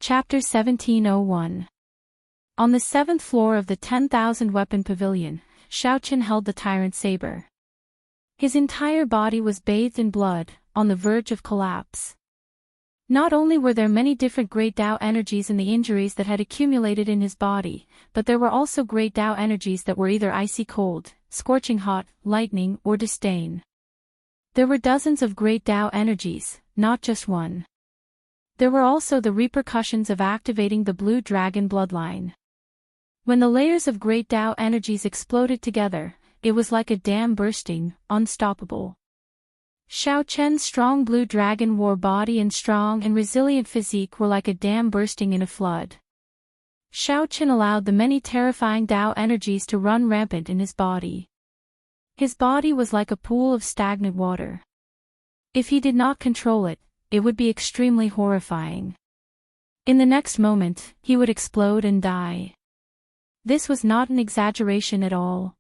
Chapter 1701. On the 7th floor of the 10,000-weapon pavilion, Xiaoqin held the tyrant saber. His entire body was bathed in blood, on the verge of collapse. Not only were there many different great Tao energies in the injuries that had accumulated in his body, but there were also great Tao energies that were either icy cold, scorching hot, lightning, or disdain. There were dozens of great Tao energies, not just one. There were also the repercussions of activating the Blue Dragon bloodline. When the layers of great Tao energies exploded together, it was like a dam bursting, unstoppable. Xiaoqian's strong Blue Dragon war body and strong and resilient physique were like a dam bursting in a flood. Xiaoqian allowed the many terrifying Tao energies to run rampant in his body. His body was like a pool of stagnant water. If he did not control it, it would be extremely horrifying. In the next moment, he would explode and die. This was not an exaggeration at all.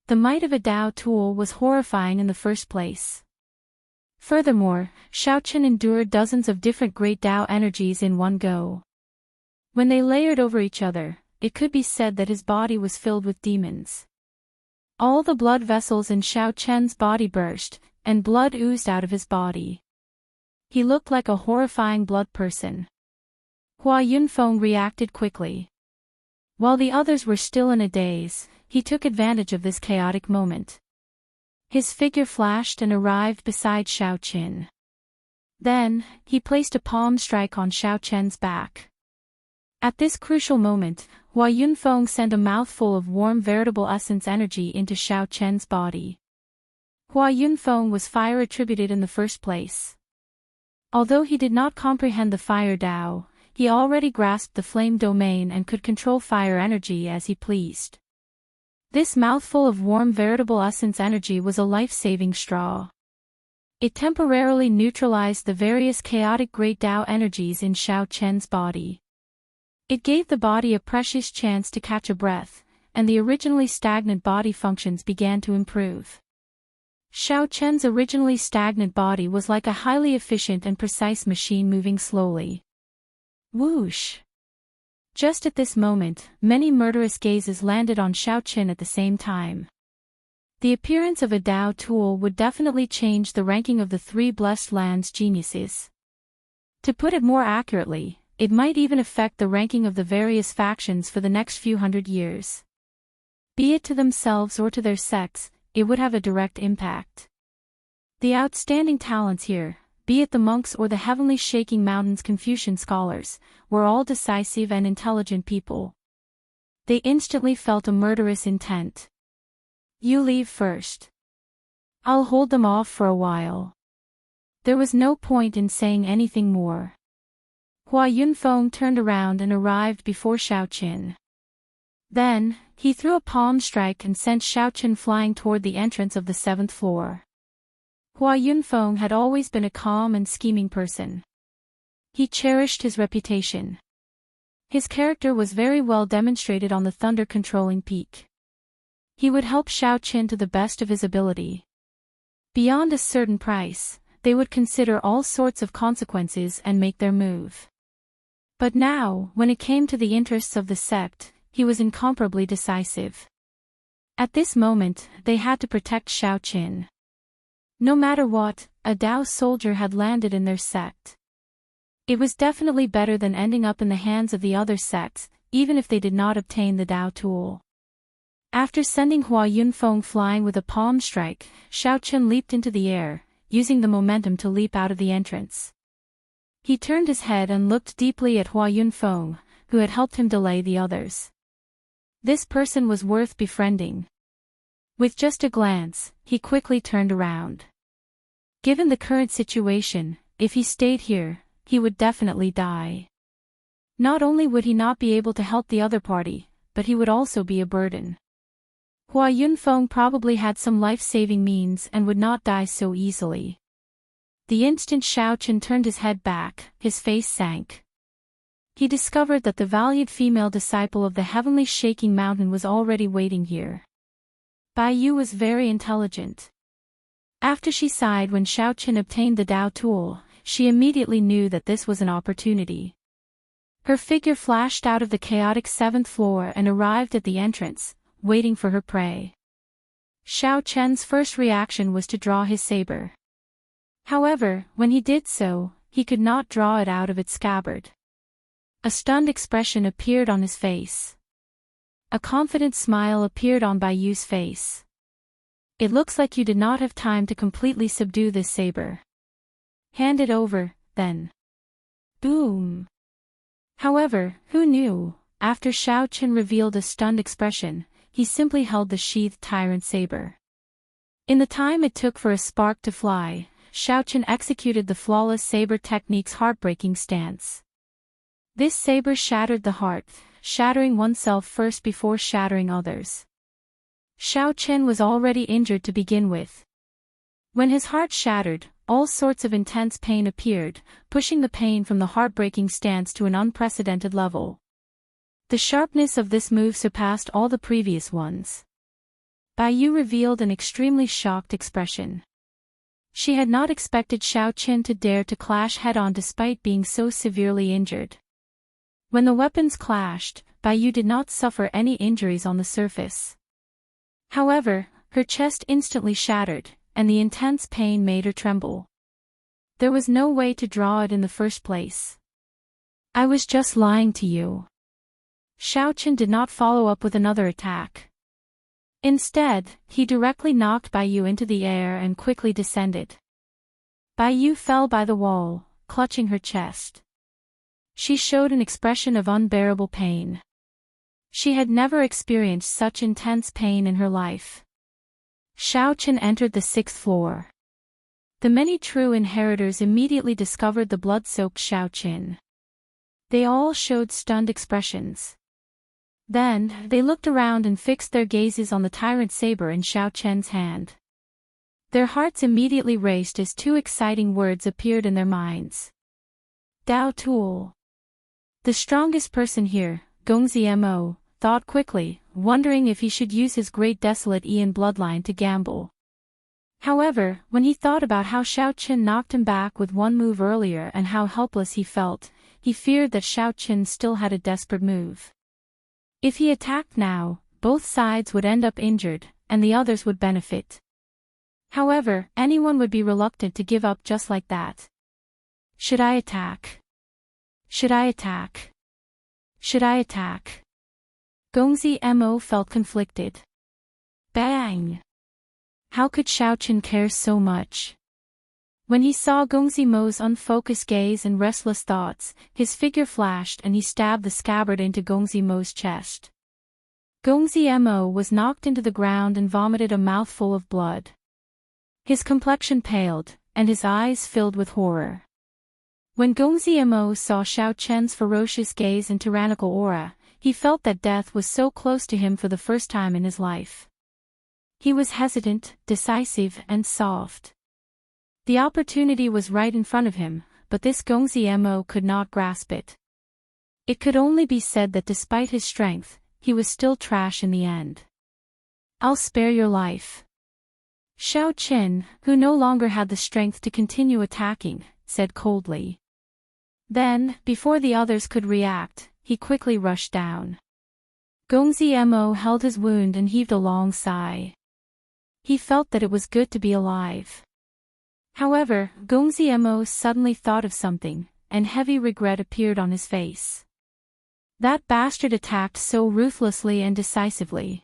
The might of a Tao tool was horrifying in the first place. Furthermore, Xiaoqian endured dozens of different great Tao energies in one go. When they layered over each other, it could be said that his body was filled with demons. All the blood vessels in Xiaoqian's body burst, and blood oozed out of his body. He looked like a horrifying blood person. Hua Yunfeng reacted quickly. While the others were still in a daze, he took advantage of this chaotic moment. His figure flashed and arrived beside Xiaoqian. Then, he placed a palm strike on Xiaoqian's back. At this crucial moment, Hua Yunfeng sent a mouthful of warm veritable essence energy into Xiaoqian's body. Hua Yunfeng was fire attributed in the first place. Although he did not comprehend the fire Tao, he already grasped the flame domain and could control fire energy as he pleased. This mouthful of warm veritable essence energy was a life-saving straw. It temporarily neutralized the various chaotic great Tao energies in Xiaoqian's body. It gave the body a precious chance to catch a breath, and the originally stagnant body functions began to improve. Xiaoqian's originally stagnant body was like a highly efficient and precise machine moving slowly. Whoosh! Just at this moment, many murderous gazes landed on Xiaoqian at the same time. The appearance of a Tao tool would definitely change the ranking of the three Blessed Lands geniuses. To put it more accurately, it might even affect the ranking of the various factions for the next few hundred years. Be it to themselves or to their sects, it would have a direct impact. The outstanding talents here, be it the monks or the Heavenly Shaking Mountains Confucian scholars, were all decisive and intelligent people. They instantly felt a murderous intent. You leave first. I'll hold them off for a while. There was no point in saying anything more. Hua Yunfeng turned around and arrived before Xiaoqian. Then, he threw a palm strike and sent Xiaoqian flying toward the entrance of the 7th floor. Hua Yunfeng had always been a calm and scheming person. He cherished his reputation. His character was very well demonstrated on the thunder-controlling peak. He would help Xiaoqian to the best of his ability. Beyond a certain price, they would consider all sorts of consequences and make their move. But now, when it came to the interests of the sect, he was incomparably decisive. At this moment, they had to protect Xiaoqian. No matter what, a Tao soldier had landed in their sect. It was definitely better than ending up in the hands of the other sects, even if they did not obtain the Tao tool. After sending Hua Yunfeng flying with a palm strike, Xiaoqian leaped into the air, using the momentum to leap out of the entrance. He turned his head and looked deeply at Hua Yunfeng, who had helped him delay the others. This person was worth befriending. With just a glance, he quickly turned around. Given the current situation, if he stayed here, he would definitely die. Not only would he not be able to help the other party, but he would also be a burden. Hua Yunfeng probably had some life-saving means and would not die so easily. The instant Xiaoqian turned his head back, his face sank. He discovered that the valiant female disciple of the Heavenly Shaking Mountain was already waiting here. Bai Yu was very intelligent. After she sighed when Xiaoqian obtained the Tao tool, she immediately knew that this was an opportunity. Her figure flashed out of the chaotic 7th floor and arrived at the entrance, waiting for her prey. Xiao Chen's first reaction was to draw his saber. However, when he did so, he could not draw it out of its scabbard. A stunned expression appeared on his face. A confident smile appeared on Bai Yu's face. It looks like you did not have time to completely subdue this saber. Hand it over, then. Boom. However, who knew, after Xiao Chen revealed a stunned expression, he simply held the sheathed tyrant saber. In the time it took for a spark to fly, Xiao Chen executed the flawless saber technique's heartbreaking stance. This saber shattered the heart, shattering oneself first before shattering others. Xiao Chen was already injured to begin with. When his heart shattered, all sorts of intense pain appeared, pushing the pain from the heartbreaking stance to an unprecedented level. The sharpness of this move surpassed all the previous ones. Bai Yu revealed an extremely shocked expression. She had not expected Xiao Chen to dare to clash head-on despite being so severely injured. When the weapons clashed, Bai Yu did not suffer any injuries on the surface. However, her chest instantly shattered, and the intense pain made her tremble. There was no way to draw it in the first place. I was just lying to you. Xiao Chen did not follow up with another attack. Instead, he directly knocked Bai Yu into the air and quickly descended. Bai Yu fell by the wall, clutching her chest. She showed an expression of unbearable pain. She had never experienced such intense pain in her life. Xiao Chen entered the 6th floor. The many true inheritors immediately discovered the blood-soaked Xiao Chen. They all showed stunned expressions. Then, they looked around and fixed their gazes on the tyrant saber in Xiao Chen's hand. Their hearts immediately raced as two exciting words appeared in their minds. Dao Tool. The strongest person here, Gongzi Mo, thought quickly, wondering if he should use his great desolate Ian bloodline to gamble. However, when he thought about how Xiao Chen knocked him back with one move earlier and how helpless he felt, he feared that Xiao Chen still had a desperate move. If he attacked now, both sides would end up injured, and the others would benefit. However, anyone would be reluctant to give up just like that. Should I attack? Should I attack? Should I attack? Gongzi Mo felt conflicted. Bang! How could Xiao Chen care so much? When he saw Gongzi Mo's unfocused gaze and restless thoughts, his figure flashed and he stabbed the scabbard into Gongzi Mo's chest. Gongzi Mo was knocked into the ground and vomited a mouthful of blood. His complexion paled, and his eyes filled with horror. When Gongzi Mo saw Xiao Chen's ferocious gaze and tyrannical aura, he felt that death was so close to him for the first time in his life. He was hesitant, decisive, and soft. The opportunity was right in front of him, but this Gongzi Mo could not grasp it. It could only be said that despite his strength, he was still trash in the end. I'll spare your life. Xiao Chen, who no longer had the strength to continue attacking, said coldly. Then, before the others could react, he quickly rushed down. Gongzi Mo held his wound and heaved a long sigh. He felt that it was good to be alive. However, Gongzi Mo suddenly thought of something, and heavy regret appeared on his face. That bastard attacked so ruthlessly and decisively.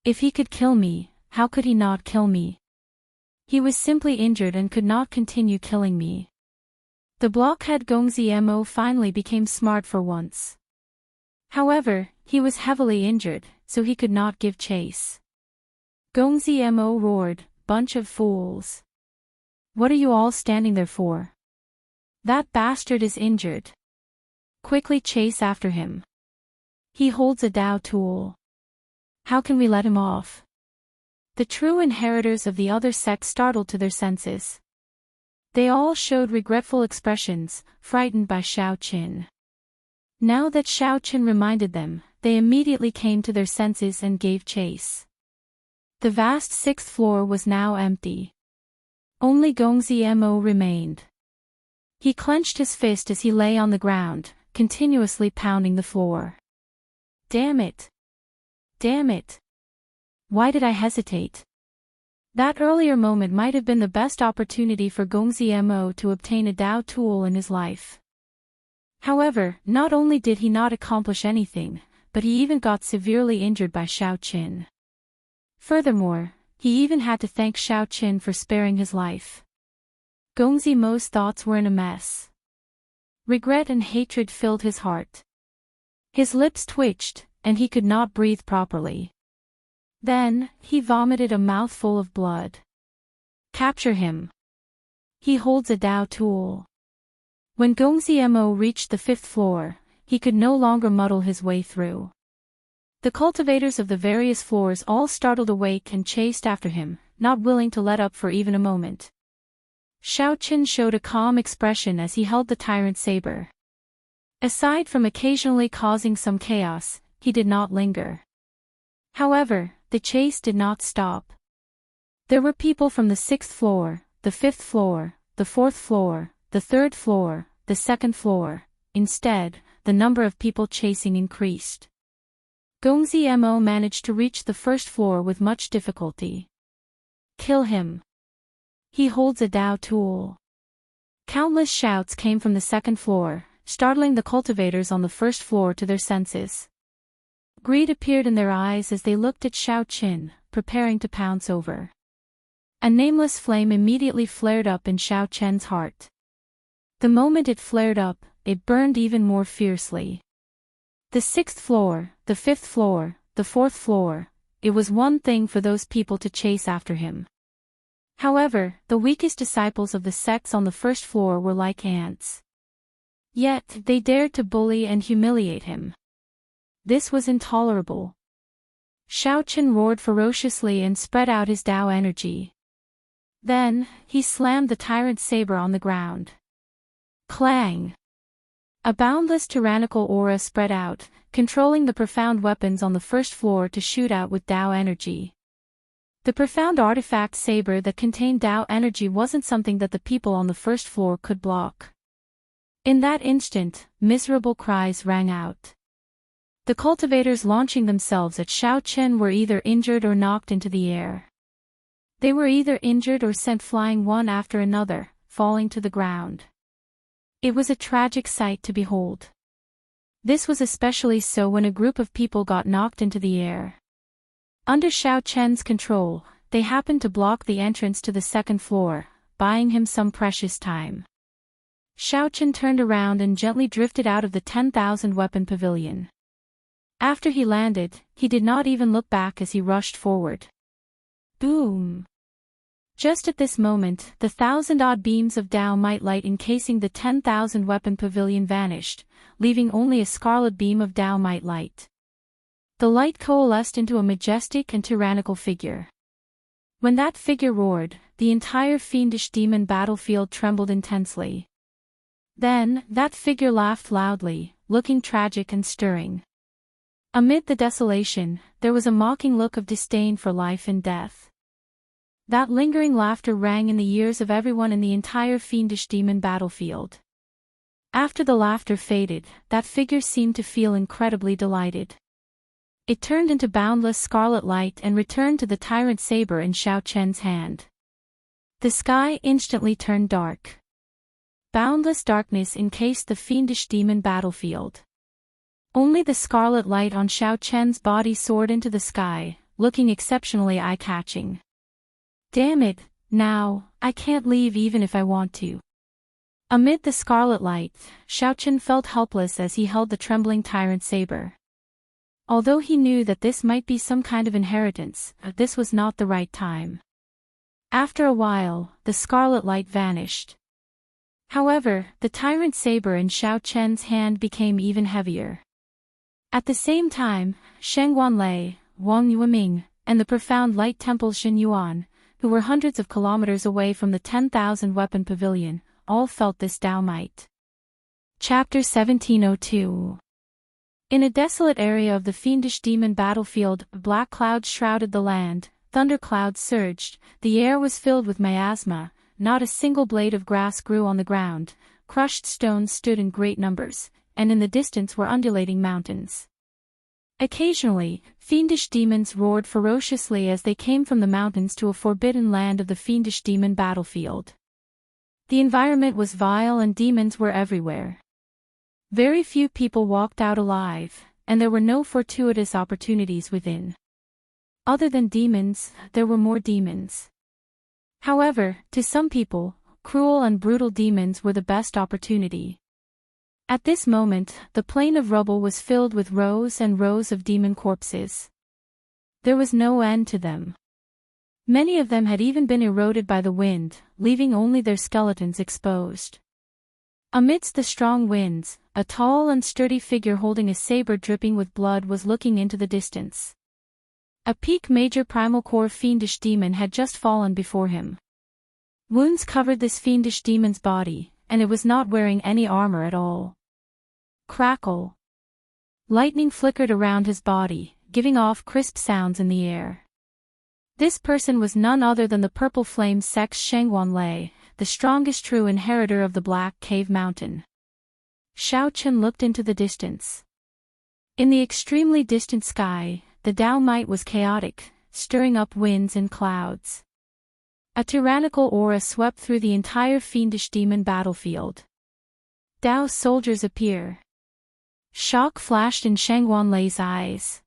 If he could kill me, how could he not kill me? He was simply injured and could not continue killing me. The blockhead Gongzi Mo finally became smart for once. However, he was heavily injured, so he could not give chase. Gongzi Mo roared, "Bunch of fools! What are you all standing there for? That bastard is injured. Quickly chase after him. He holds a Dao tool. How can we let him off?" The true inheritors of the other sect startled to their senses. They all showed regretful expressions, frightened by Xiao Chen. Now that Xiao Chen reminded them, they immediately came to their senses and gave chase. The vast 6th floor was now empty. Only Gongzi Mo remained. He clenched his fist as he lay on the ground, continuously pounding the floor. Damn it! Damn it! Why did I hesitate? That earlier moment might have been the best opportunity for Gongzi Mo to obtain a Dao tool in his life. However, not only did he not accomplish anything, but he even got severely injured by Xiaoqin. Furthermore, he even had to thank Xiaoqin for sparing his life. Gongzi Mo's thoughts were in a mess. Regret and hatred filled his heart. His lips twitched, and he could not breathe properly. Then, he vomited a mouthful of blood. Capture him. He holds a Dao tool. When Gongzi Mo reached the 5th floor, he could no longer muddle his way through. The cultivators of the various floors all startled awake and chased after him, not willing to let up for even a moment. Xiaoqin showed a calm expression as he held the tyrant saber. Aside from occasionally causing some chaos, he did not linger. However, the chase did not stop. There were people from the 6th floor, the 5th floor, the 4th floor, the 3rd floor, the 2nd floor. Instead, the number of people chasing increased. Gongzi Mo managed to reach the 1st floor with much difficulty. Kill him. He holds a Dao tool. Countless shouts came from the 2nd floor, startling the cultivators on the 1st floor to their senses. Greed appeared in their eyes as they looked at Xiaoqin, preparing to pounce over. A nameless flame immediately flared up in Xiaoqin's heart. The moment it flared up, it burned even more fiercely. The 6th floor, the 5th floor, the 4th floor, it was one thing for those people to chase after him. However, the weakest disciples of the sects on the 1st floor were like ants. Yet, they dared to bully and humiliate him. This was intolerable. Xiaoqin roared ferociously and spread out his Dao energy. Then, he slammed the tyrant's saber on the ground. Clang! A boundless tyrannical aura spread out, controlling the profound weapons on the 1st floor to shoot out with Dao energy. The profound artifact saber that contained Dao energy wasn't something that the people on the 1st floor could block. In that instant, miserable cries rang out. The cultivators launching themselves at Xiaoqin were either injured or knocked into the air. They were either injured or sent flying one after another, falling to the ground. It was a tragic sight to behold. This was especially so when a group of people got knocked into the air. Under Xiaoqin's control, they happened to block the entrance to the 2nd floor, buying him some precious time. Xiaoqin turned around and gently drifted out of the 10,000 weapon pavilion. After he landed, he did not even look back as he rushed forward. Boom! Just at this moment, the 1,000-odd beams of Dao might light encasing the 10,000 weapon pavilion vanished, leaving only a scarlet beam of Dao might light. The light coalesced into a majestic and tyrannical figure. When that figure roared, the entire fiendish demon battlefield trembled intensely. Then, that figure laughed loudly, looking tragic and stirring. Amid the desolation, there was a mocking look of disdain for life and death. That lingering laughter rang in the ears of everyone in the entire fiendish demon battlefield. After the laughter faded, that figure seemed to feel incredibly delighted. It turned into boundless scarlet light and returned to the tyrant saber in Xiaoqin's hand. The sky instantly turned dark. Boundless darkness encased the fiendish demon battlefield. Only the scarlet light on Xiaoqin's body soared into the sky, looking exceptionally eye-catching. Damn it, now, I can't leave even if I want to. Amid the scarlet light, Xiaoqin felt helpless as he held the trembling tyrant saber. Although he knew that this might be some kind of inheritance, this was not the right time. After a while, the scarlet light vanished. However, the tyrant saber in Xiaoqin's hand became even heavier. At the same time, Sheng Wanlei, Wang Yueming, and the profound light temple Xin Yuan, who were hundreds of kilometers away from the 10,000 weapon pavilion, all felt this Dao might. Chapter 1702. In a desolate area of the fiendish demon battlefield, black clouds shrouded the land, thunderclouds surged, the air was filled with miasma, not a single blade of grass grew on the ground, crushed stones stood in great numbers, and in the distance were undulating mountains. Occasionally, fiendish demons roared ferociously as they came from the mountains to a forbidden land of the fiendish demon battlefield. The environment was vile and demons were everywhere. Very few people walked out alive, and there were no fortuitous opportunities within. Other than demons, there were more demons. However, to some people, cruel and brutal demons were the best opportunity. At this moment, the plain of rubble was filled with rows and rows of demon corpses. There was no end to them. Many of them had even been eroded by the wind, leaving only their skeletons exposed. Amidst the strong winds, a tall and sturdy figure holding a saber dripping with blood was looking into the distance. A peak major primal core fiendish demon had just fallen before him. Wounds covered this fiendish demon's body, and it was not wearing any armor at all. Crackle. Lightning flickered around his body, giving off crisp sounds in the air. This person was none other than the Purple Flame Sect's Shangguan, the strongest true inheritor of the Black Cave Mountain. Xiao Chen looked into the distance. In the extremely distant sky, the Dao might was chaotic, stirring up winds and clouds. A tyrannical aura swept through the entire fiendish demon battlefield. Dao's soldiers appear. Shock flashed in Shangguan eyes.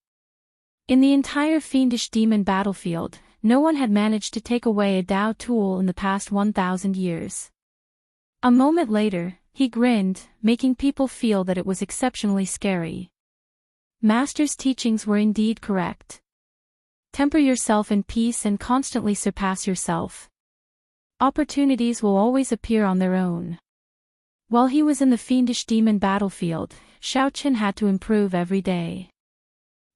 In the entire fiendish demon battlefield, no one had managed to take away a Dao tool in the past 1,000 years. A moment later, he grinned, making people feel that it was exceptionally scary. Master's teachings were indeed correct. Temper yourself in peace and constantly surpass yourself. Opportunities will always appear on their own. While he was in the fiendish demon battlefield, Xiao Chen had to improve every day.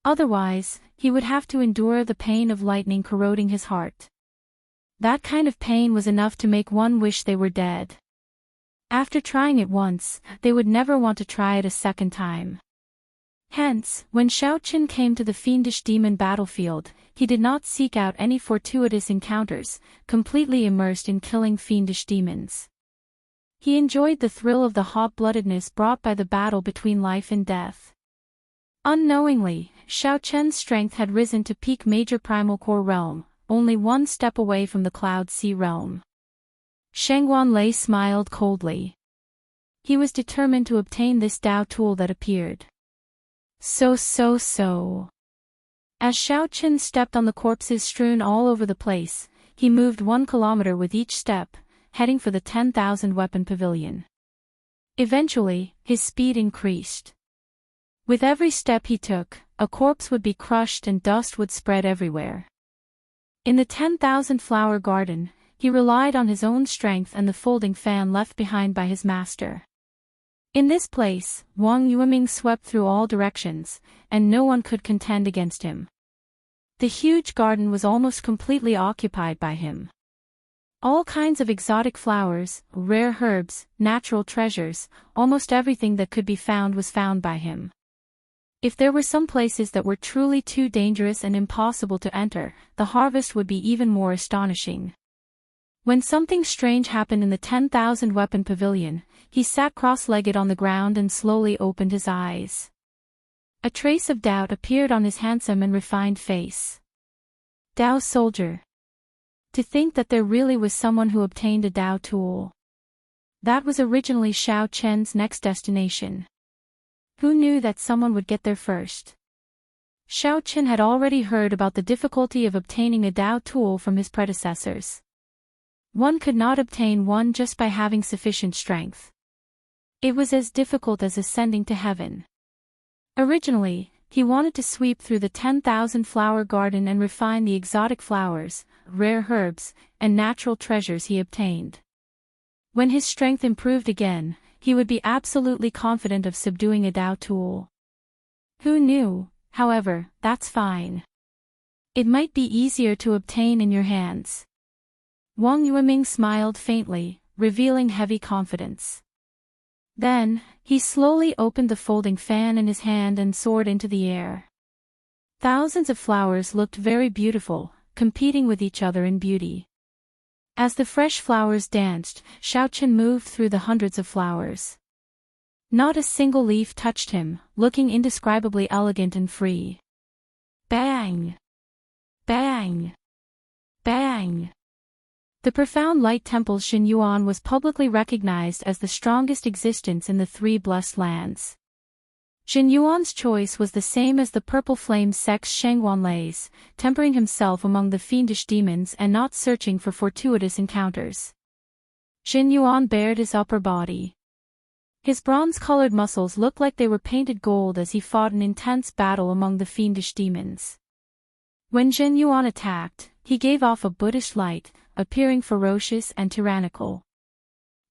Otherwise, he would have to endure the pain of lightning corroding his heart. That kind of pain was enough to make one wish they were dead. After trying it once, they would never want to try it a second time. Hence, when Xiao Chen came to the fiendish demon battlefield, he did not seek out any fortuitous encounters, completely immersed in killing fiendish demons. He enjoyed the thrill of the hot-bloodedness brought by the battle between life and death. Unknowingly, Xiao Chen's strength had risen to peak major primal core realm, only one step away from the Cloud Sea realm. Shangguan smiled coldly. He was determined to obtain this Dao tool that appeared. So. As Xiao Chen stepped on the corpses strewn all over the place, he moved 1 kilometer with each step, heading for the 10,000 weapon pavilion. Eventually, his speed increased. With every step he took, a corpse would be crushed and dust would spread everywhere. In the 10,000 flower garden, he relied on his own strength and the folding fan left behind by his master. In this place, Wang Yueming swept through all directions, and no one could contend against him. The huge garden was almost completely occupied by him. All kinds of exotic flowers, rare herbs, natural treasures, almost everything that could be found was found by him. If there were some places that were truly too dangerous and impossible to enter, the harvest would be even more astonishing. When something strange happened in the 10,000 weapon pavilion, he sat cross-legged on the ground and slowly opened his eyes. A trace of doubt appeared on his handsome and refined face. Dao soldier. To think that there really was someone who obtained a Dao tool. That was originally Xiao Chen's next destination. Who knew that someone would get there first? Xiao Chen had already heard about the difficulty of obtaining a Dao tool from his predecessors. One could not obtain one just by having sufficient strength. It was as difficult as ascending to heaven. Originally, he wanted to sweep through the 10,000 flower garden and refine the exotic flowers, rare herbs, and natural treasures he obtained. When his strength improved again, he would be absolutely confident of subduing a Dao tool. Who knew, however, that's fine. It might be easier to obtain in your hands. Wang Yueming smiled faintly, revealing heavy confidence. Then, he slowly opened the folding fan in his hand and soared into the air. Thousands of flowers looked very beautiful, competing with each other in beauty. As the fresh flowers danced, Xiao Chen moved through the hundreds of flowers. Not a single leaf touched him, looking indescribably elegant and free. Bang! Bang! Bang! The profound light temple Xin Yuan was publicly recognized as the strongest existence in the three blessed lands. Xin Yuan's choice was the same as the purple flame sect's Shanghuanlei's, tempering himself among the fiendish demons and not searching for fortuitous encounters. Xin Yuan bared his upper body. His bronze-colored muscles looked like they were painted gold as he fought an intense battle among the fiendish demons. When Xin Yuan attacked, he gave off a Buddhist light, appearing ferocious and tyrannical.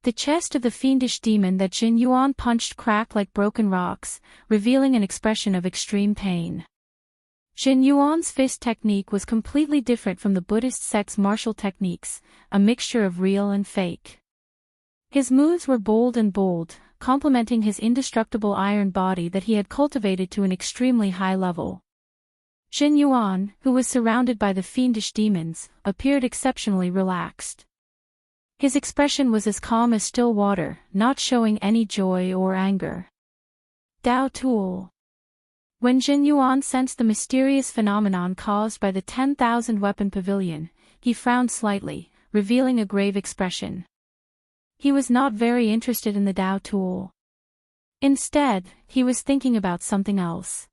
The chest of the fiendish demon that Xin Yuan punched cracked like broken rocks, revealing an expression of extreme pain. Xin Yuan's fist technique was completely different from the Buddhist sect's martial techniques, a mixture of real and fake. His moves were bold, complementing his indestructible iron body that he had cultivated to an extremely high level. Xin Yuan, who was surrounded by the fiendish demons, appeared exceptionally relaxed. His expression was as calm as still water, not showing any joy or anger. Dao Tool. When Xin Yuan sensed the mysterious phenomenon caused by the 10,000 weapon pavilion, he frowned slightly, revealing a grave expression. He was not very interested in the Dao Tool. Instead, he was thinking about something else.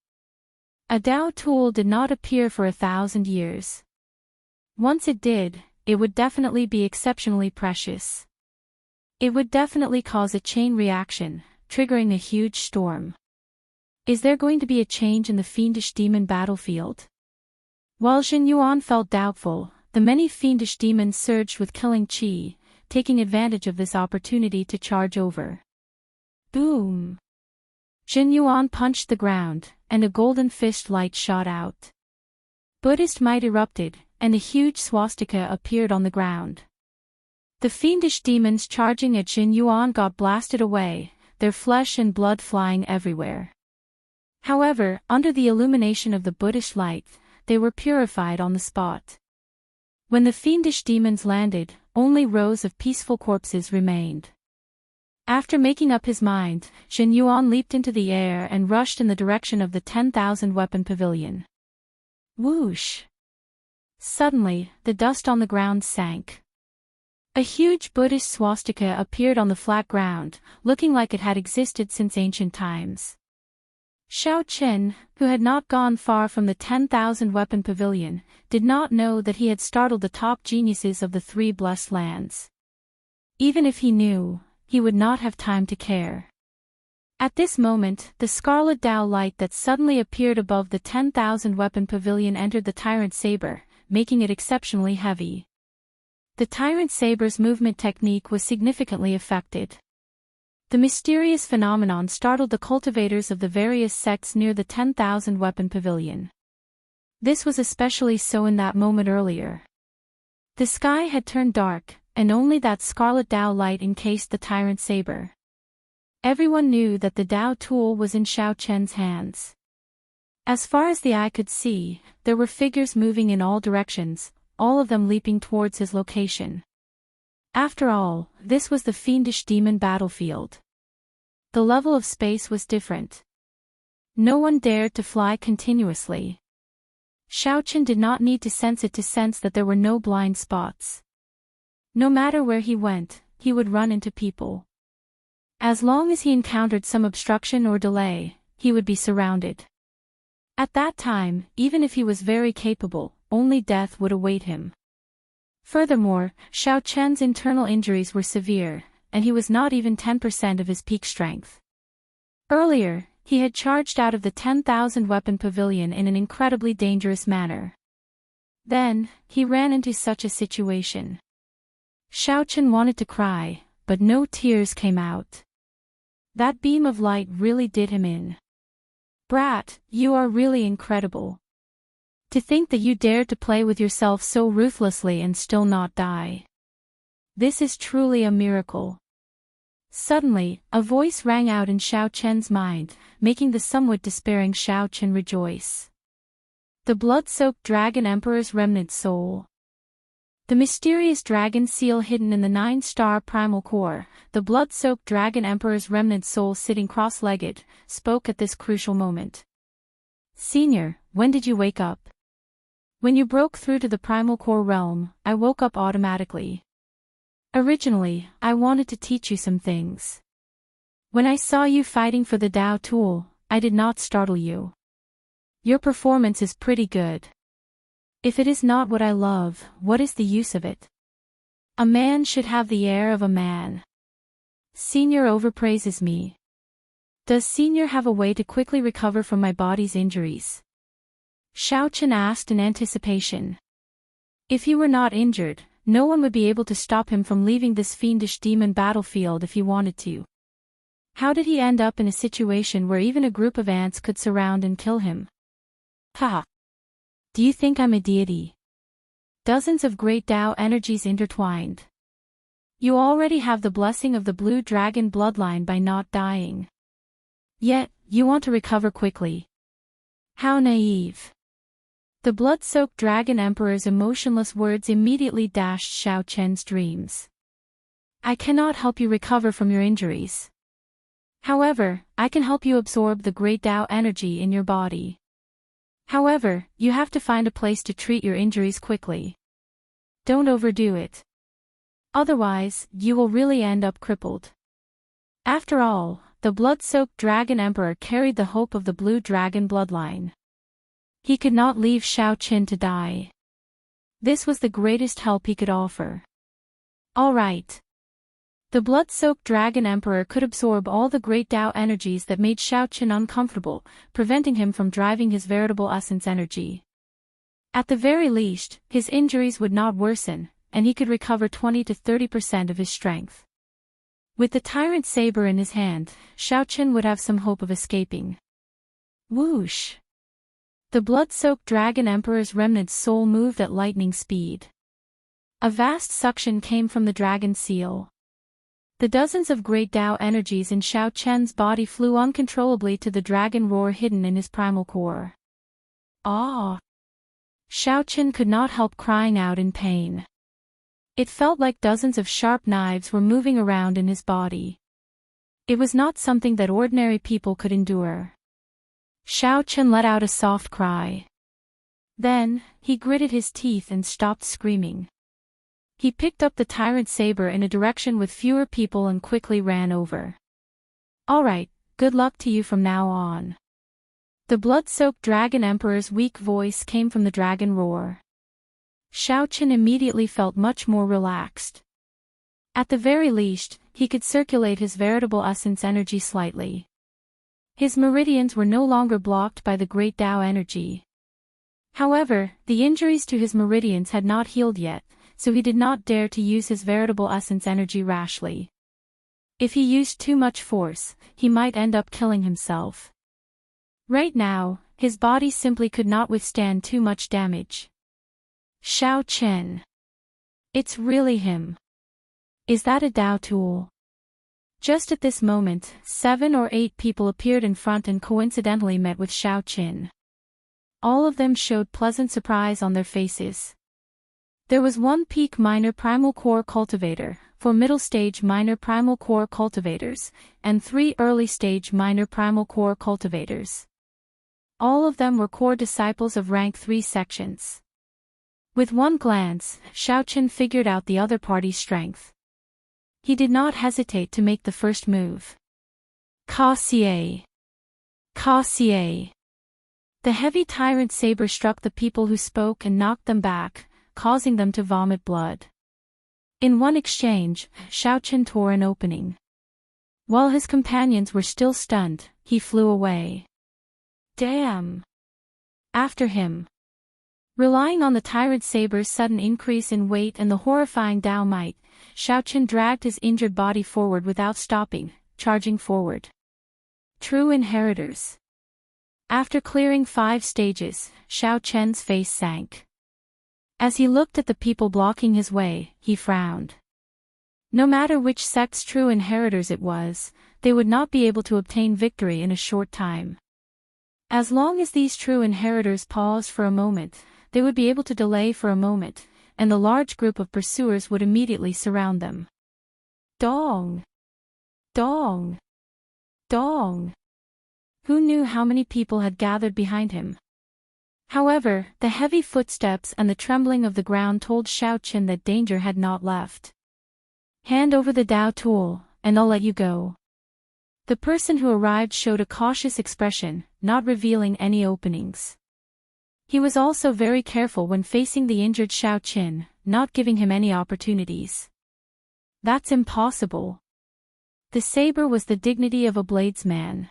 A Dao Tool did not appear for 1,000 years. Once it did, it would definitely be exceptionally precious. It would definitely cause a chain reaction, triggering a huge storm. Is there going to be a change in the fiendish demon battlefield? While Xin Yuan felt doubtful, the many fiendish demons surged with killing qi, taking advantage of this opportunity to charge over. Boom! Xin Yuan punched the ground, and a golden fist light shot out. Buddhist might erupted, and a huge swastika appeared on the ground. The fiendish demons charging at Xin Yuan got blasted away, their flesh and blood flying everywhere. However, under the illumination of the Buddhist light, they were purified on the spot. When the fiendish demons landed, only rows of peaceful corpses remained. After making up his mind, Xin Yuan leaped into the air and rushed in the direction of the 10,000 weapon pavilion. Whoosh! Suddenly, the dust on the ground sank. A huge Buddhist swastika appeared on the flat ground, looking like it had existed since ancient times. Xiao Qin, who had not gone far from the 10,000 weapon pavilion, did not know that he had startled the top geniuses of the three blessed lands. Even if he knew, he would not have time to care. At this moment, the scarlet Dao light that suddenly appeared above the 10,000 weapon pavilion entered the tyrant saber, making it exceptionally heavy. The tyrant saber's movement technique was significantly affected. The mysterious phenomenon startled the cultivators of the various sects near the 10,000 weapon pavilion. This was especially so in that moment earlier. The sky had turned dark, and only that scarlet Dao light encased the tyrant saber. Everyone knew that the Dao tool was in Xiao Chen's hands. As far as the eye could see, there were figures moving in all directions, all of them leaping towards his location. After all, this was the fiendish demon battlefield. The level of space was different. No one dared to fly continuously. Xiao Chen did not need to sense it to sense that there were no blind spots. No matter where he went, he would run into people. As long as he encountered some obstruction or delay, he would be surrounded. At that time, even if he was very capable, only death would await him. Furthermore, Xiao Chen's internal injuries were severe, and he was not even 10% of his peak strength. Earlier, he had charged out of the 10,000 weapon pavilion in an incredibly dangerous manner. Then, he ran into such a situation. Xiao Chen wanted to cry, but no tears came out. That beam of light really did him in. Brat, you are really incredible. To think that you dared to play with yourself so ruthlessly and still not die. This is truly a miracle. Suddenly, a voice rang out in Xiao Chen's mind, making the somewhat despairing Xiao Chen rejoice. The blood-soaked Dragon Emperor's remnant soul. The mysterious dragon seal hidden in the 9-star primal core, the blood-soaked dragon emperor's remnant soul sitting cross-legged, spoke at this crucial moment. Senior, when did you wake up? When you broke through to the primal core realm, I woke up automatically. Originally, I wanted to teach you some things. When I saw you fighting for the Tao tool, I did not startle you. Your performance is pretty good. If it is not what I love, what is the use of it? A man should have the air of a man. Senior overpraises me. Does Senior have a way to quickly recover from my body's injuries? Xiaochen asked in anticipation. If he were not injured, no one would be able to stop him from leaving this fiendish demon battlefield if he wanted to. How did he end up in a situation where even a group of ants could surround and kill him? Haha. Do you think I'm a deity? Dozens of great Tao energies intertwined. You already have the blessing of the blue dragon bloodline by not dying. Yet, you want to recover quickly. How naive. The blood-soaked dragon emperor's emotionless words immediately dashed Xiaochen's dreams. I cannot help you recover from your injuries. However, I can help you absorb the great Tao energy in your body. However, you have to find a place to treat your injuries quickly. Don't overdo it. Otherwise, you will really end up crippled. After all, the blood-soaked dragon emperor carried the hope of the blue dragon bloodline. He could not leave Xiaochen to die. This was the greatest help he could offer. All right. The blood-soaked dragon emperor could absorb all the great Tao energies that made Xiaochen uncomfortable, preventing him from driving his veritable essence energy. At the very least, his injuries would not worsen, and he could recover 20 to 30% of his strength. With the tyrant saber in his hand, Xiaochen would have some hope of escaping. Whoosh! The blood-soaked dragon emperor's remnant soul moved at lightning speed. A vast suction came from the dragon seal. The dozens of great Tao energies in Xiaochen's body flew uncontrollably to the dragon roar hidden in his primal core. Ah! Xiaochen could not help crying out in pain. It felt like dozens of sharp knives were moving around in his body. It was not something that ordinary people could endure. Xiaochen let out a soft cry. Then, he gritted his teeth and stopped screaming. He picked up the tyrant saber in a direction with fewer people and quickly ran over. All right, good luck to you from now on. The blood-soaked dragon emperor's weak voice came from the dragon roar. Xiaochen immediately felt much more relaxed. At the very least, he could circulate his veritable essence energy slightly. His meridians were no longer blocked by the great Tao energy. However, the injuries to his meridians had not healed yet, so he did not dare to use his veritable essence energy rashly. If he used too much force, he might end up killing himself. Right now, his body simply could not withstand too much damage. Xiaochen. It's really him. Is that a Tao tool? Just at this moment, 7 or 8 people appeared in front and coincidentally met with Xiaochen. All of them showed pleasant surprise on their faces. There was one peak minor primal core cultivator, 4 middle stage minor primal core cultivators, and 3 early stage minor primal core cultivators. All of them were core disciples of rank 3 sections. With one glance, Xiaochen figured out the other party's strength. He did not hesitate to make the first move. Ka-xie. Ka-xie. The heavy tyrant saber struck the people who spoke and knocked them back, causing them to vomit blood. In one exchange, Xiaochen tore an opening. While his companions were still stunned, he flew away. Damn! After him. Relying on the tyrant saber's sudden increase in weight and the horrifying Tao might, Xiaochen dragged his injured body forward without stopping, charging forward. True inheritors. After clearing 5 stages, Xiaochen's face sank. As he looked at the people blocking his way, he frowned. No matter which sect's true inheritors it was, they would not be able to obtain victory in a short time. As long as these true inheritors paused for a moment, they would be able to delay for a moment, and the large group of pursuers would immediately surround them. Dong! Dong! Dong! Who knew how many people had gathered behind him? However, the heavy footsteps and the trembling of the ground told Xiaoqin that danger had not left. Hand over the Dao tool, and I'll let you go. The person who arrived showed a cautious expression, not revealing any openings. He was also very careful when facing the injured Xiaoqin, not giving him any opportunities. That's impossible. The saber was the dignity of a bladesman.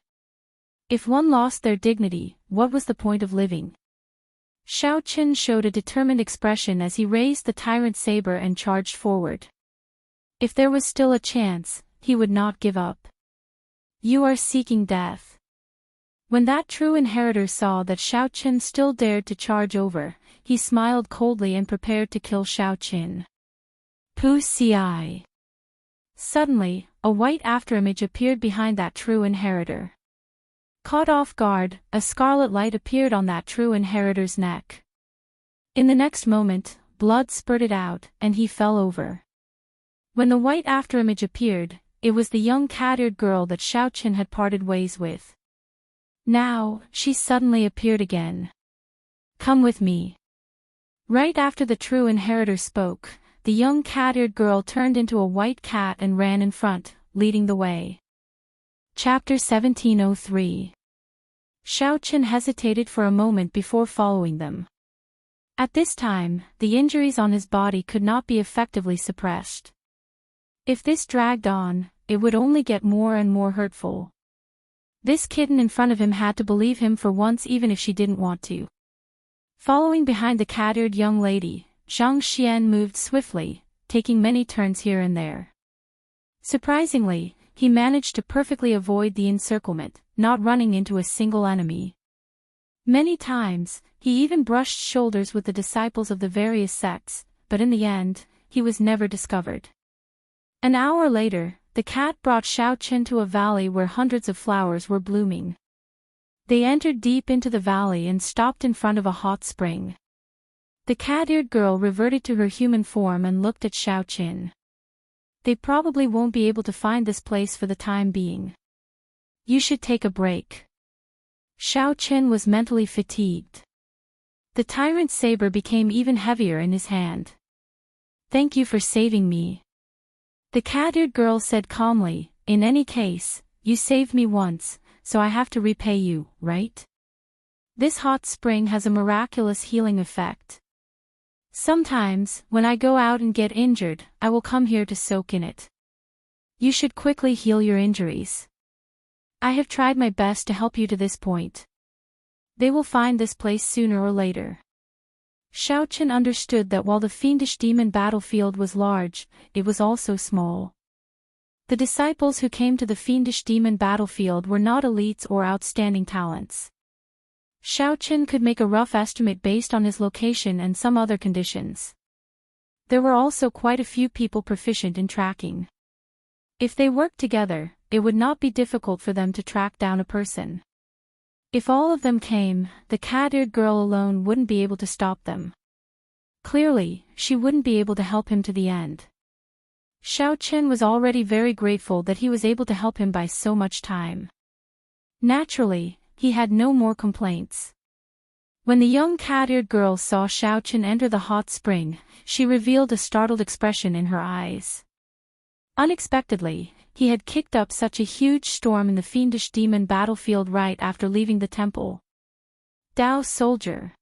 If one lost their dignity, what was the point of living? Xiaoqin showed a determined expression as he raised the tyrant saber and charged forward. If there was still a chance, he would not give up. You are seeking death. When that true inheritor saw that Xiaoqin still dared to charge over, he smiled coldly and prepared to kill Xiaoqin. Pu Ci. Suddenly, a white afterimage appeared behind that true inheritor. Caught off guard, a scarlet light appeared on that true inheritor's neck. In the next moment, blood spurted out, and he fell over. When the white afterimage appeared, it was the young cat-eared girl that Xiaoqin had parted ways with. Now, she suddenly appeared again. Come with me. Right after the true inheritor spoke, the young cat-eared girl turned into a white cat and ran in front, leading the way. Chapter 1703. Xiaoqin hesitated for a moment before following them. At this time, the injuries on his body could not be effectively suppressed. If this dragged on, it would only get more and more hurtful. This kitten in front of him had to believe him for once even if she didn't want to. Following behind the cat-eared young lady, Zhang Xian moved swiftly, taking many turns here and there. Surprisingly, he managed to perfectly avoid the encirclement, not running into a single enemy. Many times, he even brushed shoulders with the disciples of the various sects, but in the end, he was never discovered. An hour later, the cat brought Xiaoqin to a valley where hundreds of flowers were blooming. They entered deep into the valley and stopped in front of a hot spring. The cat-eared girl reverted to her human form and looked at Xiaoqin. They probably won't be able to find this place for the time being. You should take a break. Xiaoqin was mentally fatigued. The tyrant's saber became even heavier in his hand. Thank you for saving me. The cat-eared girl said calmly, in any case, you saved me once, so I have to repay you, right? This hot spring has a miraculous healing effect. Sometimes, when I go out and get injured, I will come here to soak in it. You should quickly heal your injuries. I have tried my best to help you to this point. They will find this place sooner or later. Xiaoqin understood that while the fiendish demon battlefield was large, it was also small. The disciples who came to the fiendish demon battlefield were not elites or outstanding talents. Xiaoqin could make a rough estimate based on his location and some other conditions. There were also quite a few people proficient in tracking. If they worked together, it would not be difficult for them to track down a person. If all of them came, the cat-eared girl alone wouldn't be able to stop them. Clearly, she wouldn't be able to help him to the end. Xiaoqin was already very grateful that he was able to help him by so much time. Naturally, he had no more complaints. When the young cat-eared girl saw Xiaoqin enter the hot spring, she revealed a startled expression in her eyes. Unexpectedly, he had kicked up such a huge storm in the fiendish demon battlefield right after leaving the temple. Dao soldier.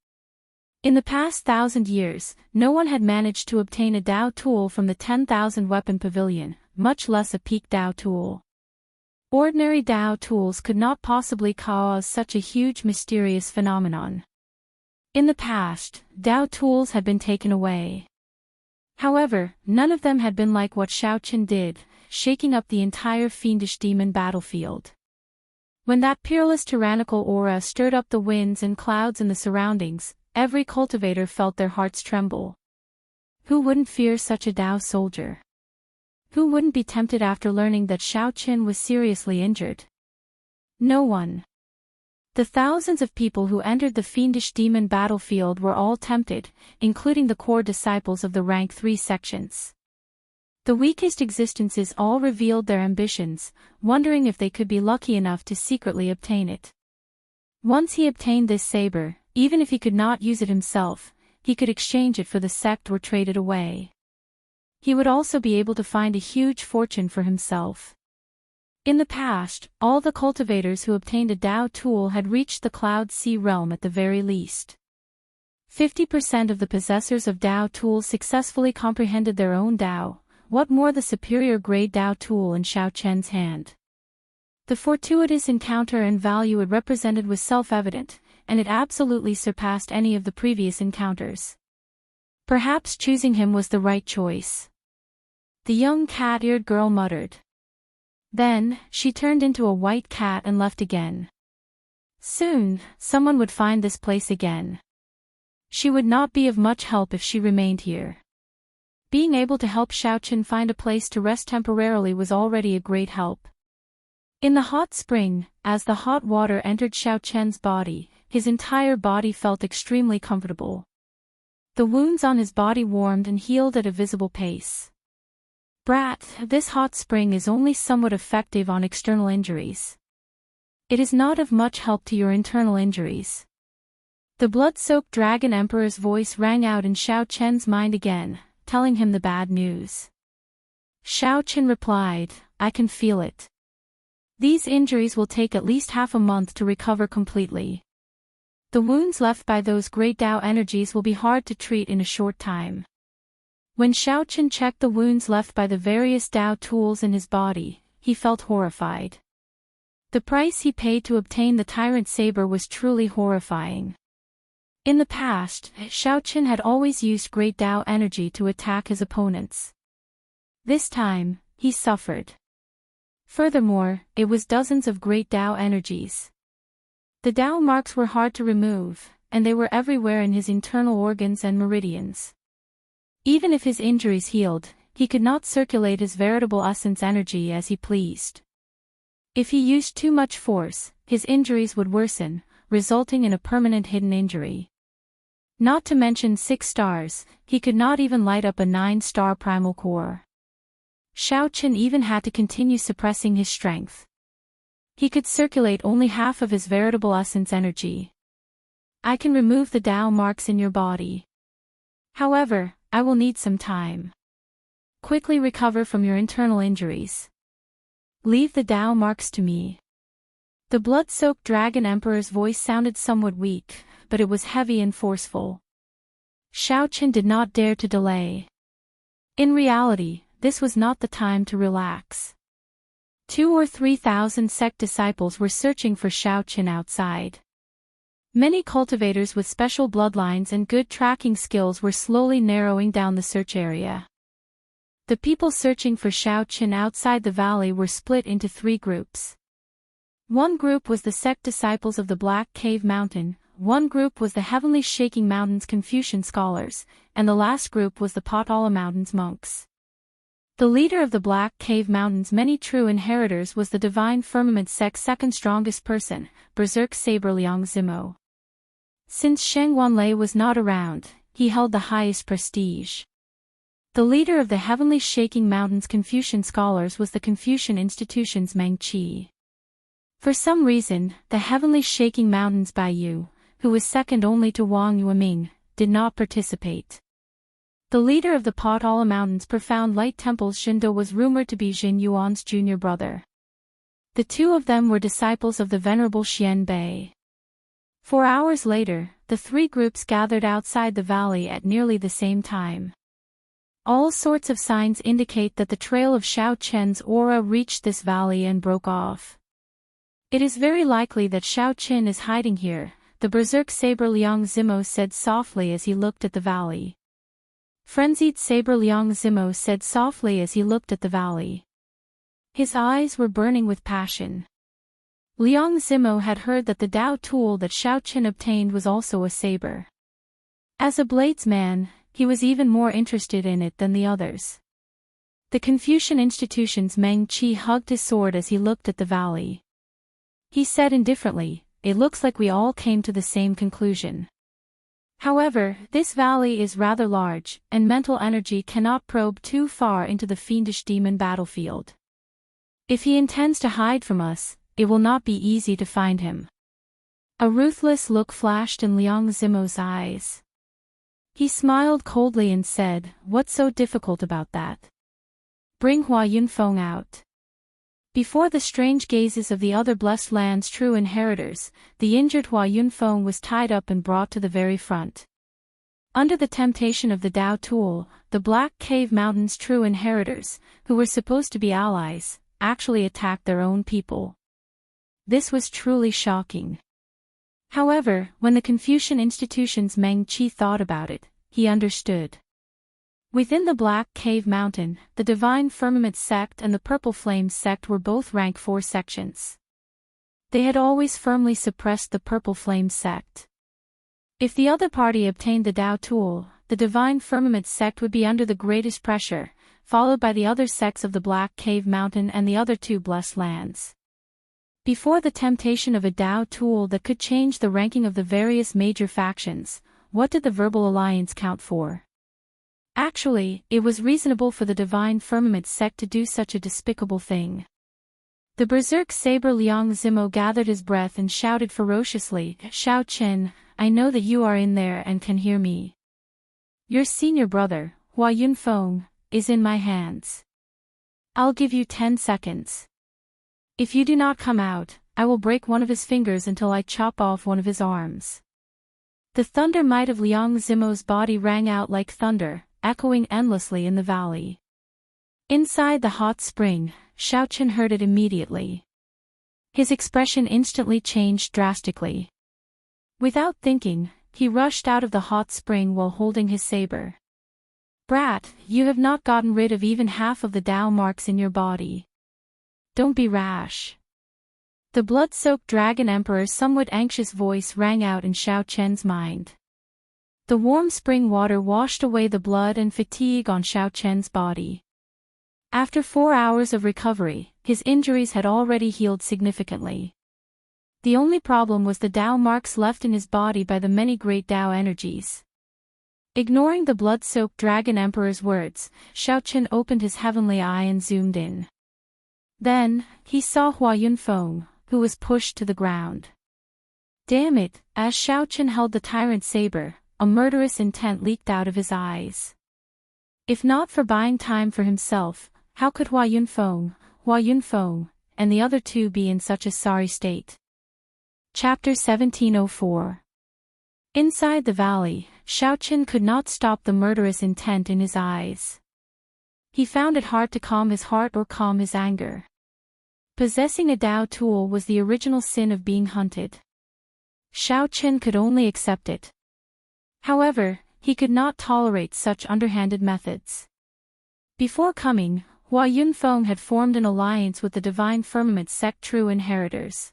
In the past 1,000 years, no one had managed to obtain a Dao tool from the 10,000 weapon pavilion, much less a peak Dao tool. Ordinary Dao tools could not possibly cause such a huge mysterious phenomenon. In the past, Dao tools had been taken away. However, none of them had been like what Xiaoqin did, shaking up the entire fiendish demon battlefield. When that peerless tyrannical aura stirred up the winds and clouds in the surroundings, every cultivator felt their hearts tremble. Who wouldn't fear such a Dao soldier? Who wouldn't be tempted after learning that Xiaoqin was seriously injured? No one. The thousands of people who entered the fiendish demon battlefield were all tempted, including the core disciples of the rank 3 sections. The weakest existences all revealed their ambitions, wondering if they could be lucky enough to secretly obtain it. Once he obtained this saber, even if he could not use it himself, he could exchange it for the sect or trade it away. He would also be able to find a huge fortune for himself. In the past, all the cultivators who obtained a Tao tool had reached the Cloud Sea realm at the very least. 50% of the possessors of Tao tools successfully comprehended their own Tao, what more the superior grade Tao tool in Xiao Chen's hand. The fortuitous encounter and value it represented was self-evident, and it absolutely surpassed any of the previous encounters. Perhaps choosing him was the right choice. The young cat-eared girl muttered. Then, she turned into a white cat and left again. Soon, someone would find this place again. She would not be of much help if she remained here. Being able to help Xiaochen find a place to rest temporarily was already a great help. In the hot spring, as the hot water entered Xiaochen's body, his entire body felt extremely comfortable. The wounds on his body warmed and healed at a visible pace. Brat, this hot spring is only somewhat effective on external injuries. It is not of much help to your internal injuries. The blood-soaked Dragon Emperor's voice rang out in Xiaochen's mind again, telling him the bad news. Xiaochen replied, I can feel it. These injuries will take at least half a month to recover completely. The wounds left by those great Tao energies will be hard to treat in a short time. When Xiaochen checked the wounds left by the various Tao tools in his body, he felt horrified. The price he paid to obtain the Tyrant Saber was truly horrifying. In the past, Xiaochen had always used great Tao energy to attack his opponents. This time, he suffered. Furthermore, it was dozens of great Tao energies. The Tao marks were hard to remove, and they were everywhere in his internal organs and meridians. Even if his injuries healed, he could not circulate his veritable essence energy as he pleased. If he used too much force, his injuries would worsen, resulting in a permanent hidden injury. Not to mention 6 stars, he could not even light up a 9-star primal core. Xiaochen even had to continue suppressing his strength. He could circulate only half of his veritable essence energy. I can remove the Tao marks in your body. However, I will need some time. Quickly recover from your internal injuries. Leave the Tao marks to me. The blood-soaked Dragon Emperor's voice sounded somewhat weak, but it was heavy and forceful. Xiaochen did not dare to delay. In reality, this was not the time to relax. 2,000 or 3,000 sect disciples were searching for Xiaochen outside. Many cultivators with special bloodlines and good tracking skills were slowly narrowing down the search area. The people searching for Xiaochen outside the valley were split into 3 groups. One group was the sect disciples of the Black Cave Mountain, one group was the Heavenly Shaking Mountains Confucian scholars, and the last group was the Potala Mountains monks. The leader of the Black Cave Mountain's many true inheritors was the Divine Firmament sect's second strongest person, Berserk Saber Liang Zimo. Since Sheng Wanlei was not around, he held the highest prestige. The leader of the Heavenly Shaking Mountains Confucian scholars was the Confucian Institution's Meng Qi. For some reason, the Heavenly Shaking Mountains Baiyu, who was second only to Wang Yueming, did not participate. The leader of the Potala Mountains Profound Light Temple's Shindo was rumored to be Jin Yuan's junior brother. The 2 of them were disciples of the Venerable Xian Bei. 4 hours later, the 3 groups gathered outside the valley at nearly the same time. All sorts of signs indicate that the trail of Xiaochen's aura reached this valley and broke off. It is very likely that Xiaochen is hiding here, the Berserk Saber Liang Zimo said softly as he looked at the valley. Frenzied Saber Liang Zimo said softly as he looked at the valley. His eyes were burning with passion. Liang Zimo had heard that the Tao tool that Xiaochen obtained was also a saber. As a bladesman, he was even more interested in it than the others. The Confucian Institution's Meng Qi hugged his sword as he looked at the valley. He said indifferently, it looks like we all came to the same conclusion. However, this valley is rather large, and mental energy cannot probe too far into the fiendish demon battlefield. If he intends to hide from us, it will not be easy to find him. A ruthless look flashed in Liang Zimo's eyes. He smiled coldly and said, "What's so difficult about that? Bring Hua Yunfeng out." Before the strange gazes of the other Blessed Land's true inheritors, the injured Hua Yunfeng was tied up and brought to the very front. Under the temptation of the Tao Tool, the Black Cave Mountain's true inheritors, who were supposed to be allies, actually attacked their own people. This was truly shocking. However, when the Confucian institution's Meng Qi thought about it, he understood. Within the Black Cave Mountain, the Divine Firmament sect and the Purple Flames sect were both rank 4 sections. They had always firmly suppressed the Purple Flames sect. If the other party obtained the Tao Tool, the Divine Firmament sect would be under the greatest pressure, followed by the other sects of the Black Cave Mountain and the other 2 Blessed Lands. Before the temptation of a Tao Tool that could change the ranking of the various major factions, what did the Verbal Alliance count for? Actually, it was reasonable for the Divine Firmament sect to do such a despicable thing. The berserk saber Liang Zimo gathered his breath and shouted ferociously, "Shao Qin, I know that you are in there and can hear me. Your senior brother, Hua Yunfeng, is in my hands. I'll give you 10 seconds. If you do not come out, I will break one of his fingers until I chop off one of his arms." The thunder might of Liang Zimo's body rang out like thunder, echoing endlessly in the valley. Inside the hot spring, Shao Qin heard it immediately. His expression instantly changed drastically. Without thinking, he rushed out of the hot spring while holding his saber. "Brat, you have not gotten rid of even half of the Tao marks in your body. Don't be rash." The blood-soaked Dragon Emperor's somewhat anxious voice rang out in Shao Chen's mind. The warm spring water washed away the blood and fatigue on Shao Chen's body. After 4 hours of recovery, his injuries had already healed significantly. The only problem was the Tao marks left in his body by the many great Tao energies. Ignoring the blood-soaked Dragon Emperor's words, Shao Chen opened his heavenly eye and zoomed in. Then, he saw Hua Yunfeng, who was pushed to the ground. Damn it, as Shao Chen held the tyrant saber, a murderous intent leaked out of his eyes. If not for buying time for himself, how could Hua Yunfeng, and the other 2 be in such a sorry state? Chapter 1704. Inside the valley, Shao Chen could not stop the murderous intent in his eyes. He found it hard to calm his heart or calm his anger. Possessing a Tao Tool was the original sin of being hunted. Shao Chen could only accept it. However, he could not tolerate such underhanded methods. Before coming, Hua Yunfeng had formed an alliance with the Divine Firmament sect true inheritors.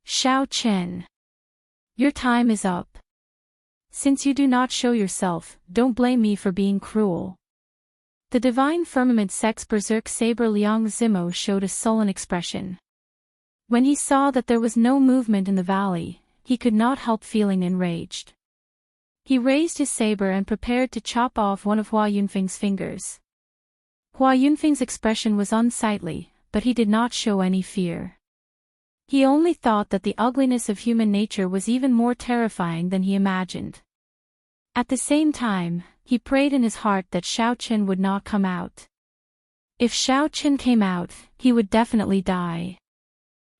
"Shao Chen, your time is up. Since you do not show yourself, don't blame me for being cruel." The Divine Firmament sect's berserk saber Liang Zimo showed a sullen expression. When he saw that there was no movement in the valley, he could not help feeling enraged. He raised his saber and prepared to chop off one of Hua Yunfeng's fingers. Hua Yunfeng's expression was unsightly, but he did not show any fear. He only thought that the ugliness of human nature was even more terrifying than he imagined. At the same time, he prayed in his heart that Shao Chen would not come out. If Shao Chen came out, he would definitely die.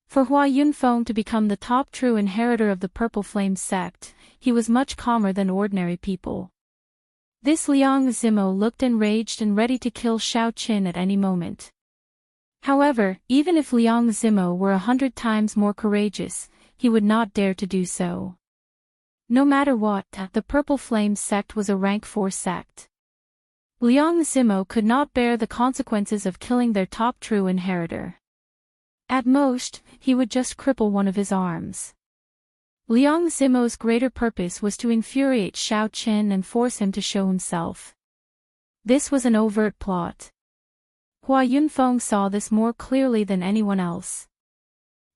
For Hua Yunfeng to become the top true inheritor of the Purple Flame sect, he was much calmer than ordinary people. This Liang Zimo looked enraged and ready to kill Shao Chen at any moment. However, even if Liang Zimo were 100 times more courageous, he would not dare to do so. No matter what, the Purple Flame sect was a rank 4 sect. Liang Zimo could not bear the consequences of killing their top true inheritor. At most, he would just cripple one of his arms. Liang Zimo's greater purpose was to infuriate Shao Chen and force him to show himself. This was an overt plot. Hua Yunfeng saw this more clearly than anyone else.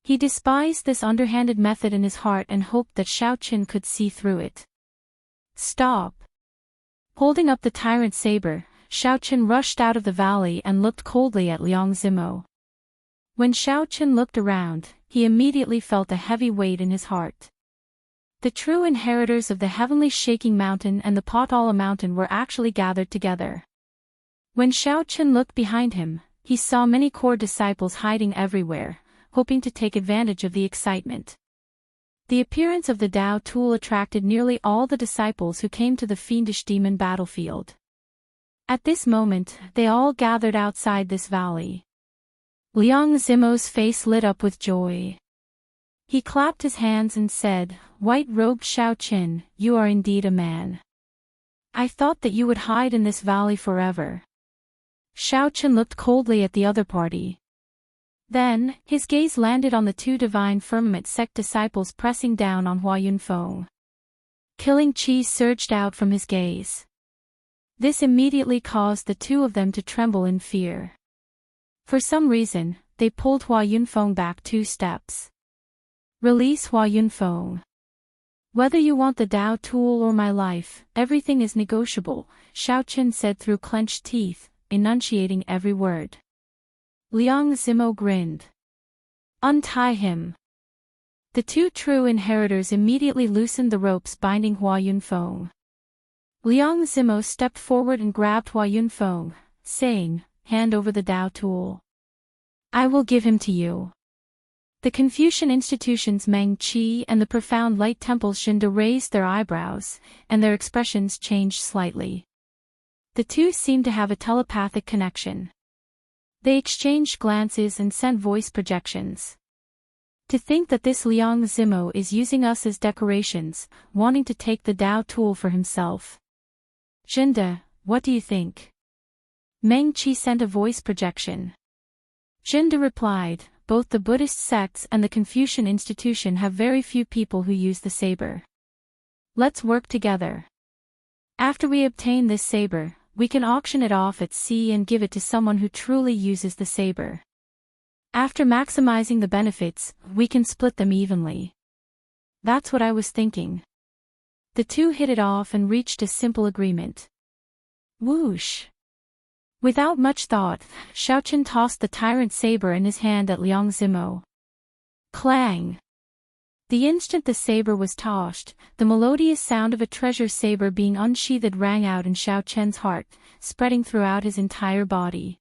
He despised this underhanded method in his heart and hoped that Xiaoqin could see through it. Stop! Holding up the tyrant saber, Xiaoqin rushed out of the valley and looked coldly at Liang Zimo. When Xiaoqin looked around, he immediately felt a heavy weight in his heart. The true inheritors of the heavenly shaking mountain and the Potala mountain were actually gathered together. When Xiaoqin looked behind him, he saw many core disciples hiding everywhere, hoping to take advantage of the excitement. The appearance of the Dao tool attracted nearly all the disciples who came to the fiendish demon battlefield. At this moment, they all gathered outside this valley. Liang Zimo's face lit up with joy. He clapped his hands and said, "White-robed Xiaoqin, you are indeed a man. I thought that you would hide in this valley forever." Xiaoqin looked coldly at the other party. Then, his gaze landed on the two divine firmament sect disciples pressing down on Hua Yunfeng. Killing chi surged out from his gaze. This immediately caused the two of them to tremble in fear. For some reason, they pulled Hua Yunfeng back 2 steps. "Release Hua Yunfeng. Whether you want the Dao tool or my life, everything is negotiable," Xiaoqin said through clenched teeth, enunciating every word. Liang Zimo grinned. "Untie him." The two true inheritors immediately loosened the ropes binding Hua Yunfeng. Liang Zimo stepped forward and grabbed Hua Yunfeng, saying, "Hand over the Dao tool. I will give him to you." The Confucian institutions Meng Qi and the profound light temples Xinda raised their eyebrows, and their expressions changed slightly. The two seemed to have a telepathic connection. They exchanged glances and sent voice projections. "To think that this Liang Zimo is using us as decorations, wanting to take the Dao tool for himself. Xinda, what do you think?" Meng Qi sent a voice projection. Xinda replied, "Both the Buddhist sects and the Confucian institution have very few people who use the saber. Let's work together. After we obtain this saber, we can auction it off at sea and give it to someone who truly uses the saber. After maximizing the benefits, we can split them evenly." "That's what I was thinking." The two hit it off and reached a simple agreement. Whoosh! Without much thought, Xiaoqin tossed the tyrant saber in his hand at Liang Zimo. Clang! The instant the saber was tossed, the melodious sound of a treasure saber being unsheathed rang out in Xiaoqin's heart, spreading throughout his entire body.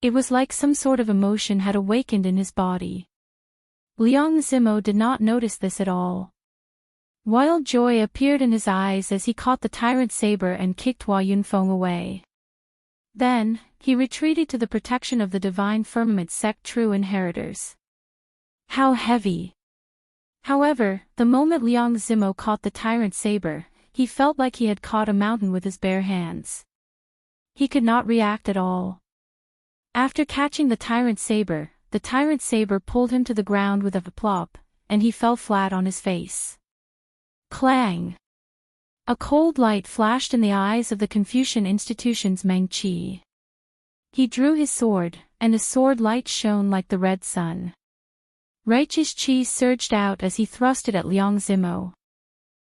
It was like some sort of emotion had awakened in his body. Liang Zimo did not notice this at all. Wild joy appeared in his eyes as he caught the tyrant saber and kicked Hua Yunfeng away. Then, he retreated to the protection of the divine firmament sect true inheritors. How heavy! However, the moment Liang Zimo caught the tyrant saber, he felt like he had caught a mountain with his bare hands. He could not react at all. After catching the tyrant saber pulled him to the ground with a plop, and he fell flat on his face. Clang! A cold light flashed in the eyes of the Confucian institution's Meng Qi. He drew his sword, and the sword light shone like the red sun. Righteous Qi surged out as he thrust it at Liang Zimo.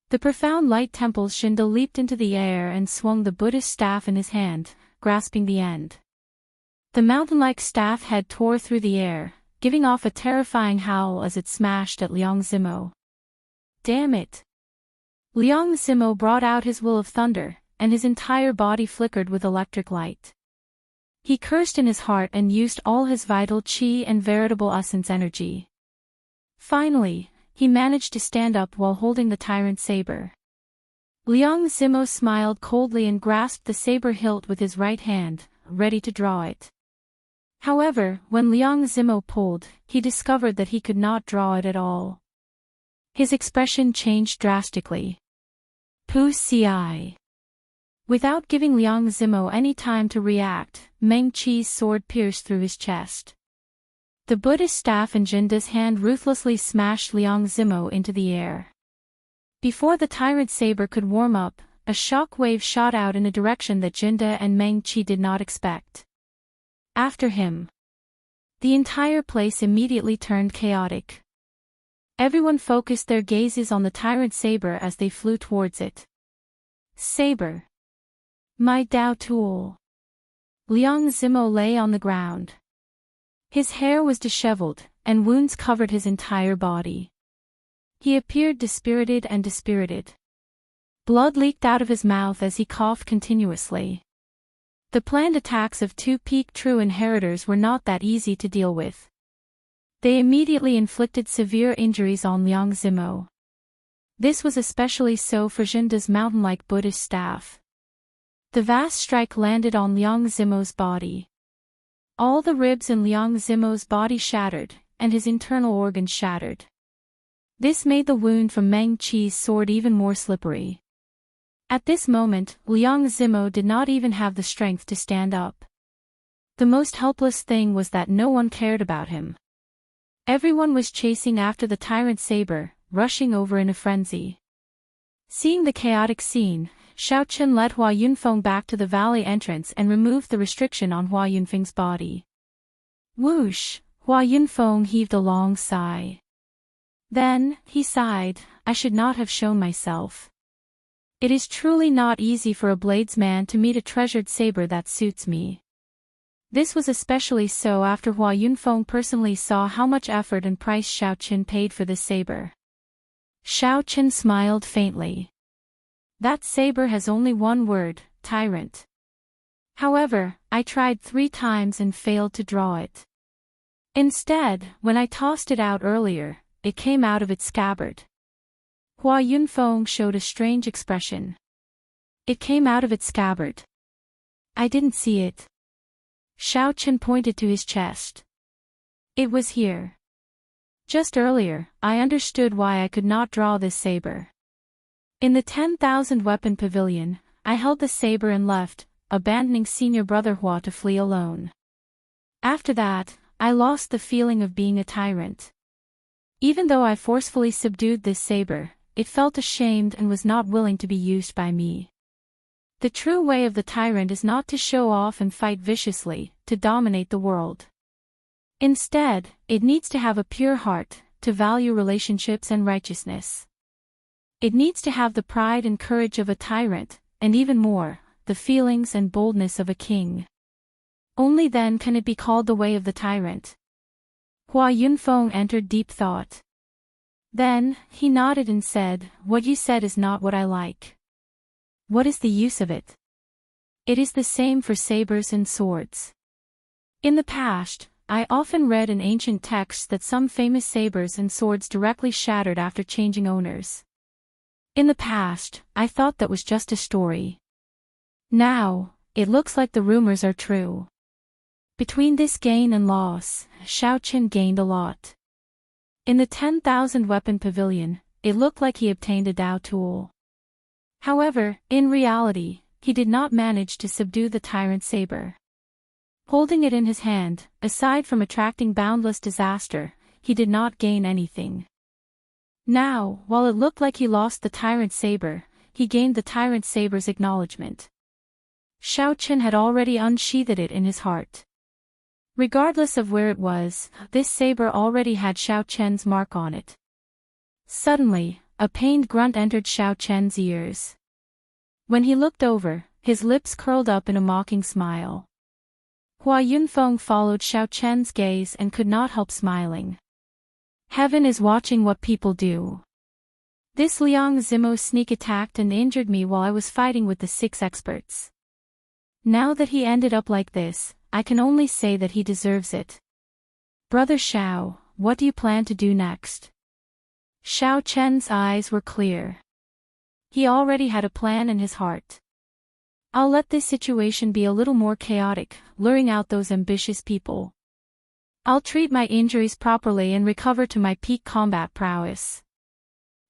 The profound light temples Xinda leaped into the air and swung the Buddhist staff in his hand, grasping the end. The mountain-like staff head tore through the air, giving off a terrifying howl as it smashed at Liang Zimo. Damn it! Liang Zimo brought out his will of thunder, and his entire body flickered with electric light. He cursed in his heart and used all his vital qi and veritable essence energy. Finally, he managed to stand up while holding the tyrant saber. Liang Zimo smiled coldly and grasped the saber hilt with his right hand, ready to draw it. However, when Liang Zimo pulled, he discovered that he could not draw it at all. His expression changed drastically. Pu Ci. Without giving Liang Zimo any time to react, Meng Qi's sword pierced through his chest. The Buddhist staff in Jinda's hand ruthlessly smashed Liang Zimo into the air. Before the tyrant saber could warm up, a shock wave shot out in a direction that Jinda and Meng Qi did not expect. After him. the entire place immediately turned chaotic. Everyone focused their gazes on the tyrant saber as they flew towards it. Saber. My Dao tool. Liang Zimo lay on the ground. His hair was disheveled, and wounds covered his entire body. He appeared dispirited and dispirited. Blood leaked out of his mouth as he coughed continuously. The planned attacks of two peak true inheritors were not that easy to deal with. They immediately inflicted severe injuries on Liang Zimo. This was especially so for Jinda's mountain-like Buddhist staff. The vast strike landed on Liang Zimo's body. All the ribs in Liang Zimo's body shattered, and his internal organs shattered. This made the wound from Meng Qi's sword even more slippery. At this moment, Liang Zimo did not even have the strength to stand up. The most helpless thing was that no one cared about him. Everyone was chasing after the tyrant saber, rushing over in a frenzy. Seeing the chaotic scene, Xiao Chen led Hua Yunfeng back to the valley entrance and removed the restriction on Hua Yunfeng's body. Whoosh! Hua Yunfeng heaved a long sigh. Then, he sighed, I should not have shown myself. It is truly not easy for a bladesman to meet a treasured saber that suits me. This was especially so after Hua Yunfeng personally saw how much effort and price Xiao Chen paid for this saber. Xiao Chen smiled faintly. That saber has only one word, tyrant. However, I tried 3 times and failed to draw it. Instead, when I tossed it out earlier, it came out of its scabbard. Hua Yunfeng showed a strange expression. It came out of its scabbard. I didn't see it. Xiao Chen pointed to his chest. It was here. Just earlier, I understood why I could not draw this saber. In the 10,000 weapon pavilion, I held the saber and left, abandoning senior brother Hua to flee alone. After that, I lost the feeling of being a tyrant. Even though I forcefully subdued this saber, it felt ashamed and was not willing to be used by me. The true way of the tyrant is not to show off and fight viciously, to dominate the world. Instead, it needs to have a pure heart, to value relationships and righteousness. It needs to have the pride and courage of a tyrant, and even more, the feelings and boldness of a king. Only then can it be called the way of the tyrant. Hua Yunfeng entered deep thought. Then, he nodded and said, What you said is not what I like. What is the use of it? It is the same for sabers and swords. In the past, I often read in ancient texts that some famous sabers and swords directly shattered after changing owners. In the past, I thought that was just a story. Now, it looks like the rumors are true. Between this gain and loss, Xiao Chen gained a lot. In the 10,000 weapon pavilion, it looked like he obtained a Dao tool. However, in reality, he did not manage to subdue the tyrant saber. Holding it in his hand, aside from attracting boundless disaster, he did not gain anything. Now, while it looked like he lost the tyrant saber, he gained the tyrant saber's acknowledgement. Xiao Chen had already unsheathed it in his heart. Regardless of where it was, this saber already had Xiao Chen's mark on it. Suddenly, a pained grunt entered Xiao Chen's ears. When he looked over, his lips curled up in a mocking smile. Hua Yunfeng followed Xiao Chen's gaze and could not help smiling. Heaven is watching what people do. This Liang Zimo sneak attacked and injured me while I was fighting with the 6 experts. Now that he ended up like this, I can only say that he deserves it. Brother Xiao, what do you plan to do next? Xiao Chen's eyes were clear. He already had a plan in his heart. I'll let this situation be a little more chaotic, luring out those ambitious people. I'll treat my injuries properly and recover to my peak combat prowess.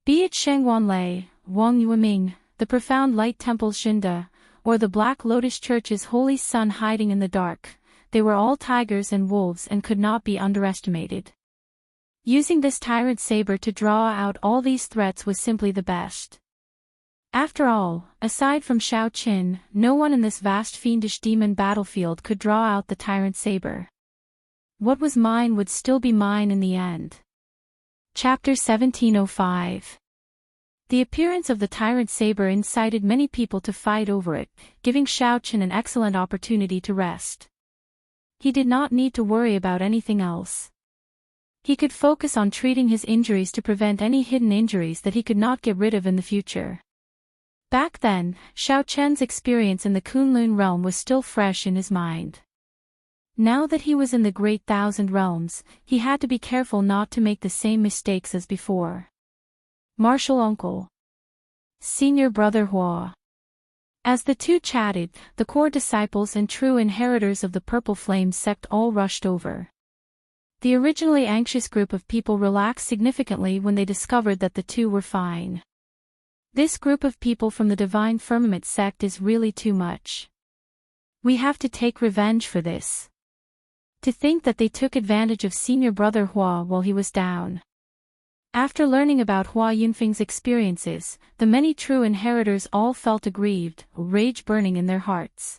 Be it Shengwan Lei, Wang Yueming, the profound light temple's Xinda, or the Black Lotus Church's holy sun hiding in the dark, they were all tigers and wolves and could not be underestimated. Using this tyrant saber to draw out all these threats was simply the best. After all, aside from Xiao Qin, no one in this vast fiendish demon battlefield could draw out the tyrant saber. what was mine would still be mine in the end. Chapter 1705. The appearance of the tyrant saber incited many people to fight over it, giving Xiaochen an excellent opportunity to rest. He did not need to worry about anything else. He could focus on treating his injuries to prevent any hidden injuries that he could not get rid of in the future. Back then, Xiaochen's experience in the Kunlun realm was still fresh in his mind. Now that he was in the Great Thousand Realms, he had to be careful not to make the same mistakes as before. Martial Uncle. Senior Brother Hua. As the two chatted, the core disciples and true inheritors of the Purple Flame sect all rushed over. The originally anxious group of people relaxed significantly when they discovered that the two were fine. This group of people from the Divine Firmament sect is really too much. We have to take revenge for this. To think that they took advantage of Senior Brother Hua while he was down. After learning about Hua Yunfeng's experiences, the many true inheritors all felt aggrieved, rage burning in their hearts.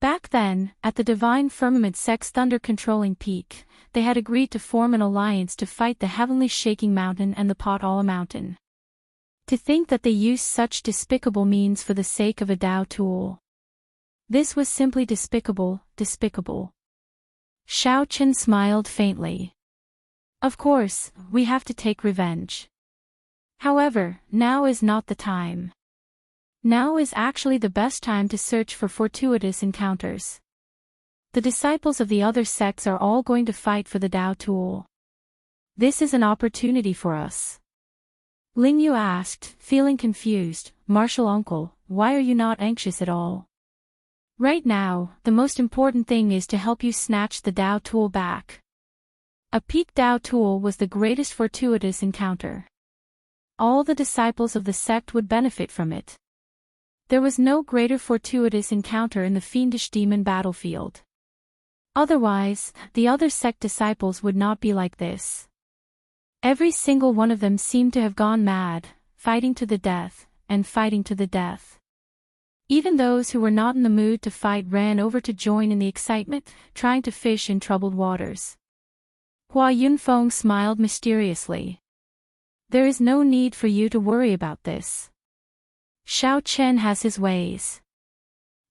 Back then, at the Divine Firmament sect's thunder-controlling peak, they had agreed to form an alliance to fight the Heavenly Shaking Mountain and the Potala Mountain. To think that they used such despicable means for the sake of a Dao tool. This was simply despicable, despicable. Xiaochen smiled faintly. Of course, we have to take revenge. However, now is not the time. Now is actually the best time to search for fortuitous encounters. The disciples of the other sects are all going to fight for the Dao tool. This is an opportunity for us. Lingyu asked, feeling confused, Martial Uncle, why are you not anxious at all? Right now, the most important thing is to help you snatch the Dao tool back. A peak Dao tool was the greatest fortuitous encounter. All the disciples of the sect would benefit from it. There was no greater fortuitous encounter in the fiendish demon battlefield. Otherwise, the other sect disciples would not be like this. Every single one of them seemed to have gone mad, fighting to the death, and fighting to the death. Even those who were not in the mood to fight ran over to join in the excitement, trying to fish in troubled waters. Hua Yunfeng smiled mysteriously. There is no need for you to worry about this. Xiaochen has his ways.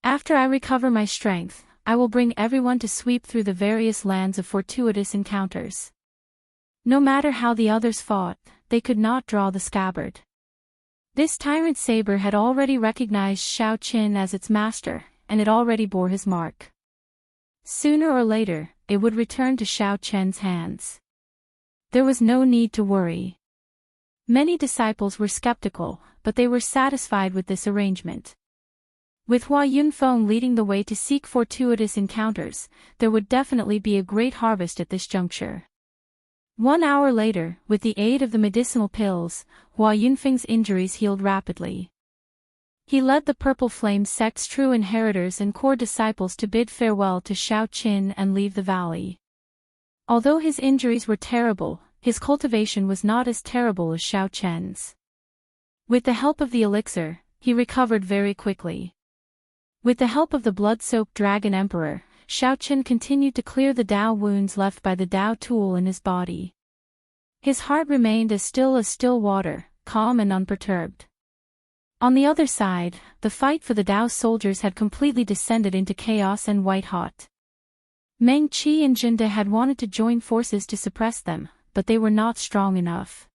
After I recover my strength, I will bring everyone to sweep through the various lands of fortuitous encounters. No matter how the others fought, they could not draw the scabbard. This tyrant saber had already recognized Xiaochen as its master, and it already bore his mark. Sooner or later, it would return to Xiaochen's hands. There was no need to worry. Many disciples were skeptical, but they were satisfied with this arrangement. With Hua Yunfeng leading the way to seek fortuitous encounters, there would definitely be a great harvest at this juncture. 1 hour later, with the aid of the medicinal pills, Hua Yunfeng's injuries healed rapidly. He led the Purple Flame sect's true inheritors and core disciples to bid farewell to Xiaochen and leave the valley. Although his injuries were terrible, his cultivation was not as terrible as Xiaochen's. With the help of the elixir, he recovered very quickly. With the help of the blood-soaked Dragon Emperor, Xiaochen continued to clear the Dao wounds left by the Dao tool in his body. His heart remained as still water, calm and unperturbed. On the other side, the fight for the Dao soldiers had completely descended into chaos and white-hot. Meng Qi and Jinda had wanted to join forces to suppress them, but they were not strong enough.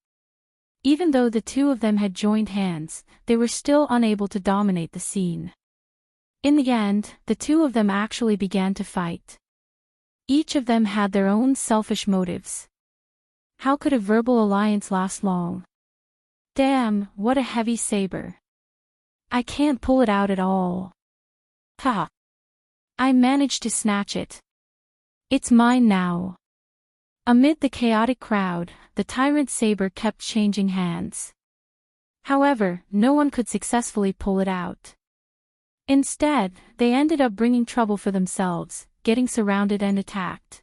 Even though the two of them had joined hands, they were still unable to dominate the scene. In the end, the two of them actually began to fight. Each of them had their own selfish motives. How could a verbal alliance last long? Damn, what a heavy saber. I can't pull it out at all. Ha! I managed to snatch it. It's mine now. Amid the chaotic crowd, the tyrant saber kept changing hands. However, no one could successfully pull it out. Instead, they ended up bringing trouble for themselves, getting surrounded and attacked.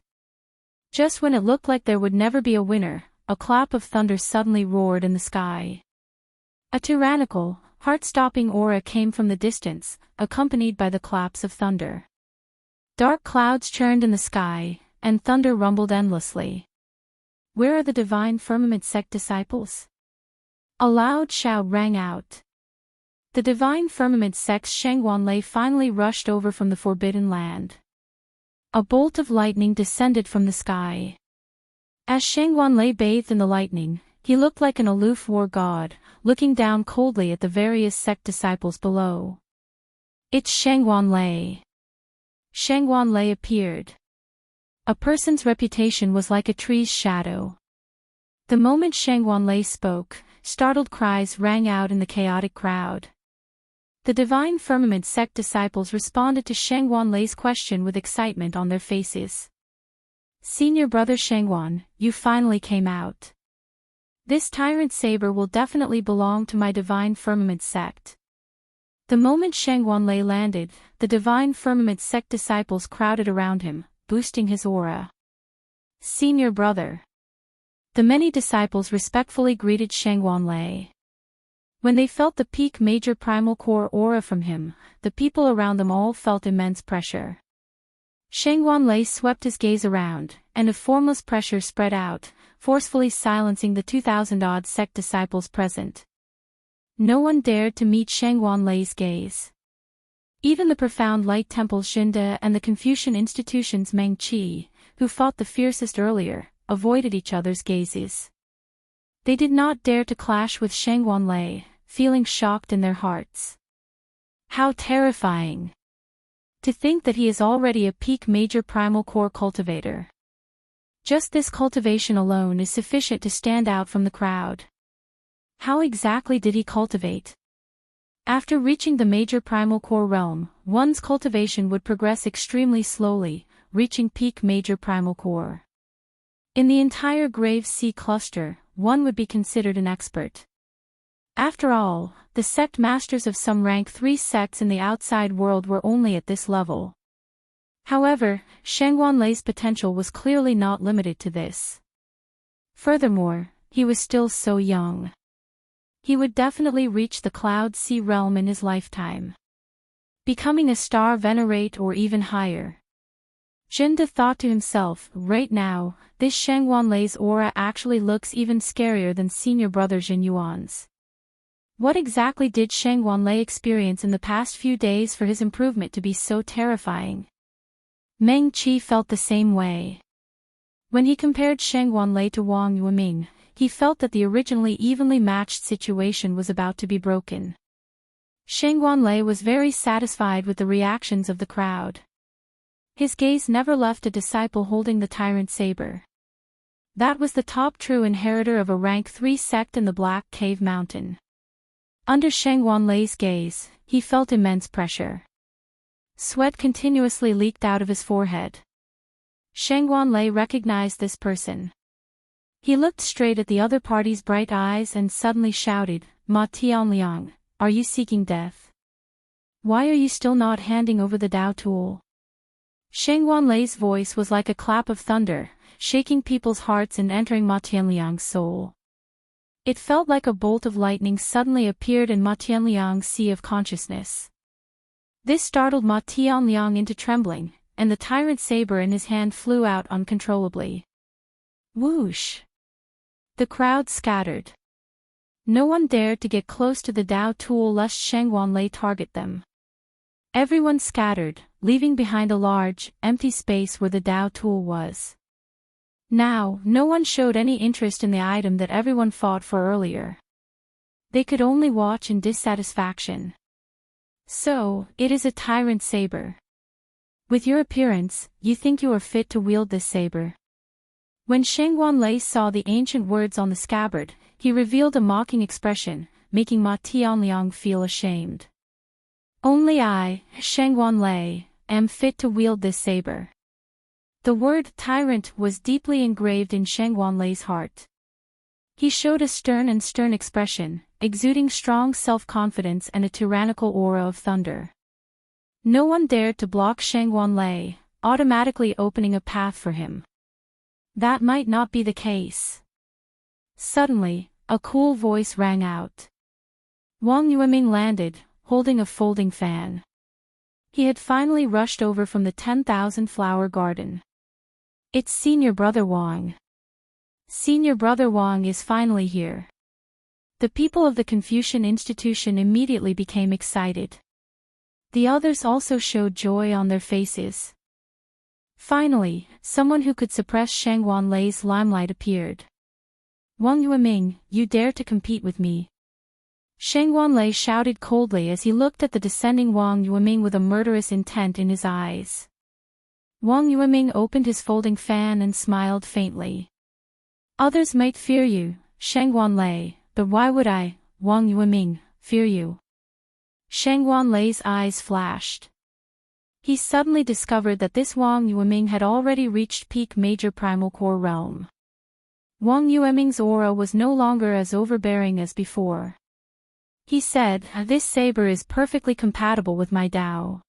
Just when it looked like there would never be a winner, a clap of thunder suddenly roared in the sky. A tyrannical, heart-stopping aura came from the distance, accompanied by the claps of thunder. Dark clouds churned in the sky, and thunder rumbled endlessly. "Where are the divine firmament sect disciples?" A loud shout rang out. The divine firmament sect's Shangguanlei finally rushed over from the forbidden land. A bolt of lightning descended from the sky. As Shangguanlei bathed in the lightning, he looked like an aloof war god, looking down coldly at the various sect disciples below. "It's Shangguanlei." Shangguanlei appeared. A person's reputation was like a tree's shadow. The moment Shangguanlei spoke, startled cries rang out in the chaotic crowd. The divine firmament sect disciples responded to Shangguanlei's question with excitement on their faces. "Senior brother Shangguan, you finally came out. This tyrant saber will definitely belong to my divine firmament sect." The moment Shangguanlei landed, the divine firmament sect disciples crowded around him, boosting his aura. "Senior brother." The many disciples respectfully greeted Shangguanlei. When they felt the peak major primal core aura from him, the people around them all felt immense pressure. Shangguanlei swept his gaze around, and a formless pressure spread out, forcefully silencing the 2,000-odd sect disciples present. No one dared to meet Shangguanlei's gaze. Even the profound Light Temple Xinde and the Confucian institution's Meng Qi, who fought the fiercest earlier, avoided each other's gazes. They did not dare to clash with Shangguanlei, feeling shocked in their hearts. How terrifying! To think that he is already a peak major primal core cultivator. Just this cultivation alone is sufficient to stand out from the crowd. How exactly did he cultivate? After reaching the major primal core realm, one's cultivation would progress extremely slowly, reaching peak major primal core. In the entire Grave Sea cluster, one would be considered an expert. After all, the sect masters of some rank 3 sects in the outside world were only at this level. However, Shangguanlei's potential was clearly not limited to this. Furthermore, he was still so young. He would definitely reach the Cloud Sea realm in his lifetime, becoming a star venerate or even higher. Xinde thought to himself, right now, this Shangguanlei's aura actually looks even scarier than senior brother Jin Yuan's. What exactly did Shangguanlei experience in the past few days for his improvement to be so terrifying? Meng Qi felt the same way. When he compared Shangguanlei to Wang Yueming, he felt that the originally evenly matched situation was about to be broken. Shangguanlei was very satisfied with the reactions of the crowd. His gaze never left a disciple holding the tyrant saber. That was the top true inheritor of a rank 3 sect in the Black Cave Mountain. Under Shangguanlei's gaze, he felt immense pressure. Sweat continuously leaked out of his forehead. Shangguanlei recognized this person. He looked straight at the other party's bright eyes and suddenly shouted, "Ma Tianliang, are you seeking death? Why are you still not handing over the Dao tool?" Shangguanlei's voice was like a clap of thunder, shaking people's hearts and entering Ma Tianliang's soul. It felt like a bolt of lightning suddenly appeared in Ma Tianliang's sea of consciousness. This startled Ma Tianliang into trembling, and the tyrant saber in his hand flew out uncontrollably. Whoosh! The crowd scattered. No one dared to get close to the Dao tool lest Shangguanlei target them. Everyone scattered, leaving behind a large, empty space where the Dao tool was. Now, no one showed any interest in the item that everyone fought for earlier. They could only watch in dissatisfaction. So, it is a tyrant saber. With your appearance, you think you are fit to wield this saber. When Shangguanlei saw the ancient words on the scabbard, he revealed a mocking expression, making Ma Tianliang feel ashamed. Only I, Shangguanlei, am fit to wield this saber. The word tyrant was deeply engraved in Shangguanlei's heart. He showed a stern expression, exuding strong self-confidence and a tyrannical aura of thunder. No one dared to block Shangguanlei, automatically opening a path for him. That might not be the case. Suddenly, a cool voice rang out. Wang Yueming landed, holding a folding fan. He had finally rushed over from the 10,000 flower garden. It's Senior Brother Wang. Senior Brother Wang is finally here. The people of the Confucian institution immediately became excited. The others also showed joy on their faces. Finally, someone who could suppress Shang Wanlei's limelight appeared. Wang Yueming, you dare to compete with me? Shang Wanlei shouted coldly as he looked at the descending Wang Yueming with a murderous intent in his eyes. Wang Yueming opened his folding fan and smiled faintly. Others might fear you, Shang Wanlei, but why would I, Wang Yueming, fear you? Shang Wanlei's eyes flashed. He suddenly discovered that this Wang Yueming had already reached peak major primal core realm. Wang Yueming's aura was no longer as overbearing as before. He said, this saber is perfectly compatible with my Tao.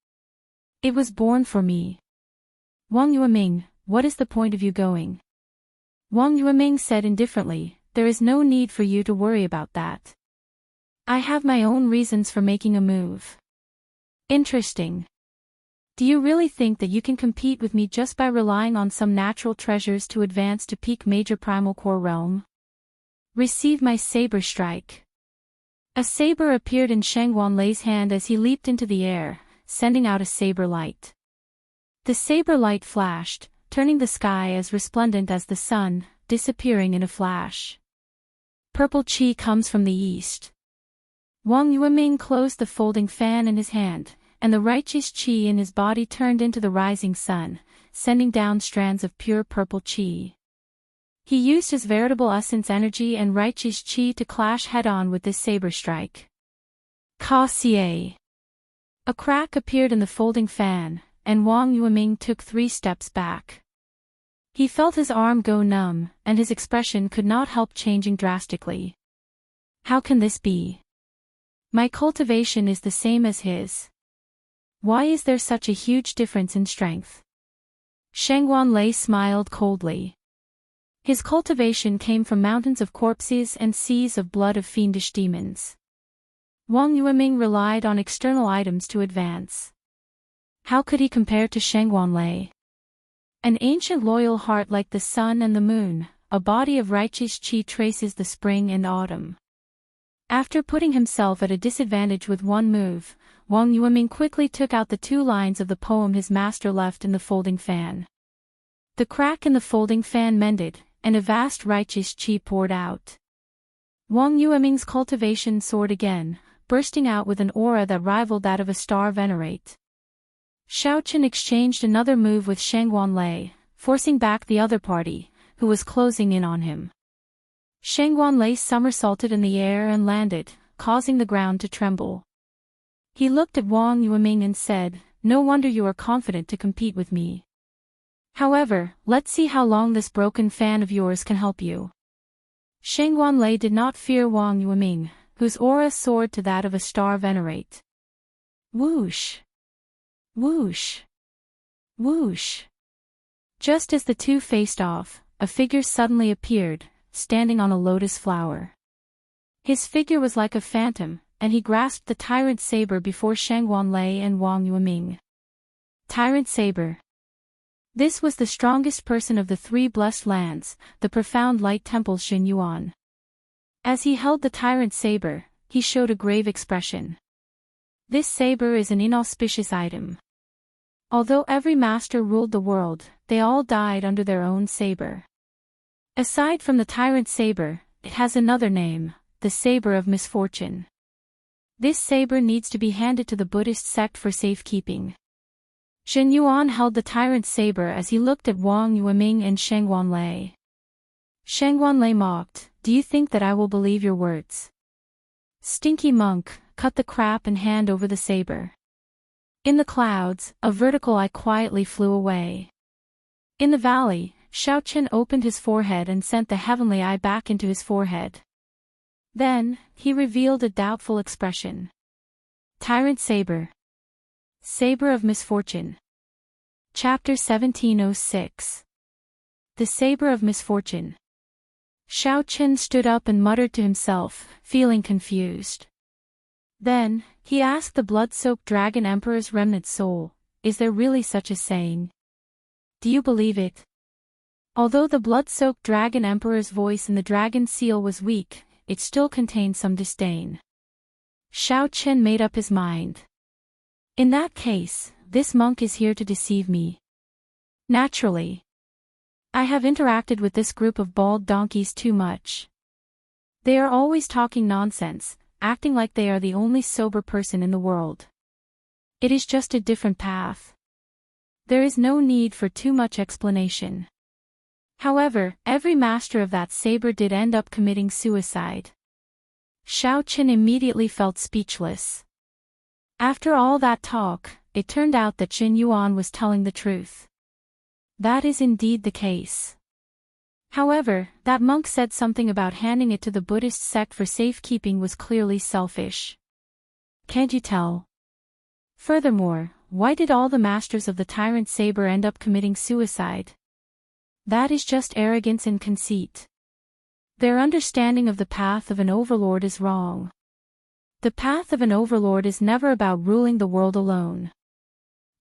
It was born for me. Wang Yueming, what is the point of you going? Wang Yueming said indifferently, there is no need for you to worry about that. I have my own reasons for making a move. Interesting. Do you really think that you can compete with me just by relying on some natural treasures to advance to peak major primal core realm? Receive my saber strike. A saber appeared in Shang Wanlei's hand as he leaped into the air, sending out a saber light. The saber light flashed, turning the sky as resplendent as the sun, disappearing in a flash. Purple chi comes from the east. Wang Yueming closed the folding fan in his hand, and the righteous chi in his body turned into the rising sun, sending down strands of pure purple chi. He used his veritable essence energy and righteous chi to clash head-on with this saber strike. Ka Xie. A crack appeared in the folding fan, and Wang Yueming took 3 steps back. He felt his arm go numb, and his expression could not help changing drastically. How can this be? My cultivation is the same as his. Why is there such a huge difference in strength? Shang Wanlei smiled coldly. His cultivation came from mountains of corpses and seas of blood of fiendish demons. Wang Yueming relied on external items to advance. How could he compare to Shang Wanlei? An ancient loyal heart like the sun and the moon, a body of righteous chi traces the spring and autumn. After putting himself at a disadvantage with one move, Wang Yueming quickly took out the 2 lines of the poem his master left in the folding fan. The crack in the folding fan mended, and a vast righteous chi poured out. Wang Yueming's cultivation soared again, bursting out with an aura that rivaled that of a star venerate. Xiaochen exchanged another move with Shang Wanlei, forcing back the other party, who was closing in on him. Shang Wanlei somersaulted in the air and landed, causing the ground to tremble. He looked at Wang Yueming and said, no wonder you are confident to compete with me. However, let's see how long this broken fan of yours can help you. Shang Wanlei did not fear Wang Yueming, whose aura soared to that of a star venerate. Whoosh! Whoosh! Whoosh! Just as the 2 faced off, a figure suddenly appeared, standing on a lotus flower. His figure was like a phantom, and he grasped the tyrant saber before Shang Wanlei and Wang Yueming. Tyrant saber. This was the strongest person of the 3 blessed lands, the profound light temple Xin Yuan. As he held the tyrant saber, he showed a grave expression. This saber is an inauspicious item. Although every master ruled the world, they all died under their own saber. Aside from the tyrant saber, it has another name, the saber of misfortune. This saber needs to be handed to the Buddhist sect for safekeeping. Xin Yuan held the tyrant saber as he looked at Wang Yueming and Shang Wanlei. Shang Wanlei mocked, do you think that I will believe your words? Stinky monk, cut the crap and hand over the saber. In the clouds, a vertical eye quietly flew away. In the valley, Xiaochen opened his forehead and sent the heavenly eye back into his forehead. Then, he revealed a doubtful expression. Tyrant saber. Saber of misfortune. Chapter 1706. The saber of misfortune. Xiaochen stood up and muttered to himself, feeling confused. Then, he asked the blood-soaked dragon emperor's remnant soul, is there really such a saying? Do you believe it? Although the blood-soaked dragon emperor's voice in the dragon seal was weak, it still contained some disdain. Xiao Qian made up his mind. In that case, this monk is here to deceive me. Naturally. I have interacted with this group of bald donkeys too much. They are always talking nonsense, acting like they are the only sober person in the world. It is just a different path. There is no need for too much explanation. However, every master of that saber did end up committing suicide. Xiao Qian immediately felt speechless. After all that talk, it turned out that Jin Yuan was telling the truth. That is indeed the case. However, that monk said something about handing it to the Buddhist sect for safekeeping was clearly selfish. Can't you tell? Furthermore, why did all the masters of the tyrant saber end up committing suicide? That is just arrogance and conceit. Their understanding of the path of an overlord is wrong. The path of an overlord is never about ruling the world alone.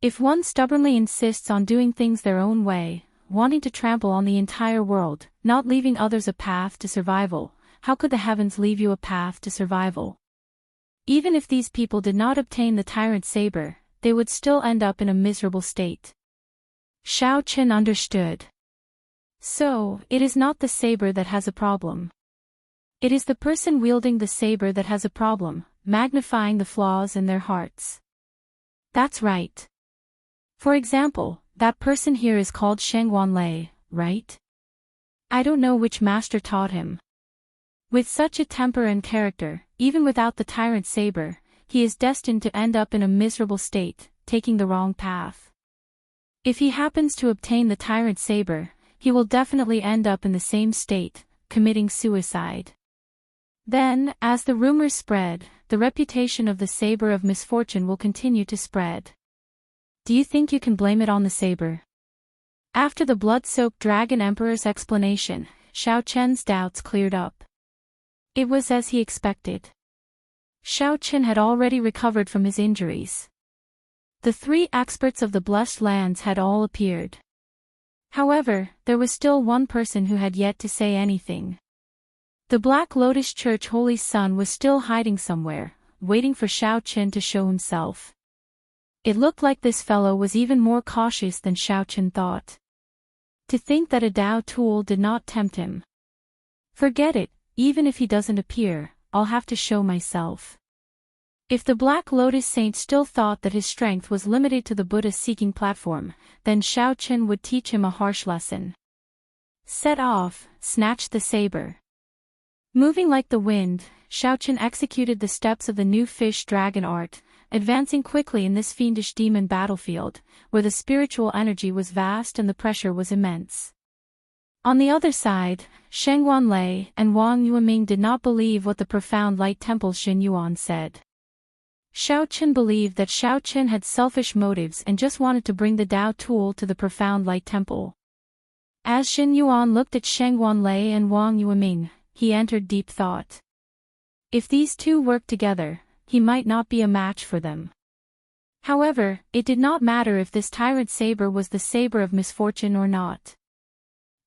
If one stubbornly insists on doing things their own way, wanting to trample on the entire world, not leaving others a path to survival, how could the heavens leave you a path to survival? Even if these people did not obtain the tyrant saber, they would still end up in a miserable state. Xiao Qian understood. So, it is not the saber that has a problem. It is the person wielding the saber that has a problem, magnifying the flaws in their hearts. That's right. For example, that person here is called Shengguan Lei, right? I don't know which master taught him. With such a temper and character, even without the tyrant saber, he is destined to end up in a miserable state, taking the wrong path. If he happens to obtain the tyrant saber, he will definitely end up in the same state, committing suicide. Then, as the rumors spread, the reputation of the saber of misfortune will continue to spread. Do you think you can blame it on the saber? After the blood-soaked dragon emperor's explanation, Xiao Qian's doubts cleared up. It was as he expected. Xiao Qian had already recovered from his injuries. The 3 experts of the blessed lands had all appeared. However, there was still one person who had yet to say anything. The Black Lotus Church Holy Son was still hiding somewhere, waiting for Xiao Qian to show himself. It looked like this fellow was even more cautious than Xiao Qian thought. To think that a Dao tool did not tempt him. Forget it, even if he doesn't appear, I'll have to show myself. If the Black Lotus Saint still thought that his strength was limited to the Buddha-seeking platform, then Xiao Qian would teach him a harsh lesson. Set off, snatched the saber. Moving like the wind, Xiao Qian executed the steps of the new fish dragon art, advancing quickly in this fiendish demon battlefield, where the spiritual energy was vast and the pressure was immense. On the other side, Shengguan Lei and Wang Yueming did not believe what the profound light temple Xin Yuan said. Xiao Qian believed that Xiao Qian had selfish motives and just wanted to bring the Dao tool to the profound light temple. As Xin Yuan looked at Shengguan Lei and Wang Yueming, he entered deep thought. If these two worked together, he might not be a match for them. However, it did not matter if this tyrant saber was the saber of misfortune or not.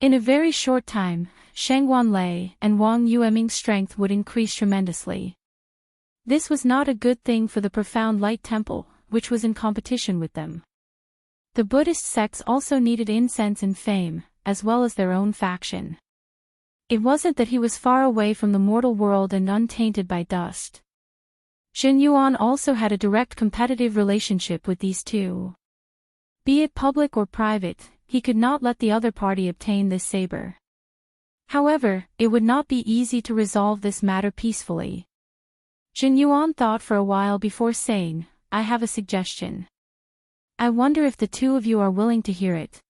In a very short time, Shengguan Lei and Wang Yueming's strength would increase tremendously. This was not a good thing for the profound light temple, which was in competition with them. The Buddhist sects also needed incense and fame, as well as their own faction. It wasn't that he was far away from the mortal world and untainted by dust. Xin Yuan also had a direct competitive relationship with these two. Be it public or private, he could not let the other party obtain this saber. However, it would not be easy to resolve this matter peacefully. Xin Yuan thought for a while before saying, I have a suggestion. I wonder if the two of you are willing to hear it.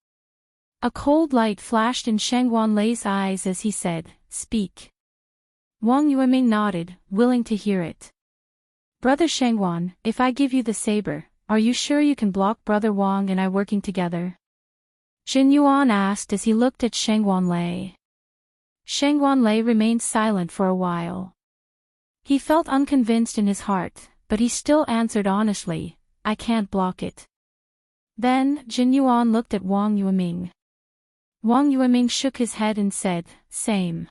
A cold light flashed in Shengguan Lei's eyes as he said, Speak. Wang Yueming nodded, willing to hear it. Brother Shengguan, if I give you the saber, are you sure you can block Brother Wang and I working together? Xin Yuan asked as he looked at Shengguan Lei. Shengguan Lei remained silent for a while. He felt unconvinced in his heart, but he still answered honestly, I can't block it. Then, Jin Yuan looked at Wang Yueming. Wang Yueming shook his head and said, "Same."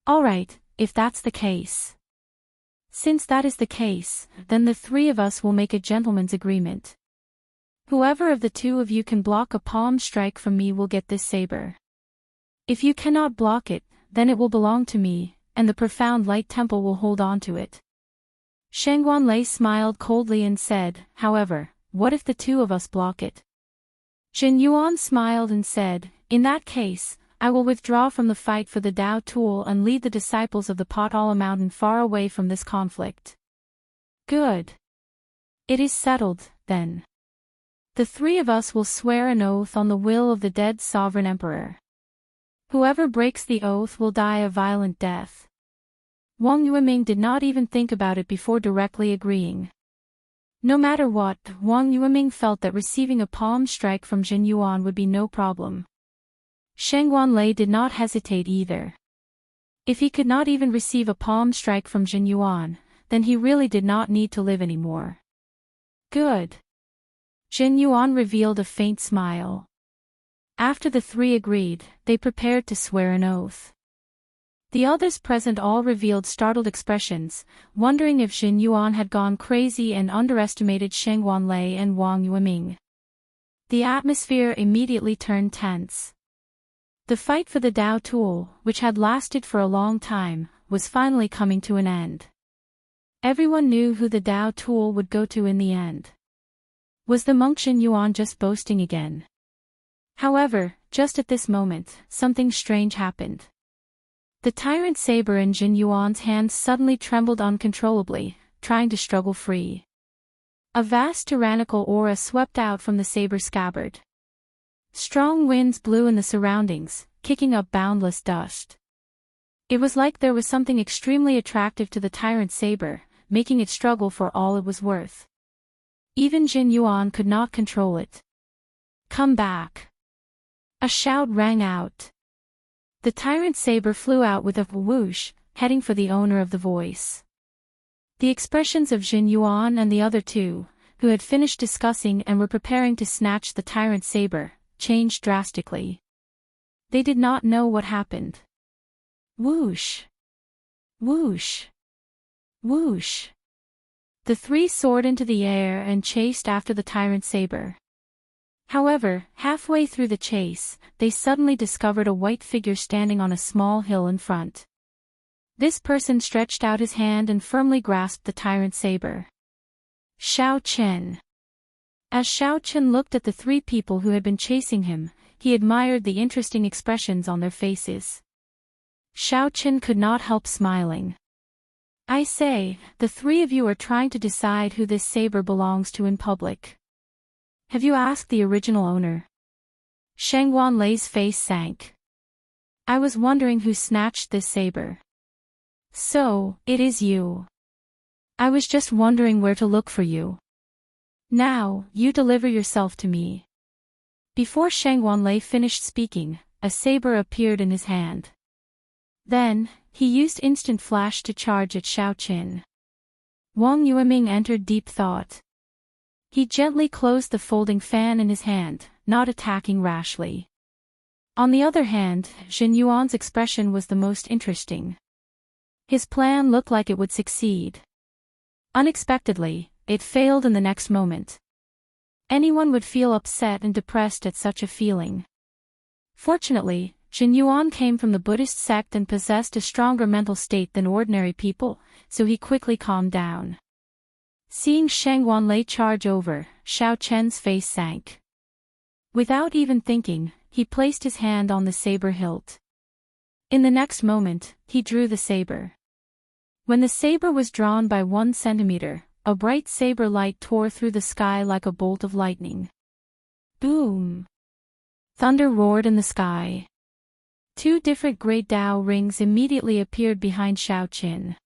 "All right, if that's the case." "Since that is the case, then the three of us will make a gentleman's agreement. Whoever of the two of you can block a palm strike from me will get this saber. If you cannot block it, then it will belong to me, and the profound light temple will hold on to it." Shangguan smiled coldly and said, "However, what if the two of us block it?" Jin Yuan smiled and said, "In that case, I will withdraw from the fight for the Dao tool and lead the disciples of the Potala Mountain far away from this conflict." "Good. It is settled, then. The three of us will swear an oath on the will of the dead sovereign emperor. Whoever breaks the oath will die a violent death." Wang Yueming did not even think about it before directly agreeing. No matter what, Wang Yueming felt that receiving a palm strike from Jin Yuan would be no problem. Shangguan did not hesitate either. If he could not even receive a palm strike from Jin Yuan, then he really did not need to live anymore. "Good." Jin Yuan revealed a faint smile. After the three agreed, they prepared to swear an oath. The others present all revealed startled expressions, wondering if Jin Yuan had gone crazy and underestimated Shangguan and Wang Yueming. The atmosphere immediately turned tense. The fight for the Dao tool, which had lasted for a long time, was finally coming to an end. Everyone knew who the Dao tool would go to in the end. Was the monk Jin Yuan just boasting again? However, just at this moment, something strange happened. The tyrant saber in Jin Yuan's hands suddenly trembled uncontrollably, trying to struggle free. A vast tyrannical aura swept out from the saber scabbard. Strong winds blew in the surroundings, kicking up boundless dust. It was like there was something extremely attractive to the tyrant saber, making it struggle for all it was worth. Even Jin Yuan could not control it. "Come back!" A shout rang out. The tyrant saber flew out with a whoosh, heading for the owner of the voice. The expressions of Jin Yuan and the other two, who had finished discussing and were preparing to snatch the tyrant saber, changed drastically. They did not know what happened. Whoosh! Whoosh! Whoosh! The three soared into the air and chased after the tyrant saber. However, halfway through the chase, they suddenly discovered a white figure standing on a small hill in front. This person stretched out his hand and firmly grasped the tyrant saber. Xiao Chen. As Xiao Chen looked at the three people who had been chasing him, he admired the interesting expressions on their faces. Xiao Chen could not help smiling. "I say, the three of you are trying to decide who this saber belongs to in public. Have you asked the original owner?" Shangguan Lei's face sank. "I was wondering who snatched this saber." "So, it is you. I was just wondering where to look for you. Now, you deliver yourself to me." Before Shangguan Lei finished speaking, a saber appeared in his hand. Then, he used instant flash to charge at Xiao Chen. Wang Yueming entered deep thought. He gently closed the folding fan in his hand, not attacking rashly. On the other hand, Jin Yuan's expression was the most interesting. His plan looked like it would succeed. Unexpectedly, it failed in the next moment. Anyone would feel upset and depressed at such a feeling. Fortunately, Jin Yuan came from the Buddhist sect and possessed a stronger mental state than ordinary people, so he quickly calmed down. Seeing Shangguan Lei charge over, Xiao Chen's face sank. Without even thinking, he placed his hand on the saber hilt. In the next moment, he drew the saber. When the saber was drawn by 1 centimeter, a bright saber light tore through the sky like a bolt of lightning. Boom! Thunder roared in the sky. 2 different Great Dao rings immediately appeared behind Xiao Chen.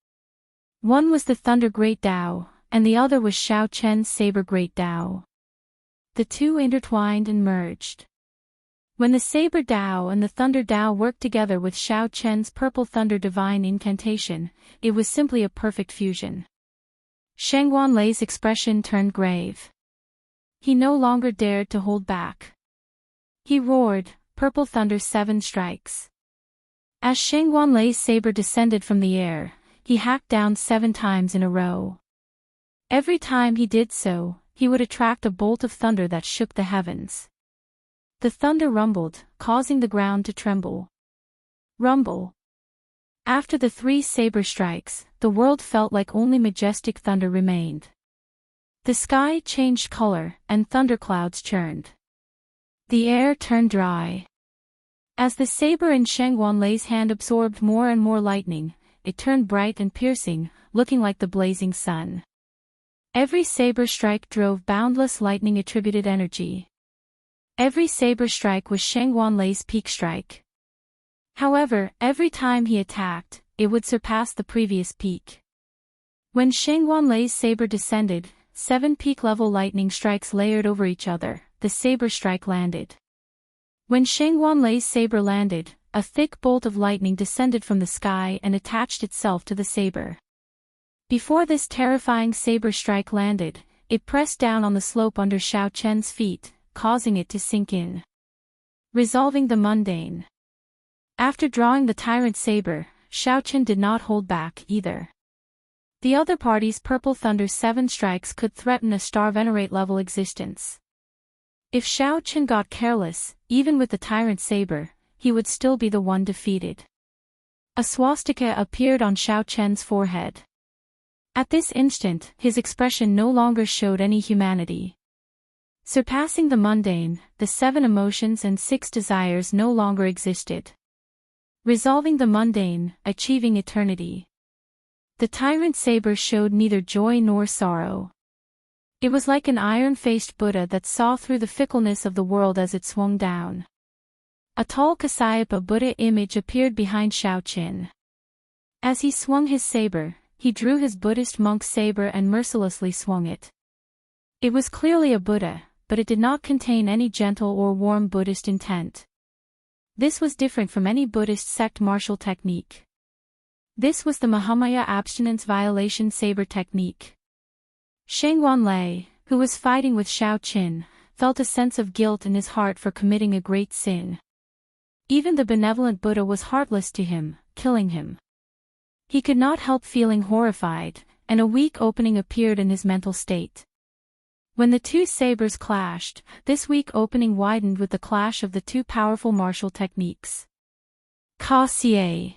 One was the Thunder Great Dao, and the other was Xiao Chen's Saber Great Dao. The two intertwined and merged. When the Saber Dao and the Thunder Dao worked together with Xiao Chen's Purple Thunder Divine Incantation, it was simply a perfect fusion. Shangguan Lei's expression turned grave. He no longer dared to hold back. He roared, Purple Thunder 7 Strikes. As Sheng Wanlei's saber descended from the air, he hacked down 7 times in a row. Every time he did so, he would attract a bolt of thunder that shook the heavens. The thunder rumbled, causing the ground to tremble. Rumble. After the 3 saber strikes, the world felt like only majestic thunder remained. The sky changed color, and thunderclouds churned. The air turned dry. As the saber in Sheng Wanlei's hand absorbed more and more lightning, it turned bright and piercing, looking like the blazing sun. Every saber strike drove boundless lightning-attributed energy. Every saber strike was Sheng Wanlei's peak strike. However, every time he attacked, it would surpass the previous peak. When Sheng Wanlei's saber descended, 7 peak-level lightning strikes layered over each other. The saber strike landed. When Sheng Wanlei's saber landed, a thick bolt of lightning descended from the sky and attached itself to the saber. Before this terrifying saber strike landed, it pressed down on the slope under Xiao Chen's feet, causing it to sink in. Resolving the mundane. After drawing the tyrant saber, Xiao Chen did not hold back either. The other party's Purple Thunder 7 strikes could threaten a star venerate level existence. If Xiao Chen got careless, even with the tyrant saber, he would still be the one defeated. A swastika appeared on Xiao Chen's forehead. At this instant, his expression no longer showed any humanity. Surpassing the mundane, the 7 emotions and 6 desires no longer existed. Resolving the mundane, achieving eternity. The tyrant saber showed neither joy nor sorrow. It was like an iron-faced Buddha that saw through the fickleness of the world as it swung down. A tall Kasyapa Buddha image appeared behind Xiao Chen. As he swung his saber, he drew his Buddhist monk's saber and mercilessly swung it. It was clearly a Buddha, but it did not contain any gentle or warm Buddhist intent. This was different from any Buddhist sect martial technique. This was the Mahamaya abstinence violation saber technique. Sheng Wanlei, who was fighting with Xiao Chen, felt a sense of guilt in his heart for committing a great sin. Even the benevolent Buddha was heartless to him, killing him. He could not help feeling horrified, and a weak opening appeared in his mental state. When the 2 sabers clashed, this weak opening widened with the clash of the 2 powerful martial techniques. Ka Xie.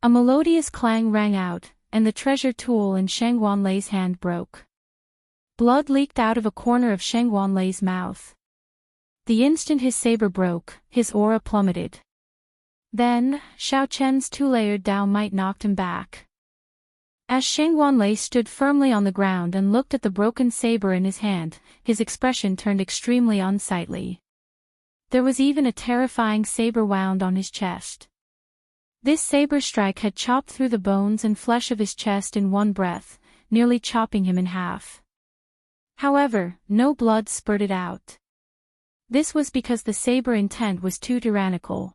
A melodious clang rang out, and the treasure tool in Sheng Wanlei's hand broke. Blood leaked out of a corner of Sheng Wanlei's mouth. The instant his saber broke, his aura plummeted. Then, Xiao Chen's 2-layered Dao might knocked him back. As Sheng Wanlei stood firmly on the ground and looked at the broken saber in his hand, his expression turned extremely unsightly. There was even a terrifying saber wound on his chest. This saber strike had chopped through the bones and flesh of his chest in one breath, nearly chopping him in half. However, no blood spurted out. This was because the saber intent was too tyrannical.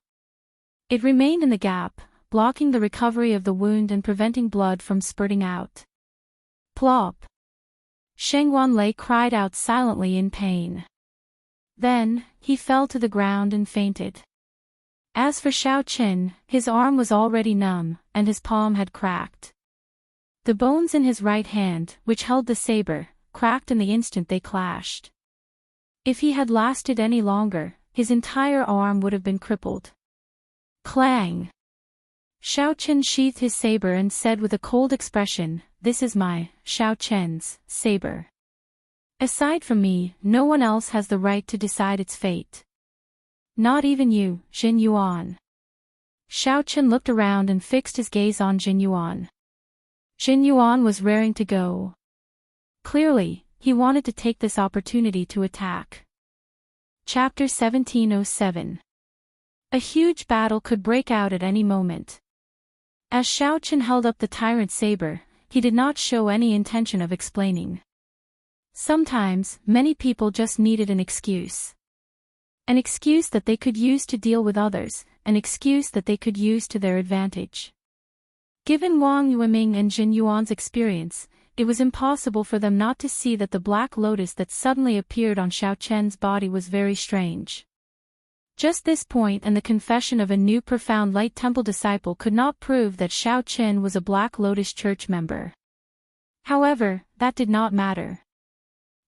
It remained in the gap, blocking the recovery of the wound and preventing blood from spurting out. Plop! Sheng Wanlei cried out silently in pain. Then, he fell to the ground and fainted. As for Xiao Chen, his arm was already numb, and his palm had cracked. The bones in his right hand, which held the saber, cracked in the instant they clashed. If he had lasted any longer, his entire arm would have been crippled. Clang! Xiao Chen sheathed his saber and said with a cold expression, "This is my, Xiao Chen's, saber. Aside from me, no one else has the right to decide its fate. Not even you, Jin Yuan." Xiao Chen looked around and fixed his gaze on Jin Yuan. Jin Yuan was raring to go. Clearly, he wanted to take this opportunity to attack. Chapter 1707. A huge battle could break out at any moment. As Xiao Chen held up the tyrant saber, he did not show any intention of explaining. Sometimes, many people just needed an excuse. An excuse that they could use to deal with others, an excuse that they could use to their advantage. Given Wang Yueming and Jin Yuan's experience, it was impossible for them not to see that the black lotus that suddenly appeared on Xiao Chen's body was very strange. Just this point and the confession of a new profound Light Temple disciple could not prove that Xiao Qin was a Black Lotus Church member. However, that did not matter.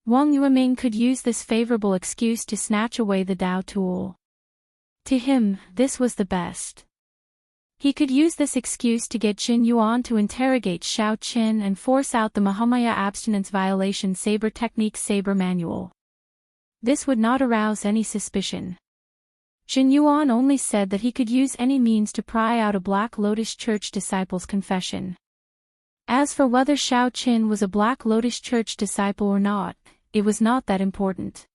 Wang Yueming could use this favorable excuse to snatch away the Dao tool. To him, this was the best. He could use this excuse to get Jin Yuan to interrogate Xiao Qin and force out the Mahamaya abstinence violation saber technique saber manual. This would not arouse any suspicion. Jin Yuan only said that he could use any means to pry out a Black Lotus Church disciple's confession. As for whether Xiao Qin was a Black Lotus Church disciple or not, it was not that important.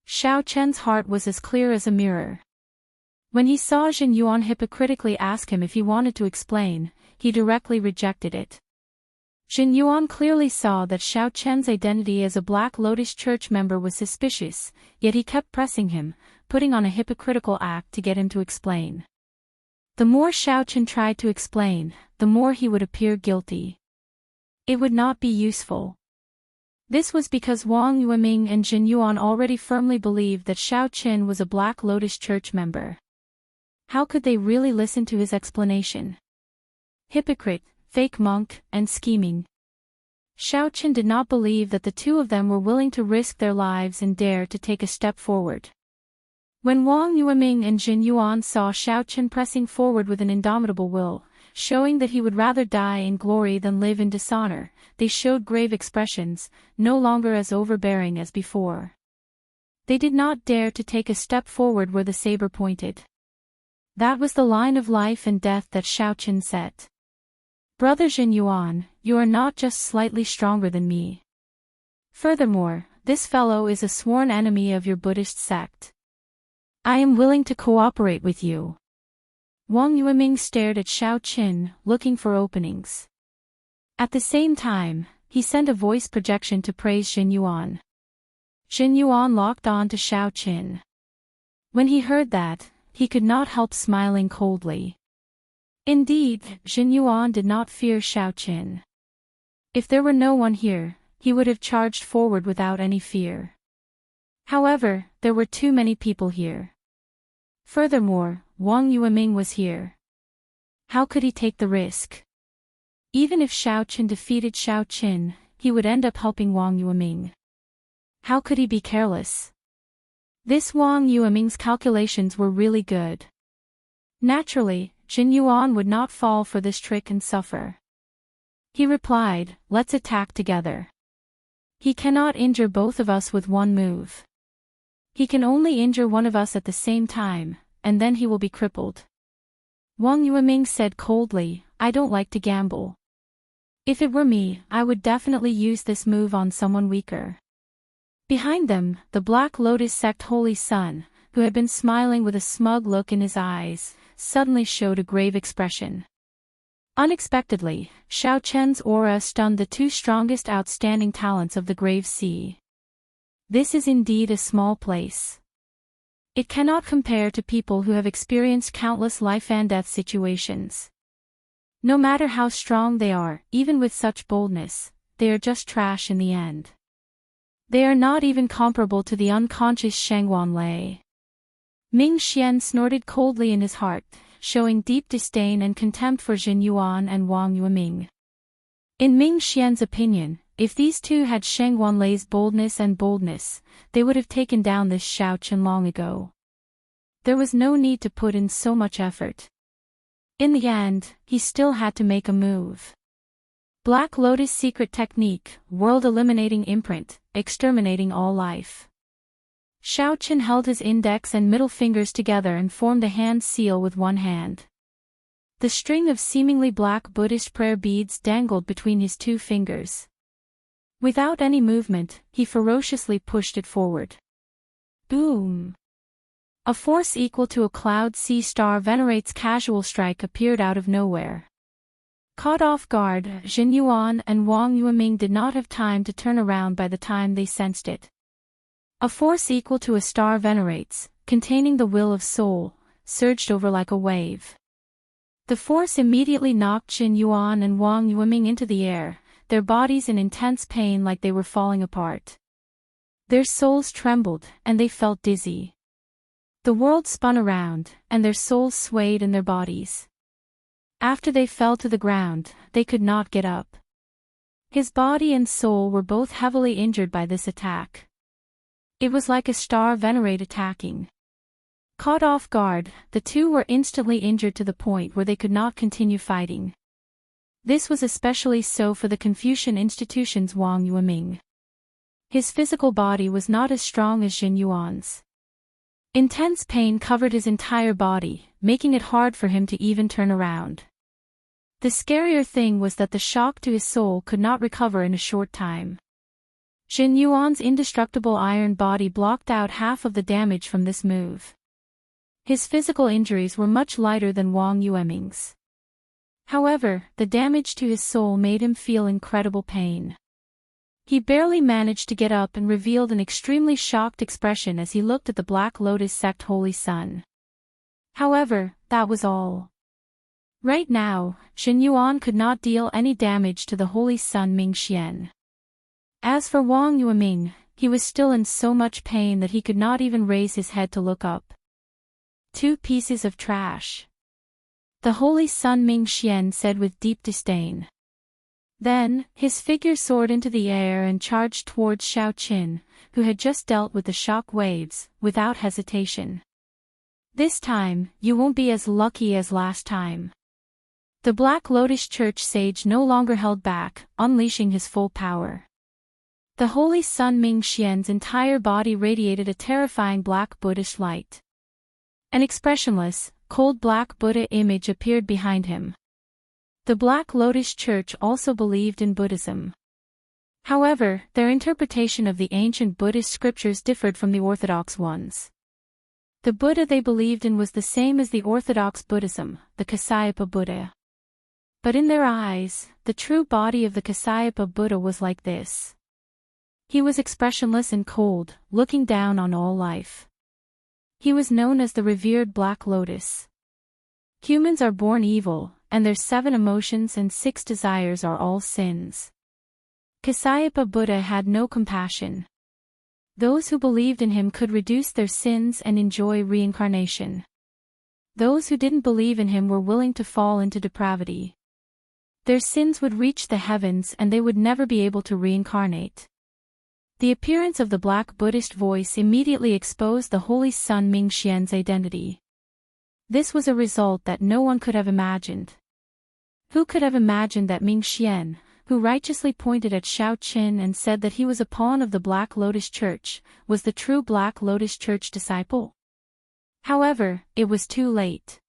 Xiao Qin's heart was as clear as a mirror. When he saw Jin Yuan hypocritically ask him if he wanted to explain, he directly rejected it. Jin Yuan clearly saw that Xiao Qin's identity as a Black Lotus Church member was suspicious, yet he kept pressing him, putting on a hypocritical act to get him to explain. The more Xiao Qin tried to explain, the more he would appear guilty. It would not be useful. This was because Wang Yueming and Jin Yuan already firmly believed that Xiao Qin was a Black Lotus Church member. How could they really listen to his explanation? Hypocrite, fake monk, and scheming. Xiao Qin did not believe that the two of them were willing to risk their lives and dare to take a step forward. When Wang Yueming and Jin Yuan saw Xiao Qin pressing forward with an indomitable will, showing that he would rather die in glory than live in dishonor, they showed grave expressions, no longer as overbearing as before. They did not dare to take a step forward where the saber pointed. That was the line of life and death that Xiao Qin set. Brother Jin Yuan, you are not just slightly stronger than me. Furthermore, this fellow is a sworn enemy of your Buddhist sect. I am willing to cooperate with you. Wang Yueming stared at Xiao Qin, looking for openings. At the same time, he sent a voice projection to praise Jin Yuan. Jin Yuan locked on to Xiao Qin. When he heard that, he could not help smiling coldly. Indeed, Jin Yuan did not fear Xiao Qin. If there were no one here, he would have charged forward without any fear. However, there were too many people here. Furthermore, Wang Yueming was here. How could he take the risk? Even if Xiao Qin defeated Xiao Qin, he would end up helping Wang Yueming. How could he be careless? This Wang Yueming's calculations were really good. Naturally, Jin Yuan would not fall for this trick and suffer. He replied, "Let's attack together. He cannot injure both of us with one move. He can only injure one of us at the same time, and then he will be crippled." Wang Yueming said coldly, "I don't like to gamble. If it were me, I would definitely use this move on someone weaker." Behind them, the Black Lotus sect Holy Son, who had been smiling with a smug look in his eyes, suddenly showed a grave expression. Unexpectedly, Xiao Qin's aura stunned the two strongest outstanding talents of the Grave Sea. This is indeed a small place. It cannot compare to people who have experienced countless life and death situations. No matter how strong they are, even with such boldness, they are just trash in the end. They are not even comparable to the unconscious Shangwan Lei. Ming Xian snorted coldly in his heart, showing deep disdain and contempt for Jin Yuan and Wang Yueming. In Ming Xian's opinion, if these two had Shangwan Lei's boldness, they would have taken down this Xiao Qin long ago. There was no need to put in so much effort. In the end, he still had to make a move. Black Lotus secret technique, world-eliminating imprint, exterminating all life. Xiao Qin held his index and middle fingers together and formed a hand seal with one hand. The string of seemingly black Buddhist prayer beads dangled between his two fingers. Without any movement, he ferociously pushed it forward. Boom! A force equal to a cloud sea star venerate's casual strike appeared out of nowhere. Caught off guard, Jin Yuan and Wang Yueming did not have time to turn around by the time they sensed it. A force equal to a star venerates, containing the will of soul, surged over like a wave. The force immediately knocked Jin Yuan and Wang Yueming into the air, their bodies in intense pain like they were falling apart. Their souls trembled, and they felt dizzy. The world spun around, and their souls swayed in their bodies. After they fell to the ground, they could not get up. His body and soul were both heavily injured by this attack. It was like a star venerate attacking. Caught off guard, the two were instantly injured to the point where they could not continue fighting. This was especially so for the Confucian institution's Wang Yueming. His physical body was not as strong as Jin Yuan's. Intense pain covered his entire body, making it hard for him to even turn around. The scarier thing was that the shock to his soul could not recover in a short time. Jin Yuan's indestructible iron body blocked out half of the damage from this move. His physical injuries were much lighter than Wang Yueming's. However, the damage to his soul made him feel incredible pain. He barely managed to get up and revealed an extremely shocked expression as he looked at the Black Lotus sect Holy Sun. However, that was all. Right now, Jin Yuan could not deal any damage to the Holy Sun Mingxian. As for Wang Yueming, he was still in so much pain that he could not even raise his head to look up. 2 pieces of trash. The Holy Sun Mingxian said with deep disdain. Then, his figure soared into the air and charged towards Xiaoqin, who had just dealt with the shock waves, without hesitation. This time, you won't be as lucky as last time. The Black Lotus Church sage no longer held back, unleashing his full power. The Holy Sun Mingxian's entire body radiated a terrifying black Buddhist light. An expressionless, cold black Buddha image appeared behind him. The Black Lotus Church also believed in Buddhism. However, their interpretation of the ancient Buddhist scriptures differed from the orthodox ones. The Buddha they believed in was the same as the orthodox Buddhism, the Kasyapa Buddha. But in their eyes, the true body of the Kasyapa Buddha was like this. He was expressionless and cold, looking down on all life. He was known as the revered Black Lotus. Humans are born evil, and their 7 emotions and 6 desires are all sins. Kasyapa Buddha had no compassion. Those who believed in him could reduce their sins and enjoy reincarnation. Those who didn't believe in him were willing to fall into depravity. Their sins would reach the heavens and they would never be able to reincarnate. The appearance of the Black Buddhist voice immediately exposed the Holy Sun Mingxian's identity. This was a result that no one could have imagined. Who could have imagined that Mingxian, who righteously pointed at Xiaoqin and said that he was a pawn of the Black Lotus Church, was the true Black Lotus Church disciple? However, it was too late.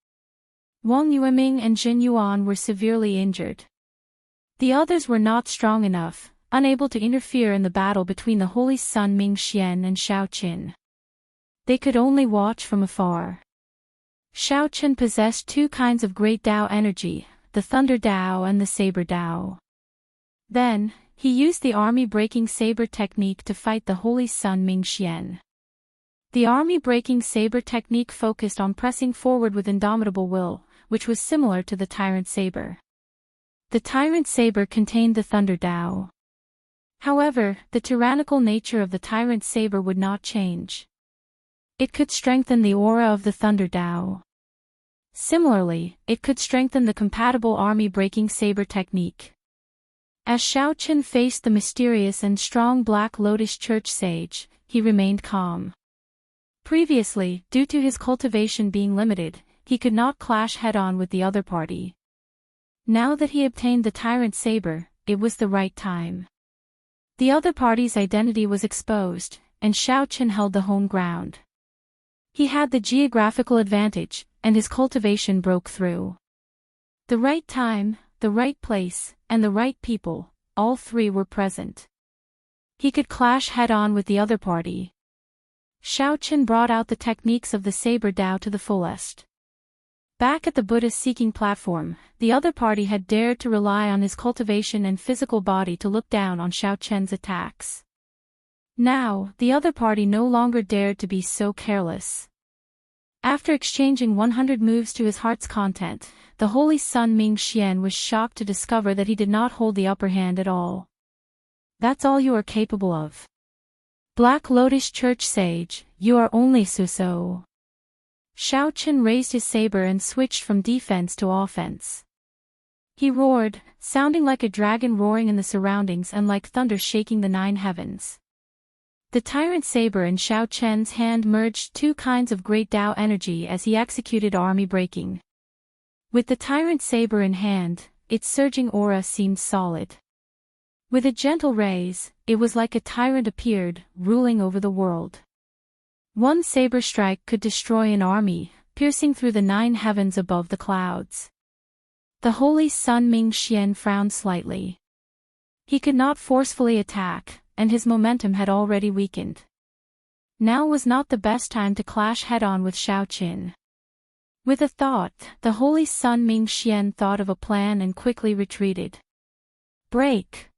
Wang Yueming and Jin Yuan were severely injured. The others were not strong enough, unable to interfere in the battle between the Holy Sun Mingxian and Xiaoqin. They could only watch from afar. Xiaoqin possessed 2 kinds of great Tao energy, the Thunder Tao and the Saber Tao. Then, he used the army-breaking saber technique to fight the Holy Sun Mingxian. The army-breaking saber technique focused on pressing forward with indomitable will, which was similar to the Tyrant Saber. The Tyrant Saber contained the Thunder Tao. However, the tyrannical nature of the Tyrant Saber would not change. It could strengthen the aura of the Thunder Tao. Similarly, it could strengthen the compatible army-breaking saber technique. As Xiaoqin faced the mysterious and strong Black Lotus Church sage, he remained calm. Previously, due to his cultivation being limited, he could not clash head-on with the other party. Now that he obtained the Tyrant Saber, it was the right time. The other party's identity was exposed, and Xiaoqin held the home ground. He had the geographical advantage, and his cultivation broke through. The right time, the right place, and the right people, all 3 were present. He could clash head-on with the other party. Xiaoqin brought out the techniques of the Saber Tao to the fullest. Back at the Buddha-seeking platform, the other party had dared to rely on his cultivation and physical body to look down on Xiaoqin's attacks. Now, the other party no longer dared to be so careless. After exchanging 100 moves to his heart's content, the Holy Sun Mingxian was shocked to discover that he did not hold the upper hand at all. That's all you are capable of. Black Lotus Church Sage, you are only so-so. Shao Chen raised his saber and switched from defense to offense. He roared, sounding like a dragon roaring in the surroundings and like thunder shaking the nine heavens. The tyrant saber in Shao Chen's hand merged two kinds of great Tao energy as he executed army breaking. With the tyrant saber in hand, its surging aura seemed solid. With a gentle raise, it was like a tyrant appeared, ruling over the world. One saber strike could destroy an army, piercing through the nine heavens above the clouds. The holy Sun Ming-Xian frowned slightly. He could not forcefully attack, and his momentum had already weakened. Now was not the best time to clash head-on with Shao Chen. With a thought, the holy Sun Ming-Xian thought of a plan and quickly retreated. Break!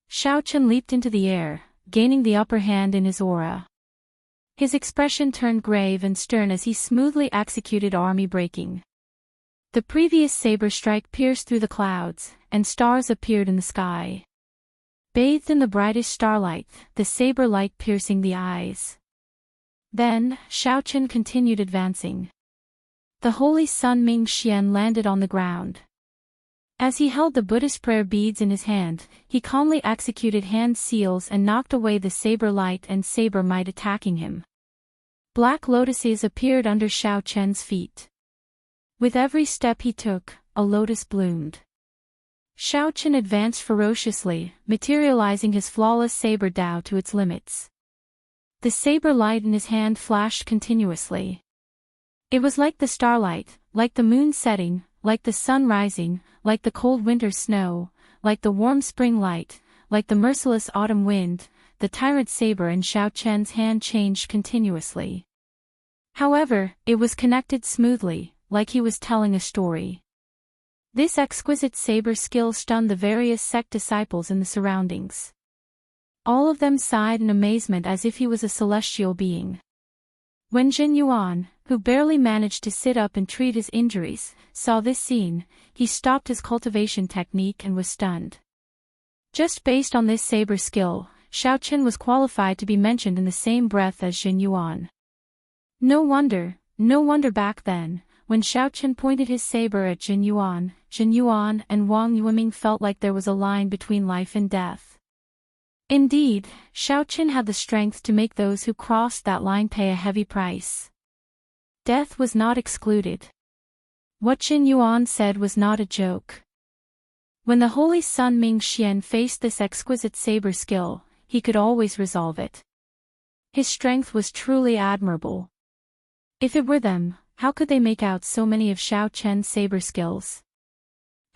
Shao Chen leaped into the air, gaining the upper hand in his aura. His expression turned grave and stern as he smoothly executed army breaking. The previous saber strike pierced through the clouds, and stars appeared in the sky. Bathed in the brightest starlight, the saber light piercing the eyes. Then, Shao Chen continued advancing. The holy Sun Ming-Xian landed on the ground. As he held the Buddhist prayer beads in his hand, he calmly executed hand seals and knocked away the saber light and saber might attacking him. Black lotuses appeared under Shao Chen's feet. With every step he took, a lotus bloomed. Shao Chen advanced ferociously, materializing his flawless saber Tao to its limits. The saber light in his hand flashed continuously. It was like the starlight, like the moon setting, like the sun rising, like the cold winter snow, like the warm spring light, like the merciless autumn wind. The tyrant saber in Shao Chen's hand changed continuously. However, it was connected smoothly, like he was telling a story. This exquisite saber skill stunned the various sect disciples in the surroundings. All of them sighed in amazement as if he was a celestial being. When Jin Yuan, who barely managed to sit up and treat his injuries, saw this scene, he stopped his cultivation technique and was stunned. Just based on this saber skill, Shao Chen was qualified to be mentioned in the same breath as Jin Yuan. No wonder back then, when Shao Chen pointed his saber at Jin Yuan and Wang Yueming felt like there was a line between life and death. Indeed, Shao Chen had the strength to make those who crossed that line pay a heavy price. Death was not excluded. What Jin Yuan said was not a joke. When the holy Sun Ming-Xian faced this exquisite saber skill, he could always resolve it. His strength was truly admirable. If it were them, how could they make out so many of Shao Chen's saber skills?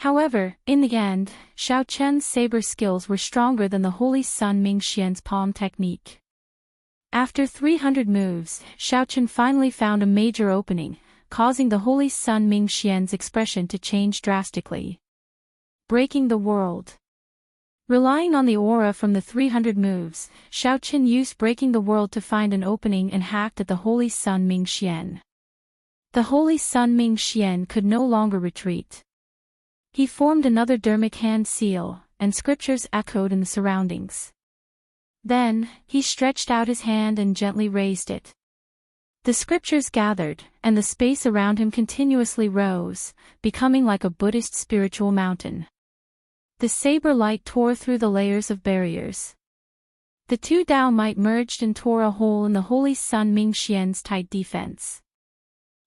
However, in the end, Shao Chen's saber skills were stronger than the holy Sun Ming-Xian's palm technique. After 300 moves, Shao Chen finally found a major opening, causing the holy Sun Ming-Xian's expression to change drastically. Breaking the world. Relying on the aura from the 300 moves, Shao Chen used breaking the world to find an opening and hacked at the holy Sun Ming-Xian. The holy Sun Ming-Xian could no longer retreat. He formed another dermic hand seal, and scriptures echoed in the surroundings. Then, he stretched out his hand and gently raised it. The scriptures gathered, and the space around him continuously rose, becoming like a Buddhist spiritual mountain. The saber light tore through the layers of barriers. The two Tao might merged and tore a hole in the holy Sun Ming-Xian's tight defense.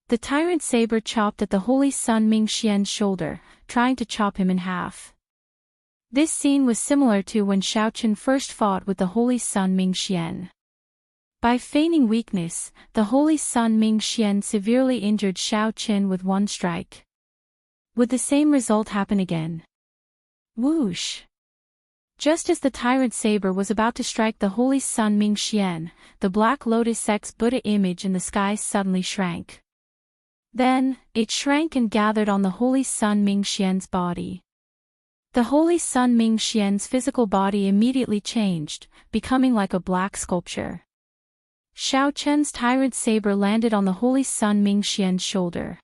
The tyrant saber chopped at the holy Sun Ming-Xian's shoulder, trying to chop him in half. This scene was similar to when Shao Chen first fought with the holy Sun Ming-Xian. By feigning weakness, the holy Sun Ming-Xian severely injured Shao Chen with one strike. Would the same result happen again? Whoosh! Just as the tyrant saber was about to strike the holy Sun Ming-Xian, the Black Lotus Sect's Buddha image in the sky suddenly shrank. Then, it shrank and gathered on the holy Sun Ming-Xian's body. The holy Sun Ming-Xian's physical body immediately changed, becoming like a black sculpture. Shao Chen's tyrant saber landed on the holy Sun Ming-Xian's shoulder.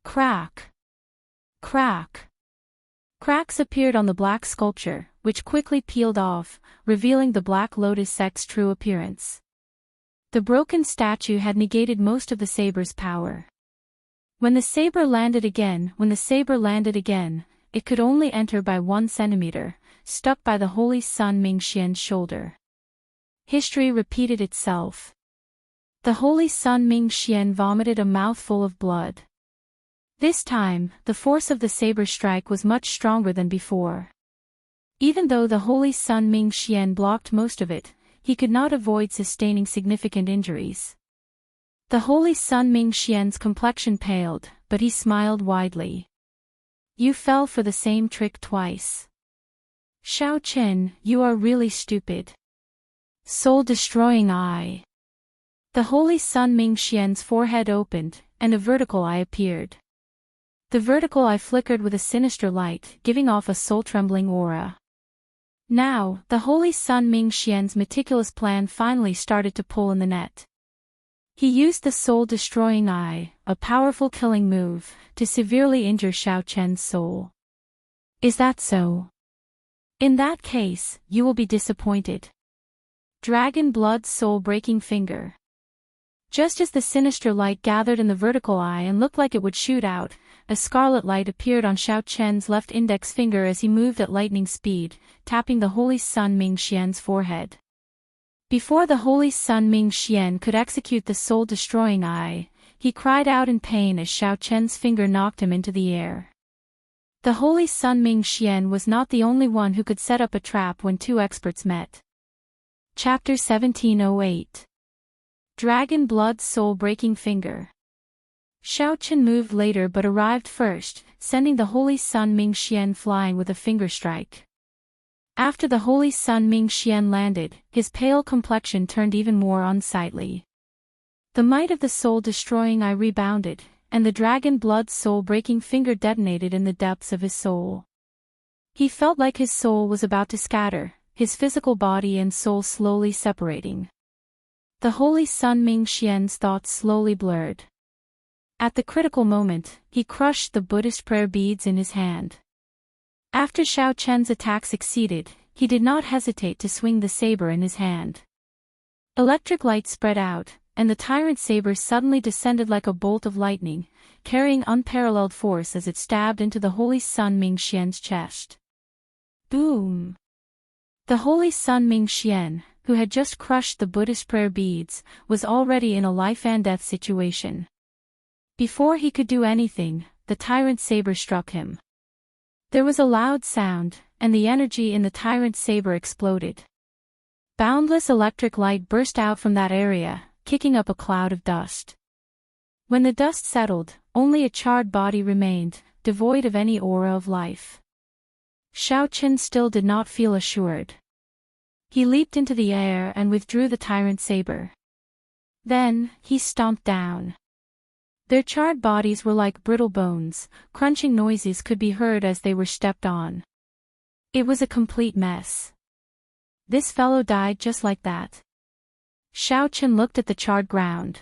Crack! Crack! Cracks appeared on the black sculpture, which quickly peeled off, revealing the Black Lotus Sect's true appearance. The broken statue had negated most of the saber's power. When the saber landed again, it could only enter by 1 centimeter, stuck by the Holy Sun Mingxian's shoulder. History repeated itself. The Holy Sun Mingxian vomited a mouthful of blood. This time, the force of the saber strike was much stronger than before. Even though the Holy Sun Mingxian blocked most of it, he could not avoid sustaining significant injuries. The Holy Sun Mingxian's complexion paled, but he smiled widely. You fell for the same trick twice. Xiaochen, you are really stupid. Soul-destroying eye. The Holy Sun Mingxian's forehead opened, and a vertical eye appeared. The vertical eye flickered with a sinister light, giving off a soul-trembling aura. Now, the Holy Sun Mingxian's meticulous plan finally started to pull in the net. He used the soul-destroying eye, a powerful killing move, to severely injure Xiaochen's soul. Is that so? In that case, you will be disappointed. Dragon Blood's soul-breaking finger. Just as the sinister light gathered in the vertical eye and looked like it would shoot out, a scarlet light appeared on Xiaochen's left index finger as he moved at lightning speed, tapping the Holy Sun Mingxian's forehead. Before the Holy Sun Mingxian could execute the soul-destroying eye, he cried out in pain as Xiaochen's finger knocked him into the air. The Holy Sun Mingxian was not the only one who could set up a trap when two experts met. Chapter 1708. Dragon Blood's soul-breaking finger. Xiaochen moved later but arrived first, sending the Holy Sun Mingxian flying with a finger strike. After the Holy Sun Mingxian landed, his pale complexion turned even more unsightly. The might of the soul-destroying eye rebounded, and the Dragon Blood's soul-breaking finger detonated in the depths of his soul. He felt like his soul was about to scatter, his physical body and soul slowly separating. The Holy Sun Mingxian's thoughts slowly blurred. At the critical moment, he crushed the Buddhist prayer beads in his hand. After Xiaochen's attack succeeded, he did not hesitate to swing the saber in his hand. Electric light spread out, and the tyrant saber suddenly descended like a bolt of lightning, carrying unparalleled force as it stabbed into the Holy Sun Mingxian's chest. Boom! The Holy Sun Mingxian, who had just crushed the Buddhist prayer beads, was already in a life-and-death situation. Before he could do anything, the tyrant's saber struck him. There was a loud sound, and the energy in the tyrant's saber exploded. Boundless electric light burst out from that area, kicking up a cloud of dust. When the dust settled, only a charred body remained, devoid of any aura of life. Xiaochen still did not feel assured. He leaped into the air and withdrew the tyrant's saber. Then, he stomped down. Their charred bodies were like brittle bones, crunching noises could be heard as they were stepped on. It was a complete mess. This fellow died just like that. Xiaochen looked at the charred ground.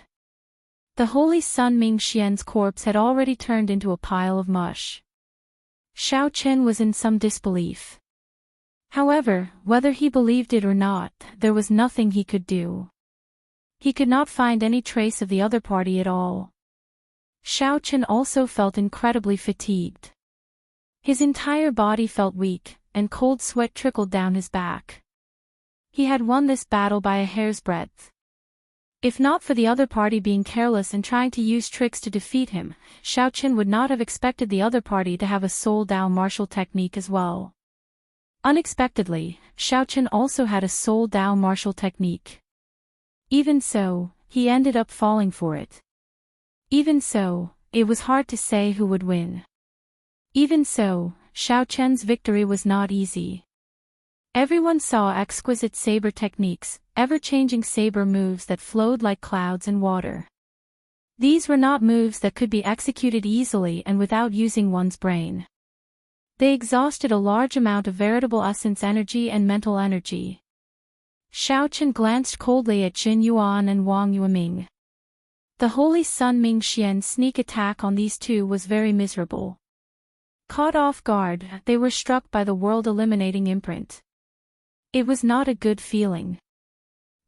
The Holy Sun Mingxian's corpse had already turned into a pile of mush. Xiaochen was in some disbelief. However, whether he believed it or not, there was nothing he could do. He could not find any trace of the other party at all. Xiaochen also felt incredibly fatigued. His entire body felt weak, and cold sweat trickled down his back. He had won this battle by a hair's breadth. If not for the other party being careless and trying to use tricks to defeat him, Xiaochen would not have expected the other party to have a Soul Dao martial technique as well. Unexpectedly, Xiaochen also had a Soul Dao martial technique. Even so, he ended up falling for it. Even so, it was hard to say who would win. Even so, Xiaochen's victory was not easy. Everyone saw exquisite saber techniques, ever-changing saber moves that flowed like clouds in water. These were not moves that could be executed easily and without using one's brain. They exhausted a large amount of veritable essence energy and mental energy. Xiaochen glanced coldly at Jin Yuan and Wang Yueming. The Holy Sun Mingxian's sneak attack on these two was very miserable. Caught off guard, they were struck by the world-eliminating imprint. It was not a good feeling.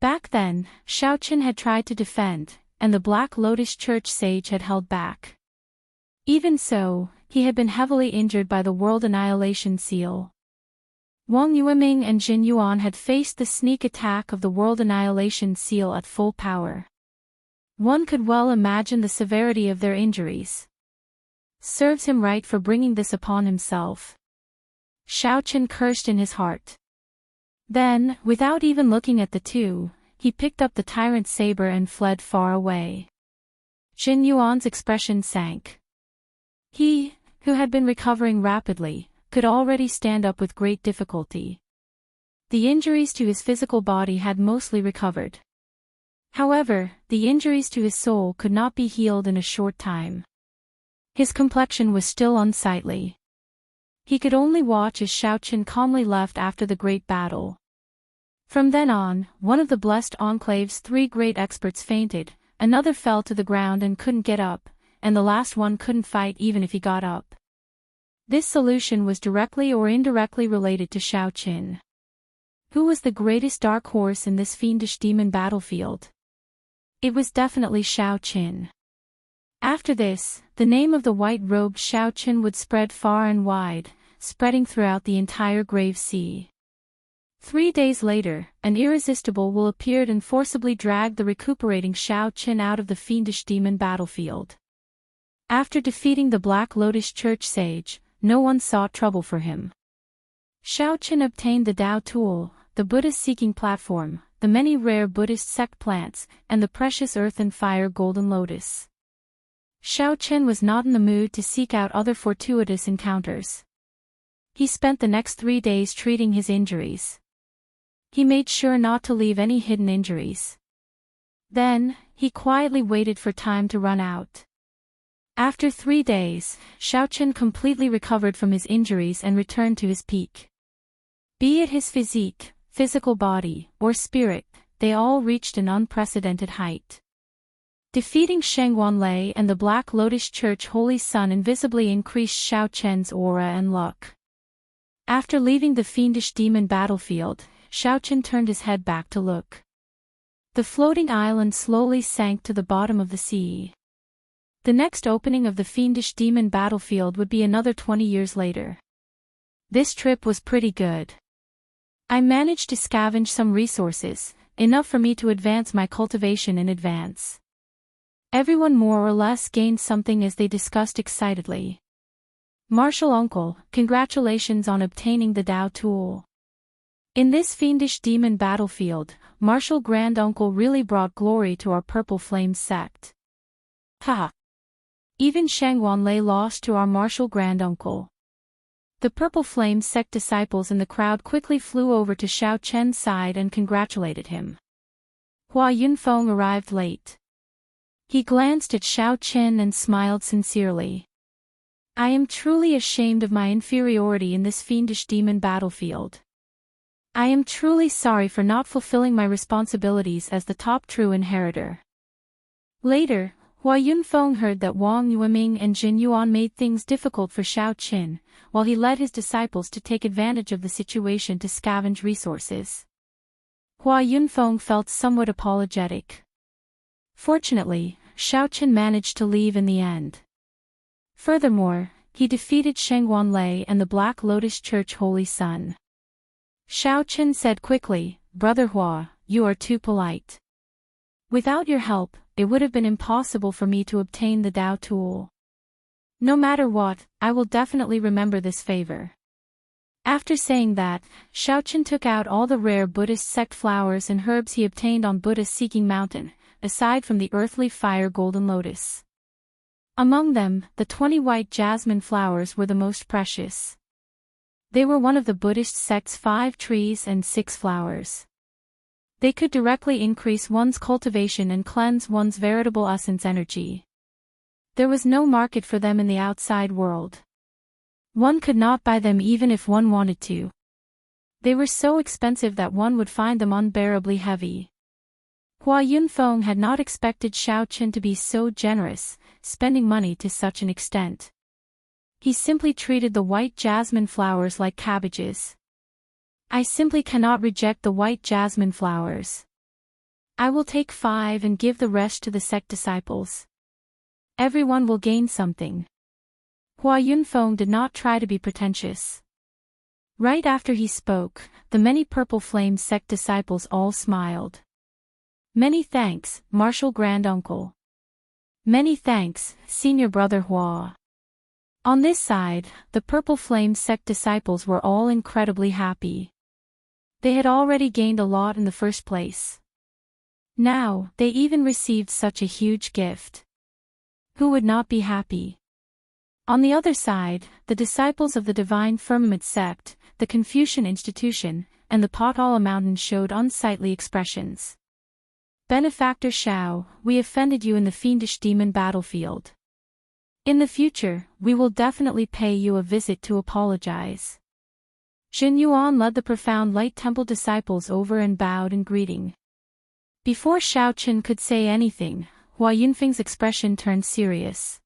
Back then, Xiaoqin had tried to defend, and the Black Lotus Church sage had held back. Even so, he had been heavily injured by the World Annihilation Seal. Wang Yueming and Jin Yuan had faced the sneak attack of the World Annihilation Seal at full power. One could well imagine the severity of their injuries. Serves him right for bringing this upon himself. Xiaoqin cursed in his heart. Then, without even looking at the two, he picked up the tyrant's saber and fled far away. Jin Yuan's expression sank. He, who had been recovering rapidly, could already stand up with great difficulty. The injuries to his physical body had mostly recovered. However, the injuries to his soul could not be healed in a short time. His complexion was still unsightly. He could only watch as Xiaoqin calmly left after the great battle. From then on, one of the blessed enclave's 3 great experts fainted, another fell to the ground and couldn't get up, and the last one couldn't fight even if he got up. This solution was directly or indirectly related to Xiaoqin. Who was the greatest dark horse in this fiendish demon battlefield? It was definitely Xiaoqin. After this, the name of the white-robed Xiaoqin would spread far and wide, spreading throughout the entire Grave Sea. 3 days later, an irresistible will appeared and forcibly dragged the recuperating Xiaoqin out of the fiendish demon battlefield. After defeating the Black Lotus Church sage, no one sought trouble for him. Xiaoqin obtained the Tao tool, the Buddhist-seeking platform, the many rare Buddhist sect plants, and the precious earth and fire golden lotus. Xiaoqin was not in the mood to seek out other fortuitous encounters. He spent the next 3 days treating his injuries. He made sure not to leave any hidden injuries. Then, he quietly waited for time to run out. After 3 days, Xiaoqin completely recovered from his injuries and returned to his peak. Be it his physique, physical body, or spirit, they all reached an unprecedented height. Defeating Sheng Wanlei and the Black Lotus Church Holy Sun invisibly increased Xiaoqin's aura and luck. After leaving the fiendish demon battlefield, Xiaoqin turned his head back to look. The floating island slowly sank to the bottom of the sea. The next opening of the fiendish demon battlefield would be another 20 years later. This trip was pretty good. I managed to scavenge some resources, enough for me to advance my cultivation in advance. Everyone more or less gained something as they discussed excitedly. Martial Uncle, congratulations on obtaining the Tao tool. In this fiendish demon battlefield, Martial Grand Uncle really brought glory to our Purple Flame sect. Haha. Even Sheng Wanlei lost to our Martial Grand Uncle. The Purple Flame sect disciples in the crowd quickly flew over to Xiaoqin's side and congratulated him. Hua Yunfeng arrived late. He glanced at Xiaoqin and smiled sincerely. I am truly ashamed of my inferiority in this fiendish demon battlefield. I am truly sorry for not fulfilling my responsibilities as the top true inheritor. Later, Hua Yunfeng heard that Wang Yueming and Jin Yuan made things difficult for Xiaoqin, while he led his disciples to take advantage of the situation to scavenge resources. Hua Yunfeng felt somewhat apologetic. Fortunately, Xiaoqin managed to leave in the end. Furthermore, he defeated Sheng Wanlei and the Black Lotus Church Holy Sun. Xiaoqin said quickly, Brother Hua, you are too polite. Without your help, it would have been impossible for me to obtain the Tao tool. No matter what, I will definitely remember this favor. After saying that, Xiaoqin took out all the rare Buddhist sect flowers and herbs he obtained on Buddha-seeking mountain, aside from the earthly fire golden lotus. Among them, the 20 white jasmine flowers were the most precious. They were one of the Buddhist sect's 5 trees and 6 flowers. They could directly increase one's cultivation and cleanse one's veritable essence energy. There was no market for them in the outside world. One could not buy them even if one wanted to. They were so expensive that one would find them unbearably heavy. Hua Yunfeng had not expected Xiaoqin to be so generous, spending money to such an extent. He simply treated the white jasmine flowers like cabbages. I simply cannot reject the white jasmine flowers. I will take 5 and give the rest to the sect disciples. Everyone will gain something. Hua Yunfeng did not try to be pretentious. Right after he spoke, the many Purple Flame sect disciples all smiled. Many thanks, Martial Granduncle. Many thanks, Senior Brother Hua. On this side, the Purple Flame sect disciples were all incredibly happy. They had already gained a lot in the first place. Now, they even received such a huge gift. Who would not be happy? On the other side, the disciples of the Divine Firmament sect, the Confucian institution, and the Potala Mountain showed unsightly expressions. Benefactor Shao, we offended you in the fiendish demon battlefield. In the future, we will definitely pay you a visit to apologize. Jin Yuan led the Profound Light Temple disciples over and bowed in greeting. Before Shao Qin could say anything, Hua Yunfeng's expression turned serious.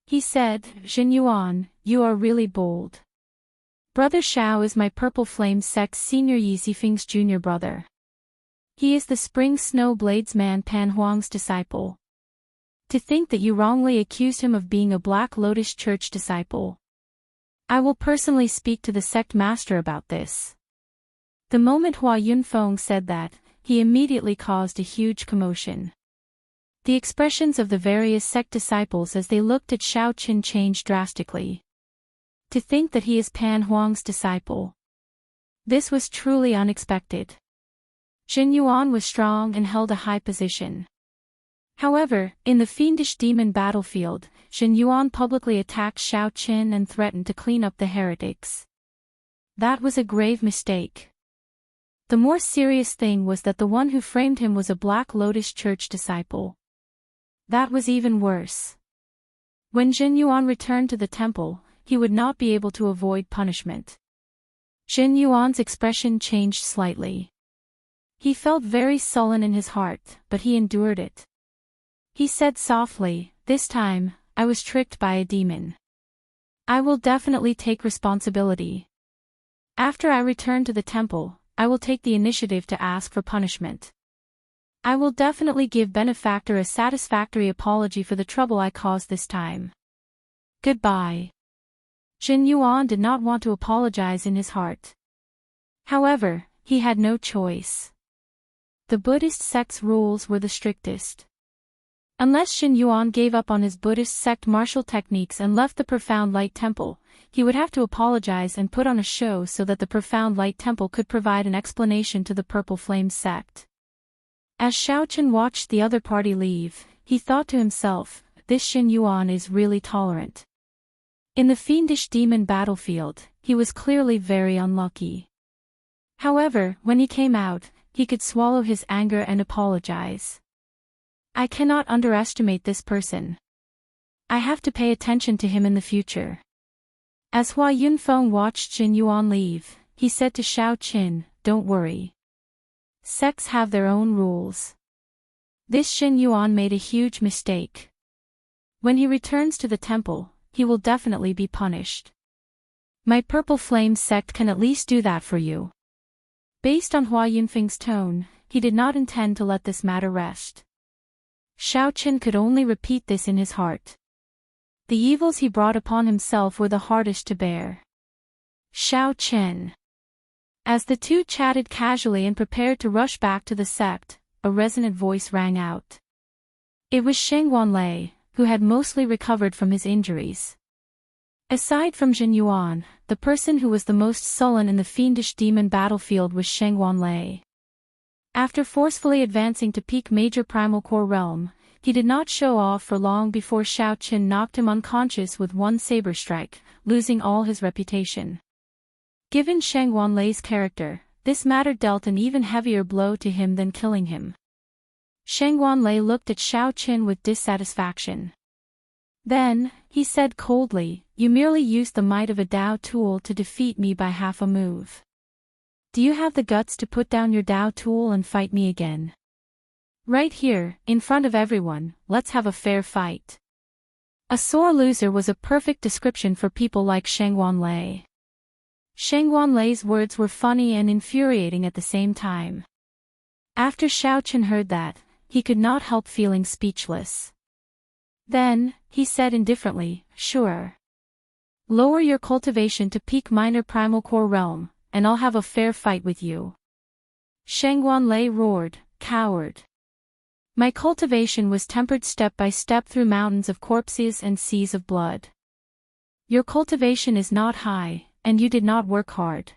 He said, Jin Yuan, you are really bold. Brother Shao is my Purple Flame sect's senior Yi Zifeng's junior brother. He is the Spring Snow Bladesman Pan Huang's disciple. To think that you wrongly accused him of being a Black Lotus Church disciple. I will personally speak to the sect master about this. The moment Hua Yunfeng said that, he immediately caused a huge commotion. The expressions of the various sect disciples as they looked at Shao Qin changed drastically. To think that he is Pan Huang's disciple. This was truly unexpected. Jin Yuan was strong and held a high position. However, in the fiendish demon battlefield, Jin Yuan publicly attacked Shao Qin and threatened to clean up the heretics. That was a grave mistake. The more serious thing was that the one who framed him was a Black Lotus Church disciple. That was even worse. When Jin Yuan returned to the temple, he would not be able to avoid punishment. Jin Yuan's expression changed slightly. He felt very sullen in his heart, but he endured it. He said softly, this time, I was tricked by a demon. I will definitely take responsibility. After I return to the temple, I will take the initiative to ask for punishment. I will definitely give Benefactor a satisfactory apology for the trouble I caused this time. Goodbye. Jin Yuan did not want to apologize in his heart. However, he had no choice. The Buddhist sect's rules were the strictest. Unless Jin Yuan gave up on his Buddhist sect martial techniques and left the Profound Light Temple, he would have to apologize and put on a show so that the Profound Light Temple could provide an explanation to the Purple Flame sect. As Shao Qin watched the other party leave, he thought to himself, this Jin Yuan is really tolerant. In the fiendish demon battlefield, he was clearly very unlucky. However, when he came out, he could swallow his anger and apologize. I cannot underestimate this person. I have to pay attention to him in the future. As Hua Yunfeng watched Jin Yuan leave, he said to Shao Qin, don't worry. Sects have their own rules. This Jin Yuan made a huge mistake. When he returns to the temple, he will definitely be punished. My Purple Flame sect can at least do that for you. Based on Hua Yunfeng's tone, he did not intend to let this matter rest. Shao Qin could only repeat this in his heart. The evils he brought upon himself were the hardest to bear. Shao Qin. As the two chatted casually and prepared to rush back to the sect, a resonant voice rang out. It was Sheng Wanlei, who had mostly recovered from his injuries. Aside from Jin Yuan, the person who was the most sullen in the fiendish demon battlefield was Sheng Wanlei. After forcefully advancing to peak Major Primal Core Realm, he did not show off for long before Shao Qin knocked him unconscious with one saber strike, losing all his reputation. Given Sheng Wanlei's character, this matter dealt an even heavier blow to him than killing him. Sheng Wanlei looked at Shao Qin with dissatisfaction. Then, he said coldly, you merely used the might of a Dao tool to defeat me by half a move. Do you have the guts to put down your Dao tool and fight me again? Right here, in front of everyone, let's have a fair fight. A sore loser was a perfect description for people like Sheng Wanlei. Sheng Wanlei's words were funny and infuriating at the same time. After Xiao Chen heard that, he could not help feeling speechless. Then, he said indifferently, "Sure. Lower your cultivation to peak minor primal core realm, and I'll have a fair fight with you." Shangguan Lei roared, "Coward. My cultivation was tempered step by step through mountains of corpses and seas of blood. Your cultivation is not high, and you did not work hard.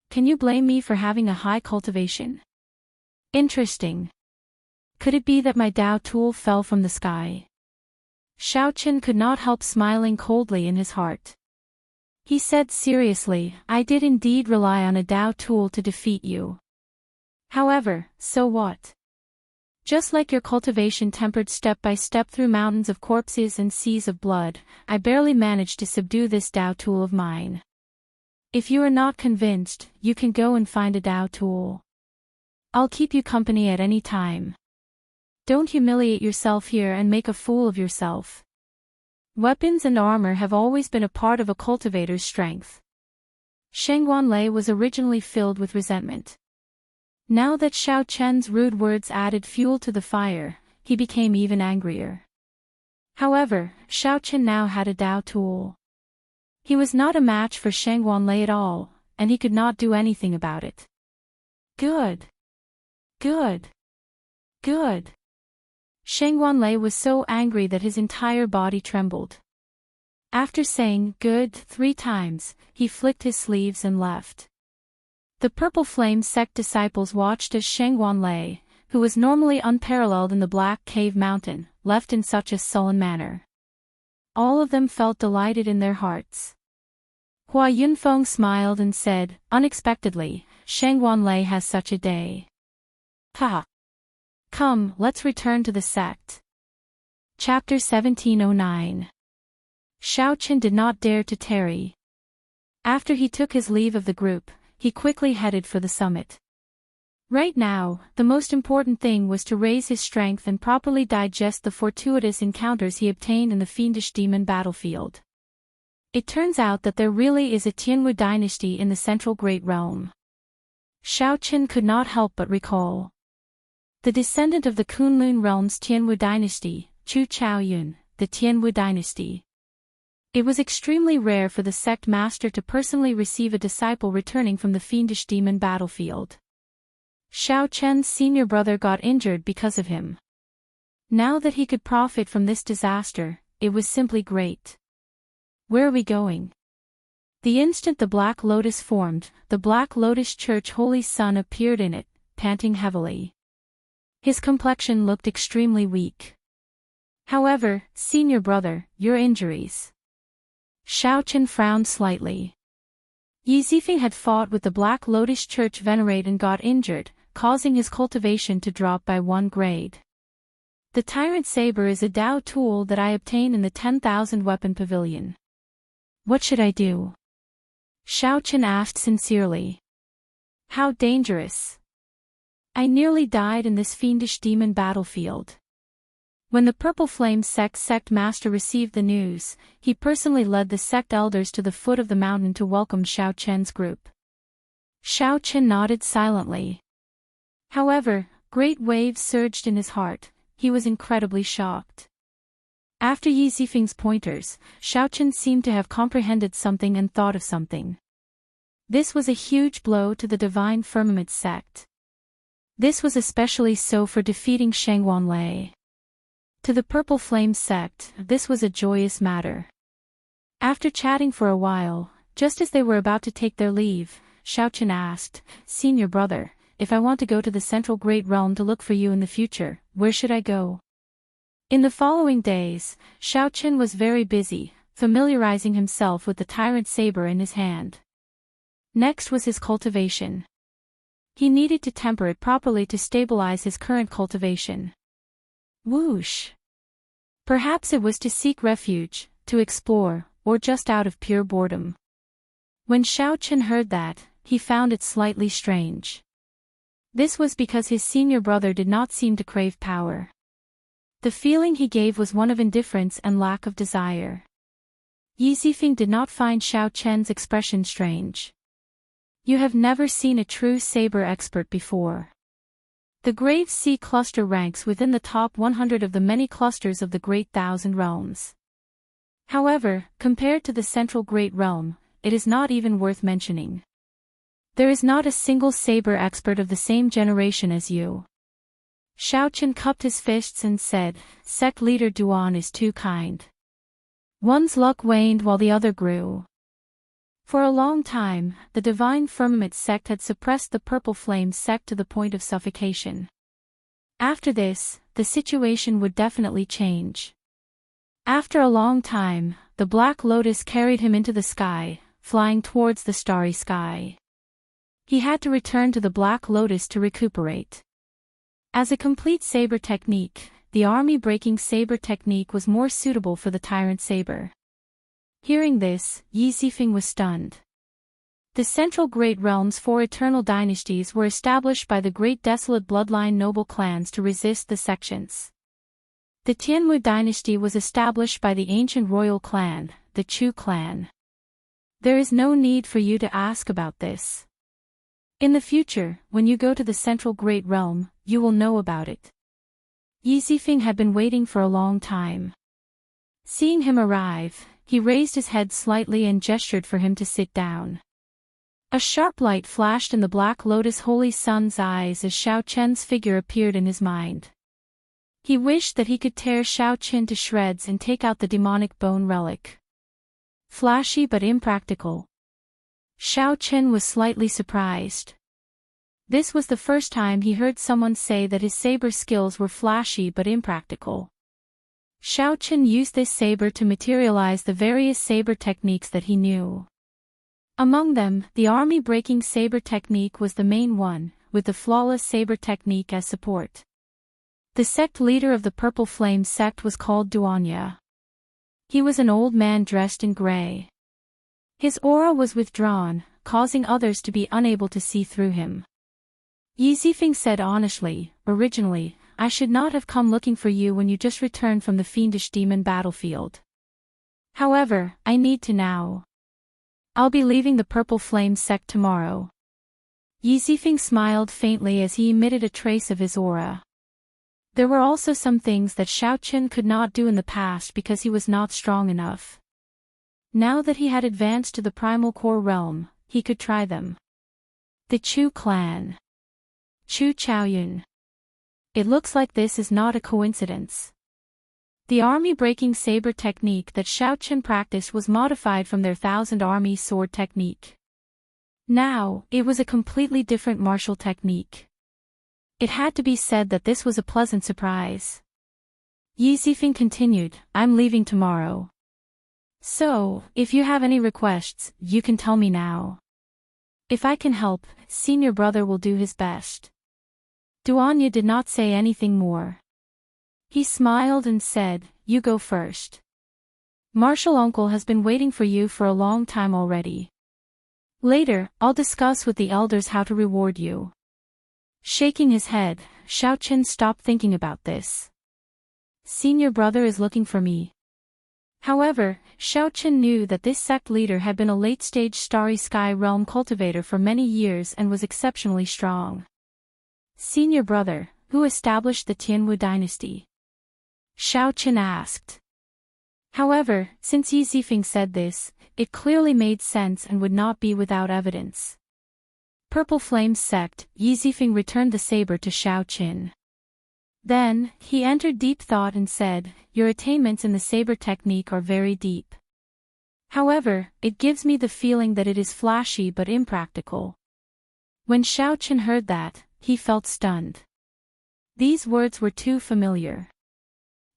Can you blame me for having a high cultivation? Interesting. Could it be that my Dao tool fell from the sky?" Xiao Chen could not help smiling coldly in his heart. He said seriously, "I did indeed rely on a Dao tool to defeat you. However, so what? Just like your cultivation tempered step by step through mountains of corpses and seas of blood, I barely managed to subdue this Dao tool of mine. If you are not convinced, you can go and find a Dao tool. I'll keep you company at any time. Don't humiliate yourself here and make a fool of yourself. Weapons and armor have always been a part of a cultivator's strength." Shangguan Lei was originally filled with resentment. Now that Xiao Chen's rude words added fuel to the fire, he became even angrier. However, Xiao Chen now had a Dao tool. He was not a match for Shangguan Lei at all, and he could not do anything about it. Good. Good. Good. Shangguan Lei was so angry that his entire body trembled. After saying "good" 3 times, he flicked his sleeves and left. The Purple Flame sect disciples watched as Shangguan Lei, who was normally unparalleled in the Black Cave Mountain, left in such a sullen manner. All of them felt delighted in their hearts. Hua Yunfeng smiled and said, unexpectedly, "Shangguan Lei has such a day. Ha! Come, let's return to the sect." Chapter 1709. Xiao Chen did not dare to tarry. After he took his leave of the group, he quickly headed for the summit. Right now, the most important thing was to raise his strength and properly digest the fortuitous encounters he obtained in the fiendish demon battlefield. It turns out that there really is a Tianwu dynasty in the central Great Realm. Xiao Chen could not help but recall. The descendant of the Kunlun realm's Tianwu dynasty, Chu Chaoyun, the Tianwu dynasty. It was extremely rare for the sect master to personally receive a disciple returning from the fiendish demon battlefield. Xiao Chen's senior brother got injured because of him. Now that he could profit from this disaster, it was simply great. Where are we going? The instant the Black Lotus formed, the Black Lotus Church Holy Sun appeared in it, panting heavily. His complexion looked extremely weak. However, senior brother, your injuries. Xiao Chen frowned slightly. Yi Zifeng had fought with the Black Lotus Church Venerate and got injured, causing his cultivation to drop by 1 grade. The Tyrant Saber is a Dao tool that I obtained in the 10,000 Weapon Pavilion. What should I do? Xiao Chen asked sincerely. How dangerous. I nearly died in this fiendish demon battlefield. When the Purple Flame sect master received the news, he personally led the sect elders to the foot of the mountain to welcome Xiao Chen's group. Xiao Chen nodded silently. However, great waves surged in his heart. He was incredibly shocked. After Yi Zifeng's pointers, Xiao Chen seemed to have comprehended something and thought of something. This was a huge blow to the Divine Firmament sect. This was especially so for defeating Shangguan Lei. To the Purple Flame sect, this was a joyous matter. After chatting for a while, just as they were about to take their leave, Xiao Chen asked, Senior brother, if I want to go to the Central Great Realm to look for you in the future, where should I go? In the following days, Xiao Chen was very busy, familiarizing himself with the Tyrant Saber in his hand. Next was his cultivation. He needed to temper it properly to stabilize his current cultivation. Whoosh! Perhaps it was to seek refuge, to explore, or just out of pure boredom. When Xiao Chen heard that, he found it slightly strange. This was because his senior brother did not seem to crave power. The feeling he gave was one of indifference and lack of desire. Yi Zifeng did not find Xiao Chen's expression strange. You have never seen a true saber expert before. The Grave Sea cluster ranks within the top 100 of the many clusters of the Great Thousand Realms. However, compared to the Central Great Realm, it is not even worth mentioning. There is not a single saber expert of the same generation as you. Xiaoqian cupped his fists and said, Sect leader Duan is too kind. One's luck waned while the other grew. For a long time, the Divine Firmament sect had suppressed the Purple Flame sect to the point of suffocation. After this, the situation would definitely change. After a long time, the Black Lotus carried him into the sky, flying towards the starry sky. He had to return to the Black Lotus to recuperate. As a complete saber technique, the army-breaking saber technique was more suitable for the Tyrant Saber. Hearing this, Yi Zifeng was stunned. The Central Great Realm's 4 eternal dynasties were established by the great desolate bloodline noble clans to resist the sections. The Tianmu dynasty was established by the ancient royal clan, the Chu clan. There is no need for you to ask about this. In the future, when you go to the Central Great Realm, you will know about it. Yi Zifeng had been waiting for a long time. Seeing him arrive, he raised his head slightly and gestured for him to sit down. A sharp light flashed in the Black Lotus Holy Sun's eyes as Xiaoqian's figure appeared in his mind. He wished that he could tear Xiaoqian to shreds and take out the demonic bone relic. Flashy but impractical. Xiaoqian was slightly surprised. This was the first time he heard someone say that his saber skills were flashy but impractical. Xiaoqian used this saber to materialize the various saber techniques that he knew. Among them, the army-breaking saber technique was the main one, with the flawless saber technique as support. The sect leader of the Purple Flame sect was called Duanya. He was an old man dressed in gray. His aura was withdrawn, causing others to be unable to see through him. Yi Zifeng said honestly, originally, I should not have come looking for you when you just returned from the fiendish demon battlefield. However, I need to now. I'll be leaving the Purple Flame sect tomorrow. Yi Zifeng smiled faintly as he emitted a trace of his aura. There were also some things that Xiaoqian could not do in the past because he was not strong enough. Now that he had advanced to the Primal Core realm, he could try them. The Chu clan. Chu Chaoyun. It looks like this is not a coincidence. The army-breaking saber technique that Xiaoqian practiced was modified from their Thousand Army sword technique. Now, it was a completely different martial technique. It had to be said that this was a pleasant surprise. Yi Zifeng continued, I'm leaving tomorrow. So, if you have any requests, you can tell me now. If I can help, senior brother will do his best. Duanya did not say anything more. He smiled and said, you go first. Martial uncle has been waiting for you for a long time already. Later, I'll discuss with the elders how to reward you. Shaking his head, Xiaoqian stopped thinking about this. Senior brother is looking for me. However, Xiaoqian knew that this sect leader had been a late-stage Starry Sky Realm cultivator for many years and was exceptionally strong. Senior brother, who established the Tianwu dynasty? Xiaoqian asked. However, since Yi Zifeng said this, it clearly made sense and would not be without evidence. Purple Flame sect, Yi Zifeng returned the saber to Xiaoqian. Then, he entered deep thought and said, your attainments in the saber technique are very deep. However, it gives me the feeling that it is flashy but impractical. When Xiaoqian heard that, he felt stunned. These words were too familiar.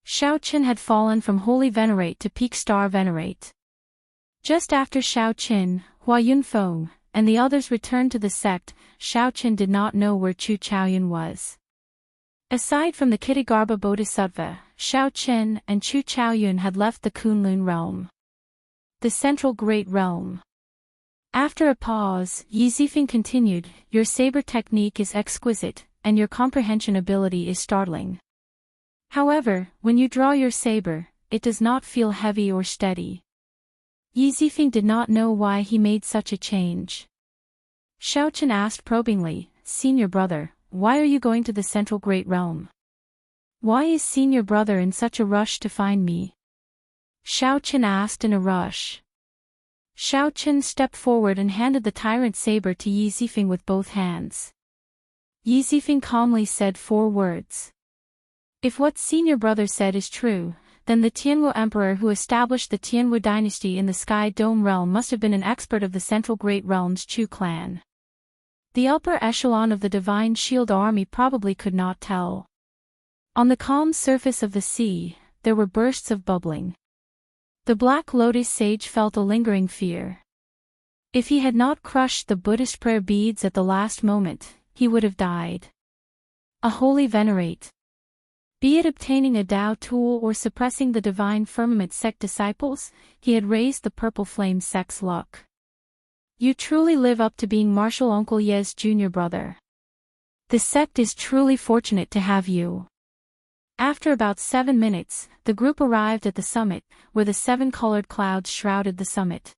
Xiaoqian had fallen from Holy Venerate to Peak Star Venerate. Just after Xiaoqian, Hua Yunfeng, and the others returned to the sect, Xiaoqian did not know where Chu Chaoyun was. Aside from the Kitagarbha Bodhisattva, Xiaoqian and Chu Chaoyun had left the Kunlun realm. The Central Great Realm. After a pause, Yi Zifeng continued, your saber technique is exquisite, and your comprehension ability is startling. However, when you draw your saber, it does not feel heavy or steady. Yi Zifeng did not know why he made such a change. Xiaoqian asked probingly, Senior brother, why are you going to the Central Great Realm? Why is senior brother in such a rush to find me? Xiao Chen asked in a rush. Xiao Chen stepped forward and handed the tyrant saber to Yi Zifeng with both hands. Yi Zifeng calmly said 4 words. If what senior brother said is true, then the Tianwu emperor who established the Tianwu dynasty in the Sky Dome realm must have been an expert of the Central Great Realm's Chu clan. The upper echelon of the Divine Shield army probably could not tell. On the calm surface of the sea, there were bursts of bubbling. The Black Lotus sage felt a lingering fear. If he had not crushed the Buddhist prayer beads at the last moment, he would have died. A holy venerate. Be it obtaining a Tao tool or suppressing the Divine Firmament sect disciples, he had raised the Purple Flame sect's luck. You truly live up to being Martial Uncle Ye's junior brother. The sect is truly fortunate to have you. After about 7 minutes, the group arrived at the summit, where the 7 colored clouds shrouded the summit.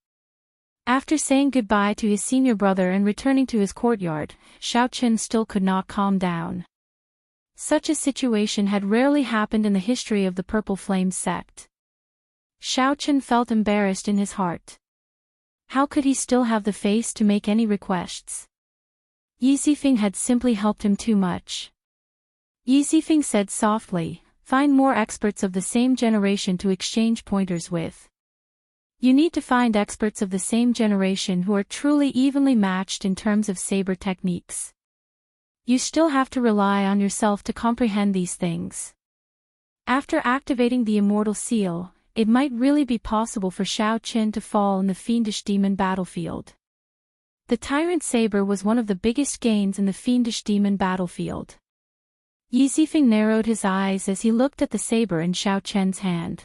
After saying goodbye to his senior brother and returning to his courtyard, Xiao Chen still could not calm down. Such a situation had rarely happened in the history of the Purple Flame sect. Xiao Chen felt embarrassed in his heart. How could he still have the face to make any requests? Yi Zifeng had simply helped him too much. Yi Zifeng said softly, find more experts of the same generation to exchange pointers with. You need to find experts of the same generation who are truly evenly matched in terms of saber techniques. You still have to rely on yourself to comprehend these things. After activating the Immortal seal, it might really be possible for Xiao Chen to fall in the Fiendish Demon battlefield. The Tyrant Saber was one of the biggest gains in the Fiendish Demon battlefield. Yi Zifeng narrowed his eyes as he looked at the saber in Xiao Chen's hand.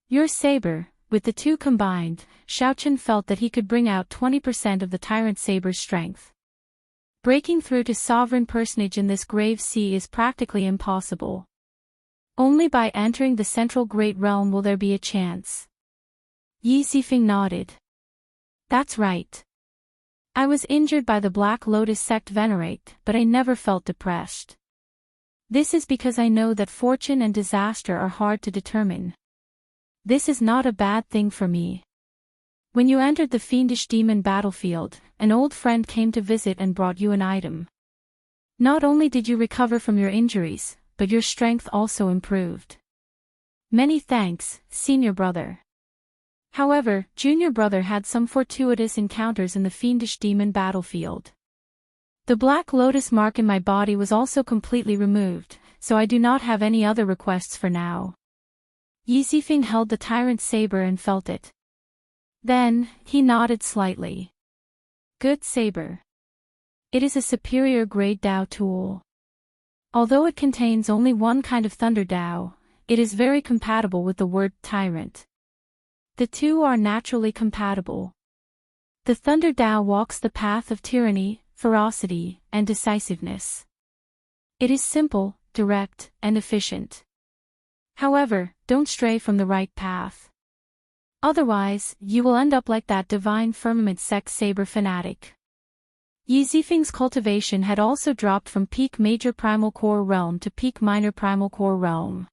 Your saber, with the two combined, Xiao Chen felt that he could bring out 20% of the Tyrant Saber's strength. Breaking through to sovereign personage in this grave sea is practically impossible. Only by entering the Central Great Realm will there be a chance. Yi Zifeng nodded. That's right. I was injured by the Black Lotus sect venerate, but I never felt depressed. This is because I know that fortune and disaster are hard to determine. This is not a bad thing for me. When you entered the Fiendish Demon battlefield, an old friend came to visit and brought you an item. Not only did you recover from your injuries, but your strength also improved. Many thanks, senior brother. However, junior brother had some fortuitous encounters in the Fiendish Demon battlefield. The Black Lotus mark in my body was also completely removed, so I do not have any other requests for now. Yi Zifeng held the Tyrant Saber and felt it. Then, he nodded slightly. Good saber. It is a superior grade Tao tool. Although it contains only one kind of Thunder Tao, it is very compatible with the word Tyrant. The two are naturally compatible. The Thunder Tao walks the path of tyranny, ferocity, and decisiveness. It is simple, direct, and efficient. However, don't stray from the right path. Otherwise, you will end up like that Divine Firmament sect saber fanatic. Yi Zifeng's cultivation had also dropped from peak Major Primal Core realm to peak Minor Primal Core realm.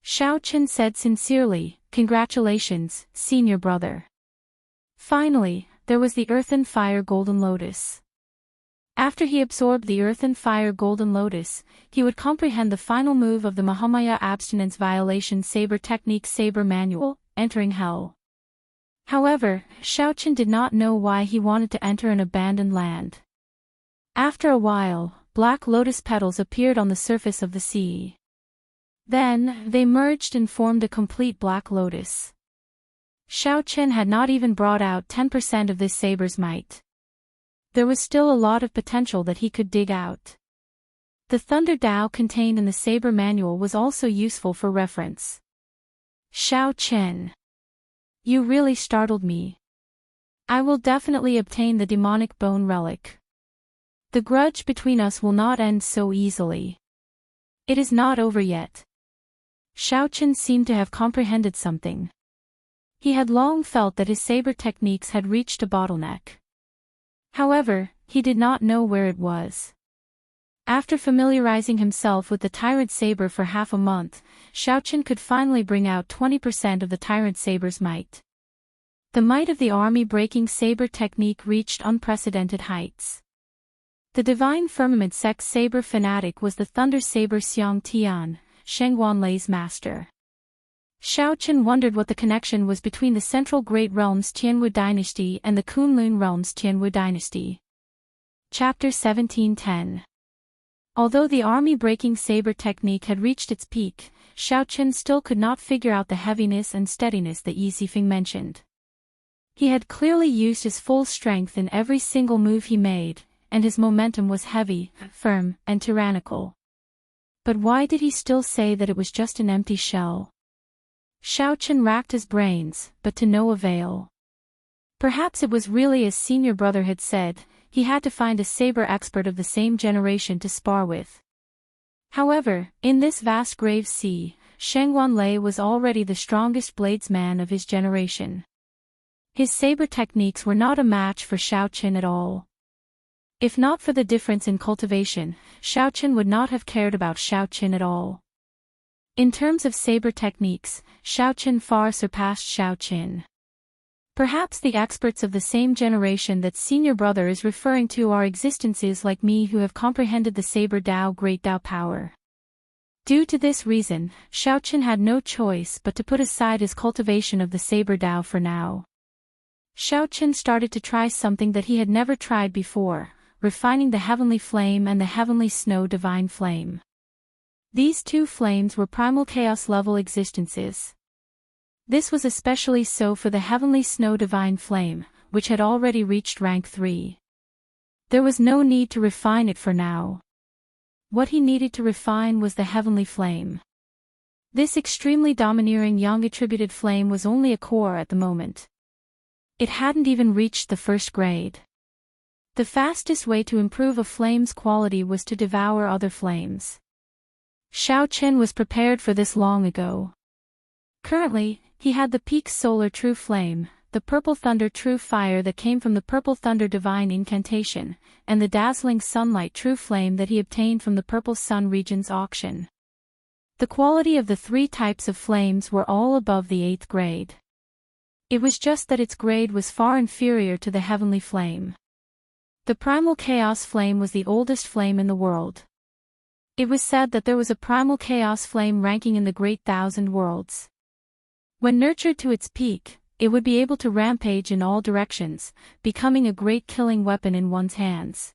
Xiao Chen said sincerely, congratulations, senior brother. Finally, there was the Earth and Fire Golden Lotus. After he absorbed the Earth and Fire Golden Lotus, he would comprehend the final move of the Mahamaya Abstinence Violation Saber Technique Saber Manual, entering Hell. However, Xiao Chen did not know why he wanted to enter an abandoned land. After a while, black lotus petals appeared on the surface of the sea. Then, they merged and formed a complete black lotus. Xiao Chen had not even brought out 10% of this saber's might. There was still a lot of potential that he could dig out. The Thunder Tao contained in the Saber Manual was also useful for reference. Xiao Chen. You really startled me. I will definitely obtain the demonic bone relic. The grudge between us will not end so easily. It is not over yet. Xiao Chen seemed to have comprehended something. He had long felt that his saber techniques had reached a bottleneck. However, he did not know where it was. After familiarizing himself with the tyrant saber for half a month, Xiaochen could finally bring out 20% of the tyrant saber's might. The might of the army-breaking saber technique reached unprecedented heights. The divine firmament sect saber fanatic was the thunder saber Xiang Tian, Shengguanlei's master. Xiaochen wondered what the connection was between the central great realms Tianwu dynasty and the Kunlun realms Tianwu dynasty. Chapter 1710. Although the army-breaking saber technique had reached its peak, Xiaochen still could not figure out the heaviness and steadiness that Yi Zifeng mentioned. He had clearly used his full strength in every single move he made, and his momentum was heavy, firm, and tyrannical. But why did he still say that it was just an empty shell? Xiaochen racked his brains, but to no avail. Perhaps it was really as senior brother had said, he had to find a saber expert of the same generation to spar with. However, in this vast grave sea, Shengguanlei was already the strongest bladesman of his generation. His saber techniques were not a match for Xiaochen at all. If not for the difference in cultivation, Xiaochen would not have cared about Xiaochen at all. In terms of saber techniques, Xiaochen far surpassed Xiaochen. Perhaps the experts of the same generation that senior brother is referring to are existences like me who have comprehended the saber Dao great Dao power. Due to this reason, Xiaochen had no choice but to put aside his cultivation of the saber Dao for now. Xiaochen started to try something that he had never tried before, refining the heavenly flame and the heavenly snow divine flame. These two flames were primal chaos level existences. This was especially so for the heavenly snow divine flame, which had already reached rank 3. There was no need to refine it for now. What he needed to refine was the heavenly flame. This extremely domineering yang attributed flame was only a core at the moment. It hadn't even reached the first grade. The fastest way to improve a flame's quality was to devour other flames. Xiaochen was prepared for this long ago. Currently, he had the peak solar true flame, the purple thunder true fire that came from the purple thunder divine incantation, and the dazzling sunlight true flame that he obtained from the purple sun region's auction. The quality of the three types of flames were all above the 8th grade. It was just that its grade was far inferior to the heavenly flame. The primal chaos flame was the oldest flame in the world. It was said that there was a primal chaos flame ranking in the great thousand worlds. When nurtured to its peak, it would be able to rampage in all directions, becoming a great killing weapon in one's hands.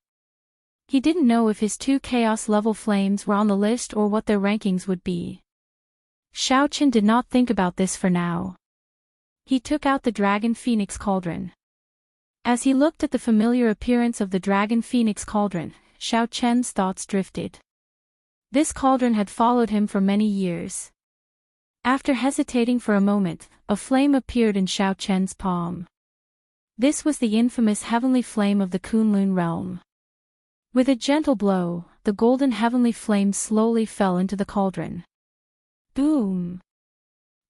He didn't know if his 2 chaos-level flames were on the list or what their rankings would be. Xiaochen did not think about this for now. He took out the Dragon Phoenix Cauldron. As he looked at the familiar appearance of the Dragon Phoenix Cauldron, Xiaochen's thoughts drifted. This cauldron had followed him for many years. After hesitating for a moment, a flame appeared in Xiaochen's palm. This was the infamous heavenly flame of the Kunlun realm. With a gentle blow, the golden heavenly flame slowly fell into the cauldron. Boom!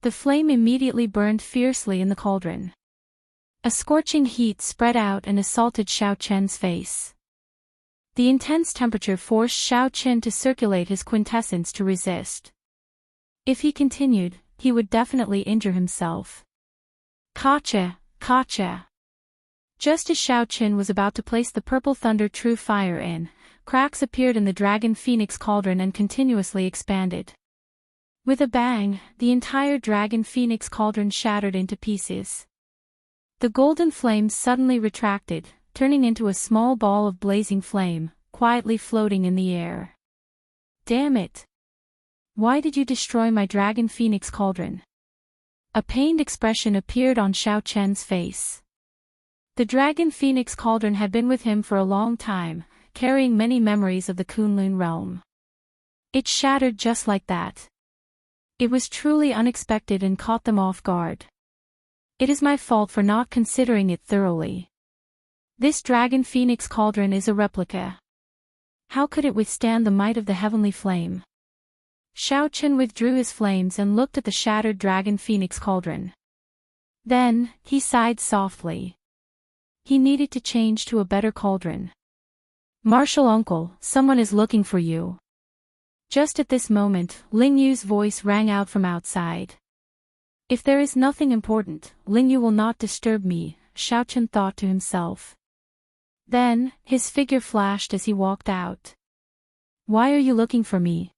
The flame immediately burned fiercely in the cauldron. A scorching heat spread out and assaulted Xiaochen's face. The intense temperature forced Xiaochen to circulate his quintessence to resist. If he continued, he would definitely injure himself. Gotcha, gotcha. Just as Xiaochen was about to place the purple thunder true fire in, cracks appeared in the Dragon Phoenix Cauldron and continuously expanded. With a bang, the entire Dragon Phoenix Cauldron shattered into pieces. The golden flames suddenly retracted, turning into a small ball of blazing flame, quietly floating in the air. Damn it! Why did you destroy my Dragon Phoenix Cauldron? A pained expression appeared on Xiaochen's face. The Dragon Phoenix Cauldron had been with him for a long time, carrying many memories of the Kunlun realm. It shattered just like that. It was truly unexpected and caught them off guard. It is my fault for not considering it thoroughly. This Dragon Phoenix Cauldron is a replica. How could it withstand the might of the heavenly flame? Xiaochen withdrew his flames and looked at the shattered Dragon Phoenix Cauldron. Then, he sighed softly. He needed to change to a better cauldron. Martial uncle, someone is looking for you. Just at this moment, Ling Yu's voice rang out from outside. If there is nothing important, Ling Yu will not disturb me, Xiaochen thought to himself. Then, his figure flashed as he walked out. Why are you looking for me?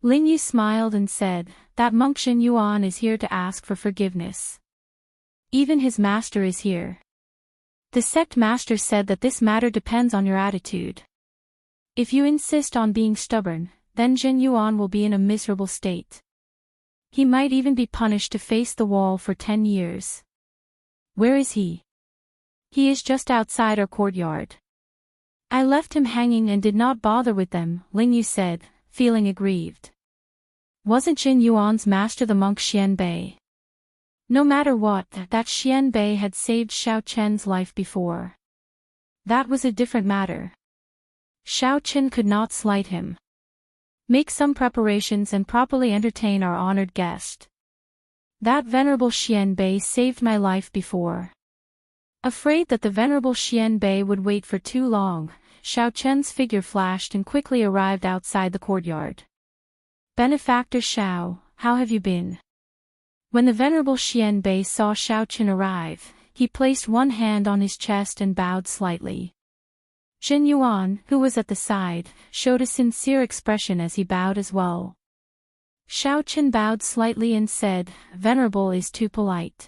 Ling Yu smiled and said, that monk Xin Yuan is here to ask for forgiveness. Even his master is here. The sect master said that this matter depends on your attitude. If you insist on being stubborn, then Xin Yuan will be in a miserable state. He might even be punished to face the wall for 10 years. Where is he? He is just outside our courtyard. I left him hanging and did not bother with them, Ling Yu said, feeling aggrieved. Wasn't Xin Yuan's master the monk Xian Bei? No matter what, that Xian Bei had saved Xiao Chen's life before. That was a different matter. Xiao Chen could not slight him. Make some preparations and properly entertain our honored guest. That venerable Xian Bei saved my life before. Afraid that the venerable Xian Bei would wait for too long, Xiao Chen's figure flashed and quickly arrived outside the courtyard. Benefactor Xiao, how have you been? When the venerable Xian Bei saw Xiao Chen arrive, he placed one hand on his chest and bowed slightly. Xin Yuan, who was at the side, showed a sincere expression as he bowed as well. Xiao Chen bowed slightly and said, Venerable is too polite.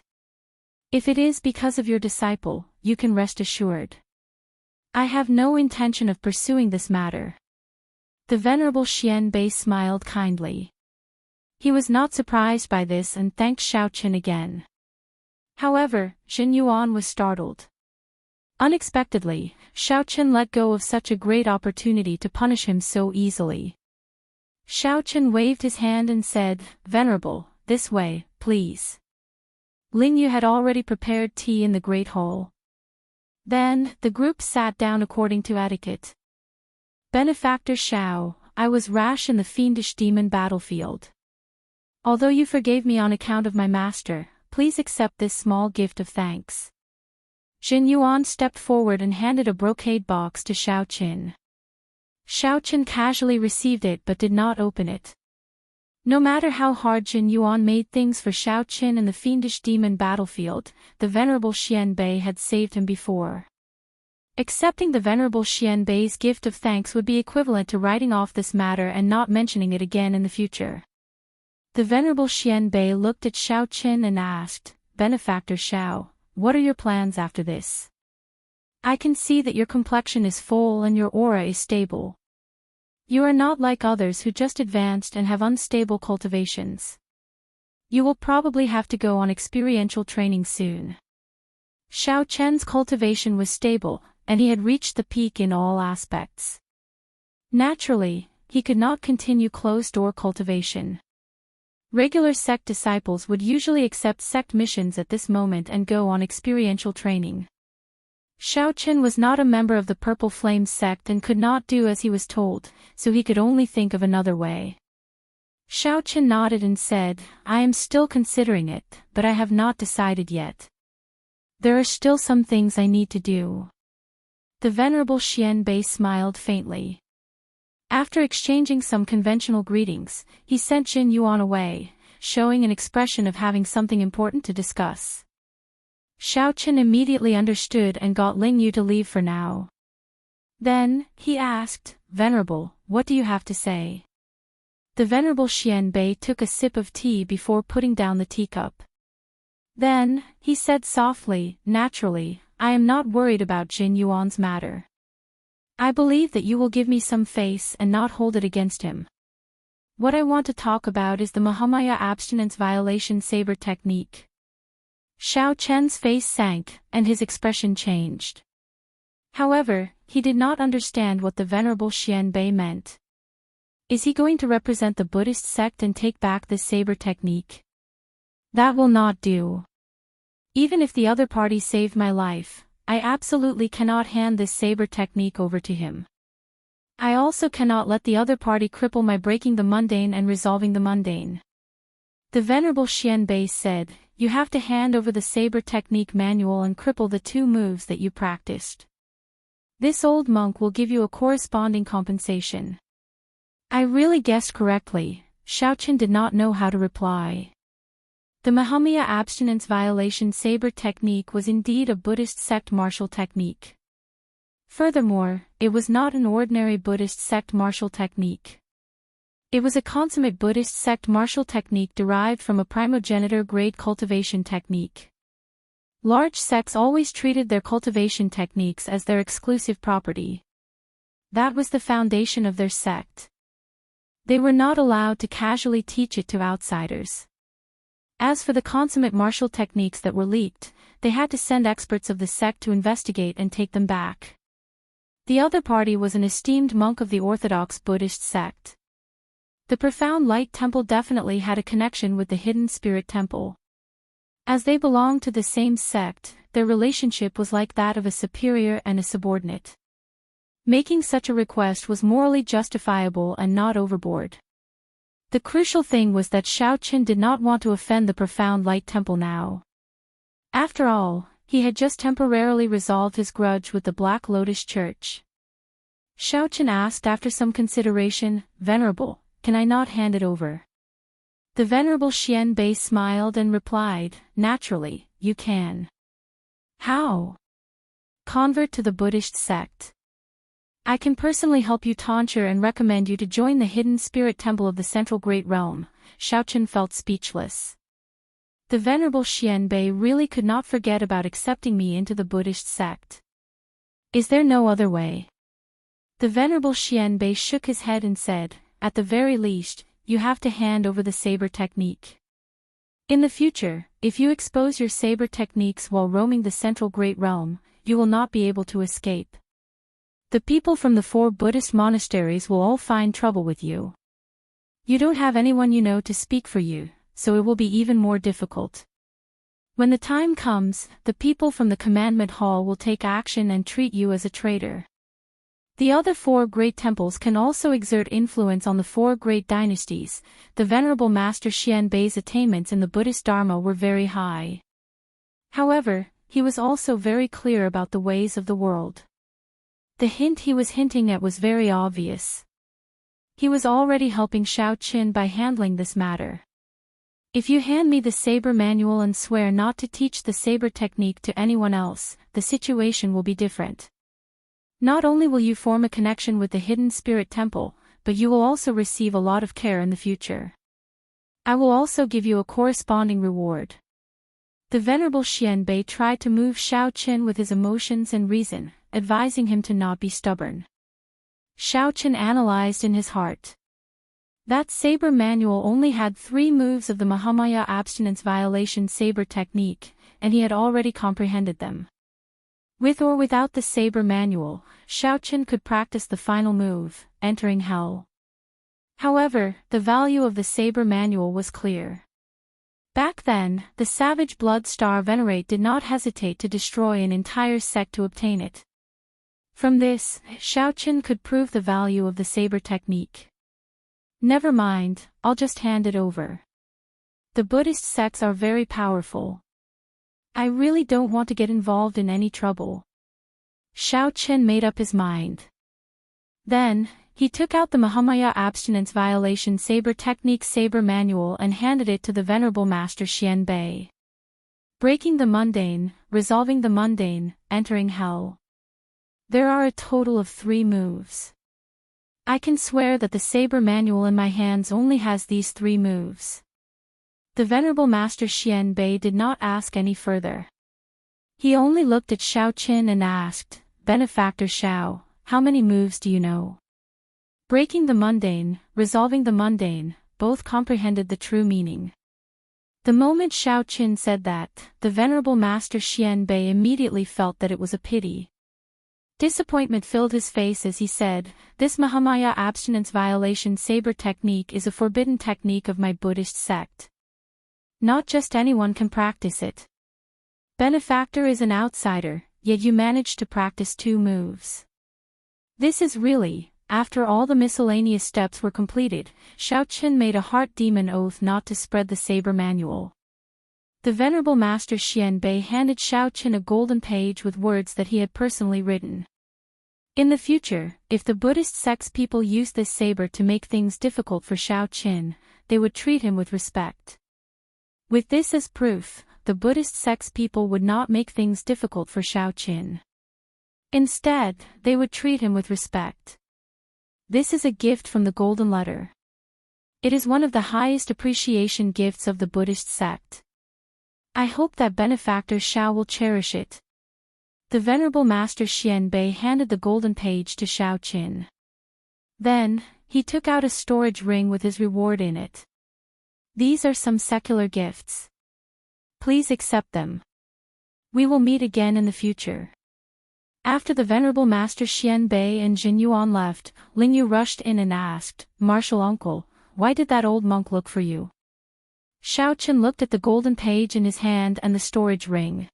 If it is because of your disciple, you can rest assured. I have no intention of pursuing this matter. The venerable Xian Bei smiled kindly. He was not surprised by this and thanked Xiao Chen again. However, Xin Yuan was startled. Unexpectedly, Xiao Chen let go of such a great opportunity to punish him so easily. Xiao Chen waved his hand and said, Venerable, this way, please. Ling Yu had already prepared tea in the great hall. Then, the group sat down according to etiquette. Benefactor Xiao, I was rash in the fiendish demon battlefield. Although you forgave me on account of my master, please accept this small gift of thanks. Xin Yuan stepped forward and handed a brocade box to Xiao Chen. Xiao Chen casually received it but did not open it. No matter how hard Xin Yuan made things for Xiao Chen in the fiendish demon battlefield, the venerable Xian Bei had saved him before. Accepting the venerable Xian Bei's gift of thanks would be equivalent to writing off this matter and not mentioning it again in the future. The venerable Xian Bei looked at Xiao Chen and asked, Benefactor Xiao, what are your plans after this? I can see that your complexion is full and your aura is stable. You are not like others who just advanced and have unstable cultivations. You will probably have to go on experiential training soon. Xiao Chen's cultivation was stable, and he had reached the peak in all aspects. Naturally, he could not continue closed-door cultivation. Regular sect disciples would usually accept sect missions at this moment and go on experiential training. Xiao Chen was not a member of the Purple Flame sect and could not do as he was told, so he could only think of another way. Xiao Chen nodded and said, I am still considering it, but I have not decided yet. There are still some things I need to do. The venerable Xian Bei smiled faintly. After exchanging some conventional greetings, he sent Xin Yuan away, showing an expression of having something important to discuss. Xiao Chen immediately understood and got Ling Yu to leave for now. Then, he asked, Venerable, what do you have to say? The venerable Xian Bei took a sip of tea before putting down the teacup. Then, he said softly, Naturally, I am not worried about Xin Yuan's matter. I believe that you will give me some face and not hold it against him. What I want to talk about is the Mahamaya abstinence violation saber technique. Xiao Chen's face sank, and his expression changed. However, he did not understand what the venerable Xian Bei meant. Is he going to represent the Buddhist sect and take back this saber technique? That will not do. Even if the other party saved my life, I absolutely cannot hand this saber technique over to him. I also cannot let the other party cripple my breaking the mundane and resolving the mundane. The venerable Xian Bei said, You have to hand over the saber technique manual and cripple the two moves that you practiced. This old monk will give you a corresponding compensation." I really guessed correctly. Xiaoqin did not know how to reply. The Mahamaya abstinence violation saber technique was indeed a Buddhist sect martial technique. Furthermore, it was not an ordinary Buddhist sect martial technique. It was a consummate Buddhist sect martial technique derived from a primogenitor grade cultivation technique. Large sects always treated their cultivation techniques as their exclusive property. That was the foundation of their sect. They were not allowed to casually teach it to outsiders. As for the consummate martial techniques that were leaked, they had to send experts of the sect to investigate and take them back. The other party was an esteemed monk of the Orthodox Buddhist sect. The Profound Light Temple definitely had a connection with the Hidden Spirit Temple. As they belonged to the same sect, their relationship was like that of a superior and a subordinate. Making such a request was morally justifiable and not overboard. The crucial thing was that Xiaoqin did not want to offend the Profound Light Temple now. After all, he had just temporarily resolved his grudge with the Black Lotus Church. Xiaoqin asked after some consideration, "Venerable, can I not hand it over?" The Venerable Xian Bei smiled and replied, "Naturally, you can." "How?" "Convert to the Buddhist sect. I can personally help you tonsure and recommend you to join the Hidden Spirit Temple of the Central Great Realm." Xiaoqin felt speechless. The Venerable Xian Bei really could not forget about accepting me into the Buddhist sect. Is there no other way? The Venerable Xian Bei shook his head and said, "At the very least, you have to hand over the saber technique. In the future, if you expose your saber techniques while roaming the Central Great Realm, you will not be able to escape. The people from the 4 Buddhist monasteries will all find trouble with you. You don't have anyone you know to speak for you, so it will be even more difficult. When the time comes, the people from the Commandment Hall will take action and treat you as a traitor. The other 4 great temples can also exert influence on the 4 great dynasties." The Venerable Master Xian Bei's attainments in the Buddhist Dharma were very high. However, he was also very clear about the ways of the world. The hint he was hinting at was very obvious. He was already helping Xiaoqin by handling this matter. "If you hand me the saber manual and swear not to teach the saber technique to anyone else, the situation will be different. Not only will you form a connection with the Hidden Spirit Temple, but you will also receive a lot of care in the future. I will also give you a corresponding reward." The Venerable Xian Bei tried to move Xiaoqin with his emotions and reason, advising him to not be stubborn. Xiaoqin analyzed in his heart. That saber manual only had 3 moves of the Mahamaya abstinence violation saber technique, and he had already comprehended them. With or without the saber manual, Xiaoqin could practice the final move, entering hell. However, the value of the saber manual was clear. Back then, the savage blood star venerate did not hesitate to destroy an entire sect to obtain it. From this, Xiaoqin could prove the value of the saber technique. "Never mind, I'll just hand it over. The Buddhist sects are very powerful. I really don't want to get involved in any trouble." Xiaoqin made up his mind. Then, he took out the Mahamaya abstinence violation saber technique saber manual and handed it to the Venerable Master Xian Bei. Breaking the mundane, resolving the mundane, entering hell. There are a total of 3 moves. I can swear that the saber manual in my hands only has these 3 moves. The Venerable Master Xian Bei did not ask any further. He only looked at Xiaoqin and asked, "Benefactor Xiao, how many moves do you know?" Breaking the mundane, resolving the mundane, both comprehended the true meaning. The moment Xiaoqin said that, the Venerable Master Xian Bei immediately felt that it was a pity. Disappointment filled his face as he said, "This Mahamaya abstinence violation saber technique is a forbidden technique of my Buddhist sect. Not just anyone can practice it. Benefactor is an outsider, yet you managed to practice 2 moves. This is really..." After all the miscellaneous steps were completed, Xiaoqin made a heart demon oath not to spread the saber manual. The Venerable Master Xian Bei handed Xiaoqin a golden page with words that he had personally written. In the future, if the Buddhist sect's people used this saber to make things difficult for Xiao Qin, they would treat him with respect. With this as proof, the Buddhist sect's people would not make things difficult for Xiao Qin. Instead, they would treat him with respect. This is a gift from the Golden Letter. It is one of the highest appreciation gifts of the Buddhist sect. I hope that benefactor Xiao will cherish it. The Venerable Master Xianbei handed the golden page to Xiao Qin. Then, he took out a storage ring with his reward in it. These are some secular gifts. Please accept them. We will meet again in the future. After the Venerable Master Xianbei and Jin Yuan left, Lingyu rushed in and asked, "Martial uncle, why did that old monk look for you?" Xiao Qin looked at the golden page in his hand and the storage ring.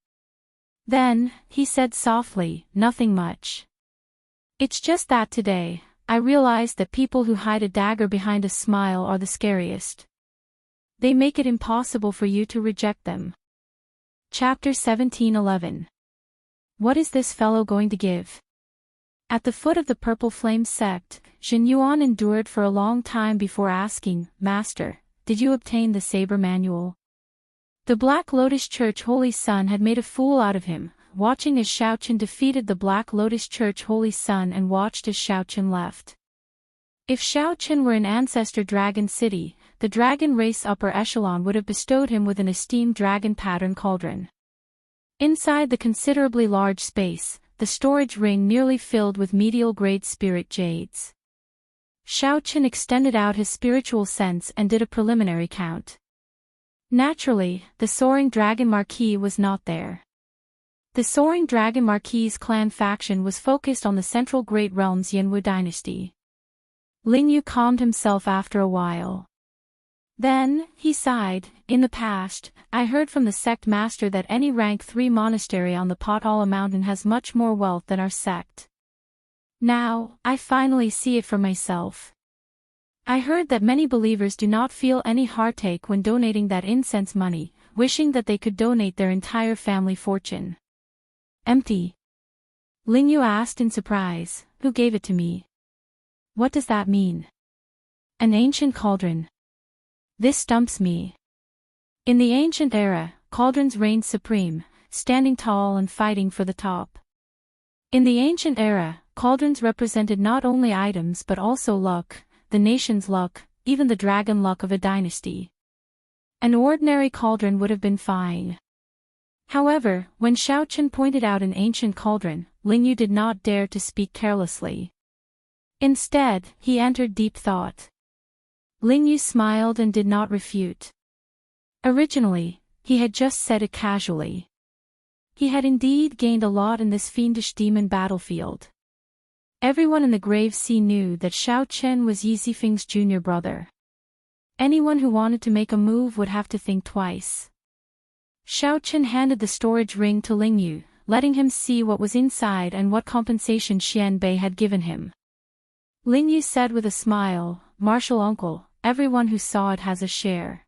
Then, he said softly, "Nothing much. It's just that today, I realized that people who hide a dagger behind a smile are the scariest. They make it impossible for you to reject them." Chapter 17:11. What is this fellow going to give? At the foot of the Purple Flame sect, Jin Yuan endured for a long time before asking, "Master, did you obtain the saber manual?" The Black Lotus Church Holy Sun had made a fool out of him, watching as Xiao Qin defeated the Black Lotus Church Holy Sun and watched as Xiao Qin left. If Xiao Qin were in Ancestor Dragon City, the dragon race upper echelon would have bestowed him with an esteemed dragon pattern cauldron. Inside the considerably large space, the storage ring nearly filled with medial-grade spirit jades. Xiao Qin extended out his spiritual sense and did a preliminary count. Naturally, the Soaring Dragon Marquis was not there. The Soaring Dragon Marquis' clan faction was focused on the central Great Realm's Yanwu dynasty. Lingyu calmed himself after a while. Then, he sighed, "In the past, I heard from the sect master that any rank 3 monastery on the Potala mountain has much more wealth than our sect. Now, I finally see it for myself. I heard that many believers do not feel any heartache when donating that incense money, wishing that they could donate their entire family fortune." "Empty?" Lingyu asked in surprise. "Who gave it to me? What does that mean?" "An ancient cauldron. This stumps me. In the ancient era, cauldrons reigned supreme, standing tall and fighting for the top. In the ancient era, cauldrons represented not only items but also luck, the nation's luck, even the dragon luck of a dynasty. An ordinary cauldron would have been fine. However, when Xiao Qin pointed out an ancient cauldron, Lingyu did not dare to speak carelessly. Instead, he entered deep thought. Lingyu smiled and did not refute. Originally, he had just said it casually. He had indeed gained a lot in this fiendish demon battlefield. Everyone in the Grave Sea knew that Xiao Qin was Yi Zifeng's junior brother. Anyone who wanted to make a move would have to think twice. Xiao Qin handed the storage ring to Lingyu, letting him see what was inside and what compensation Xianbei had given him. Lingyu said with a smile, "Martial uncle, everyone who saw it has a share.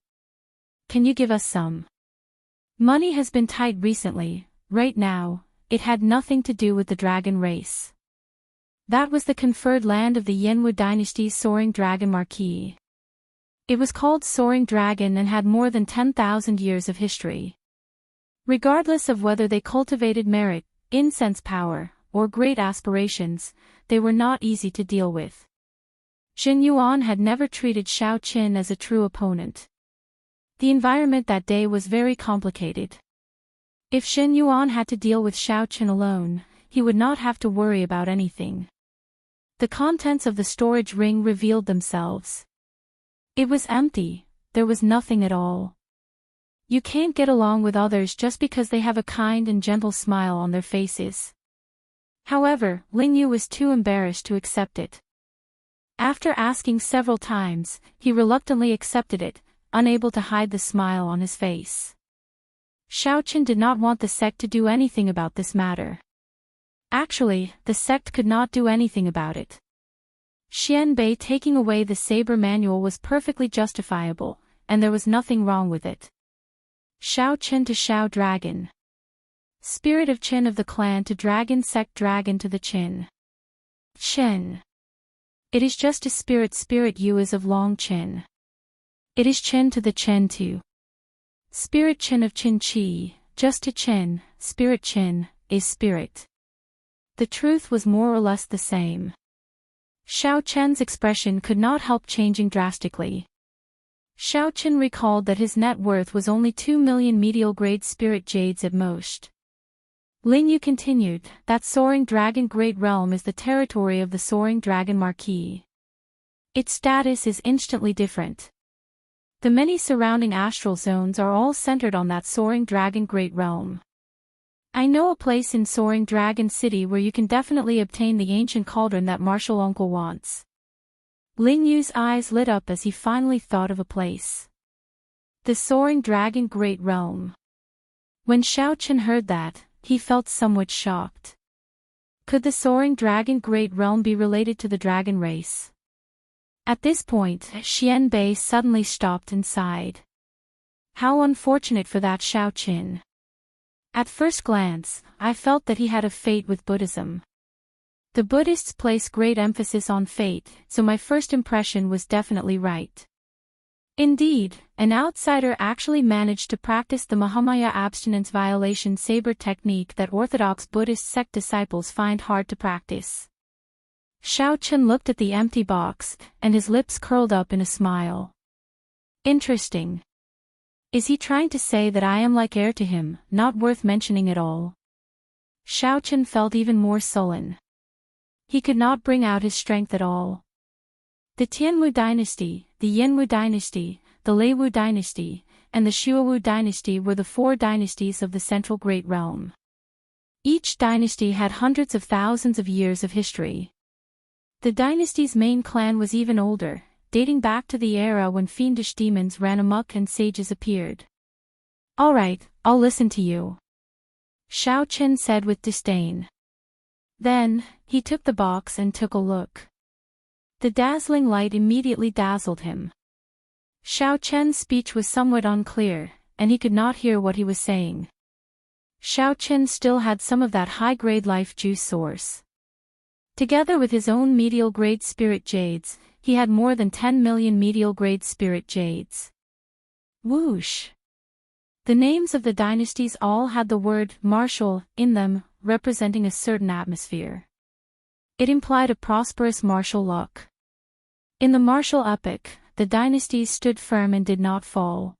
Can you give us some? Money has been tight recently. Right now, it had nothing to do with the dragon race. That was the conferred land of the Yanwu dynasty's Soaring Dragon Marquis. It was called Soaring Dragon and had more than 10,000 years of history. Regardless of whether they cultivated merit, incense power, or great aspirations, they were not easy to deal with. Jin Yuan had never treated Xiao Qin as a true opponent. The environment that day was very complicated. If Jin Yuan had to deal with Xiao Qin alone, he would not have to worry about anything. The contents of the storage ring revealed themselves. It was empty, there was nothing at all. You can't get along with others just because they have a kind and gentle smile on their faces. However, Lingyu was too embarrassed to accept it. After asking several times, he reluctantly accepted it, unable to hide the smile on his face. Xiao Qin did not want the sect to do anything about this matter. Actually, the sect could not do anything about it. Xianbei taking away the saber manual was perfectly justifiable, and there was nothing wrong with it. Xiao Qin to Xiao Dragon. Spirit of Qin of the clan to Dragon Sect Dragon to the Qin. Chen. It is just a spirit you is of long Chen. It is Chen to the Chen to. Spirit Chen of Chen Chi, just to Chen, spirit Chen, is spirit. The truth was more or less the same. Xiao Chen's expression could not help changing drastically. Xiao Chen recalled that his net worth was only 2 million medial-grade spirit jades at most. Ling Yu continued, that soaring dragon great realm is the territory of the soaring dragon marquis. Its status is instantly different. The many surrounding astral zones are all centered on that soaring dragon great realm. I know a place in Soaring Dragon City where you can definitely obtain the ancient cauldron that Martial Uncle wants. Ling Yu's eyes lit up as he finally thought of a place. The Soaring Dragon Great Realm. When Xiao Chen heard that, he felt somewhat shocked. Could the Soaring Dragon Great Realm be related to the dragon race? At this point, Xian Bei suddenly stopped and sighed. How unfortunate for that Xiao Chen. At first glance, I felt that he had a fate with Buddhism. The Buddhists place great emphasis on fate, so my first impression was definitely right. Indeed, an outsider actually managed to practice the Mahamaya abstinence violation saber technique that Orthodox Buddhist sect disciples find hard to practice. Xiao Chen looked at the empty box, and his lips curled up in a smile. Interesting. Is he trying to say that I am like heir to him, not worth mentioning at all? Xiao Chen felt even more sullen. He could not bring out his strength at all. The Tianwu dynasty, the Yanwu dynasty, the Leiwu dynasty, and the Shuowu dynasty were the 4 dynasties of the Central Great Realm. Each dynasty had hundreds of thousands of years of history. The dynasty's main clan was even older, dating back to the era when fiendish demons ran amok and sages appeared. All right, I'll listen to you. Xiao Chen said with disdain. Then, he took the box and took a look. The dazzling light immediately dazzled him. Xiao Chen's speech was somewhat unclear, and he could not hear what he was saying. Xiao Chen still had some of that high-grade life juice source. Together with his own medial-grade spirit jades, he had more than 10 million medial-grade spirit jades. Whoosh! The names of the dynasties all had the word martial in them, representing a certain atmosphere. It implied a prosperous martial luck. In the martial epoch, the dynasties stood firm and did not fall.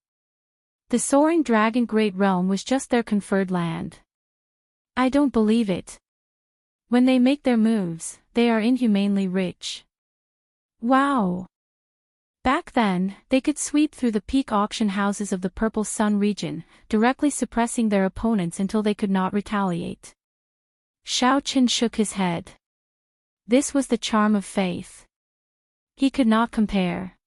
The Soaring Dragon Great Realm was just their conferred land. I don't believe it. When they make their moves, they are inhumanely rich. Wow! Back then, they could sweep through the peak auction houses of the Purple Sun region, directly suppressing their opponents until they could not retaliate. Xiao Chen shook his head. This was the charm of faith. He could not compare.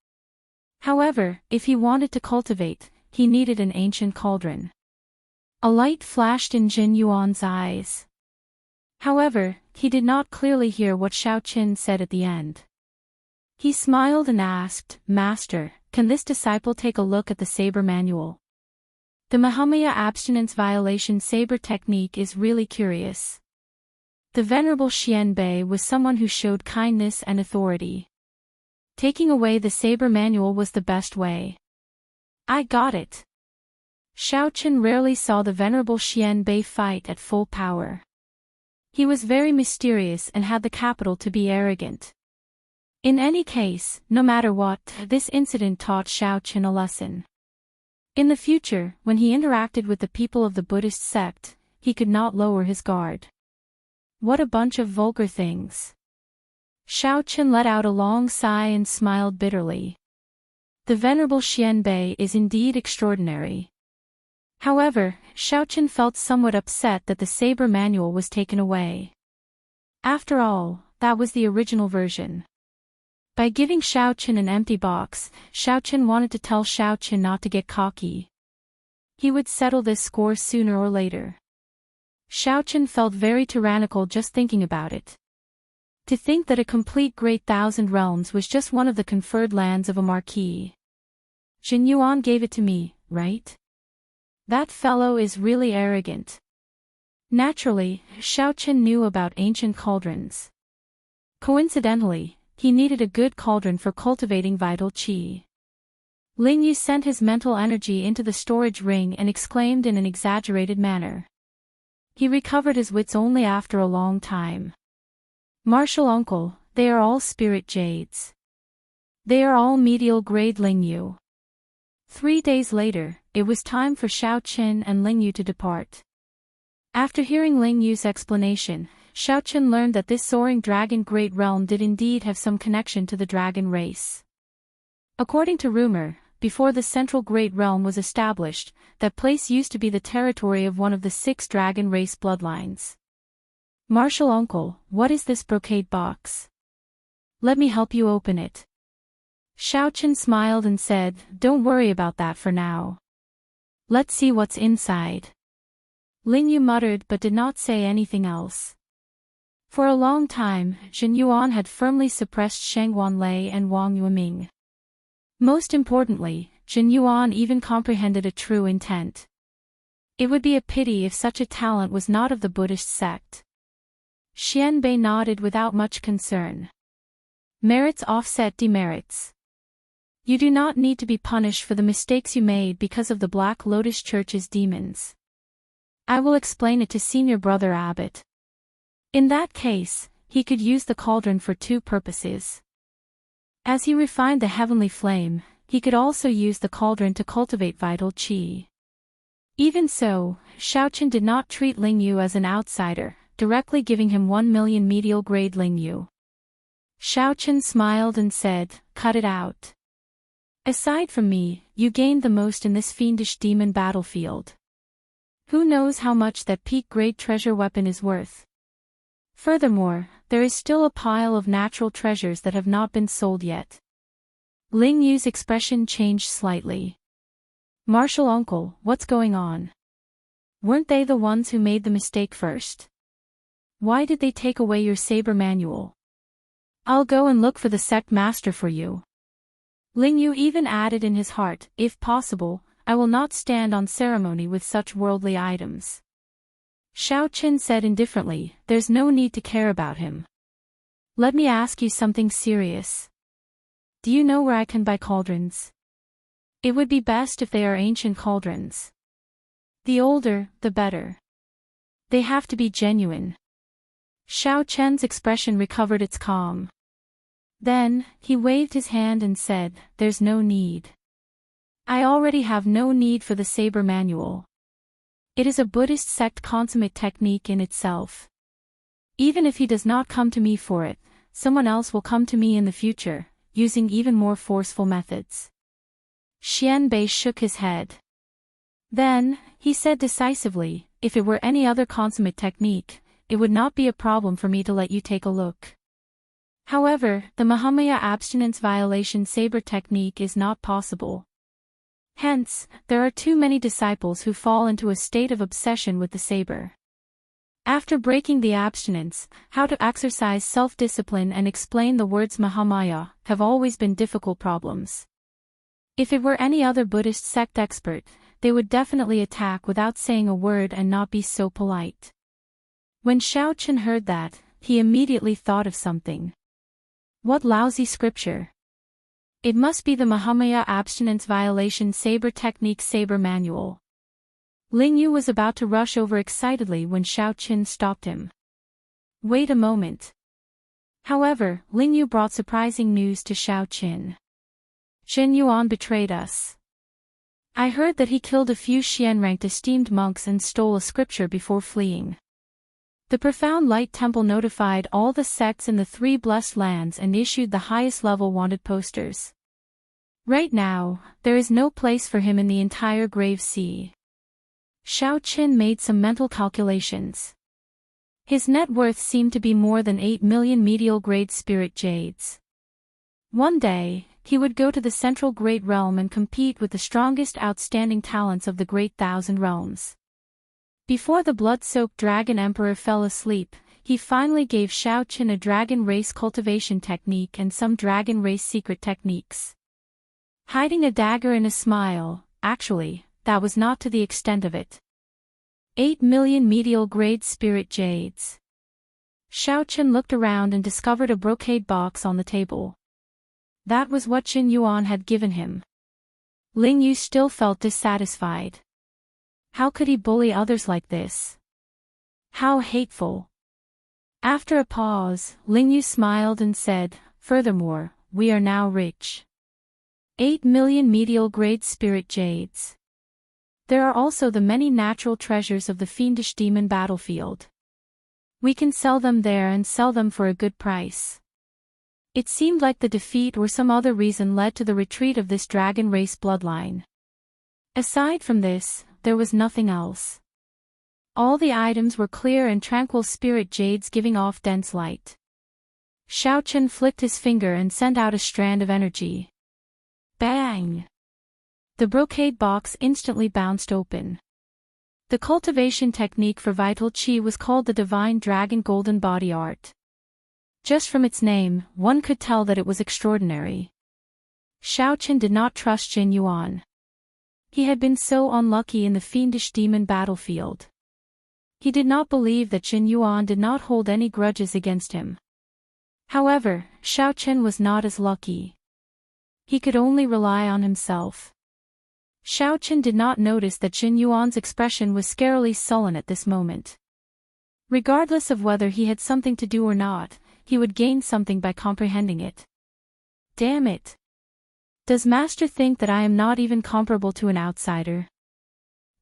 However, if he wanted to cultivate, he needed an ancient cauldron. A light flashed in Jin Yuan's eyes. However, he did not clearly hear what Xiao Chen said at the end. He smiled and asked, Master, can this disciple take a look at the saber manual? The Mahamaya abstinence violation saber technique is really curious. The Venerable Xian Bei was someone who showed kindness and authority. Taking away the saber manual was the best way. I got it. Xiao Chen rarely saw the Venerable Xian Bei fight at full power. He was very mysterious and had the capital to be arrogant. In any case, no matter what, this incident taught Xiao Chen a lesson. In the future, when he interacted with the people of the Buddhist sect, he could not lower his guard. What a bunch of vulgar things. Xiao Chen let out a long sigh and smiled bitterly. The Venerable Xian Bei is indeed extraordinary. However, Xiao Chen felt somewhat upset that the saber manual was taken away. After all, that was the original version. By giving Xiao Chen an empty box, Xiao Chen wanted to tell Xiao Chen not to get cocky. He would settle this score sooner or later. Xiao Chen felt very tyrannical just thinking about it. To think that a complete Great Thousand Realms was just one of the conferred lands of a marquis. Jin Yuan gave it to me, right? That fellow is really arrogant. Naturally, Xiao Chen knew about ancient cauldrons. Coincidentally, he needed a good cauldron for cultivating vital qi. Ling Yu sent his mental energy into the storage ring and exclaimed in an exaggerated manner. He recovered his wits only after a long time. Martial uncle, they are all spirit jades. They are all medial grade Ling Yu. 3 days later, it was time for Xiao Qin and Ling Yu to depart. After hearing Ling Yu's explanation, Xiao Qin learned that this soaring dragon great realm did indeed have some connection to the dragon race. According to rumor, before the central great realm was established, that place used to be the territory of one of the 6 dragon race bloodlines. Martial uncle, what is this brocade box? Let me help you open it. Xiao Qin smiled and said, don't worry about that for now. Let's see what's inside. Ling Yu muttered but did not say anything else. For a long time, Zhen Yuan had firmly suppressed Sheng Wanlei and Wang Yueming. Most importantly, Zhen Yuan even comprehended a true intent. It would be a pity if such a talent was not of the Buddhist sect. Xian Bei nodded without much concern. Merits offset demerits. You do not need to be punished for the mistakes you made because of the Black Lotus Church's demons. I will explain it to Senior Brother Abbot. In that case, he could use the cauldron for 2 purposes. As he refined the heavenly flame, he could also use the cauldron to cultivate vital qi. Even so, Xiao Qin did not treat Ling Yu as an outsider, directly giving him 1 million medial grade Ling Yu. Xiao Qin smiled and said, cut it out. Aside from me, you gained the most in this fiendish demon battlefield. Who knows how much that peak-grade treasure weapon is worth? Furthermore, there is still a pile of natural treasures that have not been sold yet. Ling Yu's expression changed slightly. Martial uncle, what's going on? Weren't they the ones who made the mistake first? Why did they take away your saber manual? I'll go and look for the sect master for you. Ling Yu even added in his heart, if possible, I will not stand on ceremony with such worldly items. Xiao Qin said indifferently, there's no need to care about him. Let me ask you something serious. Do you know where I can buy cauldrons? It would be best if they are ancient cauldrons. The older, the better. They have to be genuine. Xiao Qin's expression recovered its calm. Then, he waved his hand and said, there's no need. I already have no need for the saber manual. It is a Buddhist sect consummate technique in itself. Even if he does not come to me for it, someone else will come to me in the future, using even more forceful methods. Xian Bei shook his head. Then, he said decisively, if it were any other consummate technique, it would not be a problem for me to let you take a look. However, the Mahamaya abstinence violation saber technique is not possible. Hence, there are too many disciples who fall into a state of obsession with the saber. After breaking the abstinence, how to exercise self-discipline and explain the words Mahamaya have always been difficult problems. If it were any other Buddhist sect expert, they would definitely attack without saying a word and not be so polite. When Xiao Qin heard that, he immediately thought of something. What lousy scripture! It must be the Mahamaya abstinence violation saber technique saber manual. Ling Yu was about to rush over excitedly when Xiao Qin stopped him. Wait a moment. However, Ling Yu brought surprising news to Xiao Qin. Zhen Yuan betrayed us. I heard that he killed a few Xian-ranked esteemed monks and stole a scripture before fleeing. The Profound Light Temple notified all the sects in the 3 blessed lands and issued the highest level wanted posters. Right now, there is no place for him in the entire Grave Sea. Xiao Qin made some mental calculations. His net worth seemed to be more than 8 million medial grade spirit jades. One day, he would go to the central great realm and compete with the strongest outstanding talents of the great thousand realms. Before the blood-soaked dragon emperor fell asleep, he finally gave Xiao Qin a dragon race cultivation technique and some dragon race secret techniques. Hiding a dagger in a smile, actually, that was not to the extent of it. 8 million medial grade spirit jades. Xiaochen looked around and discovered a brocade box on the table. That was what Jin Yuan had given him. Ling Yu still felt dissatisfied. How could he bully others like this? How hateful. After a pause, Ling Yu smiled and said, "Furthermore, we are now rich. 8 million medial-grade spirit jades. There are also the many natural treasures of the fiendish demon battlefield. We can sell them there and sell them for a good price." It seemed like the defeat or some other reason led to the retreat of this dragon race bloodline. Aside from this, there was nothing else. All the items were clear and tranquil spirit jades giving off dense light. Xiaochen flicked his finger and sent out a strand of energy. Bang! The brocade box instantly bounced open. The cultivation technique for vital qi was called the Divine Dragon Golden Body Art. Just from its name, one could tell that it was extraordinary. Xiaochen did not trust Jin Yuan. He had been so unlucky in the fiendish demon battlefield. He did not believe that Jin Yuan did not hold any grudges against him. However, Xiaochen was not as lucky. He could only rely on himself. Xiaochen did not notice that Jin Yuan's expression was scarily sullen at this moment. Regardless of whether he had something to do or not, he would gain something by comprehending it. Damn it! Does Master think that I am not even comparable to an outsider?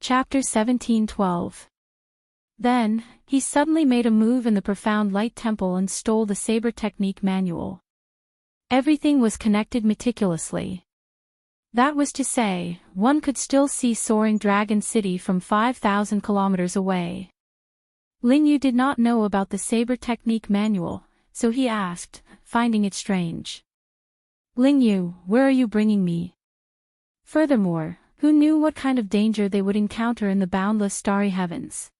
Chapter 17:12. Then, he suddenly made a move in the profound light temple and stole the saber technique manual. Everything was connected meticulously. That was to say, one could still see Soaring Dragon City from 5,000 kilometers away. Ling Yu did not know about the saber technique manual, so he asked, finding it strange. "Ling Yu, where are you bringing me?" Furthermore, who knew what kind of danger they would encounter in the boundless starry heavens?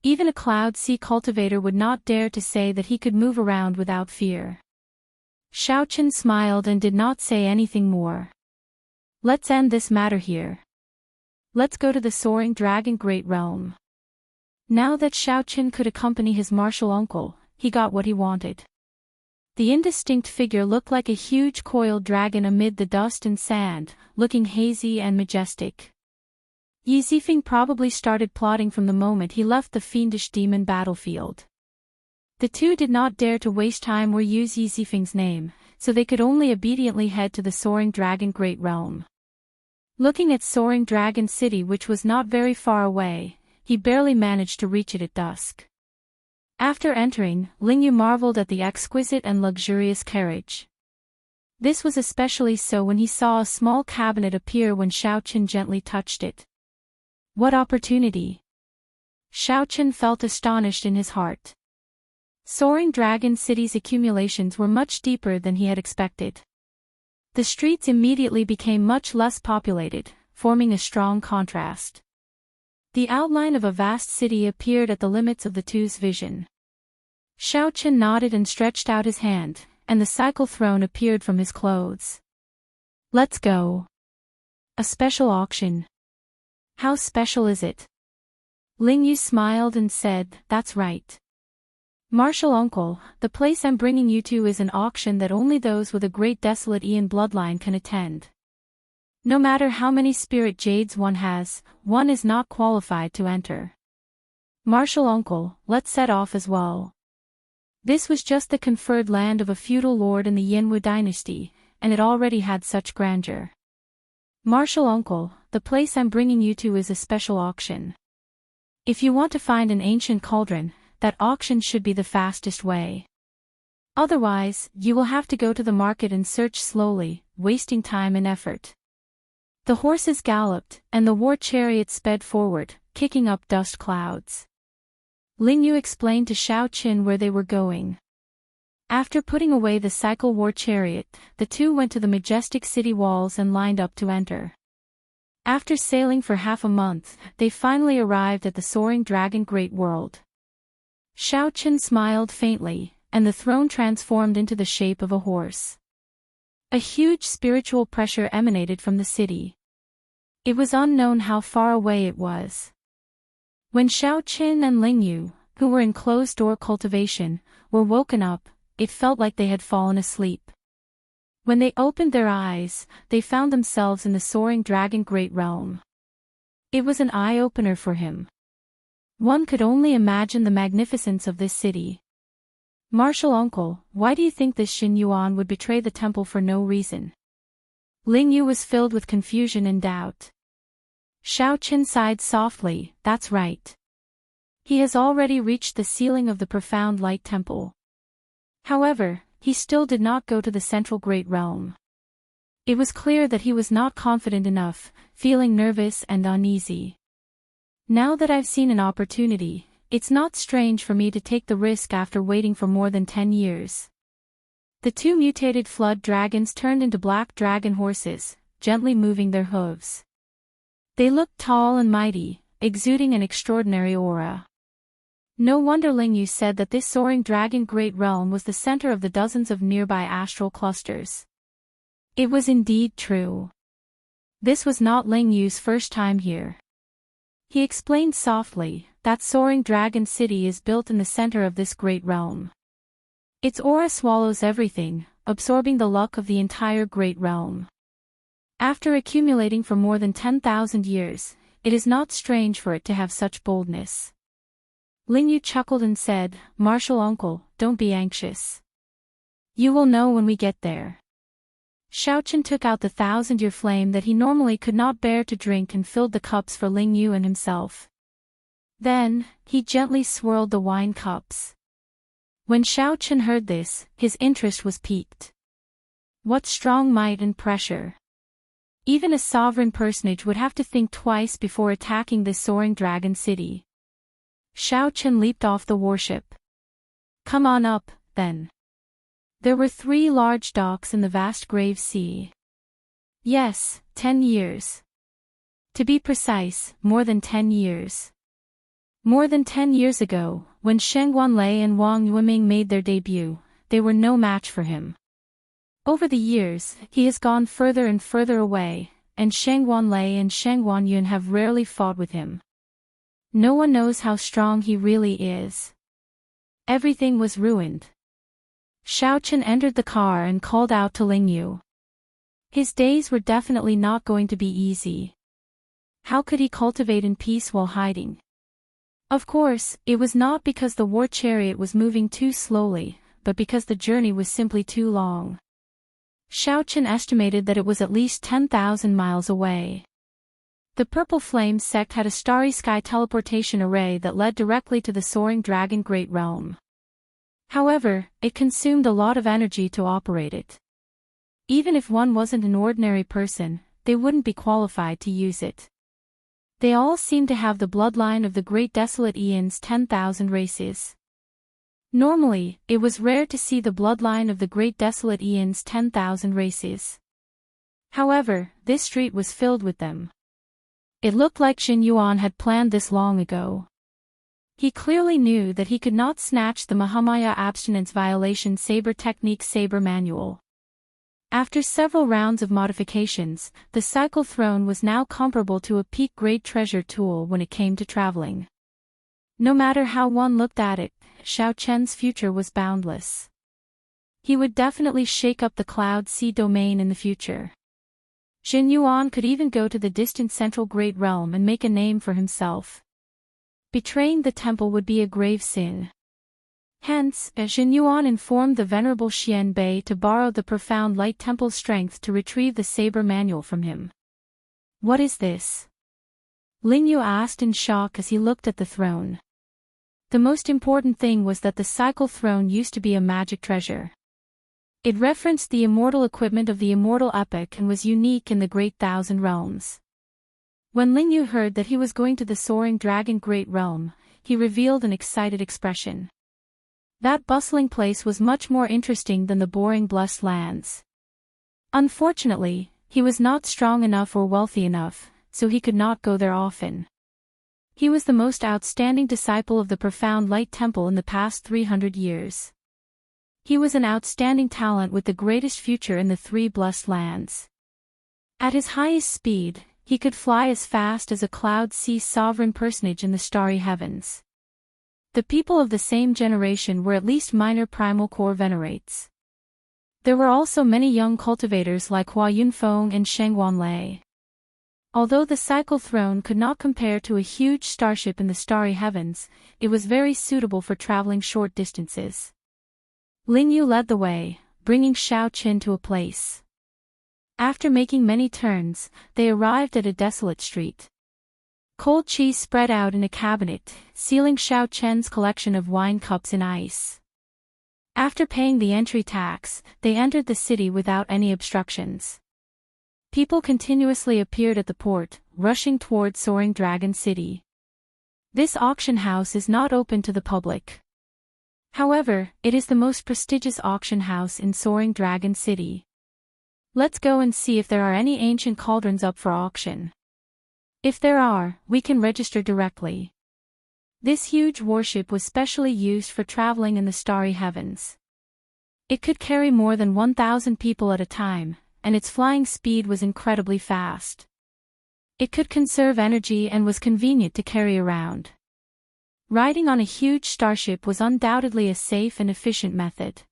Even a cloud sea cultivator would not dare to say that he could move around without fear. Xiaochen smiled and did not say anything more. Let's end this matter here. Let's go to the Soaring Dragon Great Realm. Now that Xiaochen could accompany his martial uncle, he got what he wanted. The indistinct figure looked like a huge coiled dragon amid the dust and sand, looking hazy and majestic. Yi Zifeng probably started plotting from the moment he left the fiendish demon battlefield. The two did not dare to waste time or use Yi Zifeng's name, so they could only obediently head to the Soaring Dragon Great Realm. Looking at Soaring Dragon City, which was not very far away, he barely managed to reach it at dusk. After entering, Ling Yu marveled at the exquisite and luxurious carriage. This was especially so when he saw a small cabinet appear when Xiaochen gently touched it. What opportunity! Xiaochen felt astonished in his heart. Soaring Dragon City's accumulations were much deeper than he had expected. The streets immediately became much less populated, forming a strong contrast. The outline of a vast city appeared at the limits of the two's vision. Xiaochen nodded and stretched out his hand, and the cycle throne appeared from his clothes. Let's go. A special auction. How special is it? Ling Yu smiled and said, That's right. Martial uncle, the place I'm bringing you to is an auction that only those with a great desolate Ian bloodline can attend. No matter how many spirit jades one has, one is not qualified to enter. Martial uncle, let's set off as well. This was just the conferred land of a feudal lord in the Yanwu dynasty, and it already had such grandeur. Martial uncle, the place I'm bringing you to is a special auction. If you want to find an ancient cauldron, that auction should be the fastest way. Otherwise, you will have to go to the market and search slowly, wasting time and effort. The horses galloped, and the war chariot sped forward, kicking up dust clouds. Ling Yu explained to Xiaochen where they were going. After putting away the cycle war chariot, the two went to the majestic city walls and lined up to enter. After sailing for half a month, they finally arrived at the Soaring Dragon Great World. Xiaochen smiled faintly, and the throne transformed into the shape of a horse. A huge spiritual pressure emanated from the city. It was unknown how far away it was. When Xiaochen and Ling Yu, who were in closed-door cultivation, were woken up. It felt like they had fallen asleep. When they opened their eyes, they found themselves in the soaring dragon great realm. It was an eye-opener for him. One could only imagine the magnificence of this city. "Martial uncle, why do you think this Xin Yuan would betray the temple for no reason?" Ling Yu was filled with confusion and doubt. Xiao Qin sighed softly. "That's right. He has already reached the ceiling of the profound light temple." However, he still did not go to the central great realm. It was clear that he was not confident enough, feeling nervous and uneasy. "Now that I've seen an opportunity, it's not strange for me to take the risk after waiting for more than 10 years. The two mutated flood dragons turned into black dragon horses, gently moving their hooves. They looked tall and mighty, exuding an extraordinary aura. No wonder Ling Yu said that this soaring dragon great realm was the center of the dozens of nearby astral clusters. It was indeed true. This was not Ling Yu's first time here. He explained softly, that soaring dragon city is built in the center of this great realm. Its aura swallows everything, absorbing the luck of the entire great realm. After accumulating for more than 10,000 years, it is not strange for it to have such boldness. Ling Yu chuckled and said, "Martial uncle, don't be anxious. You will know when we get there." Xiao Qin took out the 1,000-year flame that he normally could not bear to drink and filled the cups for Ling Yu and himself. Then, he gently swirled the wine cups. When Xiao Qin heard this, his interest was piqued. What strong might and pressure! Even a sovereign personage would have to think twice before attacking this soaring dragon city. Xiao Qin leaped off the warship. "Come on up, then." There were 3 large docks in the vast grave sea. Yes, 10 years. To be precise, more than 10 years. More than 10 years ago, when Sheng Wanlei and Wang Yueming made their debut, they were no match for him. Over the years, he has gone further and further away, and Sheng Wanlei and Sheng Wanyun have rarely fought with him. No one knows how strong he really is. Everything was ruined. Xiao Qin entered the car and called out to Ling Yu. His days were definitely not going to be easy. How could he cultivate in peace while hiding? Of course, it was not because the war chariot was moving too slowly, but because the journey was simply too long. Xiao Qin estimated that it was at least 10,000 miles away. The Purple Flame sect had a starry sky teleportation array that led directly to the soaring dragon great realm. However, it consumed a lot of energy to operate it. Even if one wasn't an ordinary person, they wouldn't be qualified to use it. They all seemed to have the bloodline of the great desolate Aeon's 10,000 races. Normally, it was rare to see the bloodline of the great desolate Aeon's 10,000 races. However, this street was filled with them. It looked like Xin Yuan had planned this long ago. He clearly knew that he could not snatch the Mahamaya abstinence violation saber technique saber manual. After several rounds of modifications, the cycle throne was now comparable to a peak-grade treasure tool when it came to traveling. No matter how one looked at it, Xiao Chen's future was boundless. He would definitely shake up the Cloud Sea domain in the future. Xin Yuan could even go to the distant central great realm and make a name for himself. Betraying the temple would be a grave sin. Hence, Xin Yuan informed the venerable Xian Bei to borrow the profound light temple's strength to retrieve the saber manual from him. "What is this?" Ling Yu asked in shock as he looked at the throne. The most important thing was that the cycle throne used to be a magic treasure. It referenced the immortal equipment of the immortal epic and was unique in the Great Thousand Realms. When Ling Yu heard that he was going to the soaring dragon great realm, he revealed an excited expression. That bustling place was much more interesting than the boring blessed lands. Unfortunately, he was not strong enough or wealthy enough, so he could not go there often. He was the most outstanding disciple of the profound light temple in the past 300 years. He was an outstanding talent with the greatest future in the 3 blessed lands. At his highest speed, he could fly as fast as a Cloud Sea sovereign personage in the starry heavens. The people of the same generation were at least minor primal core venerates. There were also many young cultivators like Hua Yunfeng and Sheng Wanlei. Although the cycle throne could not compare to a huge starship in the starry heavens, it was very suitable for traveling short distances. Ling Yu led the way, bringing Xiao Qin to a place. After making many turns, they arrived at a desolate street. Cold cheese spread out in a cabinet, sealing Xiao Chen's collection of wine cups in ice. After paying the entry tax, they entered the city without any obstructions. People continuously appeared at the port, rushing toward Soaring Dragon City. This auction house is not open to the public. However, it is the most prestigious auction house in Soaring Dragon City. Let's go and see if there are any ancient cauldrons up for auction. If there are, we can register directly. This huge warship was specially used for traveling in the starry heavens. It could carry more than 1,000 people at a time, and its flying speed was incredibly fast. It could conserve energy and was convenient to carry around. Riding on a huge starship was undoubtedly a safe and efficient method.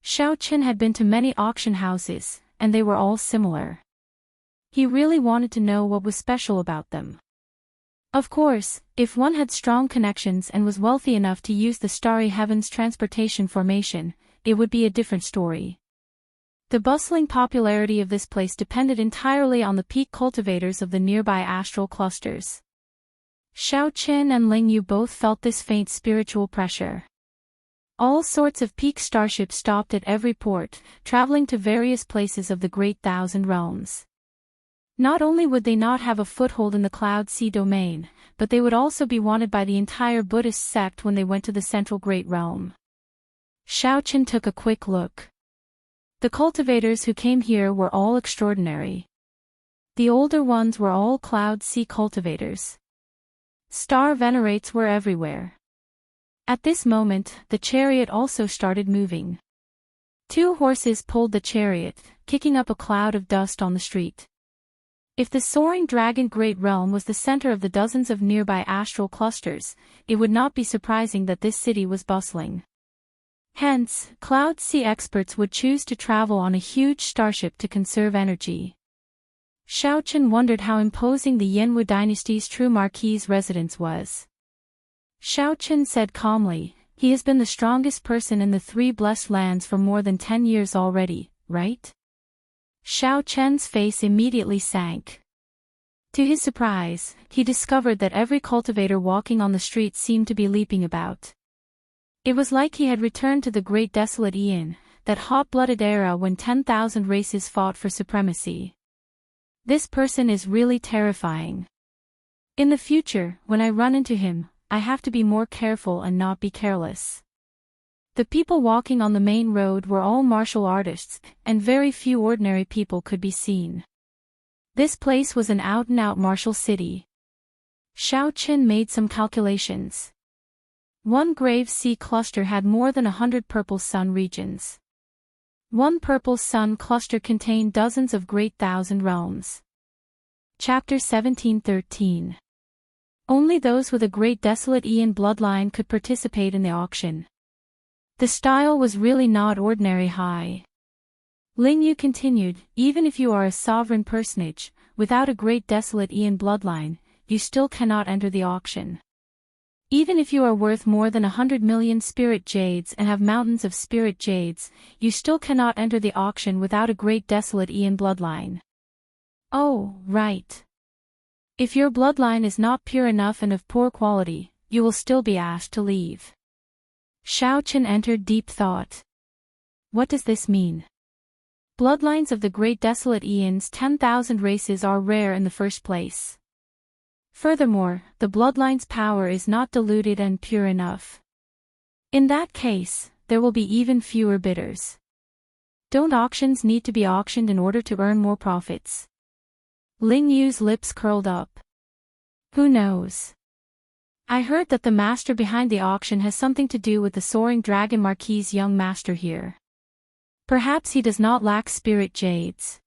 Xiao Qin had been to many auction houses, and they were all similar. He really wanted to know what was special about them. Of course, if one had strong connections and was wealthy enough to use the starry heavens transportation formation, it would be a different story. The bustling popularity of this place depended entirely on the peak cultivators of the nearby astral clusters. Xiao Qin and Ling Yu both felt this faint spiritual pressure. All sorts of peak starships stopped at every port, traveling to various places of the Great Thousand Realms. Not only would they not have a foothold in the Cloud Sea domain, but they would also be wanted by the entire Buddhist sect when they went to the Central Great Realm. Xiao Qin took a quick look. The cultivators who came here were all extraordinary. The older ones were all Cloud Sea cultivators. Star venerates were everywhere. At this moment, the chariot also started moving. 2 horses pulled the chariot, kicking up a cloud of dust on the street. If the Soaring Dragon Great Realm was the center of the dozens of nearby astral clusters, it would not be surprising that this city was bustling. Hence, Cloud Sea experts would choose to travel on a huge starship to conserve energy. Xiao Qin wondered how imposing the Yanwu dynasty's true marquis's residence was. Xiao Qin said calmly, "He has been the strongest person in the 3 blessed lands for more than 10 years already, right?" Xiao Chen's face immediately sank. To his surprise, he discovered that every cultivator walking on the street seemed to be leaping about. It was like he had returned to the Great Desolate Aeon, that hot-blooded era when 10,000 races fought for supremacy. This person is really terrifying. In the future, when I run into him, I have to be more careful and not be careless. The people walking on the main road were all martial artists, and very few ordinary people could be seen. This place was an out-and-out martial city. Xiao Qin made some calculations. One grave sea cluster had more than 100 purple sun regions. One purple sun cluster contained dozens of Great Thousand Realms. Chapter 1713. Only those with a Great Desolate Aeon bloodline could participate in the auction. The style was really not ordinary high. Ling Yu continued, "Even if you are a sovereign personage, without a Great Desolate Aeon bloodline, you still cannot enter the auction. Even if you are worth more than 100 million spirit jades and have mountains of spirit jades, you still cannot enter the auction without a Great Desolate Aeon bloodline." "Oh, right. If your bloodline is not pure enough and of poor quality, you will still be asked to leave." Xiao Qin entered deep thought. What does this mean? Bloodlines of the Great Desolate Aeon's 10,000 races are rare in the first place. Furthermore, the bloodline's power is not diluted and pure enough. In that case, there will be even fewer bidders. Don't auctions need to be auctioned in order to earn more profits? Ling Yu's lips curled up. Who knows? I heard that the master behind the auction has something to do with the Soaring Dragon Marquis's young master here. Perhaps he does not lack spirit jades.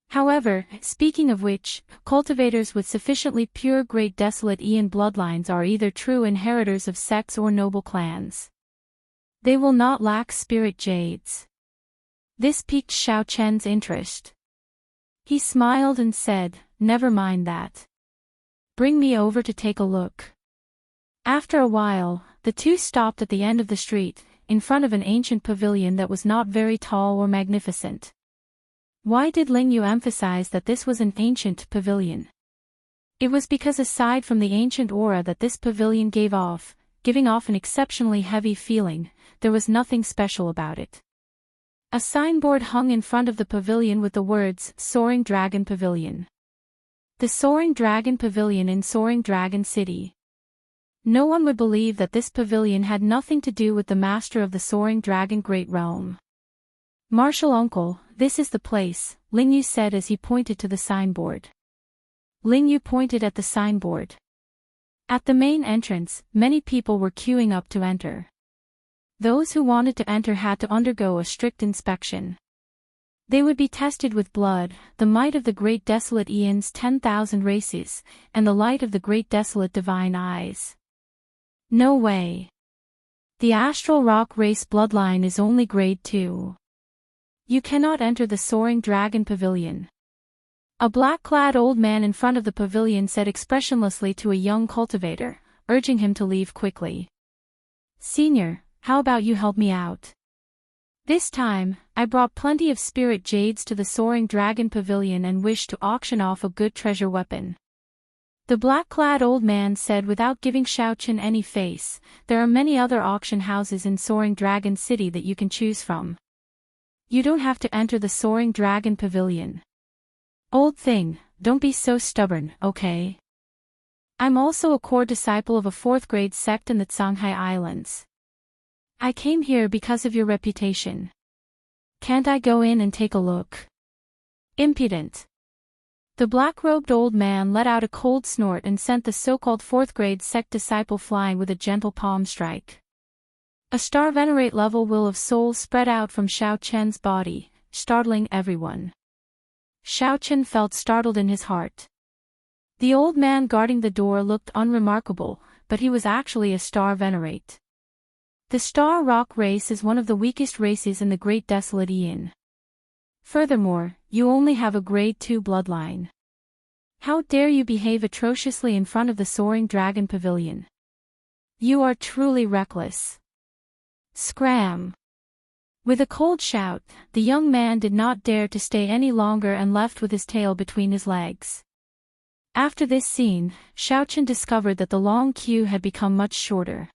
However, speaking of which, cultivators with sufficiently pure Great Desolate Aeon bloodlines are either true inheritors of sects or noble clans. They will not lack spirit jades. This piqued Xiao Chen's interest. He smiled and said, "Never mind that. Bring me over to take a look." After a while, the two stopped at the end of the street, in front of an ancient pavilion that was not very tall or magnificent. Why did Ling Yu emphasize that this was an ancient pavilion? It was because aside from the ancient aura that this pavilion giving off an exceptionally heavy feeling, there was nothing special about it. A signboard hung in front of the pavilion with the words, "Soaring Dragon Pavilion." The Soaring Dragon Pavilion in Soaring Dragon City. No one would believe that this pavilion had nothing to do with the master of the Soaring Dragon Great Realm. "Martial uncle, this is the place," Ling Yu said as he pointed to the signboard. Ling Yu pointed at the signboard. At the main entrance, many people were queuing up to enter. Those who wanted to enter had to undergo a strict inspection. They would be tested with blood, the might of the Great Desolate Aeon's 10,000 races, and the light of the Great Desolate Divine Eyes. No way. The Astral Rock race bloodline is only grade 2. You cannot enter the Soaring Dragon Pavilion. A black-clad old man in front of the pavilion said expressionlessly to a young cultivator, urging him to leave quickly. "Senior, how about you help me out? This time, I brought plenty of spirit jades to the Soaring Dragon Pavilion and wish to auction off a good treasure weapon." The black-clad old man said without giving Xiaochen any face, "There are many other auction houses in Soaring Dragon City that you can choose from. You don't have to enter the Soaring Dragon Pavilion." "Old thing, don't be so stubborn, okay? I'm also a core disciple of a 4th grade sect in the Shanghai Islands. I came here because of your reputation. Can't I go in and take a look?" Impudent. The black-robed old man let out a cold snort and sent the so-called 4th grade sect disciple flying with a gentle palm strike. A star venerate level will of soul spread out from Xiao Chen's body, startling everyone. Xiao Chen felt startled in his heart. The old man guarding the door looked unremarkable, but he was actually a star venerate. The Star Rock race is one of the weakest races in the Great Desolate Aeon. Furthermore, you only have a grade 2 bloodline. How dare you behave atrociously in front of the Soaring Dragon Pavilion? You are truly reckless. Scram! With a cold shout, the young man did not dare to stay any longer and left with his tail between his legs. After this scene, Xiaochen discovered that the long queue had become much shorter.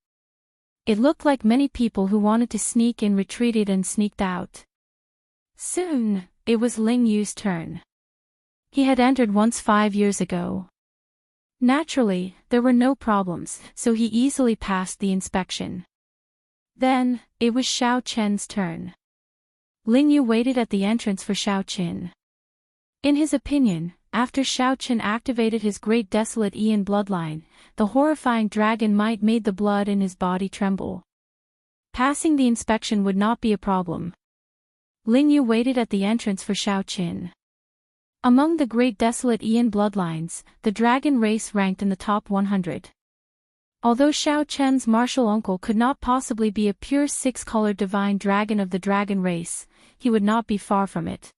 It looked like many people who wanted to sneak in retreated and sneaked out. Soon, it was Ling Yu's turn. He had entered once 5 years ago. Naturally, there were no problems, so he easily passed the inspection. Then, it was Xiao Chen's turn. Ling Yu waited at the entrance for Xiao Chen. In his opinion, after Xiao Chen activated his Great Desolate Aeon bloodline, the horrifying dragon might made the blood in his body tremble. Passing the inspection would not be a problem. Ling Yu waited at the entrance for Xiao Chen. Among the Great Desolate Aeon bloodlines, the dragon race ranked in the top 100. Although Xiao Chen's martial uncle could not possibly be a pure 6-colored divine dragon of the dragon race, he would not be far from it.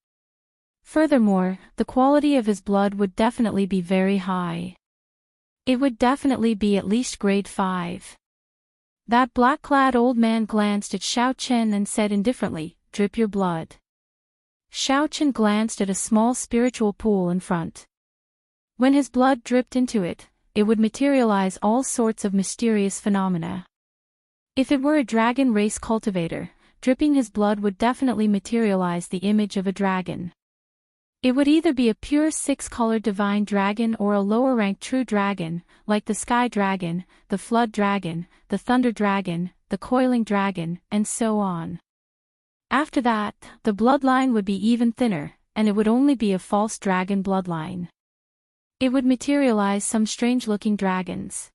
Furthermore, the quality of his blood would definitely be very high. It would definitely be at least grade 5. That black-clad old man glanced at Xiao Chen and said indifferently, "Drip your blood." Xiao Chen glanced at a small spiritual pool in front. When his blood dripped into it, it would materialize all sorts of mysterious phenomena. If it were a dragon race cultivator, dripping his blood would definitely materialize the image of a dragon. It would either be a pure 6-colored divine dragon or a lower-ranked true dragon, like the sky dragon, the flood dragon, the thunder dragon, the coiling dragon, and so on. After that, the bloodline would be even thinner, and it would only be a false dragon bloodline. It would materialize some strange-looking dragons.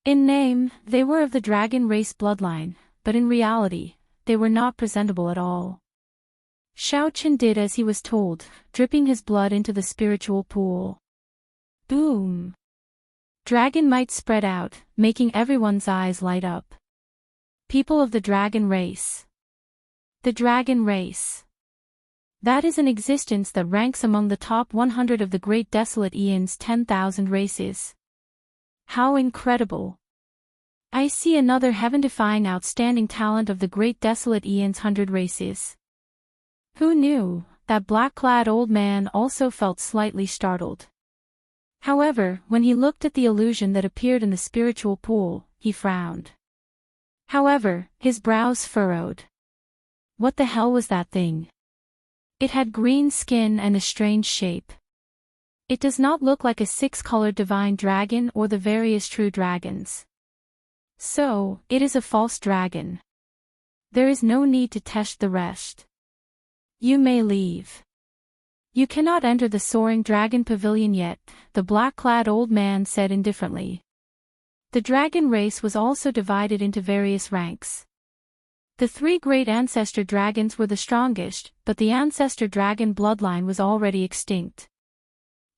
In name, they were of the dragon race bloodline, but in reality, they were not presentable at all. Xiao Chen did as he was told, dripping his blood into the spiritual pool. Boom! Dragon might spread out, making everyone's eyes light up. People of the dragon race. The dragon race. That is an existence that ranks among the top 100 of the Great Desolate Aeon's 10,000 races. How incredible! I see another heaven-defying outstanding talent of the Great Desolate Aeon's 100 races. Who knew? That black-clad old man also felt slightly startled. However, when he looked at the illusion that appeared in the spiritual pool, he frowned. However, his brows furrowed. What the hell was that thing? It had green skin and a strange shape. It does not look like a six-colored divine dragon or the various true dragons. So, it is a false dragon. There is no need to test the rest. You may leave. You cannot enter the soaring dragon pavilion yet, the black-clad old man said indifferently. The dragon race was also divided into various ranks. The three great ancestor dragons were the strongest, but the ancestor dragon bloodline was already extinct.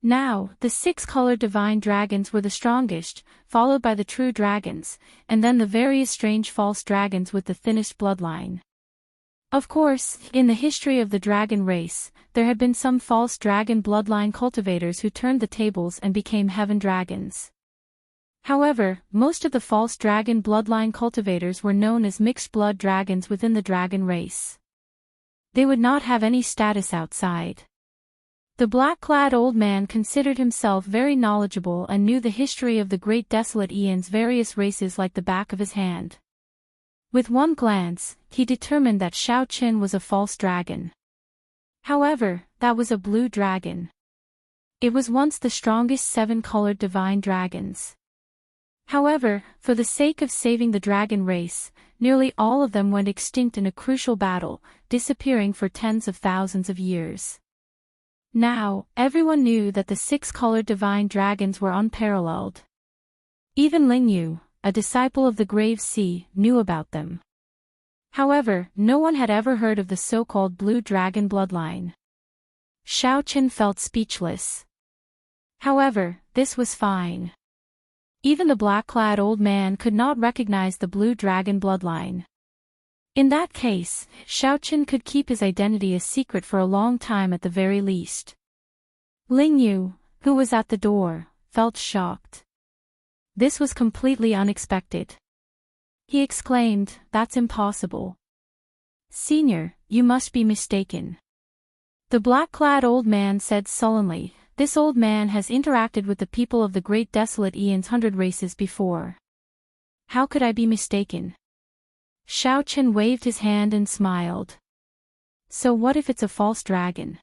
Now, the six-colored divine dragons were the strongest, followed by the true dragons, and then the various strange false dragons with the thinnest bloodline. Of course, in the history of the dragon race, there had been some false dragon bloodline cultivators who turned the tables and became heaven dragons. However, most of the false dragon bloodline cultivators were known as mixed blood dragons within the dragon race. They would not have any status outside. The black-clad old man considered himself very knowledgeable and knew the history of the Great Desolate Aeon's various races like the back of his hand. With one glance, he determined that Xiao Chen was a false dragon. However, that was a blue dragon. It was once the strongest seven-colored divine dragons. However, for the sake of saving the dragon race, nearly all of them went extinct in a crucial battle, disappearing for tens of thousands of years. Now, everyone knew that the six-colored divine dragons were unparalleled. Even Ling Yu, a disciple of the Grave Sea, knew about them. However, no one had ever heard of the so-called blue dragon bloodline. Xiao Chen felt speechless. However, this was fine. Even the black-clad old man could not recognize the blue dragon bloodline. In that case, Xiao Chen could keep his identity a secret for a long time at the very least. Ling Yu, who was at the door, felt shocked. This was completely unexpected. He exclaimed, "That's impossible. Senior, you must be mistaken." The black-clad old man said sullenly, "This old man has interacted with the people of the Great Desolate Aeon's 100 races before. How could I be mistaken?" Xiao Chen waved his hand and smiled. "So what if it's a false dragon?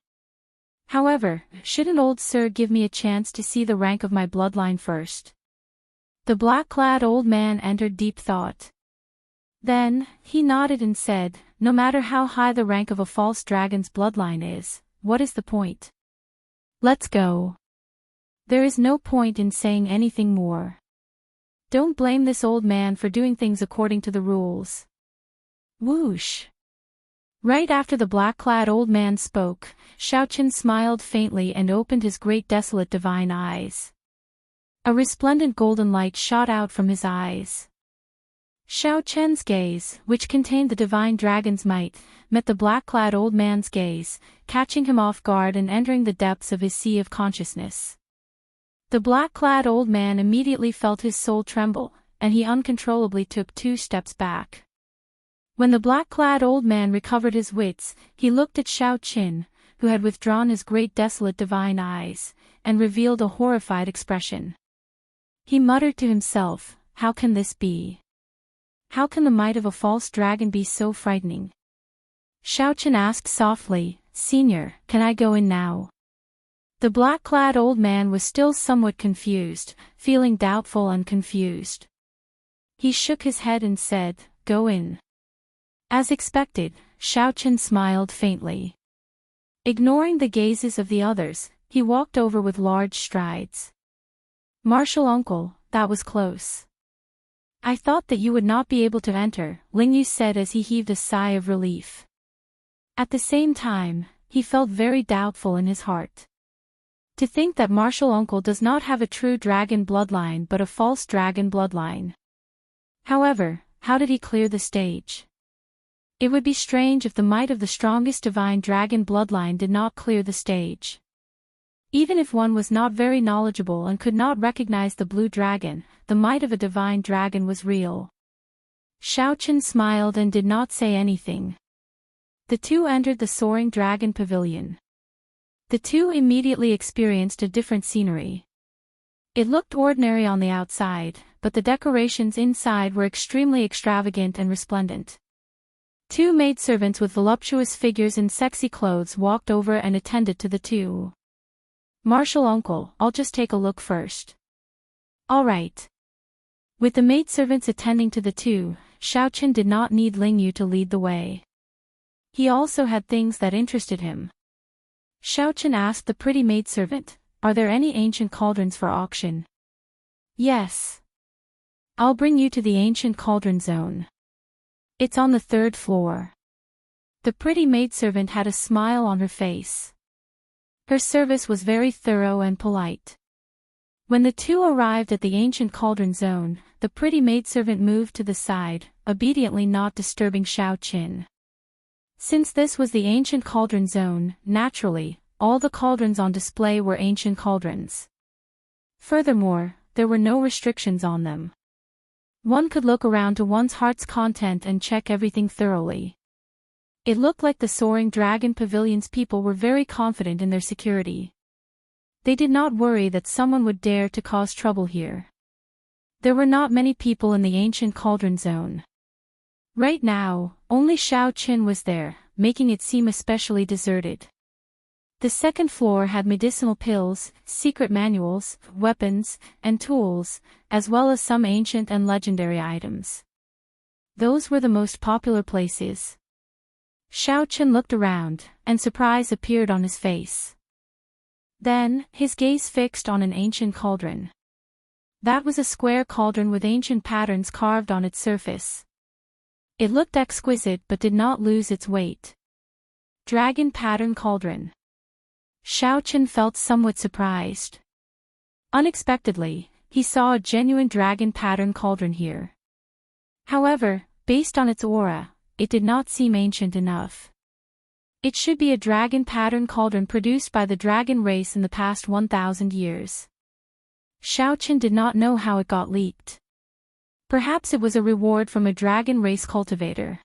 However, shouldn't old sir give me a chance to see the rank of my bloodline first?" The black-clad old man entered deep thought. Then, he nodded and said, "No matter how high the rank of a false dragon's bloodline is, what is the point? Let's go." There is no point in saying anything more. Don't blame this old man for doing things according to the rules. Whoosh! Right after the black-clad old man spoke, Xiao Chen smiled faintly and opened his great desolate divine eyes. A resplendent golden light shot out from his eyes. Xiao Chen's gaze, which contained the divine dragon's might, met the black-clad old man's gaze, catching him off guard and entering the depths of his sea of consciousness. The black-clad old man immediately felt his soul tremble, and he uncontrollably took 2 steps back. When the black-clad old man recovered his wits, he looked at Xiao Chen, who had withdrawn his great desolate divine eyes, and revealed a horrified expression. He muttered to himself, "How can this be? How can the might of a false dragon be so frightening?" Xiao Chen asked softly, "Senior, can I go in now?" The black-clad old man was still somewhat confused, feeling doubtful and confused. He shook his head and said, "Go in." As expected, Xiao Chen smiled faintly. Ignoring the gazes of the others, he walked over with large strides. "Martial uncle, that was close. I thought that you would not be able to enter," Ling Yu said as he heaved a sigh of relief. At the same time, he felt very doubtful in his heart. To think that martial uncle does not have a true dragon bloodline but a false dragon bloodline. However, how did he clear the stage? It would be strange if the might of the strongest divine dragon bloodline did not clear the stage. Even if one was not very knowledgeable and could not recognize the blue dragon, the might of a divine dragon was real. Xiaochen smiled and did not say anything. The two entered the soaring dragon pavilion. The two immediately experienced a different scenery. It looked ordinary on the outside, but the decorations inside were extremely extravagant and resplendent. Two maidservants with voluptuous figures in sexy clothes walked over and attended to the two. "Martial uncle, I'll just take a look first." "All right." With the maidservants attending to the two, Xiaochen did not need Ling Yu to lead the way. He also had things that interested him. Xiaochen asked the pretty maidservant, "Are there any ancient cauldrons for auction?" "Yes. I'll bring you to the ancient cauldron zone. It's on the 3rd floor." The pretty maidservant had a smile on her face. Her service was very thorough and polite. When the two arrived at the ancient cauldron zone, the pretty maidservant moved to the side, obediently not disturbing Xiaochen. Since this was the ancient cauldron zone, naturally, all the cauldrons on display were ancient cauldrons. Furthermore, there were no restrictions on them. One could look around to one's heart's content and check everything thoroughly. It looked like the soaring dragon pavilion's people were very confident in their security. They did not worry that someone would dare to cause trouble here. There were not many people in the ancient cauldron zone. Right now, only Xiaochen was there, making it seem especially deserted. The 2nd floor had medicinal pills, secret manuals, weapons, and tools, as well as some ancient and legendary items. Those were the most popular places. Xiaochen looked around, and surprise appeared on his face. Then, his gaze fixed on an ancient cauldron. That was a square cauldron with ancient patterns carved on its surface. It looked exquisite but did not lose its weight. Dragon pattern cauldron. Xiaochen felt somewhat surprised. Unexpectedly, he saw a genuine dragon pattern cauldron here. However, based on its aura, it did not seem ancient enough. It should be a dragon pattern cauldron produced by the dragon race in the past 1,000 years. Xiaochen did not know how it got leaked. Perhaps it was a reward from a dragon race cultivator.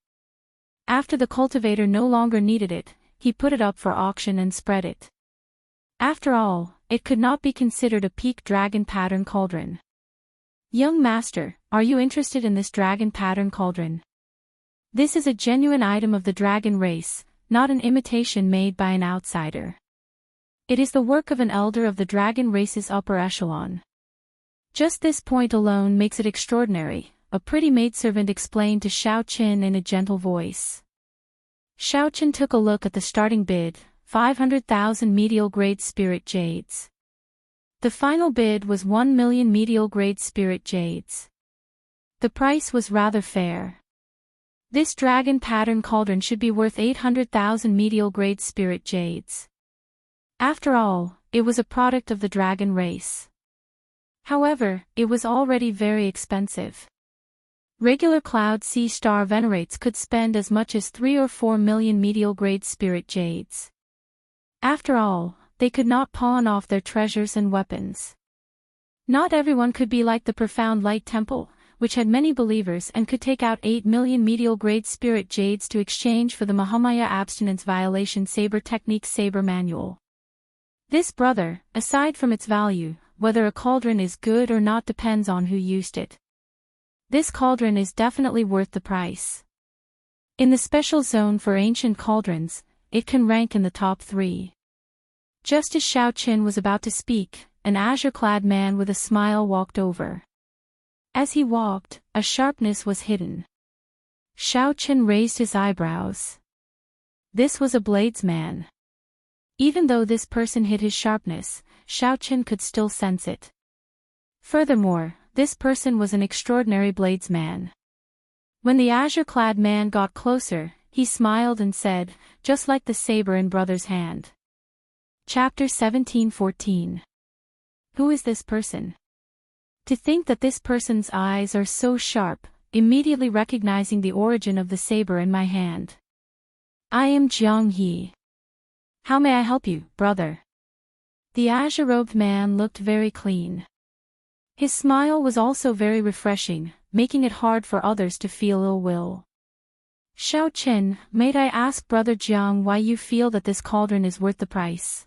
After the cultivator no longer needed it, he put it up for auction and spread it. After all, it could not be considered a peak dragon pattern cauldron. "Young master, are you interested in this dragon pattern cauldron? This is a genuine item of the dragon race, not an imitation made by an outsider. It is the work of an elder of the dragon race's upper echelon. Just this point alone makes it extraordinary," a pretty maidservant explained to Xiaochen in a gentle voice. Xiaochen took a look at the starting bid, 500,000 medial-grade spirit jades. The final bid was 1 million medial-grade spirit jades. The price was rather fair. This dragon pattern cauldron should be worth 800,000 medial-grade spirit jades. After all, it was a product of the dragon race. However, it was already very expensive. Regular Cloud Sea Star venerates could spend as much as 3 or 4 million medial-grade spirit jades. After all, they could not pawn off their treasures and weapons. Not everyone could be like the Profound Light Temple, which had many believers and could take out 8 million medial-grade spirit jades to exchange for the Mahamaya Abstinence Violation Saber Technique Saber Manual. This brother, aside from its value, whether a cauldron is good or not depends on who used it. This cauldron is definitely worth the price. In the special zone for ancient cauldrons, it can rank in the top 3. Just as Xiaochen was about to speak, an azure-clad man with a smile walked over. As he walked, a sharpness was hidden. Xiaochen raised his eyebrows. This was a bladesman. Even though this person hid his sharpness, Xiaochen could still sense it. Furthermore, this person was an extraordinary bladesman. When the azure-clad man got closer, he smiled and said, just like the saber in brother's hand. Chapter 17:14. Who is this person? To think that this person's eyes are so sharp, immediately recognizing the origin of the saber in my hand. I am Jiang He. How may I help you, brother? The azure-robed man looked very clean. His smile was also very refreshing, making it hard for others to feel ill will. Xiao Qin, may I ask Brother Jiang why you feel that this cauldron is worth the price?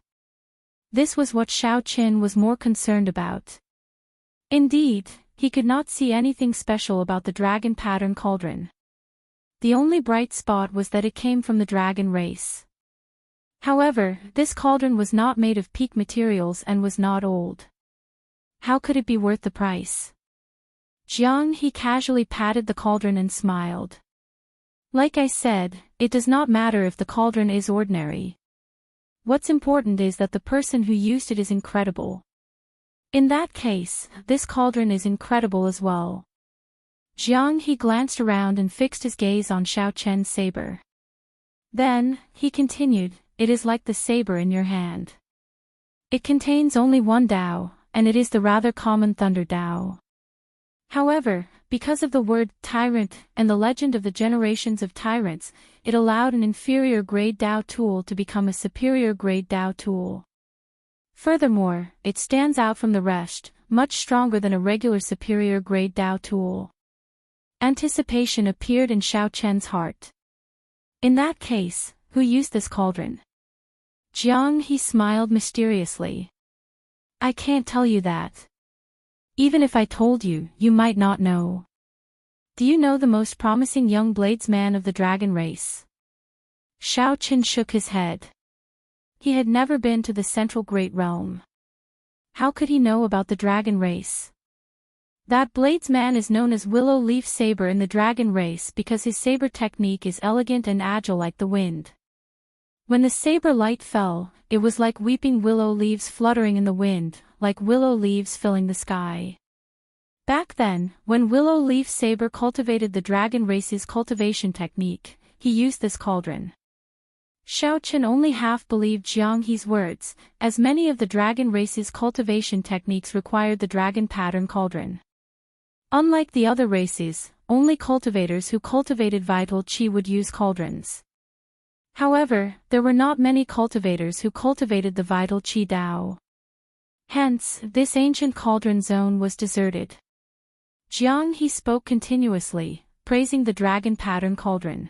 This was what Xiao Qin was more concerned about. Indeed, he could not see anything special about the dragon pattern cauldron. The only bright spot was that it came from the dragon race. However, this cauldron was not made of peak materials and was not old. How could it be worth the price? Jiang He casually patted the cauldron and smiled. Like I said, it does not matter if the cauldron is ordinary. What's important is that the person who used it is incredible. In that case, this cauldron is incredible as well. Jiang He glanced around and fixed his gaze on Xiao Chen's saber. Then, he continued, it is like the saber in your hand. It contains only one Dao, and it is the rather common Thunder Dao. However, because of the word tyrant and the legend of the generations of tyrants, it allowed an inferior grade Dao tool to become a superior grade Dao tool. Furthermore, it stands out from the rest, much stronger than a regular superior grade Dao tool. Anticipation appeared in Xiao Chen's heart. In that case, who used this cauldron? Jiang He smiled mysteriously. I can't tell you that. Even if I told you, you might not know. Do you know the most promising young bladesman of the dragon race? Xiao Qin shook his head. He had never been to the Central Great Realm. How could he know about the dragon race? That bladesman is known as Willow Leaf Saber in the dragon race because his saber technique is elegant and agile like the wind. When the saber light fell, it was like weeping willow leaves fluttering in the wind, like willow leaves filling the sky. Back then, when Willow Leaf Saber cultivated the dragon race's cultivation technique, he used this cauldron. Xiao Qin only half believed Jiang He's words, as many of the dragon race's cultivation techniques required the dragon pattern cauldron. Unlike the other races, only cultivators who cultivated vital qi would use cauldrons. However, there were not many cultivators who cultivated the vital qi Dao. Hence, this ancient cauldron zone was deserted. Jiang He spoke continuously, praising the dragon pattern cauldron.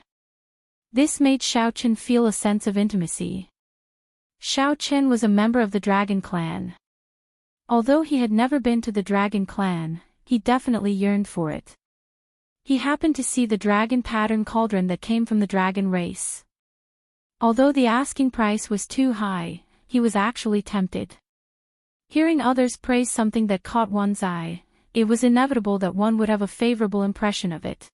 This made Xiao Qin feel a sense of intimacy. Xiao Qin was a member of the dragon clan. Although he had never been to the dragon clan, he definitely yearned for it. He happened to see the dragon pattern cauldron that came from the dragon race. Although the asking price was too high, he was actually tempted. Hearing others praise something that caught one's eye, it was inevitable that one would have a favorable impression of it.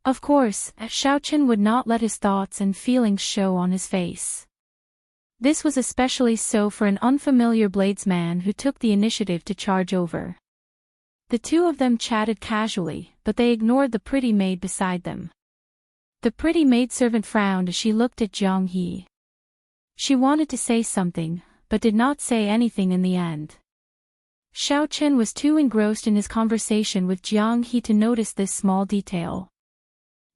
Of course, Xiao Qin would not let his thoughts and feelings show on his face. This was especially so for an unfamiliar bladesman who took the initiative to charge over. The two of them chatted casually, but they ignored the pretty maid beside them. The pretty maidservant frowned as she looked at Jiang He. She wanted to say something, but did not say anything in the end. Xiao Qin was too engrossed in his conversation with Jiang He to notice this small detail.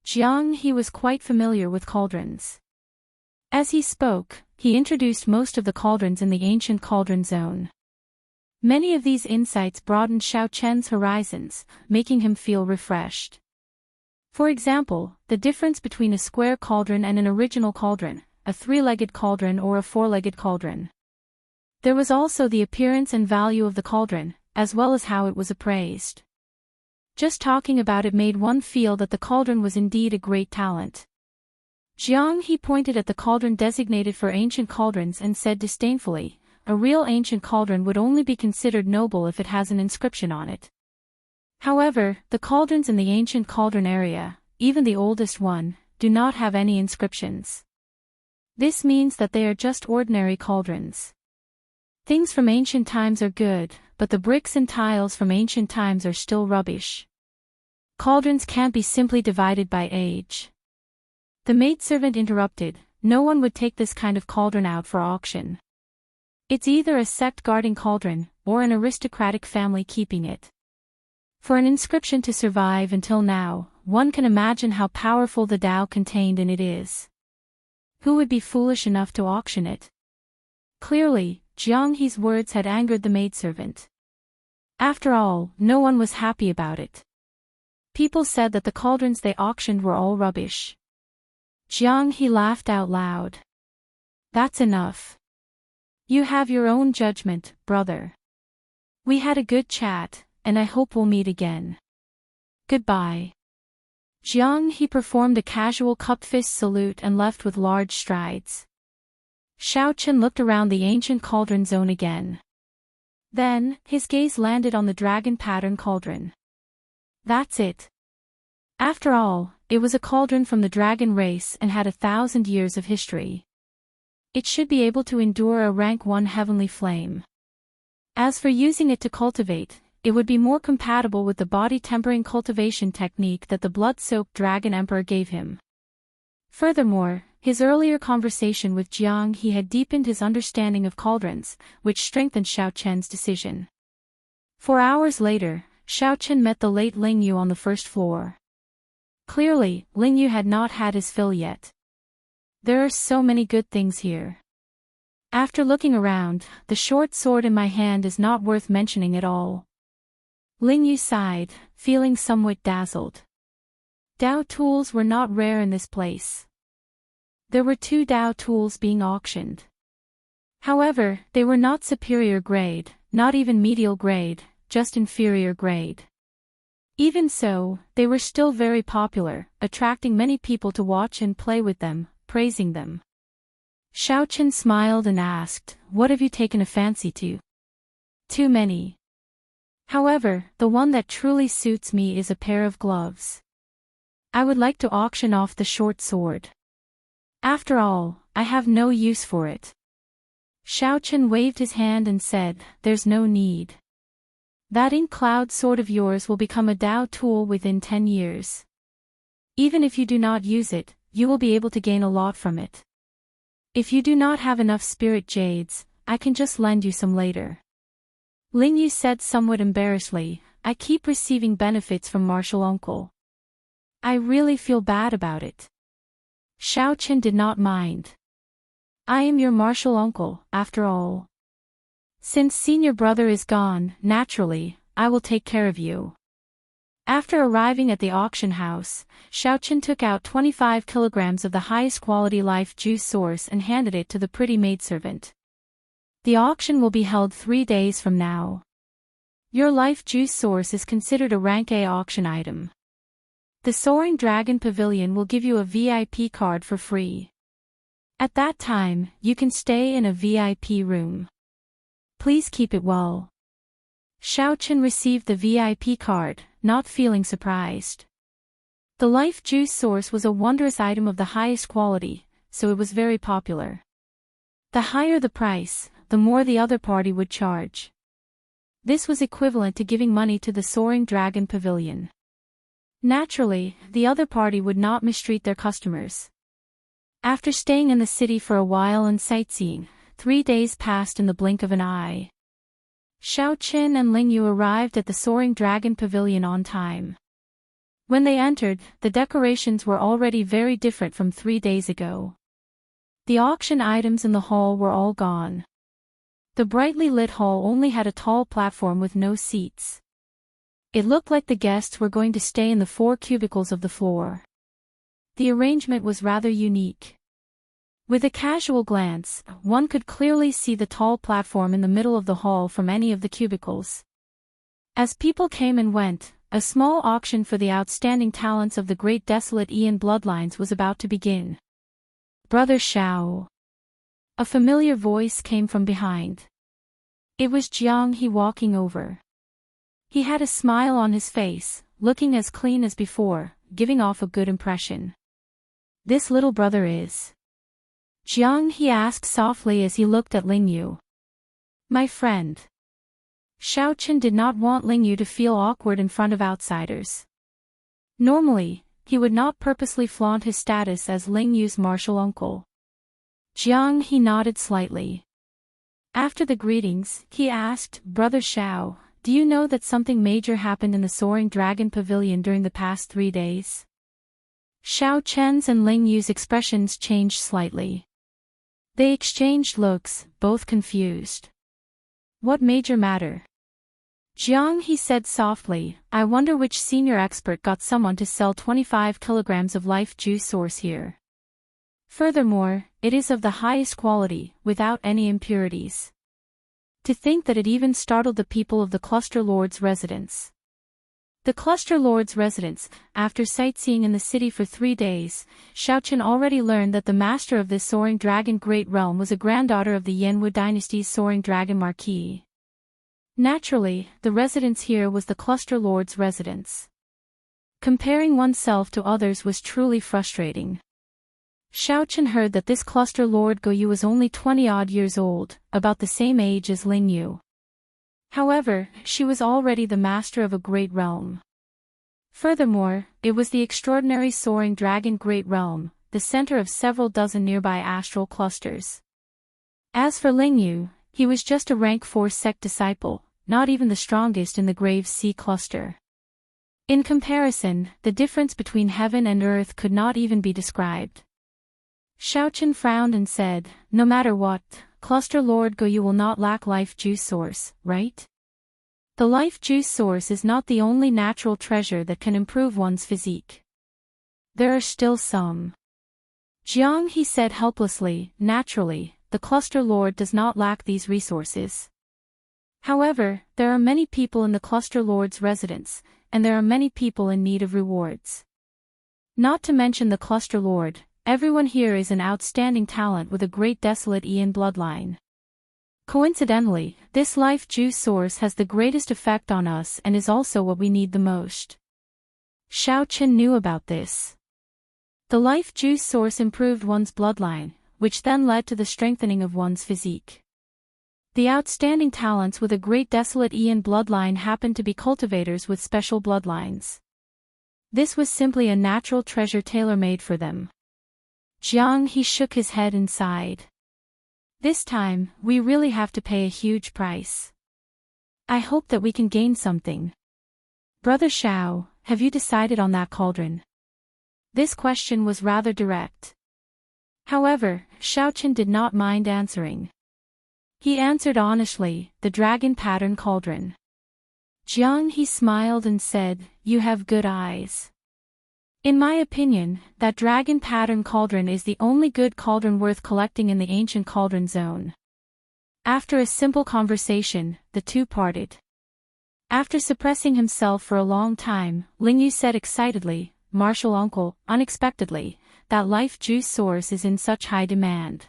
Jiang He was quite familiar with cauldrons. As he spoke, he introduced most of the cauldrons in the ancient cauldron zone. Many of these insights broadened Xiao Chen's horizons, making him feel refreshed. For example, the difference between a square cauldron and an original cauldron, a three-legged cauldron or a four-legged cauldron. There was also the appearance and value of the cauldron, as well as how it was appraised. Just talking about it made one feel that the cauldron was indeed a great talent. Jiang He pointed at the cauldron designated for ancient cauldrons and said disdainfully, a real ancient cauldron would only be considered noble if it has an inscription on it. However, the cauldrons in the ancient cauldron area, even the oldest one, do not have any inscriptions. This means that they are just ordinary cauldrons. Things from ancient times are good, but the bricks and tiles from ancient times are still rubbish. Cauldrons can't be simply divided by age. The maidservant interrupted, "No one would take this kind of cauldron out for auction. It's either a sect guarding cauldron, or an aristocratic family keeping it. For an inscription to survive until now, one can imagine how powerful the Tao contained in it is. Who would be foolish enough to auction it?" Clearly, Jiang He's words had angered the maidservant. After all, no one was happy about it. People said that the cauldrons they auctioned were all rubbish. Jiang He laughed out loud. "That's enough. You have your own judgment, brother. We had a good chat, and I hope we'll meet again. Goodbye." Jiang He performed a casual cup-fist salute and left with large strides. Xiao Chen looked around the ancient cauldron zone again. Then, his gaze landed on the dragon pattern cauldron. That's it. After all, it was a cauldron from the dragon race and had 1,000 years of history. It should be able to endure a rank 1 heavenly flame. As for using it to cultivate, it would be more compatible with the body-tempering cultivation technique that the blood-soaked dragon emperor gave him. Furthermore, his earlier conversation with Jiang He had deepened his understanding of cauldrons, which strengthened Xiao Chen's decision. 4 hours later, Xiao Chen met the late Ling Yu on the first floor. Clearly, Ling Yu had not had his fill yet. "There are so many good things here. After looking around, the short sword in my hand is not worth mentioning at all." Ling Yu sighed, feeling somewhat dazzled. Dao tools were not rare in this place. There were 2 Dao tools being auctioned. However, they were not superior grade, not even medial grade, just inferior grade. Even so, they were still very popular, attracting many people to watch and play with them, praising them. Xiao Chen smiled and asked, "What have you taken a fancy to?" "Too many. However, the one that truly suits me is a pair of gloves. I would like to auction off the short sword. After all, I have no use for it." Xiao Chen waved his hand and said, "There's no need. That ink cloud sword of yours will become a Dao tool within 10 years. Even if you do not use it, you will be able to gain a lot from it. If you do not have enough spirit jades, I can just lend you some later." Ling Yu said somewhat embarrassedly, "I keep receiving benefits from martial uncle. I really feel bad about it." Xiao Chen did not mind. "I am your martial uncle, after all. Since senior brother is gone, naturally, I will take care of you." After arriving at the auction house, Xiao Chen took out 25 kilograms of the highest quality life juice source and handed it to the pretty maidservant. "The auction will be held 3 days from now. Your life juice source is considered a rank A auction item. The Soaring Dragon Pavilion will give you a VIP card for free. At that time, you can stay in a VIP room. Please keep it well." Xiao Chen received the VIP card, not feeling surprised. The life juice source was a wondrous item of the highest quality, so it was very popular. The higher the price, the more the other party would charge. This was equivalent to giving money to the Soaring Dragon Pavilion. Naturally, the other party would not mistreat their customers. After staying in the city for a while and sightseeing, 3 days passed in the blink of an eye. Xiao Chen and Ling Yu arrived at the Soaring Dragon Pavilion on time. When they entered, the decorations were already very different from 3 days ago. The auction items in the hall were all gone. The brightly lit hall only had a tall platform with no seats. It looked like the guests were going to stay in the 4 cubicles of the floor. The arrangement was rather unique. With a casual glance, one could clearly see the tall platform in the middle of the hall from any of the cubicles. As people came and went, a small auction for the outstanding talents of the great desolate Ian bloodlines was about to begin. "Brother Xiao." A familiar voice came from behind. It was Jiang He walking over. He had a smile on his face, looking as clean as before, giving off a good impression. "This little brother is?" Jiang He asked softly as he looked at Ling Yu. "My friend." Xiao Chen did not want Ling Yu to feel awkward in front of outsiders. Normally, he would not purposely flaunt his status as Ling Yu's martial uncle. Jiang he nodded slightly. After the greetings, he asked, Brother Xiao, do you know that something major happened in the Soaring Dragon Pavilion during the past 3 days? Xiao Chen's and Ling Yu's expressions changed slightly. They exchanged looks, both confused. What major matter? Jiang he said softly, I wonder which senior expert got someone to sell 25 kilograms of life juice source here. Furthermore, it is of the highest quality, without any impurities. To think that it even startled the people of the Cluster Lord's residence. The Cluster Lord's residence, after sightseeing in the city for 3 days, Xiaochen already learned that the master of this Soaring Dragon Great Realm was a granddaughter of the Yanwu dynasty's Soaring Dragon Marquis. Naturally, the residence here was the Cluster Lord's residence. Comparing oneself to others was truly frustrating. Xiaochen heard that this Cluster Lord Goyu was only 20-odd years old, about the same age as Ling Yu. However, she was already the master of a great realm. Furthermore, it was the extraordinary Soaring Dragon Great Realm, the center of several dozen nearby astral clusters. As for Ling Yu, he was just a rank 4 sect disciple, not even the strongest in the Grave Sea cluster. In comparison, the difference between heaven and earth could not even be described. Xiaochen frowned and said, no matter what, Cluster Lord Goyu will not lack life juice source, right? The life juice source is not the only natural treasure that can improve one's physique. There are still some. Jiang he said helplessly, naturally, the Cluster Lord does not lack these resources. However, there are many people in the Cluster Lord's residence, and there are many people in need of rewards. Not to mention the Cluster Lord, everyone here is an outstanding talent with a great desolate Ian bloodline. Coincidentally, this life juice source has the greatest effect on us and is also what we need the most. Xiaochen knew about this. The life juice source improved one's bloodline, which then led to the strengthening of one's physique. The outstanding talents with a great desolate Ian bloodline happened to be cultivators with special bloodlines. This was simply a natural treasure tailor-made for them. Jiang he shook his head and sighed. This time, we really have to pay a huge price. I hope that we can gain something. Brother Xiao, have you decided on that cauldron? This question was rather direct. However, Xiaochen did not mind answering. He answered honestly, the dragon pattern cauldron. Jiang he smiled and said, you have good eyes. In my opinion, that dragon pattern cauldron is the only good cauldron worth collecting in the ancient cauldron zone. After a simple conversation, the two parted. After suppressing himself for a long time, Ling Yu said excitedly, Martial uncle, unexpectedly, that life juice source is in such high demand.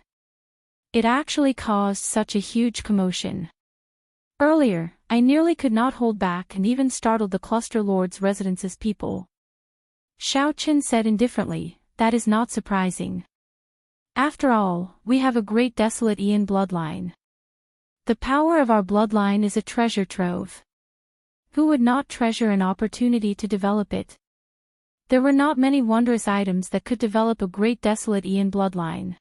It actually caused such a huge commotion. Earlier, I nearly could not hold back and even startled the Cluster Lord's residence's people. Xiaochen said indifferently, that is not surprising. After all, we have a great desolate Ian bloodline. The power of our bloodline is a treasure trove. Who would not treasure an opportunity to develop it? There were not many wondrous items that could develop a great desolate Ian bloodline.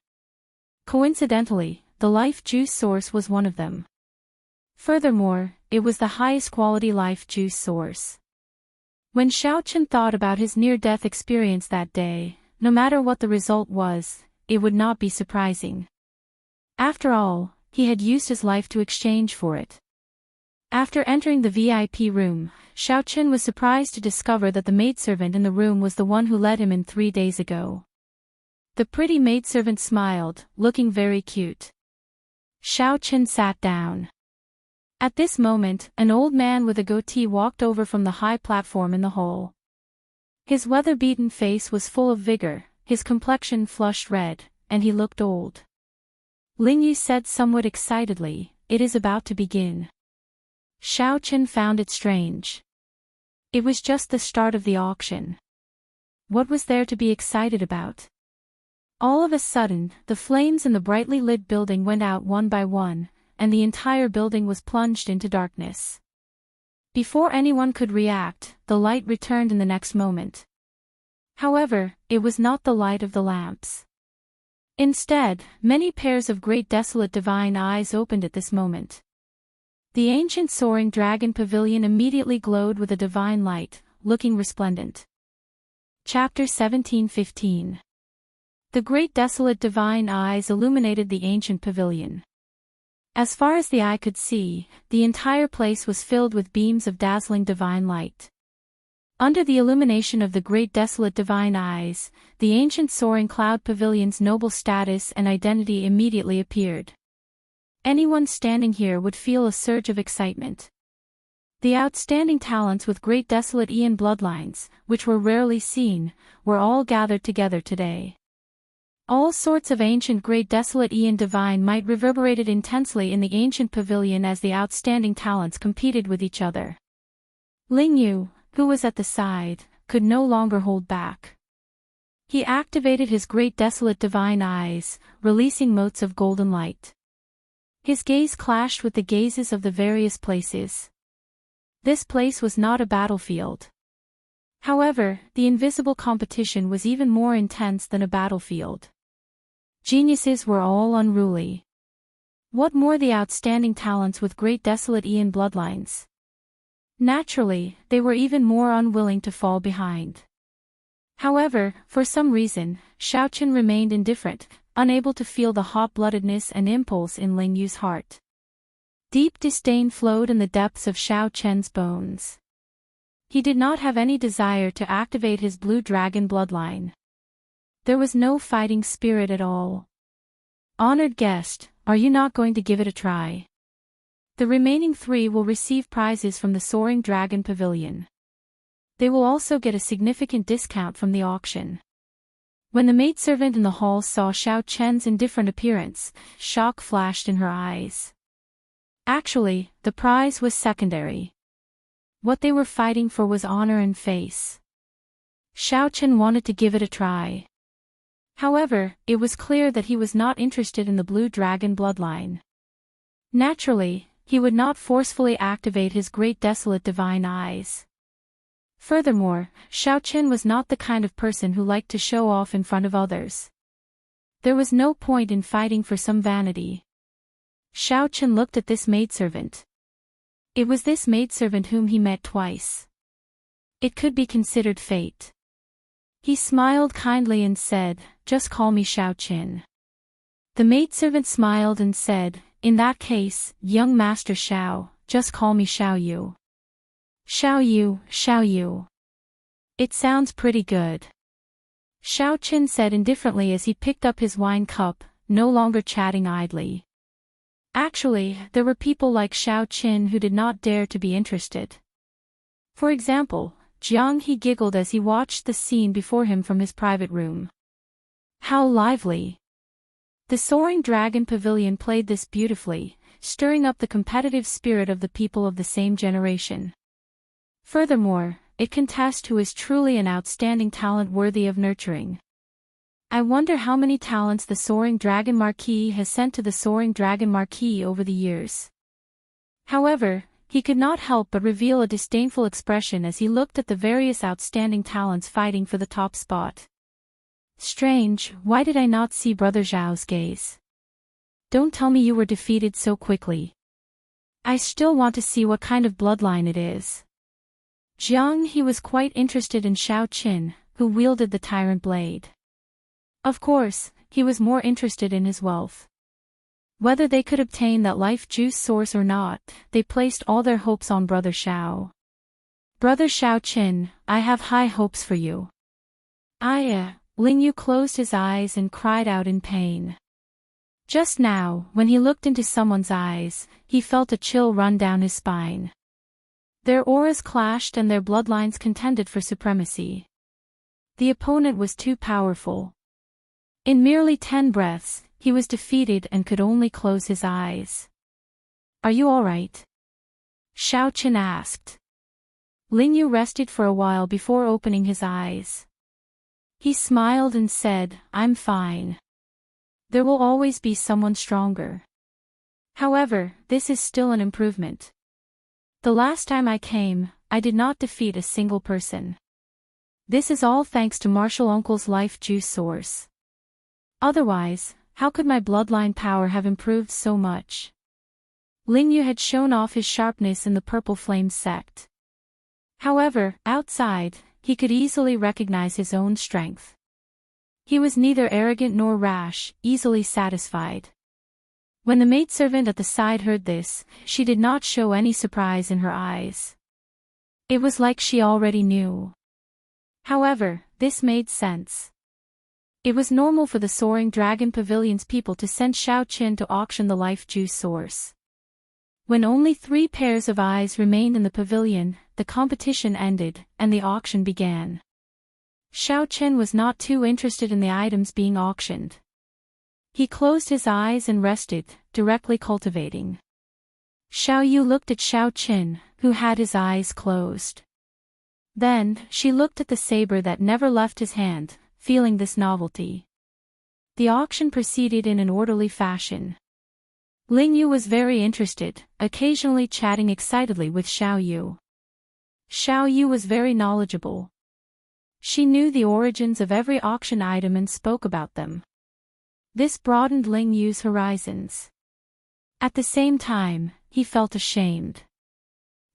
Coincidentally, the life juice source was one of them. Furthermore, it was the highest quality life juice source. When Xiaochen thought about his near-death experience that day, no matter what the result was, it would not be surprising. After all, he had used his life to exchange for it. After entering the VIP room, Xiaochen was surprised to discover that the maidservant in the room was the one who let him in 3 days ago. The pretty maidservant smiled, looking very cute. Xiaochen sat down. At this moment, an old man with a goatee walked over from the high platform in the hall. His weather-beaten face was full of vigor, his complexion flushed red, and he looked old. Ling Yu said somewhat excitedly, it is about to begin. Xiaochen found it strange. It was just the start of the auction. What was there to be excited about? All of a sudden, the flames in the brightly lit building went out one by one, and the entire building was plunged into darkness. Before anyone could react, the light returned in the next moment. However, it was not the light of the lamps. Instead, many pairs of great desolate divine eyes opened at this moment. The ancient soaring dragon pavilion immediately glowed with a divine light, looking resplendent. Chapter 17:15. The great desolate divine eyes illuminated the ancient pavilion. As far as the eye could see, the entire place was filled with beams of dazzling divine light. Under the illumination of the great desolate divine eyes, the ancient soaring cloud pavilion's noble status and identity immediately appeared. Anyone standing here would feel a surge of excitement. The outstanding talents with great desolate Aeon bloodlines, which were rarely seen, were all gathered together today. All sorts of ancient great desolate Aeon divine might reverberated intensely in the ancient pavilion as the outstanding talents competed with each other. Ling Yu, who was at the side, could no longer hold back. He activated his great desolate divine eyes, releasing motes of golden light. His gaze clashed with the gazes of the various places. This place was not a battlefield. However, the invisible competition was even more intense than a battlefield. Geniuses were all unruly. What more the outstanding talents with great desolate Aeon bloodlines? Naturally, they were even more unwilling to fall behind. However, for some reason, Xiaoqin remained indifferent, unable to feel the hot-bloodedness and impulse in Ling Yu's heart. Deep disdain flowed in the depths of Xiaoqian's bones. He did not have any desire to activate his blue dragon bloodline. There was no fighting spirit at all. Honored guest, are you not going to give it a try? The remaining 3 will receive prizes from the Soaring Dragon Pavilion. They will also get a significant discount from the auction. When the maidservant in the hall saw Xiaoqian's indifferent appearance, shock flashed in her eyes. Actually, the prize was secondary. What they were fighting for was honor and face. Xiaoqian wanted to give it a try. However, it was clear that he was not interested in the blue dragon bloodline. Naturally, he would not forcefully activate his great desolate divine eyes. Furthermore, Xiaoqian was not the kind of person who liked to show off in front of others. There was no point in fighting for some vanity. Xiaoqian looked at this maidservant. It was this maidservant whom he met twice. It could be considered fate. He smiled kindly and said, "Just call me Xiaoqian." The maidservant smiled and said, "In that case, young Master Xiao, just call me Xiao Yu." Xiao Yu, Xiao Yu. It sounds pretty good. Xiaoqian said indifferently as he picked up his wine cup, no longer chatting idly. Actually, there were people like Xiaoqian who did not dare to be interested. For example, Jiang He giggled as he watched the scene before him from his private room. How lively! The Soaring Dragon Pavilion played this beautifully, stirring up the competitive spirit of the people of the same generation. Furthermore, it can test who is truly an outstanding talent worthy of nurturing. I wonder how many talents the Soaring Dragon Marquis has sent to the Soaring Dragon Marquis over the years. However, he could not help but reveal a disdainful expression as he looked at the various outstanding talents fighting for the top spot. Strange, why did I not see Brother Zhao's gaze? Don't tell me you were defeated so quickly. I still want to see what kind of bloodline it is. Jiang He was quite interested in Xiaoqin, who wielded the tyrant blade. Of course, he was more interested in his wealth. Whether they could obtain that life juice source or not, they placed all their hopes on Brother Xiao. Brother Xiaoqin, I have high hopes for you. Ling Yu closed his eyes and cried out in pain. Just now, when he looked into someone's eyes, he felt a chill run down his spine. Their auras clashed and their bloodlines contended for supremacy. The opponent was too powerful. In merely 10 breaths, he was defeated and could only close his eyes. Are you all right? Xiaoqin asked. Ling Yu rested for a while before opening his eyes. He smiled and said, I'm fine. There will always be someone stronger. However, this is still an improvement. The last time I came, I did not defeat a single person. This is all thanks to Marshall Uncle's life juice source. Otherwise, how could my bloodline power have improved so much? Ling Yu had shown off his sharpness in the Purple Flame sect. However, outside, he could easily recognize his own strength. He was neither arrogant nor rash, easily satisfied. When the maidservant at the side heard this, she did not show any surprise in her eyes. It was like she already knew. However, this made sense. It was normal for the Soaring Dragon Pavilion's people to send Xiao Qin to auction the life juice source. When only 3 pairs of eyes remained in the pavilion, the competition ended, and the auction began. Xiao Qin was not too interested in the items being auctioned. He closed his eyes and rested, directly cultivating. Xiao Yu looked at Xiao Qin, who had his eyes closed. Then, she looked at the saber that never left his hand, feeling this novelty. The auction proceeded in an orderly fashion. Ling Yu was very interested, occasionally chatting excitedly with Xiao Yu. Xiao Yu was very knowledgeable. She knew the origins of every auction item and spoke about them. This broadened Ling Yu's horizons. At the same time, he felt ashamed.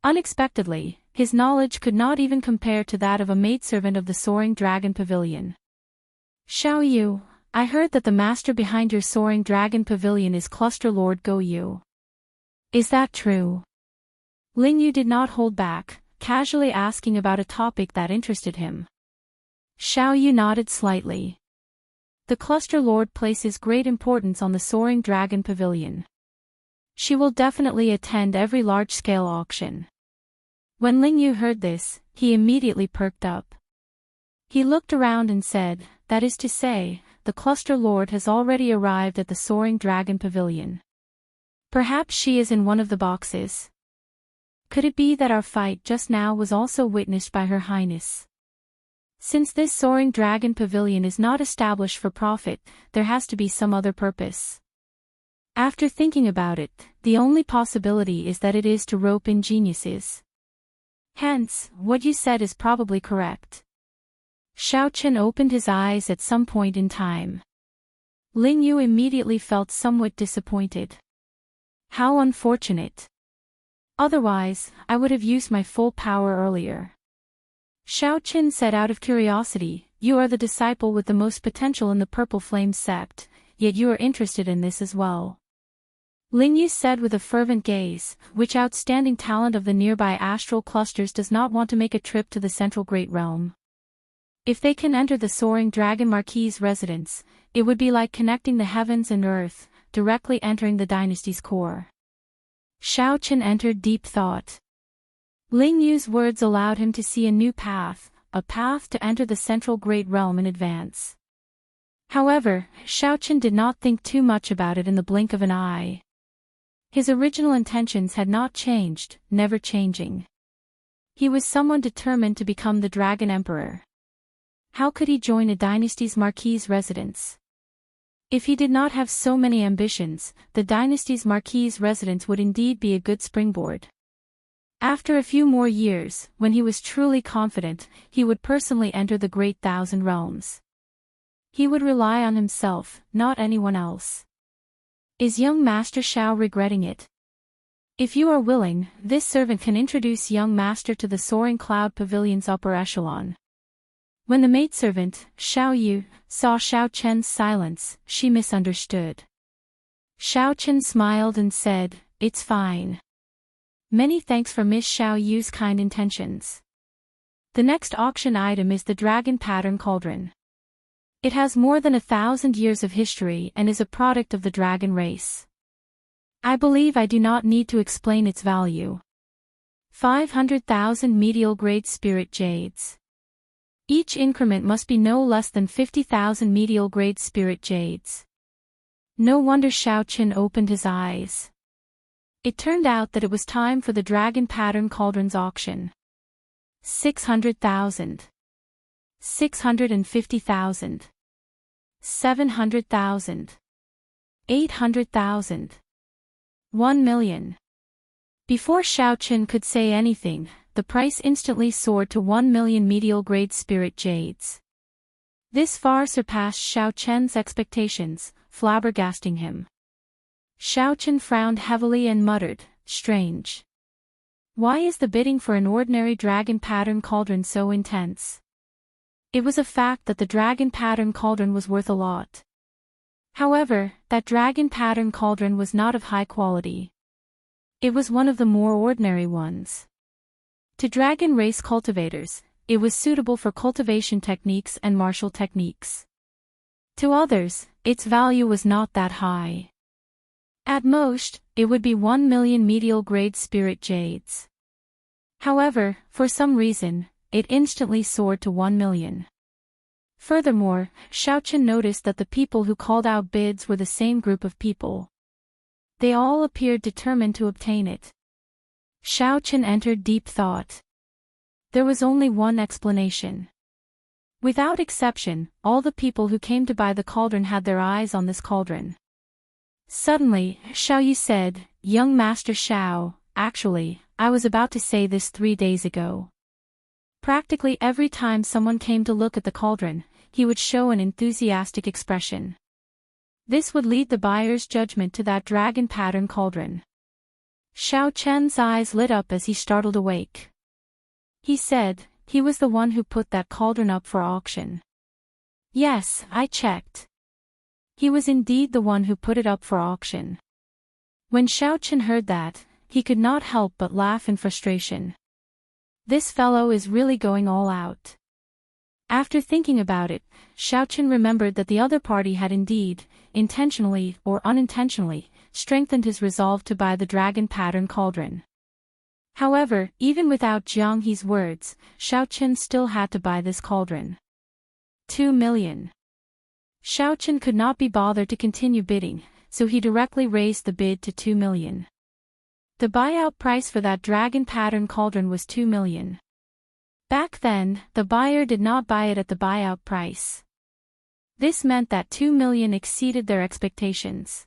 Unexpectedly, his knowledge could not even compare to that of a maidservant of the Soaring Dragon Pavilion. Xiao Yu, I heard that the master behind your Soaring Dragon Pavilion is Cluster Lord Go Yu. Is that true? Ling Yu did not hold back, casually asking about a topic that interested him. Xiao Yu nodded slightly. The Cluster Lord places great importance on the Soaring Dragon Pavilion. She will definitely attend every large-scale auction. When Ling Yu heard this, he immediately perked up. He looked around and said, that is to say, the Cluster Lord has already arrived at the Soaring Dragon Pavilion. Perhaps she is in one of the boxes. Could it be that our fight just now was also witnessed by Her Highness? Since this Soaring Dragon Pavilion is not established for profit, there has to be some other purpose. After thinking about it, the only possibility is that it is to rope in geniuses. Hence, what you said is probably correct. Xiao Qin opened his eyes at some point in time. Ling Yu immediately felt somewhat disappointed. How unfortunate. Otherwise, I would have used my full power earlier. Xiao Qin said out of curiosity, you are the disciple with the most potential in the Purple Flame sect, yet you are interested in this as well. Ling Yu said with a fervent gaze, which outstanding talent of the nearby astral clusters does not want to make a trip to the central great realm? If they can enter the Soaring Dragon Marquis's residence, it would be like connecting the heavens and earth, directly entering the dynasty's core. Xiao Qin entered deep thought. Ling Yu's words allowed him to see a new path, a path to enter the central great realm in advance. However, Xiao Qin did not think too much about it in the blink of an eye. His original intentions had not changed, never changing. He was someone determined to become the Dragon Emperor. How could he join a dynasty's marquis's residence? If he did not have so many ambitions, the dynasty's marquis's residence would indeed be a good springboard. After a few more years, when he was truly confident, he would personally enter the Great Thousand Realms. He would rely on himself, not anyone else. Is young Master Xiao regretting it? If you are willing, this servant can introduce young Master to the Soaring Cloud Pavilion's upper echelon. When the maidservant, Xiao Yu, saw Xiao Chen's silence, she misunderstood. Xiao Chen smiled and said, it's fine. Many thanks for Miss Xiao Yu's kind intentions. The next auction item is the Dragon Pattern Cauldron. It has more than 1,000 years of history and is a product of the dragon race. I believe I do not need to explain its value. 500,000 medial grade spirit jades. Each increment must be no less than 50,000 medial grade spirit jades. No wonder Xiao Qin opened his eyes. It turned out that it was time for the Dragon Pattern Cauldron's auction. 600,000. 650,000. 700,000. 800,000. 1 million. Before Xiao Qin could say anything, the price instantly soared to 1 million medial-grade spirit jades. This far surpassed Xiao Chen's expectations, flabbergasting him. Xiao Chen frowned heavily and muttered, "Strange. Why is the bidding for an ordinary dragon pattern cauldron so intense?" It was a fact that the dragon pattern cauldron was worth a lot. However, that dragon pattern cauldron was not of high quality. It was one of the more ordinary ones. To dragon race cultivators, it was suitable for cultivation techniques and martial techniques. To others, its value was not that high. At most, it would be 1 million medial-grade spirit jades. However, for some reason, it instantly soared to 1 million. Furthermore, Xiao Chen noticed that the people who called out bids were the same group of people. They all appeared determined to obtain it. Xiao Chen entered deep thought. There was only one explanation. Without exception, all the people who came to buy the cauldron had their eyes on this cauldron. Suddenly, Xiao Yu said, "Young Master Xiao, actually, I was about to say this 3 days ago." Practically every time someone came to look at the cauldron, he would show an enthusiastic expression. This would lead the buyer's judgment to that dragon pattern cauldron. Xiao Chen's eyes lit up as he startled awake. He said, "He was the one who put that cauldron up for auction." "Yes, I checked. He was indeed the one who put it up for auction." When Xiao Chen heard that, he could not help but laugh in frustration. This fellow is really going all out. After thinking about it, Xiao Chen remembered that the other party had indeed, intentionally or unintentionally, strengthened his resolve to buy the dragon pattern cauldron. However, even without Jiang He's words, Xiao Chen still had to buy this cauldron. 2 million. Xiao Chen could not be bothered to continue bidding, so he directly raised the bid to 2 million. The buyout price for that dragon pattern cauldron was 2 million. Back then, the buyer did not buy it at the buyout price. This meant that 2 million exceeded their expectations.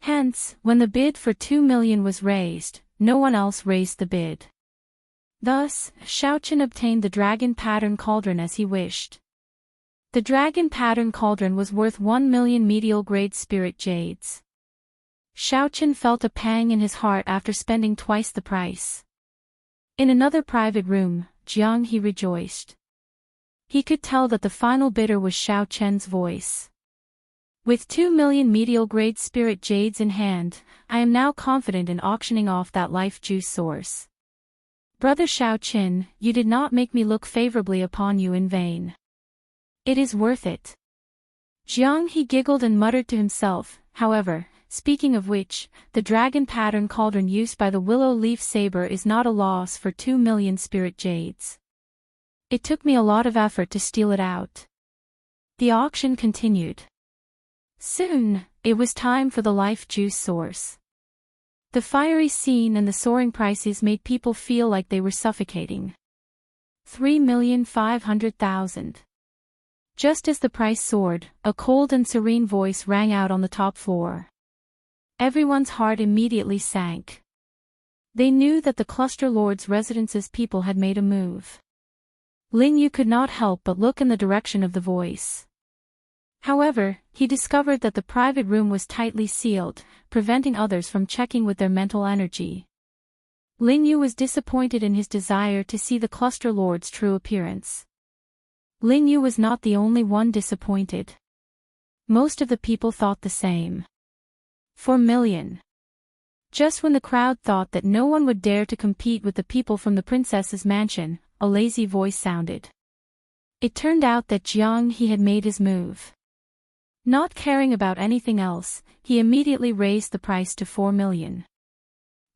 Hence, when the bid for 2 million was raised, no one else raised the bid. Thus, Xiao Chen obtained the dragon pattern cauldron as he wished. The dragon pattern cauldron was worth 1 million medial-grade spirit jades. Xiao Chen felt a pang in his heart after spending twice the price. In another private room, Jiang He rejoiced. He could tell that the final bidder was Xiao Chen's voice. "With 2 million medial-grade spirit jades in hand, I am now confident in auctioning off that life juice source. Brother Xiao Chen, you did not make me look favorably upon you in vain. It is worth it." Jiang He giggled and muttered to himself, "However, speaking of which, the dragon pattern cauldron used by the willow leaf saber is not a loss for 2 million spirit jades. It took me a lot of effort to steal it out." The auction continued. Soon, it was time for the life juice source. The fiery scene and the soaring prices made people feel like they were suffocating. 3,500,000. Just as the price soared, a cold and serene voice rang out on the top floor. Everyone's heart immediately sank. They knew that the cluster lord's residence's people had made a move. Lin Yu could not help but look in the direction of the voice. However, he discovered that the private room was tightly sealed, preventing others from checking with their mental energy. Lin Yu was disappointed in his desire to see the cluster lord's true appearance. Lin Yu was not the only one disappointed. Most of the people thought the same. 4 million. Just when the crowd thought that no one would dare to compete with the people from the princess's mansion, a lazy voice sounded. It turned out that Jiang He had made his move. Not caring about anything else, he immediately raised the price to 4 million.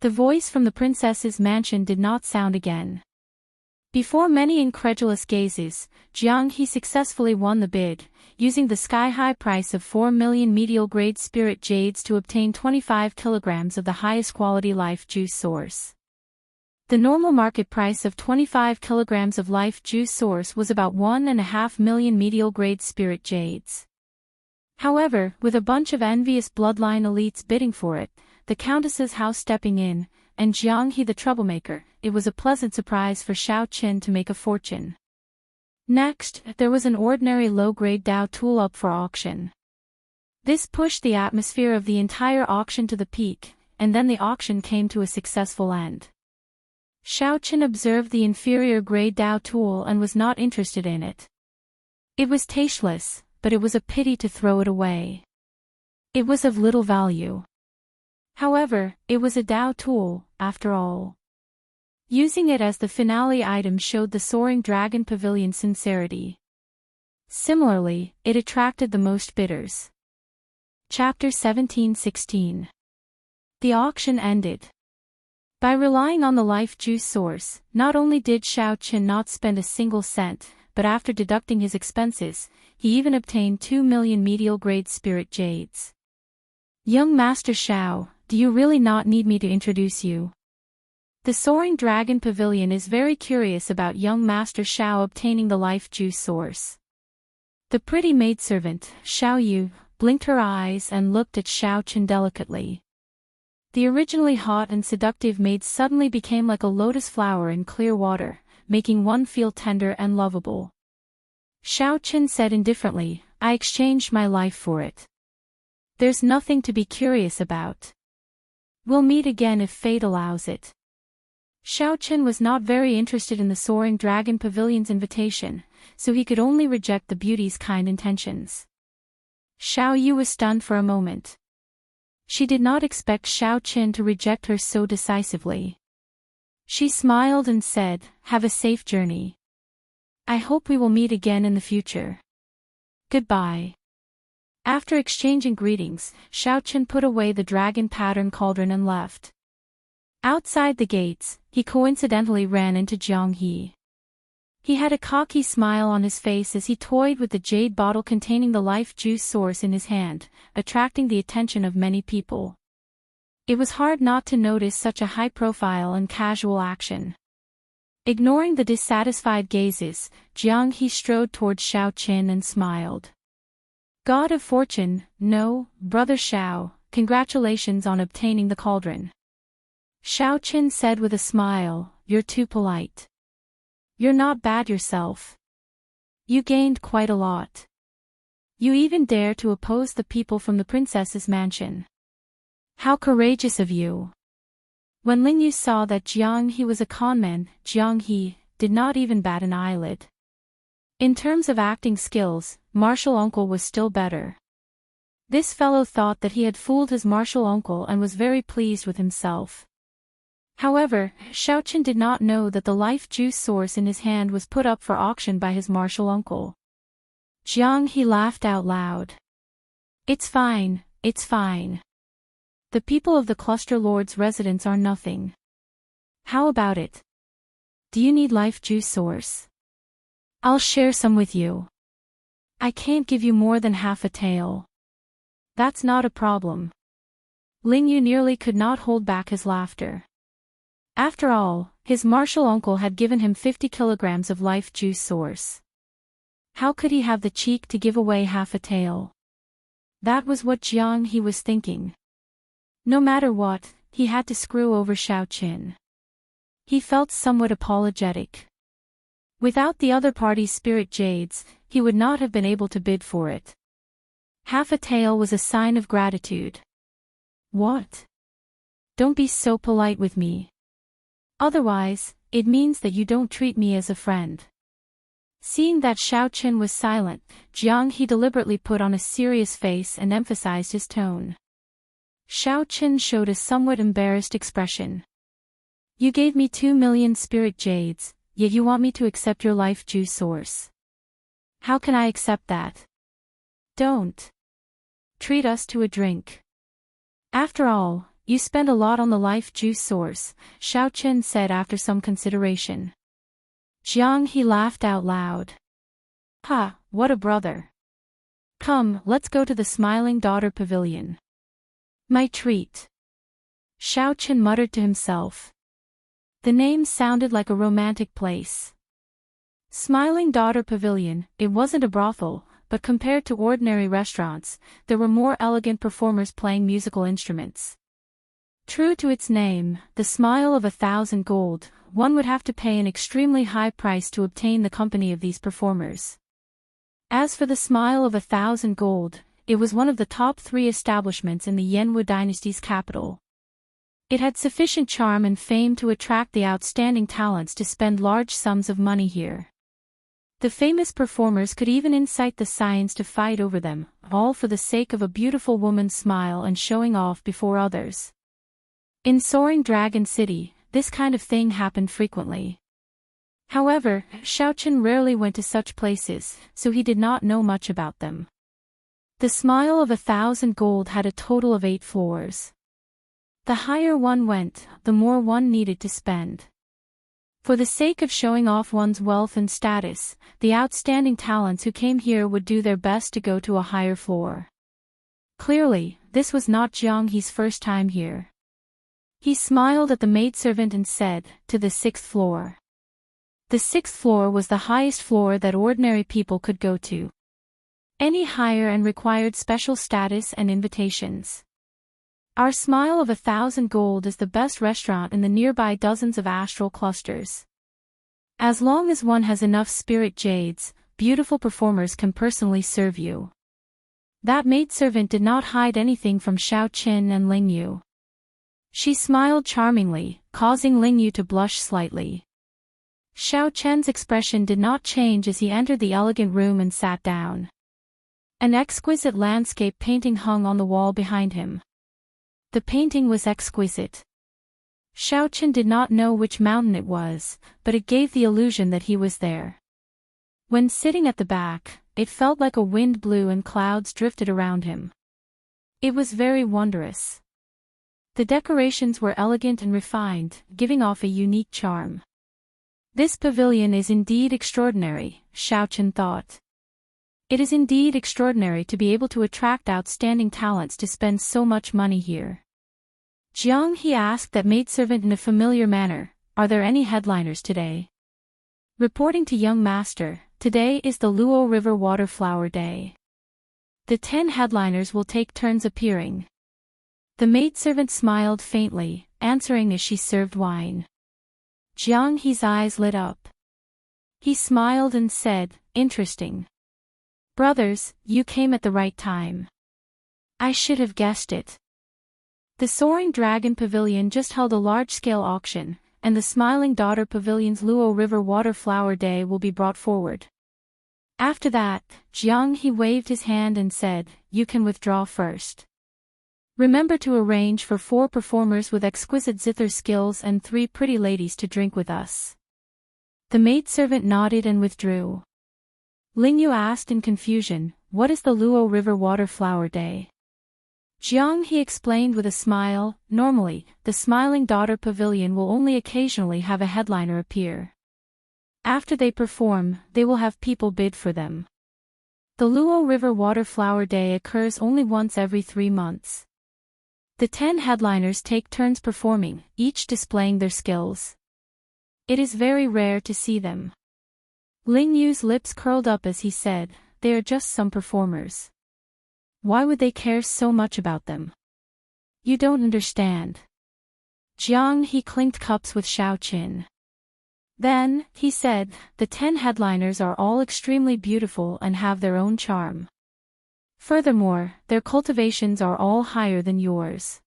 The voice from the princess's mansion did not sound again. Before many incredulous gazes, Jiang He successfully won the bid, using the sky-high price of 4 million medial-grade spirit jades to obtain 25 kilograms of the highest quality life juice source. The normal market price of 25 kilograms of life juice source was about 1.5 million medial-grade spirit jades. However, with a bunch of envious bloodline elites bidding for it, the countess's house stepping in, and Jiang He the troublemaker, it was a pleasant surprise for Xiao Qin to make a fortune. Next, there was an ordinary low-grade Dao tool up for auction. This pushed the atmosphere of the entire auction to the peak, and then the auction came to a successful end. Xiao Qin observed the inferior grade Dao tool and was not interested in it. It was tasteless, but it was a pity to throw it away. It was of little value. However, it was a Dao tool, after all. Using it as the finale item showed the Soaring Dragon Pavilion's sincerity. Similarly, it attracted the most bidders. Chapter 17-16. The auction ended. By relying on the life juice source, not only did Xiao Qin not spend a single cent, but after deducting his expenses, he even obtained 2 million medial-grade spirit jades. Young Master Xiao, do you really not need me to introduce you? The Soaring Dragon Pavilion is very curious about young Master Xiao obtaining the life juice source. The pretty maidservant, Xiao Yu, blinked her eyes and looked at Xiao Qin delicately. The originally hot and seductive maid suddenly became like a lotus flower in clear water, making one feel tender and lovable. Xiao Qin said indifferently, I exchanged my life for it. There's nothing to be curious about. We'll meet again if fate allows it. Xiao Qin was not very interested in the Soaring Dragon Pavilion's invitation, so he could only reject the beauty's kind intentions. Xiao Yu was stunned for a moment. She did not expect Xiao Qin to reject her so decisively. She smiled and said, have a safe journey. I hope we will meet again in the future. Goodbye. After exchanging greetings, Xiao Qin put away the dragon pattern cauldron and left. Outside the gates, he coincidentally ran into Jiang He. He had a cocky smile on his face as he toyed with the jade bottle containing the life juice source in his hand, attracting the attention of many people. It was hard not to notice such a high-profile and casual action. Ignoring the dissatisfied gazes, Jiang He strode towards Xiao Qin and smiled. God of Fortune, no, Brother Xiao, congratulations on obtaining the cauldron. Xiao Qin said with a smile, you're too polite. You're not bad yourself. You gained quite a lot. You even dare to oppose the people from the princess's mansion. How courageous of you. When Ling Yu saw that Jiang He was a conman, Jiang He did not even bat an eyelid. In terms of acting skills, martial uncle was still better. This fellow thought that he had fooled his martial uncle and was very pleased with himself. However, Xiao Qin did not know that the life juice source in his hand was put up for auction by his martial uncle. Jiang He laughed out loud. It's fine, it's fine. The people of the cluster lord's residence are nothing. How about it? Do you need life juice source? I'll share some with you. I can't give you more than half a tael. That's not a problem. Ling Yu nearly could not hold back his laughter. After all, his martial uncle had given him 50 kilograms of life juice source. How could he have the cheek to give away half a tael? That was what Jiang He was thinking. No matter what, he had to screw over Xiao Qin. He felt somewhat apologetic. Without the other party's spirit jades, he would not have been able to bid for it. Half a tael was a sign of gratitude. What? Don't be so polite with me. Otherwise, it means that you don't treat me as a friend. Seeing that Xiao Qin was silent, Jiang He deliberately put on a serious face and emphasized his tone. Xiao Qin showed a somewhat embarrassed expression. You gave me 2 million spirit jades, yet you want me to accept your life juice source. How can I accept that? Don't. Treat us to a drink. After all, you spend a lot on the life juice source, Xiao Qin said after some consideration. Jiang He laughed out loud. Ha, what a brother. Come, let's go to the Smiling Daughter Pavilion. My treat. Xiao Qin muttered to himself. The name sounded like a romantic place. Smiling Daughter Pavilion, it wasn't a brothel, but compared to ordinary restaurants, there were more elegant performers playing musical instruments. True to its name, the smile of 1,000 gold, one would have to pay an extremely high price to obtain the company of these performers. As for the smile of 1,000 gold, it was one of the top 3 establishments in the Yenwu dynasty's capital. It had sufficient charm and fame to attract the outstanding talents to spend large sums of money here. The famous performers could even incite the scions to fight over them, all for the sake of a beautiful woman's smile and showing off before others. In Soaring Dragon City, this kind of thing happened frequently. However, Xiaochen rarely went to such places, so he did not know much about them. The smile of 1,000 gold had a total of 8 floors. The higher one went, the more one needed to spend. For the sake of showing off one's wealth and status, the outstanding talents who came here would do their best to go to a higher floor. Clearly, this was not Jiang He's first time here. He smiled at the maidservant and said, "To the 6th floor." The 6th floor was the highest floor that ordinary people could go to. Any higher and required special status and invitations. Our smile of 1,000 gold is the best restaurant in the nearby dozens of astral clusters. As long as one has enough spirit jades, beautiful performers can personally serve you. That maidservant did not hide anything from Xiao Qin and Ling Yu. She smiled charmingly, causing Ling Yu to blush slightly. Xiao Chen's expression did not change as he entered the elegant room and sat down. An exquisite landscape painting hung on the wall behind him. The painting was exquisite. Xiao Chen did not know which mountain it was, but it gave the illusion that he was there. When sitting at the back, it felt like a wind blew and clouds drifted around him. It was very wondrous. The decorations were elegant and refined, giving off a unique charm. This pavilion is indeed extraordinary, Xiao Chen thought. It is indeed extraordinary to be able to attract outstanding talents to spend so much money here. Jiang He asked that maidservant in a familiar manner, "Are there any headliners today?" Reporting to young master, "Today is the Luo River Water Flower Day. The 10 headliners will take turns appearing." The maidservant smiled faintly, answering as she served wine. Jiang He's eyes lit up. He smiled and said, "Interesting. Brothers, you came at the right time. I should have guessed it." The Soaring Dragon Pavilion just held a large-scale auction, and the Smiling Daughter Pavilion's Luo River Water Flower Day will be brought forward. After that, Jiang He waved his hand and said, "You can withdraw first. Remember to arrange for 4 performers with exquisite zither skills and 3 pretty ladies to drink with us." The maidservant nodded and withdrew. Ling Yu asked in confusion, "What is the Luo River Water Flower Day?" Jiang He explained with a smile, "Normally, the Smiling Daughter Pavilion will only occasionally have a headliner appear. After they perform, they will have people bid for them. The Luo River Water Flower Day occurs only once every 3 months. The 10 headliners take turns performing, each displaying their skills. It is very rare to see them." Ling Yu's lips curled up as he said, "They are just some performers. Why would they care so much about them? You don't understand." Jiang He clinked cups with Xiao Qin. Then, he said, "The 10 headliners are all extremely beautiful and have their own charm. Furthermore, their cultivations are all higher than yours.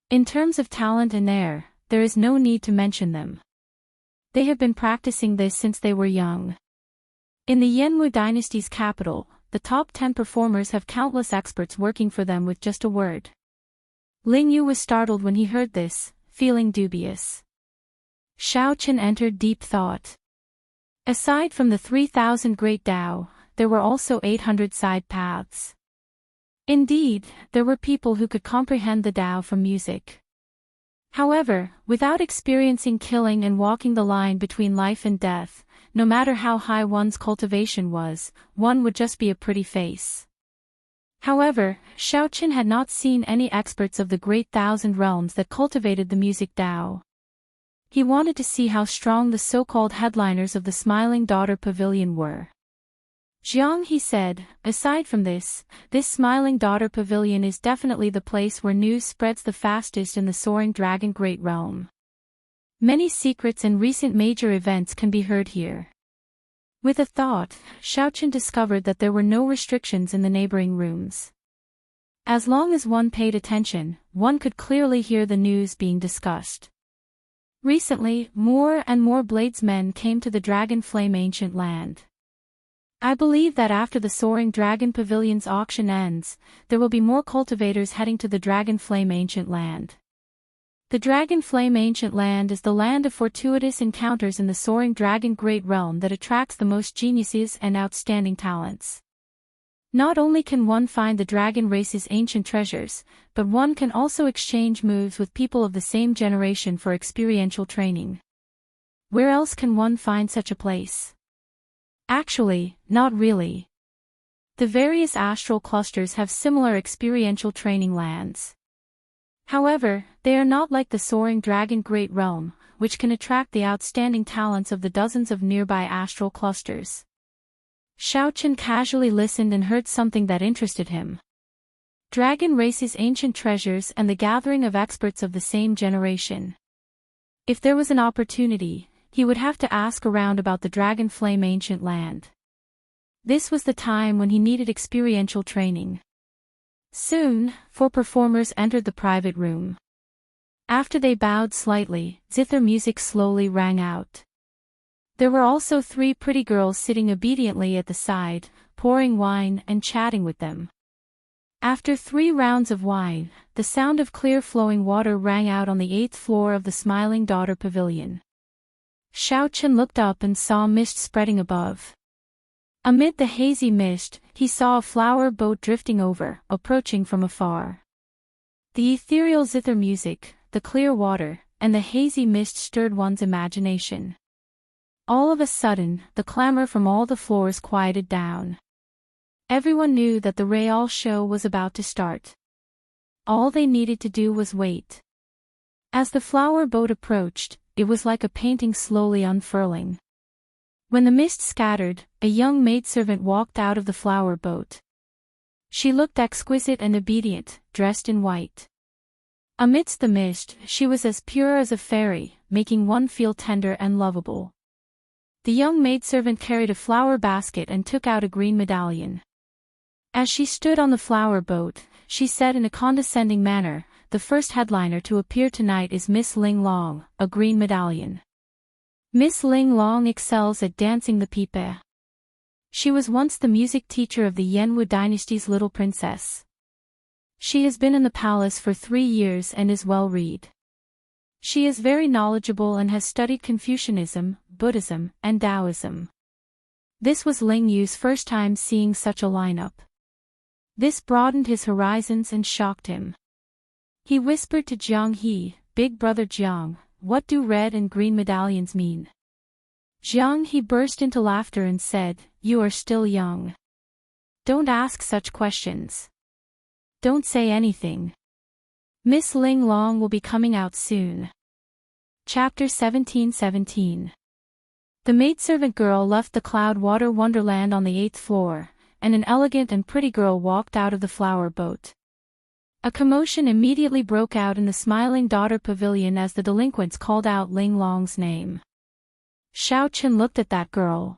In terms of talent and air, there is no need to mention them. They have been practicing this since they were young. In the Yenwu dynasty's capital, the top 10 performers have countless experts working for them with just a word." Ling Yu was startled when he heard this, feeling dubious. Xiao Chen entered deep thought. Aside from the 3,000 Great Tao, there were also 800 side paths. Indeed, there were people who could comprehend the Tao from music. However, without experiencing killing and walking the line between life and death, no matter how high one's cultivation was, one would just be a pretty face. However, Xiao Qin had not seen any experts of the Great Thousand Realms that cultivated the music Tao. He wanted to see how strong the so-called headliners of the Smiling Daughter Pavilion were. Jiang, he said, aside from this smiling daughter pavilion is definitely the place where news spreads the fastest in the soaring dragon great realm. Many secrets and recent major events can be heard here. With a thought, Xiaochen discovered that there were no restrictions in the neighboring rooms. As long as one paid attention, one could clearly hear the news being discussed. Recently, more and more bladesmen came to the Dragon Flame Ancient Land. I believe that after the Soaring Dragon Pavilion's auction ends, there will be more cultivators heading to the Dragon Flame Ancient Land. The Dragon Flame Ancient Land is the land of fortuitous encounters in the Soaring Dragon Great Realm that attracts the most geniuses and outstanding talents. Not only can one find the dragon race's ancient treasures, but one can also exchange moves with people of the same generation for experiential training. Where else can one find such a place? Actually, not really. The various astral clusters have similar experiential training lands. However, they are not like the Soaring Dragon Great Realm, which can attract the outstanding talents of the dozens of nearby astral clusters. Xiaochen casually listened and heard something that interested him. Dragon race's ancient treasures and the gathering of experts of the same generation. If there was an opportunity, he would have to ask around about the Dragon Flame Ancient Land. This was the time when he needed experiential training. Soon, 4 performers entered the private room. After they bowed slightly, zither music slowly rang out. There were also 3 pretty girls sitting obediently at the side, pouring wine and chatting with them. After 3 rounds of wine, the sound of clear flowing water rang out on the 8th floor of the Smiling Daughter Pavilion. Xiaochen looked up and saw mist spreading above. Amid the hazy mist, he saw a flower boat drifting over, approaching from afar. The ethereal zither music, the clear water, and the hazy mist stirred one's imagination. All of a sudden, the clamor from all the floors quieted down. Everyone knew that the Real show was about to start. All they needed to do was wait. As the flower boat approached, it was like a painting slowly unfurling. When the mist scattered, a young maidservant walked out of the flower boat. She looked exquisite and obedient, dressed in white. Amidst the mist, she was as pure as a fairy, making one feel tender and lovable. The young maidservant carried a flower basket and took out a green medallion. As she stood on the flower boat, she said in a condescending manner, "The first headliner to appear tonight is Miss Ling Long, a green medallion. Miss Ling Long excels at dancing the pipe. She was once the music teacher of the Yanwu dynasty's little princess. She has been in the palace for 3 years and is well read. She is very knowledgeable and has studied Confucianism, Buddhism, and Taoism." This was Ling Yu's first time seeing such a lineup. This broadened his horizons and shocked him. He whispered to Jiang He, "Big brother Jiang, what do red and green medallions mean?" Jiang He burst into laughter and said, "You are still young. Don't ask such questions. Don't say anything. Miss Ling Long will be coming out soon." Chapter 17:17. The maidservant girl left the Cloudwater Wonderland on the 8th floor, and an elegant and pretty girl walked out of the flower boat. A commotion immediately broke out in the Smiling Daughter Pavilion as the delinquents called out Ling Long's name. Xiaochen looked at that girl.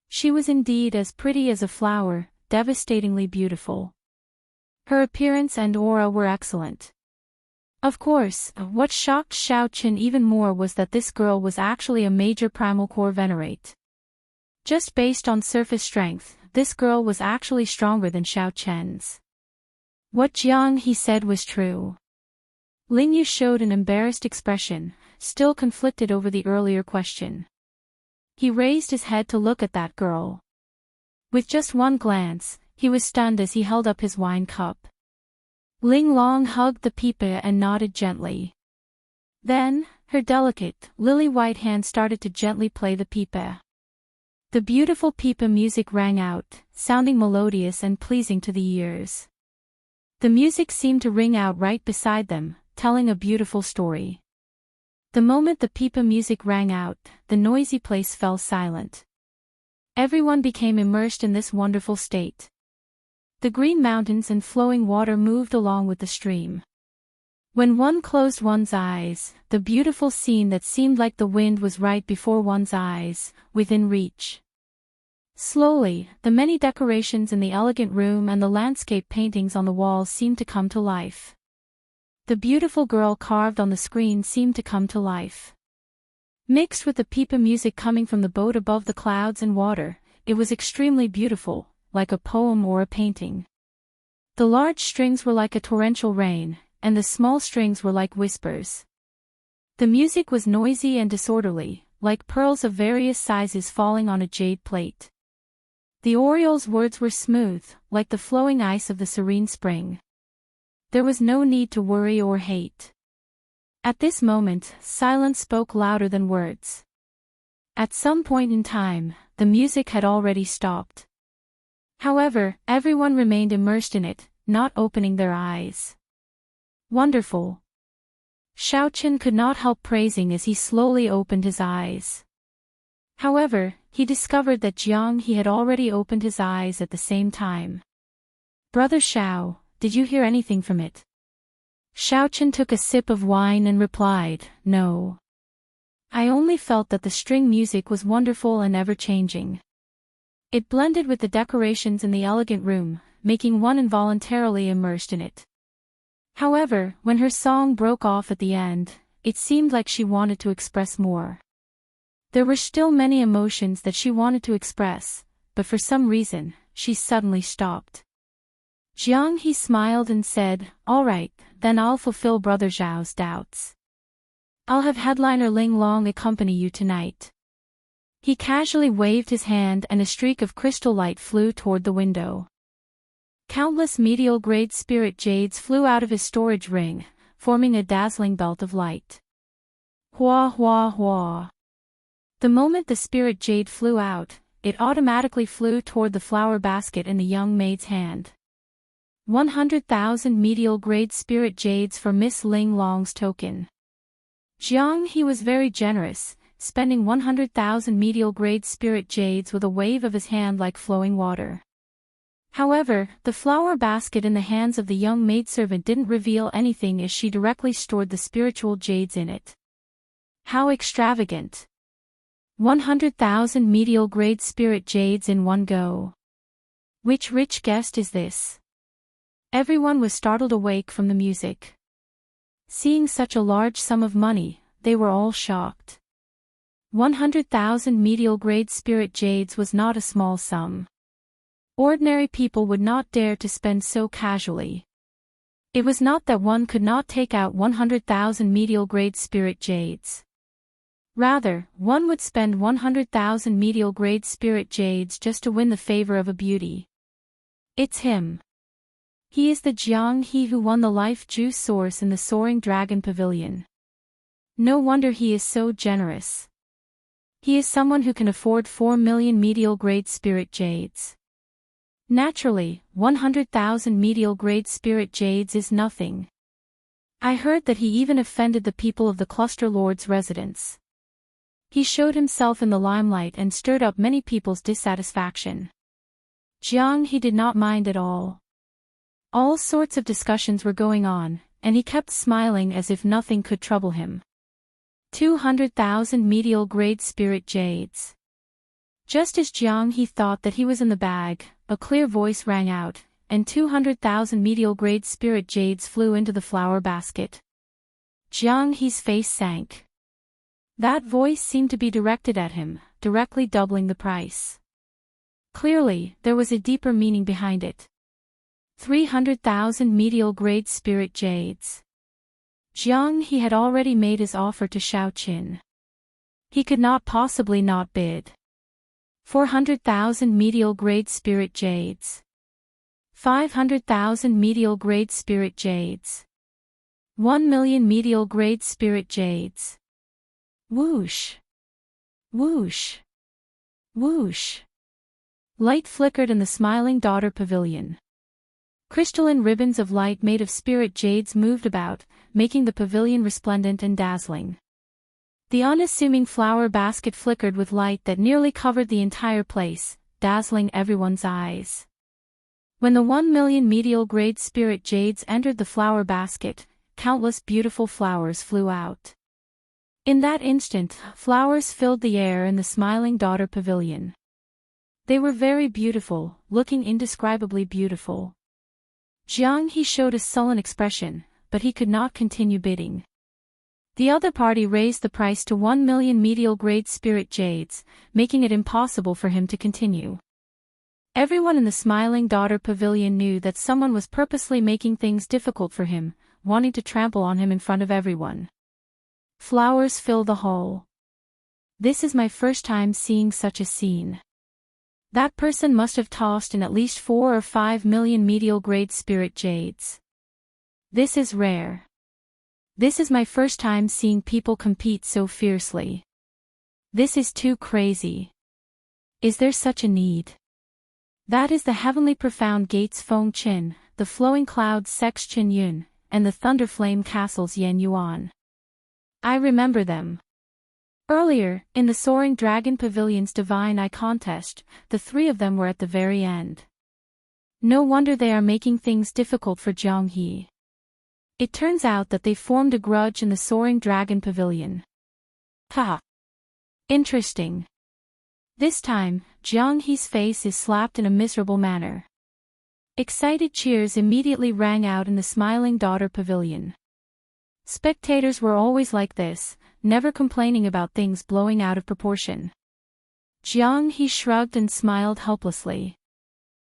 She was indeed as pretty as a flower, devastatingly beautiful. Her appearance and aura were excellent. Of course, what shocked Xiaochen even more was that this girl was actually a major primal core venerate. Just based on surface strength, this girl was actually stronger than Xiaochen's. What Jiang He said was true. Ling Yu showed an embarrassed expression, still conflicted over the earlier question. He raised his head to look at that girl. With just one glance, he was stunned as he held up his wine cup. Ling Long hugged the pipa and nodded gently. Then, her delicate, lily-white hand started to gently play the pipa. The beautiful pipa music rang out, sounding melodious and pleasing to the ears. The music seemed to ring out right beside them, telling a beautiful story. The moment the pipa music rang out, the noisy place fell silent. Everyone became immersed in this wonderful state. The green mountains and flowing water moved along with the stream. When one closed one's eyes, the beautiful scene that seemed like the wind was right before one's eyes, within reach. Slowly, the many decorations in the elegant room and the landscape paintings on the walls seemed to come to life. The beautiful girl carved on the screen seemed to come to life. Mixed with the pipa music coming from the boat above the clouds and water, it was extremely beautiful, like a poem or a painting. The large strings were like a torrential rain, and the small strings were like whispers. The music was noisy and disorderly, like pearls of various sizes falling on a jade plate. The oriole's words were smooth, like the flowing ice of the serene spring. There was no need to worry or hate. At this moment, silence spoke louder than words. At some point in time, the music had already stopped. However, everyone remained immersed in it, not opening their eyes. Wonderful! Xiaoqin could not help praising as he slowly opened his eyes. However, he discovered that Jiang He had already opened his eyes at the same time. Brother Xiao, did you hear anything from it? Xiaoqin took a sip of wine and replied, no. I only felt that the string music was wonderful and ever-changing. It blended with the decorations in the elegant room, making one involuntarily immersed in it. However, when her song broke off at the end, it seemed like she wanted to express more. There were still many emotions that she wanted to express, but for some reason, she suddenly stopped. Jiang He smiled and said, all right, then I'll fulfill Brother Zhao's doubts. I'll have headliner Ling Long accompany you tonight. He casually waved his hand and a streak of crystal light flew toward the window. Countless medial-grade spirit jades flew out of his storage ring, forming a dazzling belt of light. Hua hua hua. The moment the spirit jade flew out, it automatically flew toward the flower basket in the young maid's hand. 100,000 medial-grade spirit jades for Miss Ling Long's token. Jiang He was very generous, spending 100,000 medial-grade spirit jades with a wave of his hand like flowing water. However, the flower basket in the hands of the young maidservant didn't reveal anything as she directly stored the spiritual jades in it. How extravagant! 100,000 medial-grade spirit jades in one go. Which rich guest is this? Everyone was startled awake from the music. Seeing such a large sum of money, they were all shocked. 100,000 medial-grade spirit jades was not a small sum. Ordinary people would not dare to spend so casually. It was not that one could not take out 100,000 medial-grade spirit jades. Rather, one would spend 100,000 medial-grade spirit jades just to win the favor of a beauty. It's him. He is the Jiang He who won the life juice source in the Soaring Dragon Pavilion. No wonder he is so generous. He is someone who can afford 4 million medial-grade spirit jades. Naturally, 100,000 medial-grade spirit jades is nothing. I heard that he even offended the people of the Cluster Lord's residence. He showed himself in the limelight and stirred up many people's dissatisfaction. Jiang He did not mind at all. All sorts of discussions were going on, and he kept smiling as if nothing could trouble him. 200,000 medial-grade spirit jades. Just as Jiang He thought that he was in the bag, a clear voice rang out, and 200,000 medial-grade spirit jades flew into the flower basket. Jiang He's face sank. That voice seemed to be directed at him, directly doubling the price. Clearly, there was a deeper meaning behind it. 300,000 medial-grade spirit jades. Jiang He had already made his offer to Xiaoqin. He could not possibly not bid. 400,000 medial-grade spirit jades. 500,000 medial-grade spirit jades. 1 million medial-grade spirit jades. Whoosh! Whoosh! Whoosh! Light flickered in the smiling daughter pavilion. Crystalline ribbons of light made of spirit jades moved about, making the pavilion resplendent and dazzling. The unassuming flower basket flickered with light that nearly covered the entire place, dazzling everyone's eyes. When the 1,000,000 medial-grade spirit jades entered the flower basket, countless beautiful flowers flew out. In that instant, flowers filled the air in the Smiling Daughter Pavilion. They were very beautiful, looking indescribably beautiful. Jiang He showed a sullen expression, but he could not continue bidding. The other party raised the price to 1,000,000 medial-grade spirit jades, making it impossible for him to continue. Everyone in the Smiling Daughter Pavilion knew that someone was purposely making things difficult for him, wanting to trample on him in front of everyone. Flowers fill the hall. This is my first time seeing such a scene. That person must have tossed in at least 4 or 5 million medial-grade spirit jades. This is rare. This is my first time seeing people compete so fiercely. This is too crazy. Is there such a need? That is the heavenly profound gates Feng Qin, the flowing clouds Sex Qin Yun, and the thunderflame castles Yan Yuan. I remember them. Earlier, in the Soaring Dragon Pavilion's Divine Eye contest, the three of them were at the very end. No wonder they are making things difficult for Jiang He. It turns out that they formed a grudge in the Soaring Dragon Pavilion. Ha! Interesting. This time, Jiang He's face is slapped in a miserable manner. Excited cheers immediately rang out in the Smiling Daughter Pavilion. Spectators were always like this, never complaining about things blowing out of proportion. Jiang He shrugged and smiled helplessly.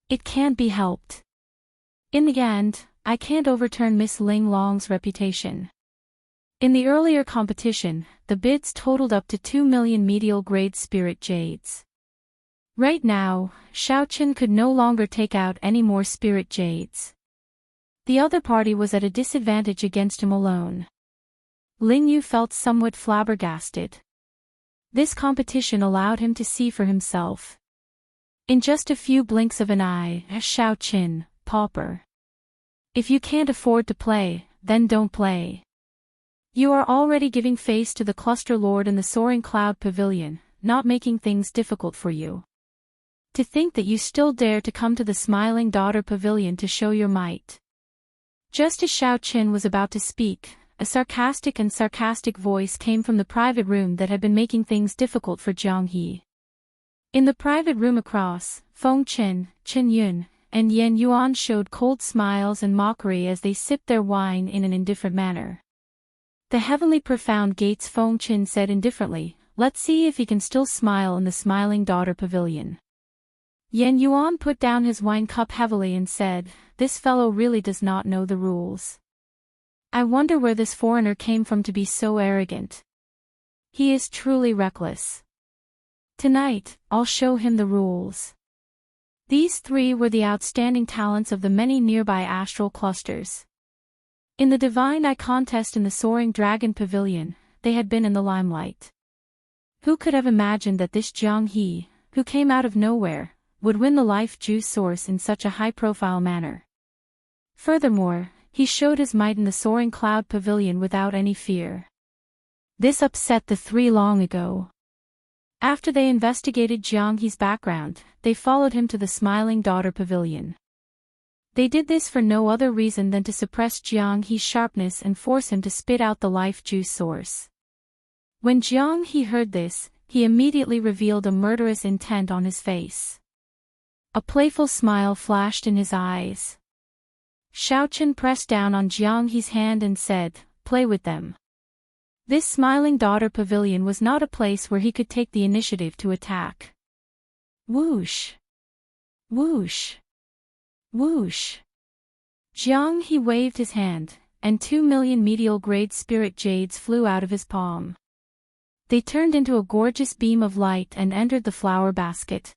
It can't be helped. In the end, I can't overturn Miss Ling Long's reputation. In the earlier competition, the bids totaled up to 2,000,000 medial-grade spirit jades. Right now, Xiaoqin could no longer take out any more spirit jades. The other party was at a disadvantage against him alone. Ling Yu felt somewhat flabbergasted. This competition allowed him to see for himself. In just a few blinks of an eye, Xiaoqin, pauper. If you can't afford to play, then don't play. You are already giving face to the Cluster Lord in the Soaring Cloud Pavilion, not making things difficult for you. To think that you still dare to come to the Smiling Daughter Pavilion to show your might. Just as Xiaoqin was about to speak, a sarcastic voice came from the private room that had been making things difficult for Jiang He. In the private room across, Feng Qin, Qin Yun, and Yan Yuan showed cold smiles and mockery as they sipped their wine in an indifferent manner. The heavenly profound gates Feng Qin said indifferently, let's see if he can still smile in the Smiling Daughter Pavilion. Yan Yuan put down his wine cup heavily and said, this fellow really does not know the rules. I wonder where this foreigner came from to be so arrogant. He is truly reckless. Tonight, I'll show him the rules. These three were the outstanding talents of the many nearby astral clusters. In the Divine Eye contest in the Soaring Dragon Pavilion, they had been in the limelight. Who could have imagined that this Jiang He, who came out of nowhere, would win the life juice source in such a high-profile manner? Furthermore, he showed his might in the Soaring Cloud Pavilion without any fear. This upset the three long ago. After they investigated Jiang He's background, they followed him to the Smiling Daughter Pavilion. They did this for no other reason than to suppress Jiang He's sharpness and force him to spit out the life juice source. When Jiang He heard this, he immediately revealed a murderous intent on his face. A playful smile flashed in his eyes. Xiaoqin pressed down on Jiang He's hand and said, play with them. This Smiling Daughter Pavilion was not a place where he could take the initiative to attack. Whoosh! Whoosh! Whoosh! Jiang He waved his hand, and 2,000,000 medial-grade spirit jades flew out of his palm. They turned into a gorgeous beam of light and entered the flower basket.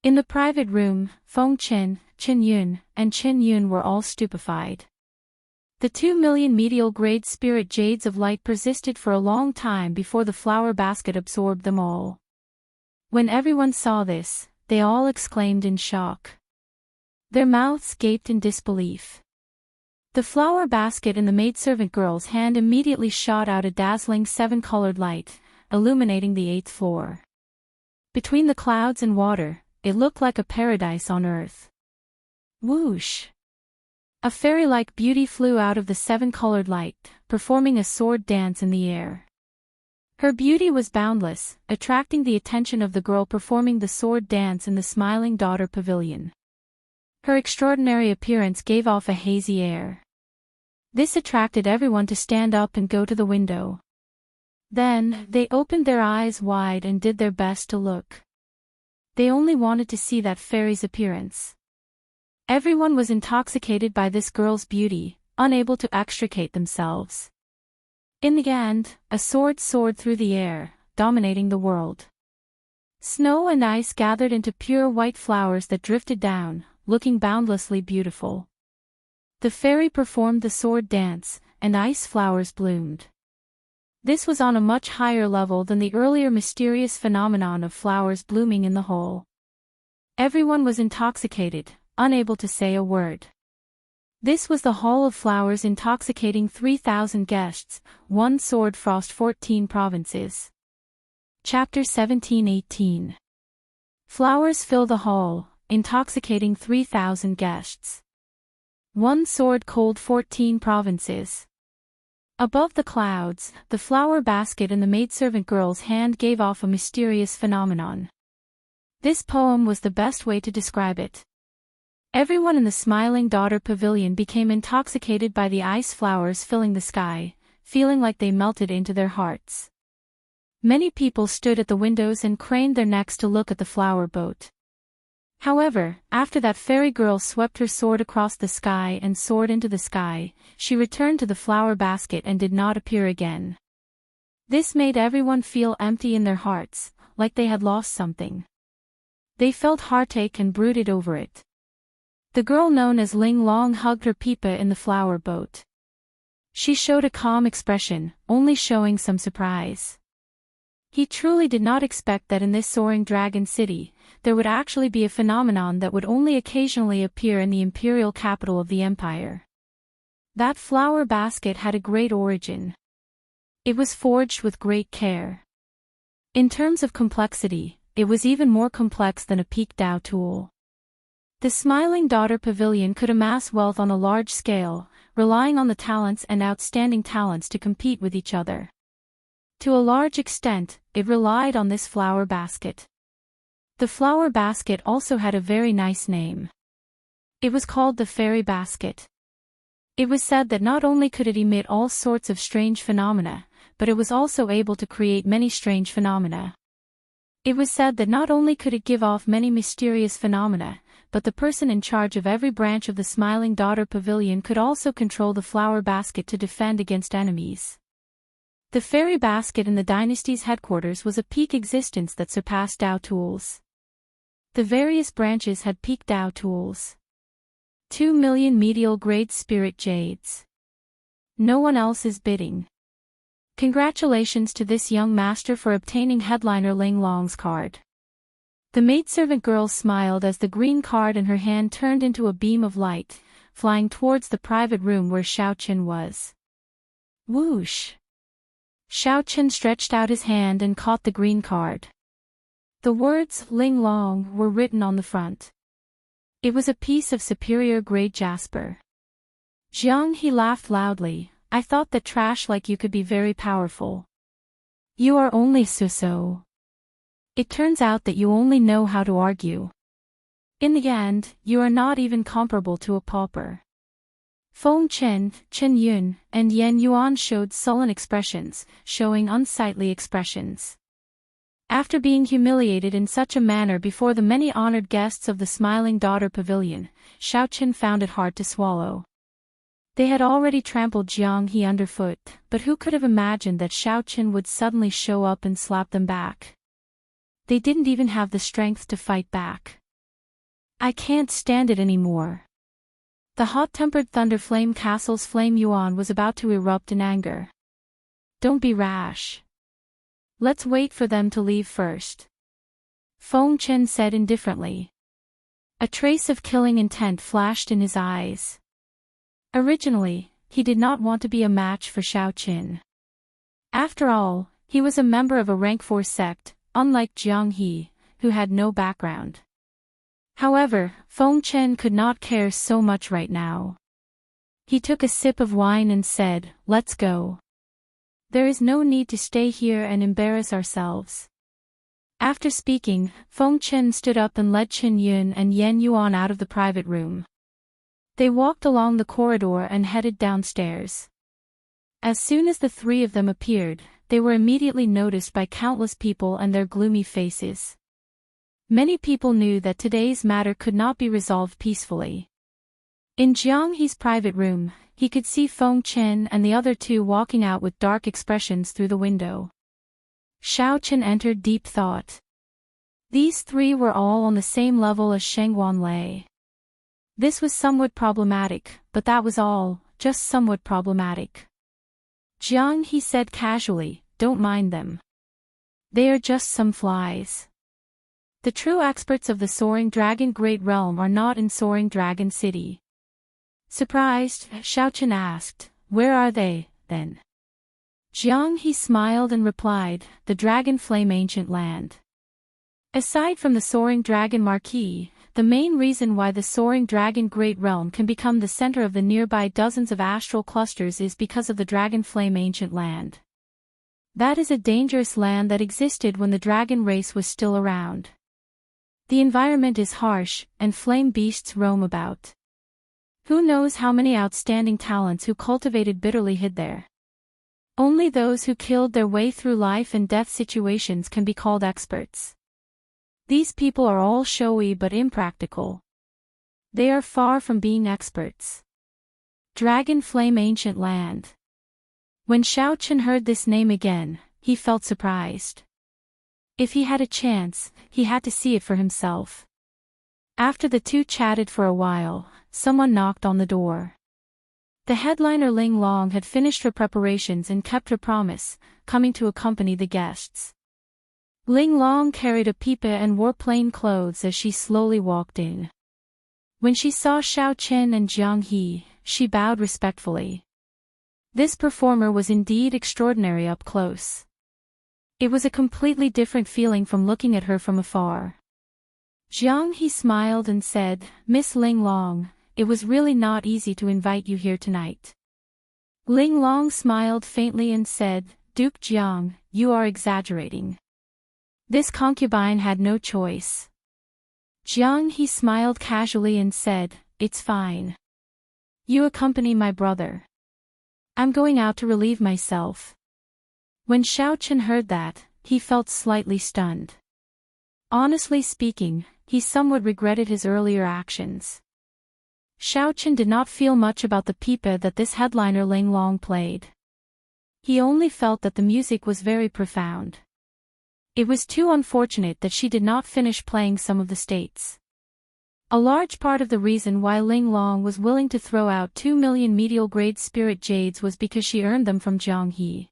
In the private room, Feng Qin, Qin Yun, and Qin Yun were all stupefied. The 2,000,000 medial-grade spirit jades of light persisted for a long time before the flower basket absorbed them all. When everyone saw this, they all exclaimed in shock. Their mouths gaped in disbelief. The flower basket in the maidservant girl's hand immediately shot out a dazzling 7-colored light, illuminating the 8th floor. Between the clouds and water, it looked like a paradise on earth. Whoosh! A fairy-like beauty flew out of the 7-colored light, performing a sword dance in the air. Her beauty was boundless, attracting the attention of the girl performing the sword dance in the Smiling Daughter Pavilion. Her extraordinary appearance gave off a hazy air. This attracted everyone to stand up and go to the window. Then, they opened their eyes wide and did their best to look. They only wanted to see that fairy's appearance. Everyone was intoxicated by this girl's beauty, unable to extricate themselves. In the end, a sword soared through the air, dominating the world. Snow and ice gathered into pure white flowers that drifted down, looking boundlessly beautiful. The fairy performed the sword dance, and ice flowers bloomed. This was on a much higher level than the earlier mysterious phenomenon of flowers blooming in the hall. Everyone was intoxicated, unable to say a word. This was the Hall of Flowers intoxicating 3,000 guests, one sword frost 14 provinces. Chapter 17-18. Flowers fill the hall, intoxicating 3,000 guests. One sword cold 14 provinces. Above the clouds, the flower basket in the maidservant girl's hand gave off a mysterious phenomenon. This poem was the best way to describe it. Everyone in the Smiling Daughter Pavilion became intoxicated by the ice flowers filling the sky, feeling like they melted into their hearts. Many people stood at the windows and craned their necks to look at the flower boat. However, after that fairy girl swept her sword across the sky and soared into the sky, she returned to the flower basket and did not appear again. This made everyone feel empty in their hearts, like they had lost something. They felt heartache and brooded over it. The girl known as Ling Long hugged her Peepa in the flower boat. She showed a calm expression, only showing some surprise. He truly did not expect that in this soaring dragon city, there would actually be a phenomenon that would only occasionally appear in the imperial capital of the empire. That flower basket had a great origin. It was forged with great care. In terms of complexity, it was even more complex than a peak Dao tool. The Smiling Daughter Pavilion could amass wealth on a large scale, relying on the talents and outstanding talents to compete with each other. To a large extent, it relied on this flower basket. The flower basket also had a very nice name. It was called the Fairy Basket. It was said that not only could it emit all sorts of strange phenomena, but it was also able to create many strange phenomena. It was said that not only could it give off many mysterious phenomena, but the person in charge of every branch of the Smiling Daughter Pavilion could also control the flower basket to defend against enemies. The fairy basket in the dynasty's headquarters was a peak existence that surpassed Dao tools. The various branches had peak Dao tools. 2 million medial grade spirit jades. No one else is bidding. Congratulations to this young master for obtaining headliner Ling Long's card. The maidservant girl smiled as the green card in her hand turned into a beam of light, flying towards the private room where Xiao Qin was. Whoosh! Xiao Qin stretched out his hand and caught the green card. The words Ling Long were written on the front. It was a piece of superior grade jasper. Jiang He laughed loudly. I thought that trash like you could be very powerful. You are only so. It turns out that you only know how to argue. In the end, you are not even comparable to a pauper. Feng Chen, Chen Yun, and Yan Yuan showed sullen expressions, showing unsightly expressions. After being humiliated in such a manner before the many honored guests of the Smiling Daughter Pavilion, Xiao Qin found it hard to swallow. They had already trampled Jiang He underfoot, but who could have imagined that Xiao Qin would suddenly show up and slap them back? They didn't even have the strength to fight back. I can't stand it anymore. The hot-tempered Thunderflame Castle's Flame Yuan was about to erupt in anger. Don't be rash. Let's wait for them to leave first. Feng Chen said indifferently. A trace of killing intent flashed in his eyes. Originally, he did not want to be a match for Xiaoqin. After all, he was a member of a rank 4 sect, unlike Jiang He, who had no background. However, Feng Chen could not care so much right now. He took a sip of wine and said, "Let's go. There is no need to stay here and embarrass ourselves." After speaking, Feng Chen stood up and led Qin Yun and Yan Yuan out of the private room. They walked along the corridor and headed downstairs. As soon as the three of them appeared, they were immediately noticed by countless people and their gloomy faces. Many people knew that today's matter could not be resolved peacefully. In Jiang He's private room, he could see Feng Chen and the other two walking out with dark expressions through the window. Xiaoqin entered deep thought. These three were all on the same level as Sheng Wanlei. This was somewhat problematic, but that was all, just somewhat problematic. Jiang He said casually, "Don't mind them. They are just some flies. The true experts of the Soaring Dragon Great Realm are not in Soaring Dragon City." Surprised, Xiaoqin asked, "Where are they, then?" Jiang He smiled and replied, "The Dragon Flame Ancient Land." Aside from the Soaring Dragon Marquis, the main reason why the Soaring Dragon Great Realm can become the center of the nearby dozens of astral clusters is because of the Dragon Flame Ancient Land. That is a dangerous land that existed when the dragon race was still around. The environment is harsh, and flame beasts roam about. Who knows how many outstanding talents who cultivated bitterly hid there. Only those who killed their way through life and death situations can be called experts. These people are all showy but impractical. They are far from being experts. Dragon Flame Ancient Land. When Xiaoqin heard this name again, he felt surprised. If he had a chance, he had to see it for himself. After the two chatted for a while, someone knocked on the door. The headliner Ling Long had finished her preparations and kept her promise, coming to accompany the guests. Ling Long carried a pipa and wore plain clothes as she slowly walked in. When she saw Xiaoqin and Jiang He, she bowed respectfully. This performer was indeed extraordinary up close. It was a completely different feeling from looking at her from afar. Jiang He smiled and said, "Miss Ling Long, it was really not easy to invite you here tonight." Ling Long smiled faintly and said, "Duke Jiang, you are exaggerating. This concubine had no choice." Jiang He smiled casually and said, "It's fine. You accompany my brother. I'm going out to relieve myself." When Xiaoqin heard that, he felt slightly stunned. Honestly speaking, he somewhat regretted his earlier actions. Xiaoqin did not feel much about the pipa that this headliner Ling Long played. He only felt that the music was very profound. It was too unfortunate that she did not finish playing some of the states. A large part of the reason why Ling Long was willing to throw out 2 million medial-grade spirit jades was because she earned them from Jiang He.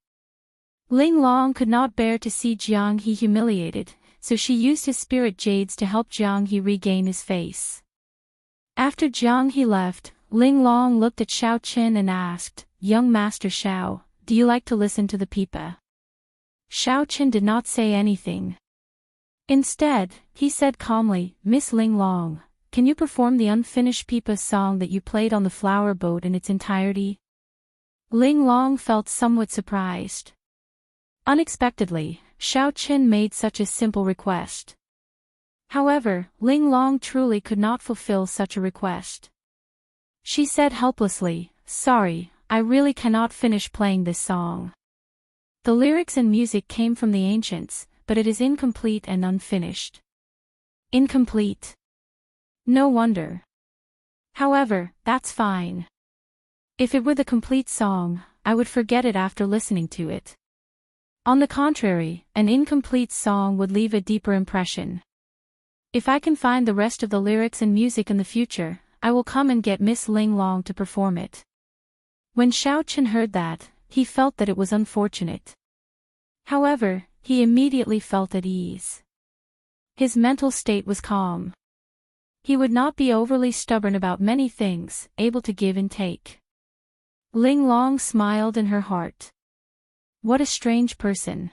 Ling Long could not bear to see Jiang He humiliated, so she used his spirit jades to help Jiang He regain his face. After Jiang He left, Ling Long looked at Xiaoqin and asked, "Young Master Xiao, do you like to listen to the pipa?" Xiaoqin did not say anything. Instead, he said calmly, "Miss Ling Long, can you perform the unfinished pipa song that you played on the flower boat in its entirety?" Ling Long felt somewhat surprised. Unexpectedly, Xiaoqin made such a simple request. However, Ling Long truly could not fulfill such a request. She said helplessly, "Sorry, I really cannot finish playing this song. The lyrics and music came from the ancients, but it is incomplete and unfinished." Incomplete. No wonder. However, that's fine. If it were the complete song, I would forget it after listening to it. On the contrary, an incomplete song would leave a deeper impression. If I can find the rest of the lyrics and music in the future, I will come and get Miss Ling Long to perform it. When Xiaoqin heard that, he felt that it was unfortunate. However, he immediately felt at ease. His mental state was calm. He would not be overly stubborn about many things, able to give and take. Ling Long smiled in her heart. What a strange person.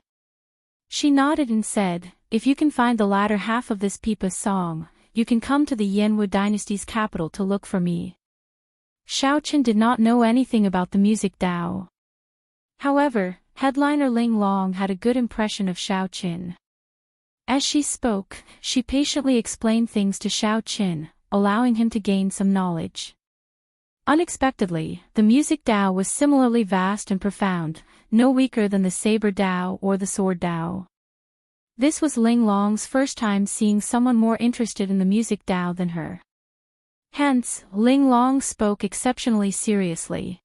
She nodded and said, if you can find the latter half of this Pipa's song, you can come to the Yanwu dynasty's capital to look for me. Xiaochen did not know anything about the music Dao. However, headliner Ling Long had a good impression of Xiaochen. As she spoke, she patiently explained things to Xiaochen, allowing him to gain some knowledge. Unexpectedly, the music Dao was similarly vast and profound, no weaker than the saber Dao or the sword Dao. This was Ling Long's first time seeing someone more interested in the music Dao than her. Hence, Ling Long spoke exceptionally seriously.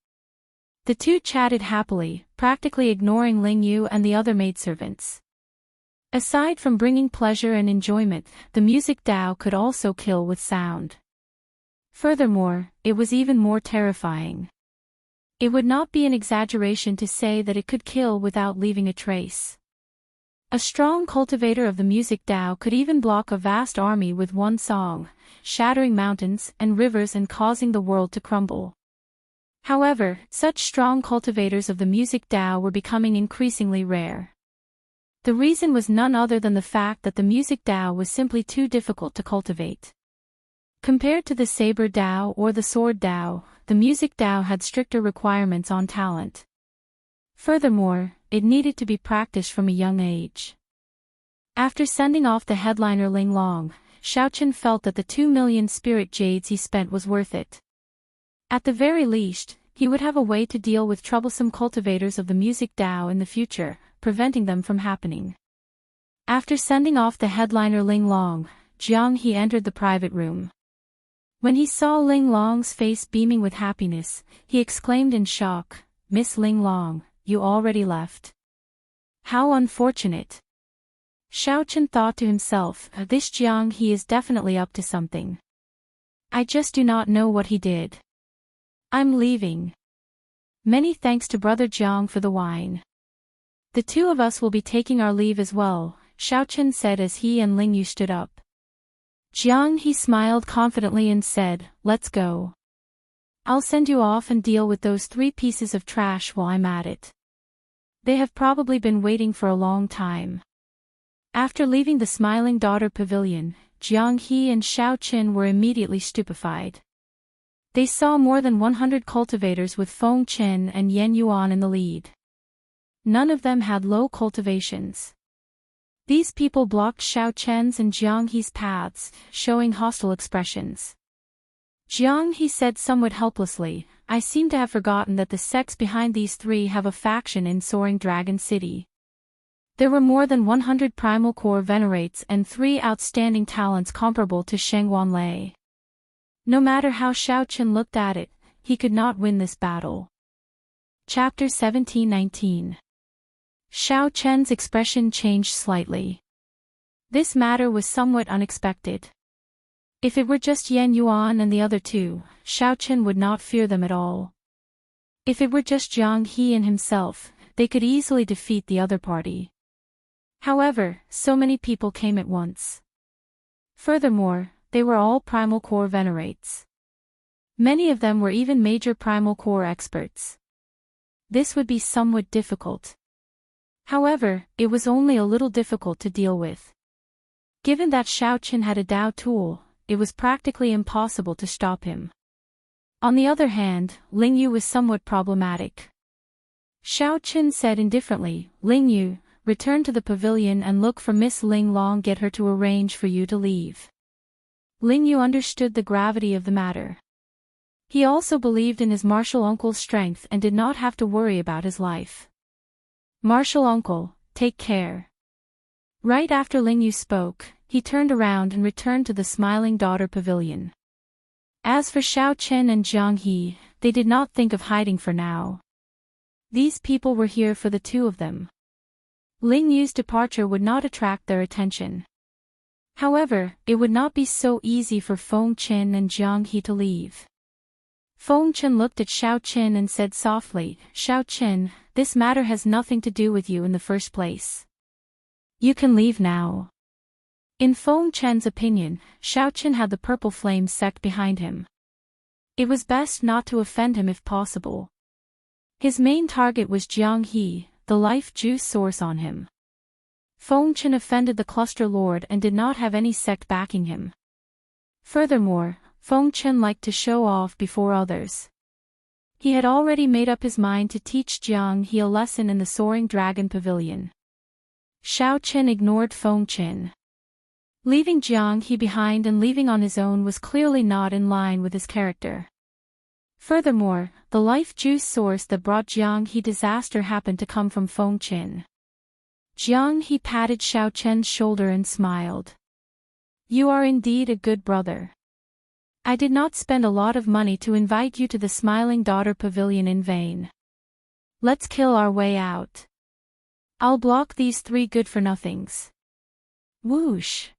The two chatted happily, practically ignoring Ling Yu and the other maidservants. Aside from bringing pleasure and enjoyment, the music Dao could also kill with sound. Furthermore, it was even more terrifying. It would not be an exaggeration to say that it could kill without leaving a trace. A strong cultivator of the music Dao could even block a vast army with one song, shattering mountains and rivers and causing the world to crumble. However, such strong cultivators of the music Dao were becoming increasingly rare. The reason was none other than the fact that the music Dao was simply too difficult to cultivate. Compared to the saber Dao or the sword Dao, the music Dao had stricter requirements on talent. Furthermore, it needed to be practiced from a young age. After sending off the headliner Ling Long, Xiaochen felt that the 2 million spirit jades he spent was worth it. At the very least, he would have a way to deal with troublesome cultivators of the music Dao in the future, preventing them from happening. After sending off the headliner Ling Long, Jiang He entered the private room. When he saw Ling Long's face beaming with happiness, he exclaimed in shock, "Miss Ling Long, you already left. How unfortunate." Xiaochen thought to himself, this Jiang He is definitely up to something. I just do not know what he did. I'm leaving. Many thanks to Brother Jiang for the wine. The two of us will be taking our leave as well, Xiaochen said as he and Ling Yu stood up. Jiang He smiled confidently and said, let's go. I'll send you off and deal with those 3 pieces of trash while I'm at it. They have probably been waiting for a long time. After leaving the Smiling Daughter Pavilion, Jiang He and Xiaochen were immediately stupefied. They saw more than 100 cultivators with Feng Chen and Yan Yuan in the lead. None of them had low cultivations. These people blocked Xiaochen's and Jiang He's paths, showing hostile expressions. Jiang He said somewhat helplessly, I seem to have forgotten that the sects behind these 3 have a faction in Soaring Dragon City. There were more than 100 primal core venerates and 3 outstanding talents comparable to Sheng Wanlei. No matter how Xiaochen looked at it, he could not win this battle. Chapter 17-19. Xiaochen's expression changed slightly. This matter was somewhat unexpected. If it were just Yan Yuan and the other 2, Xiaochen would not fear them at all. If it were just Jiang He and himself, they could easily defeat the other party. However, so many people came at once. Furthermore, they were all primal core venerates. Many of them were even major primal core experts. This would be somewhat difficult. However, it was only a little difficult to deal with. Given that Xiaochen had a Dao tool, it was practically impossible to stop him. On the other hand, Ling Yu was somewhat problematic. Xiaochen said indifferently, Ling Yu, return to the pavilion and look for Miss Ling Long, get her to arrange for you to leave. Ling Yu understood the gravity of the matter. He also believed in his martial uncle's strength and did not have to worry about his life. Martial uncle, take care. Right after Ling Yu spoke, he turned around and returned to the Smiling Daughter Pavilion. As for Xiaochen and Jiang He, they did not think of hiding for now. These people were here for the 2 of them. Ling Yu's departure would not attract their attention. However, it would not be so easy for Feng Chen and Jiang He to leave. Feng Chen looked at Xiaochen and said softly, Xiaochen, this matter has nothing to do with you in the first place. You can leave now. In Feng Chen's opinion, Xiaochen had the Purple Flame sect behind him. It was best not to offend him if possible. His main target was Jiang He, the life juice source on him. Feng Chen offended the cluster lord and did not have any sect backing him. Furthermore, Feng Chen liked to show off before others. He had already made up his mind to teach Jiang He a lesson in the Soaring Dragon Pavilion. Xiao Chen ignored Feng Chen. Leaving Jiang He behind and leaving on his own was clearly not in line with his character. Furthermore, the life juice source that brought Jiang He disaster happened to come from Feng Chen. Jiang He patted Xiao Chen's shoulder and smiled. "You are indeed a good brother. I did not spend a lot of money to invite you to the Smiling Daughter Pavilion in vain. Let's kill our way out. I'll block these 3 good-for-nothings." Whoosh!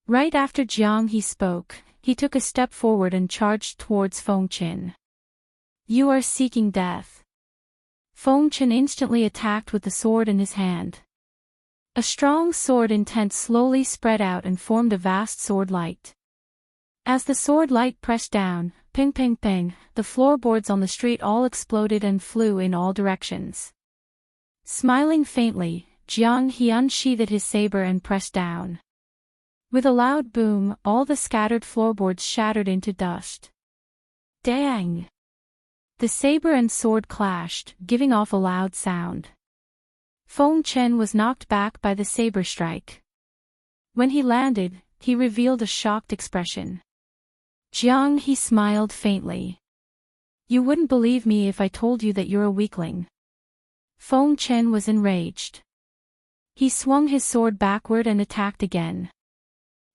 Right after Jiang He spoke, he took a step forward and charged towards Feng Chen. "You are seeking death." Feng Chen instantly attacked with the sword in his hand. A strong sword intent slowly spread out and formed a vast sword light. As the sword light pressed down, ping ping ping, the floorboards on the street all exploded and flew in all directions. Smiling faintly, Jiang He unsheathed his saber and pressed down. With a loud boom, all the scattered floorboards shattered into dust. Dang! The saber and sword clashed, giving off a loud sound. Feng Chen was knocked back by the saber strike. When he landed, he revealed a shocked expression. Jiang He smiled faintly. "You wouldn't believe me if I told you that you're a weakling." Feng Chen was enraged. He swung his sword backward and attacked again.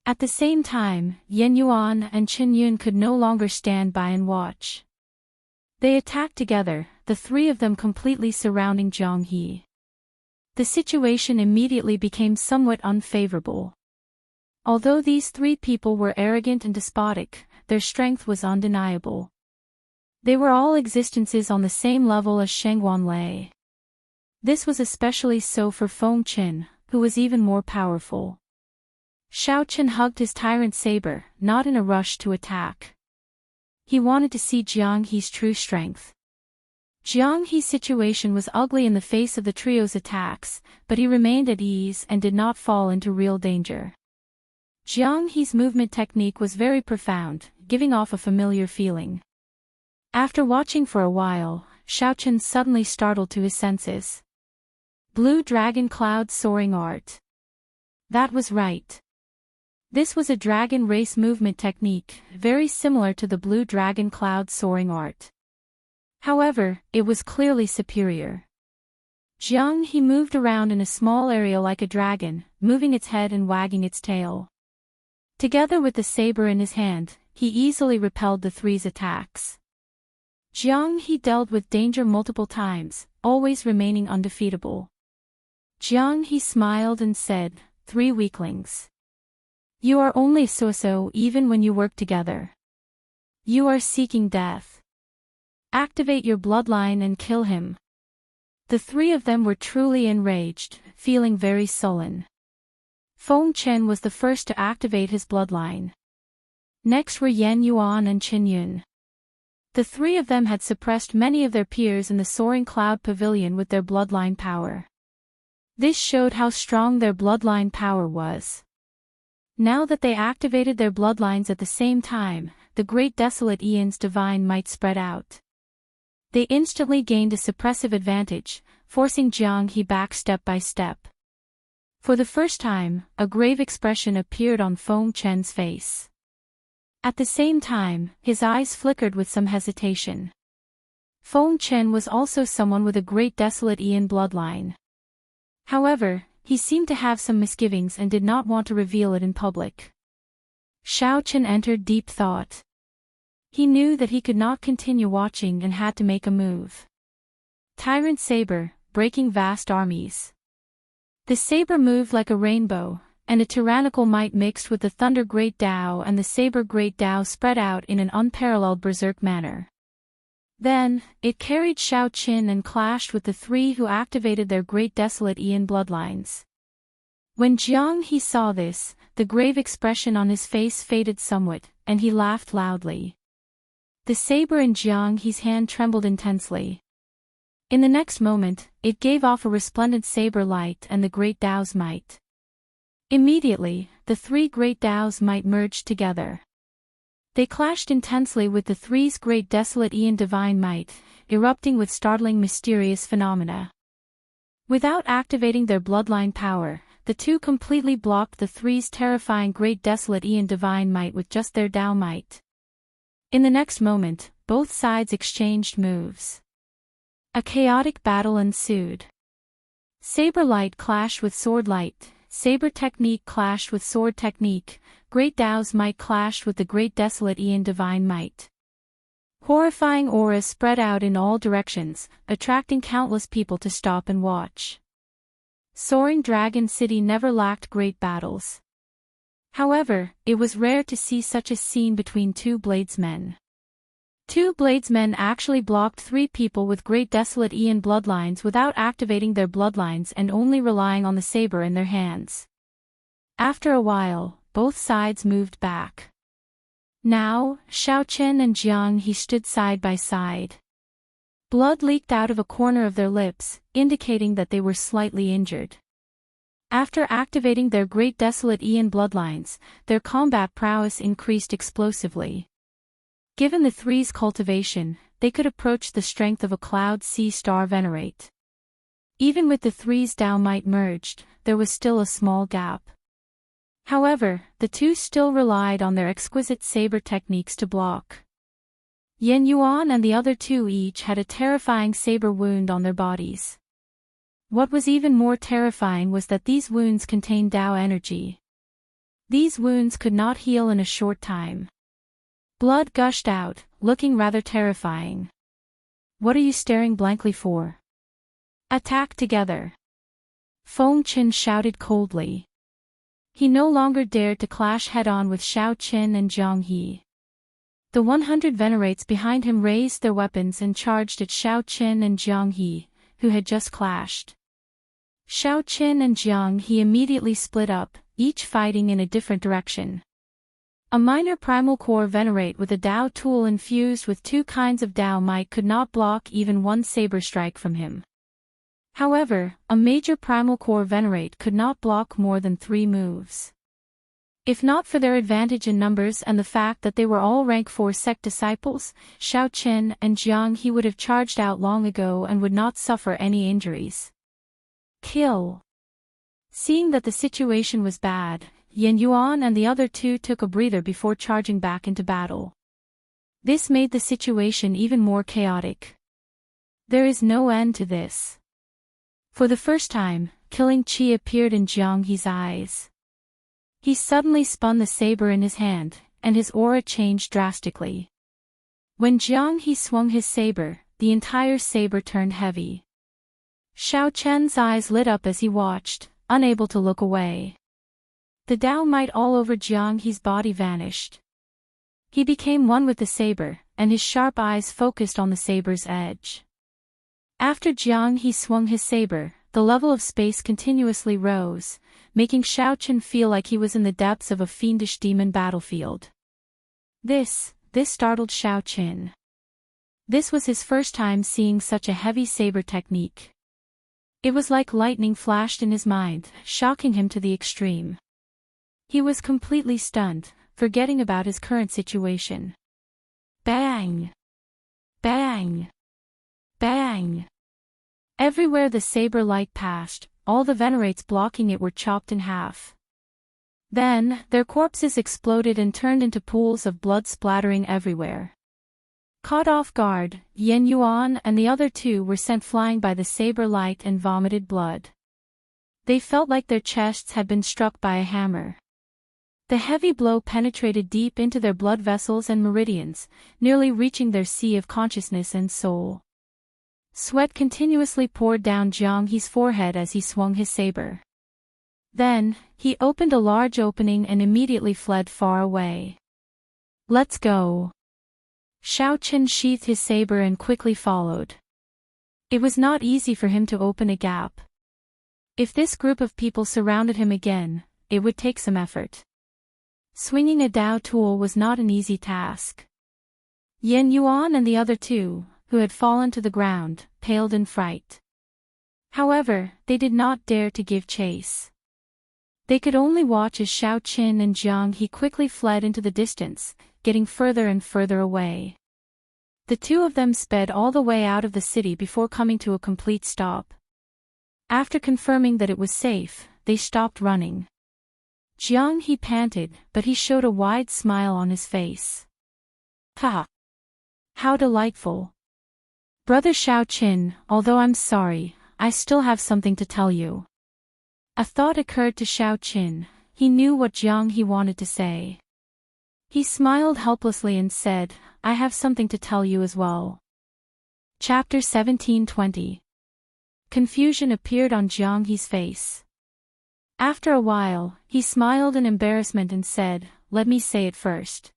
At the same time, Yan Yuan and Qin Yun could no longer stand by and watch. They attacked together, the 3 of them completely surrounding Jiang He. The situation immediately became somewhat unfavorable. Although these 3 people were arrogant and despotic, their strength was undeniable. They were all existences on the same level as Shengguan Lei. This was especially so for Feng Chen, who was even more powerful. Xiao Chen hugged his tyrant saber, not in a rush to attack. He wanted to see Jiang He's true strength. Jiang He's situation was ugly in the face of the trio's attacks, but he remained at ease and did not fall into real danger. Jiang He's movement technique was very profound, giving off a familiar feeling. After watching for a while, Xiao Chen suddenly startled to his senses. Blue Dragon Cloud Soaring Art. That was right. This was a dragon race movement technique, very similar to the Blue Dragon Cloud Soaring Art. However, it was clearly superior. Jiang He moved around in a small area like a dragon, moving its head and wagging its tail. Together with the saber in his hand, he easily repelled the 3's attacks. Jiang He dealt with danger multiple times, always remaining undefeatable. Jiang He smiled and said, "3 weaklings. You are only so-so even when you work together. You are seeking death. Activate your bloodline and kill him." The 3 of them were truly enraged, feeling very sullen. Feng Chen was the first to activate his bloodline. Next were Yan Yuan and Qin Yun. The 3 of them had suppressed many of their peers in the Soaring Cloud Pavilion with their bloodline power. This showed how strong their bloodline power was. Now that they activated their bloodlines at the same time, the Great Desolate Aeon's divine might spread out. They instantly gained a suppressive advantage, forcing Jiang He back step by step. For the first time, a grave expression appeared on Feng Chen's face. At the same time, his eyes flickered with some hesitation. Feng Chen was also someone with a Great Desolate Aeon bloodline. However, he seemed to have some misgivings and did not want to reveal it in public. Xiao Chen entered deep thought. He knew that he could not continue watching and had to make a move. Tyrant Saber, breaking vast armies. The saber moved like a rainbow, and a tyrannical might mixed with the Thunder Great Tao and the Saber Great Tao spread out in an unparalleled berserk manner. Then, it carried Xiao Qin and clashed with the 3 who activated their Great Desolate Aeon bloodlines. When Jiang He saw this, the grave expression on his face faded somewhat, and he laughed loudly. The saber in Jiang He's hand trembled intensely. In the next moment, it gave off a resplendent saber light and the great Tao's might. Immediately, the three great Tao's might merged together. They clashed intensely with the three's great desolate Aeon divine might, erupting with startling mysterious phenomena. Without activating their bloodline power, the two completely blocked the three's terrifying great desolate Aeon divine might with just their Tao might. In the next moment, both sides exchanged moves. A chaotic battle ensued. Saber light clashed with sword light, saber technique clashed with sword technique, great Tao's might clashed with the great desolate Aeon divine might. Horrifying auras spread out in all directions, attracting countless people to stop and watch. Soaring Dragon City never lacked great battles. However, it was rare to see such a scene between two bladesmen. Two bladesmen actually blocked three people with great desolate Aeon bloodlines without activating their bloodlines and only relying on the saber in their hands. After a while, both sides moved back. Now, Xiaoqin and Jiang He stood side by side. Blood leaked out of a corner of their lips, indicating that they were slightly injured. After activating their great desolate Aeon bloodlines, their combat prowess increased explosively. Given the three's cultivation, they could approach the strength of a Cloud Sea Star Venerate. Even with the three's Tao might merged, there was still a small gap. However, the two still relied on their exquisite saber techniques to block. Yen Yuan and the other two each had a terrifying saber wound on their bodies. What was even more terrifying was that these wounds contained Tao energy. These wounds could not heal in a short time. Blood gushed out, looking rather terrifying. What are you staring blankly for? Attack together! Feng Qin shouted coldly. He no longer dared to clash head-on with Xiaoqin and Jiang He. The 100 venerates behind him raised their weapons and charged at Xiaoqin and Jiang He, who had just clashed. Xiaoqin and Jiang He immediately split up, each fighting in a different direction. A minor primal core venerate with a Tao tool infused with two kinds of Tao might could not block even one saber strike from him. However, a major primal core venerate could not block more than 3 moves. If not for their advantage in numbers and the fact that they were all rank 4 sect disciples, Xiaoqin and Jiang He would have charged out long ago and would not suffer any injuries. Kill! Seeing that the situation was bad, Yen Yuan and the other two took a breather before charging back into battle. This made the situation even more chaotic. There is no end to this. For the first time, killing Qi appeared in Jiang He's eyes. He suddenly spun the saber in his hand, and his aura changed drastically. When Jiang He swung his saber, the entire saber turned heavy. Xiao Chen's eyes lit up as he watched, unable to look away. The Tao might all over Jiang He's body vanished. He became one with the saber, and his sharp eyes focused on the saber's edge. After Jiang He swung his saber, the level of space continuously rose, making Xiaoqin feel like he was in the depths of a fiendish demon battlefield. This startled Xiaoqin. This was his first time seeing such a heavy saber technique. It was like lightning flashed in his mind, shocking him to the extreme. He was completely stunned, forgetting about his current situation. Bang! Bang! Bang! Everywhere the saber light passed, all the venerates blocking it were chopped in half. Then, their corpses exploded and turned into pools of blood splattering everywhere. Caught off guard, Yen Yuan and the other two were sent flying by the saber light and vomited blood. They felt like their chests had been struck by a hammer. The heavy blow penetrated deep into their blood vessels and meridians, nearly reaching their sea of consciousness and soul. Sweat continuously poured down Jiang He's forehead as he swung his saber. Then, he opened a large opening and immediately fled far away. Let's go! Xiaoqin sheathed his saber and quickly followed. It was not easy for him to open a gap. If this group of people surrounded him again, it would take some effort. Swinging a Tao tool was not an easy task. Yen Yuan and the other two, who had fallen to the ground, paled in fright. However, they did not dare to give chase. They could only watch as Xiao Qin and Jiang He quickly fled into the distance, getting further and further away. The two of them sped all the way out of the city before coming to a complete stop. After confirming that it was safe, they stopped running. Jiang He panted, but he showed a wide smile on his face. Ha! How delightful! Brother Xiao Qin, although I'm sorry, I still have something to tell you. A thought occurred to Xiao Qin. He knew what Jiang He wanted to say. He smiled helplessly and said, I have something to tell you as well. Chapter 17:20. Confusion appeared on Jiang He's face. After a while, he smiled in embarrassment and said, let me say it first.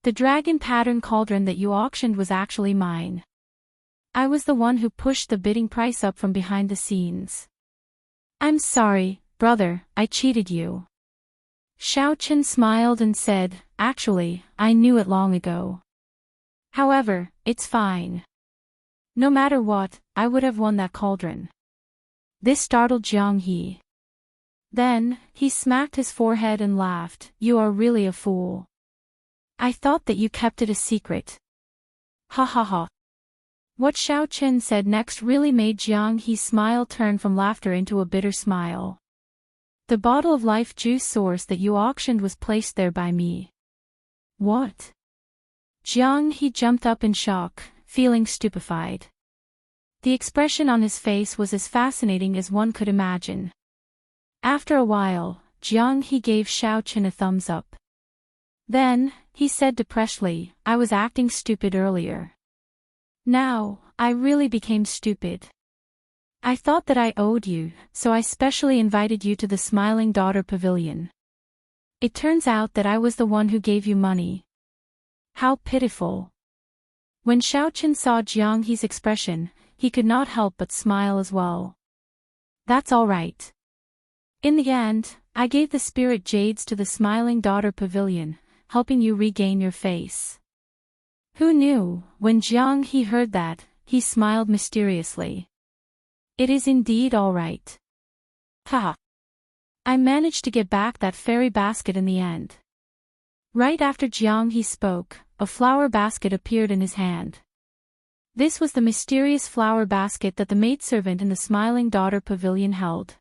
The dragon pattern cauldron that you auctioned was actually mine. I was the one who pushed the bidding price up from behind the scenes. I'm sorry, brother, I cheated you. Xiao Qin smiled and said, actually, I knew it long ago. However, it's fine. No matter what, I would have won that cauldron. This startled Jiang He. Then, he smacked his forehead and laughed, you are really a fool. I thought that you kept it a secret. Ha ha ha. What Xiao Qin said next really made Jiang He's smile turn from laughter into a bitter smile. The bottle of life juice source that you auctioned was placed there by me. What? Jiang He jumped up in shock, feeling stupefied. The expression on his face was as fascinating as one could imagine. After a while, Jiang He gave Xiao Qin a thumbs up. Then, he said depressedly, I was acting stupid earlier. Now, I really became stupid. I thought that I owed you, so I specially invited you to the Smiling Daughter Pavilion. It turns out that I was the one who gave you money. How pitiful. When Xiao Qin saw Jiang He's expression, he could not help but smile as well. That's all right. In the end, I gave the spirit jades to the Smiling Daughter Pavilion, helping you regain your face. Who knew? When Jiang He heard that, he smiled mysteriously. It is indeed all right. Ha! I managed to get back that fairy basket in the end. Right after Jiang He spoke, a flower basket appeared in his hand. This was the mysterious flower basket that the maidservant in the Smiling Daughter Pavilion held.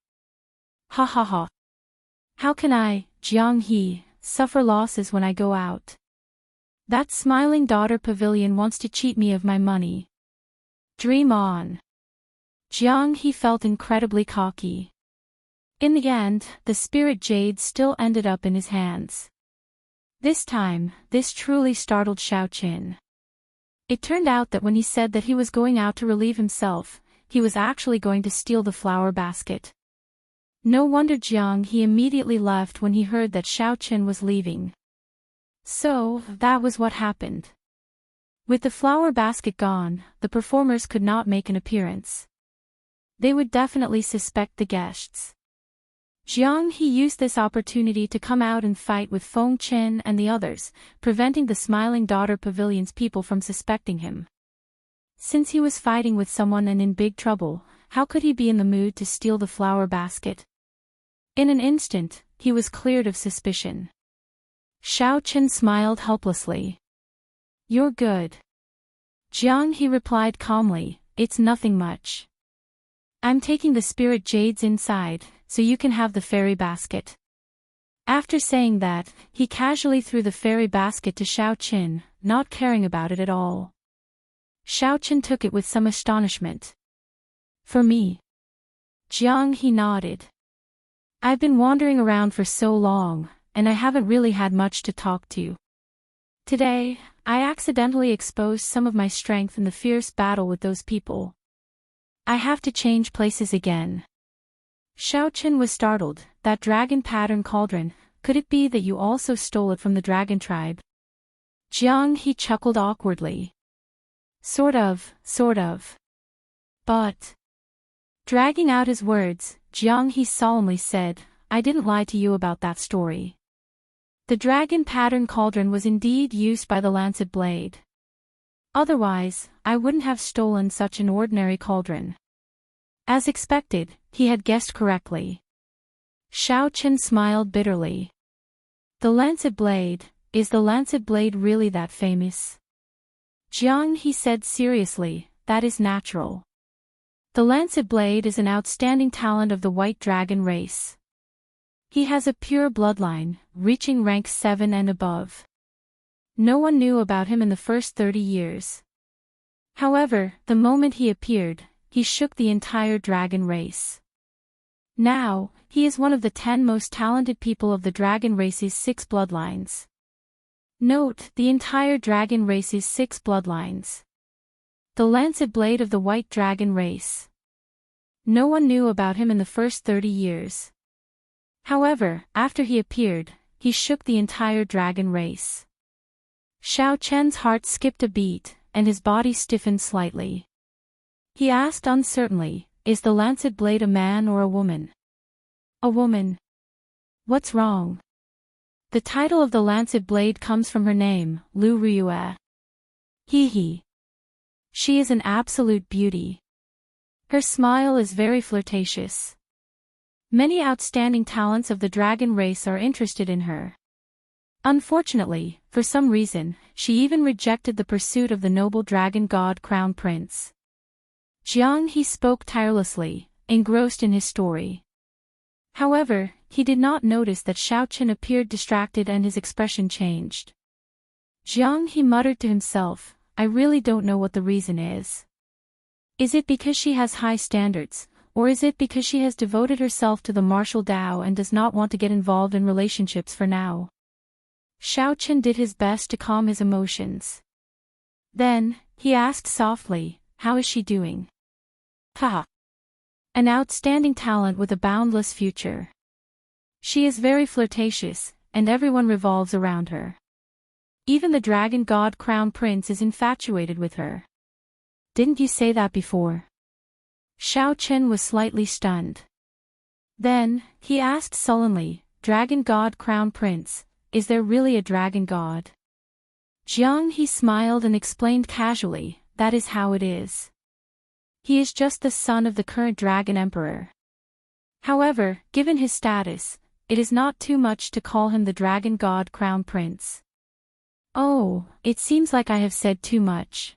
Ha ha ha. How can I, Jiang He, suffer losses when I go out? That Smiling Daughter Pavilion wants to cheat me of my money. Dream on. Jiang He felt incredibly cocky. In the end, the spirit jade still ended up in his hands. This time, this truly startled Xiao Qin. It turned out that when he said that he was going out to relieve himself, he was actually going to steal the flower basket. No wonder Jiang He immediately left when he heard that Xiao Qin was leaving. So, that was what happened. With the flower basket gone, the performers could not make an appearance. They would definitely suspect the guests. Jiang He used this opportunity to come out and fight with Feng Chen and the others, preventing the Smiling Daughter Pavilion's people from suspecting him. Since he was fighting with someone and in big trouble, how could he be in the mood to steal the flower basket? In an instant, he was cleared of suspicion. Xiao Qin smiled helplessly. You're good. Jiang He replied calmly, it's nothing much. I'm taking the spirit jades inside, so you can have the fairy basket. After saying that, he casually threw the fairy basket to Xiao Qin, not caring about it at all. Xiao Qin took it with some astonishment. For me? Jiang He nodded. I've been wandering around for so long, and I haven't really had much to talk to. Today, I accidentally exposed some of my strength in the fierce battle with those people. I have to change places again. Xiao Qin was startled. That dragon pattern cauldron, could it be that you also stole it from the dragon tribe? Jiang He chuckled awkwardly. Sort of. But... Dragging out his words, Jiang He solemnly said, I didn't lie to you about that story. The dragon pattern cauldron was indeed used by the Lancet Blade. Otherwise, I wouldn't have stolen such an ordinary cauldron. As expected, he had guessed correctly. Xiao Chen smiled bitterly. The lancet blade, is the lancet blade really that famous? Jiang, he said seriously, that is natural. The lancet blade is an outstanding talent of the white dragon race. He has a pure bloodline, reaching rank 7 and above. No one knew about him in the first 30 years. However, the moment he appeared, he shook the entire dragon race. Now, he is one of the 10 most talented people of the dragon race's 6 bloodlines. Note, the entire dragon race's 6 bloodlines. The lancet blade of the white dragon race. No one knew about him in the first 30 years. However, after he appeared, he shook the entire dragon race. Xiao Chen's heart skipped a beat, and his body stiffened slightly. He asked uncertainly, is the lancet blade a man or a woman? A woman. What's wrong? The title of the lancet blade comes from her name, Lu Ryue. He. She is an absolute beauty. Her smile is very flirtatious. Many outstanding talents of the dragon race are interested in her. Unfortunately, for some reason, she even rejected the pursuit of the noble dragon god crown prince. Jiang he spoke tirelessly, engrossed in his story. However, he did not notice that Xiao Chen appeared distracted and his expression changed. Jiang he muttered to himself, I really don't know what the reason is. Is it because she has high standards, or is it because she has devoted herself to the martial Tao and does not want to get involved in relationships for now? Xiao Chen did his best to calm his emotions. Then, he asked softly, how is she doing? Haha. An outstanding talent with a boundless future. She is very flirtatious, and everyone revolves around her. Even the dragon god crown prince is infatuated with her. Didn't you say that before? Xiao Chen was slightly stunned. Then, he asked sullenly, dragon god crown prince, is there really a dragon god? Jiang he smiled and explained casually, that is how it is. He is just the son of the current dragon emperor. However, given his status, it is not too much to call him the dragon god crown prince. Oh, it seems like I have said too much.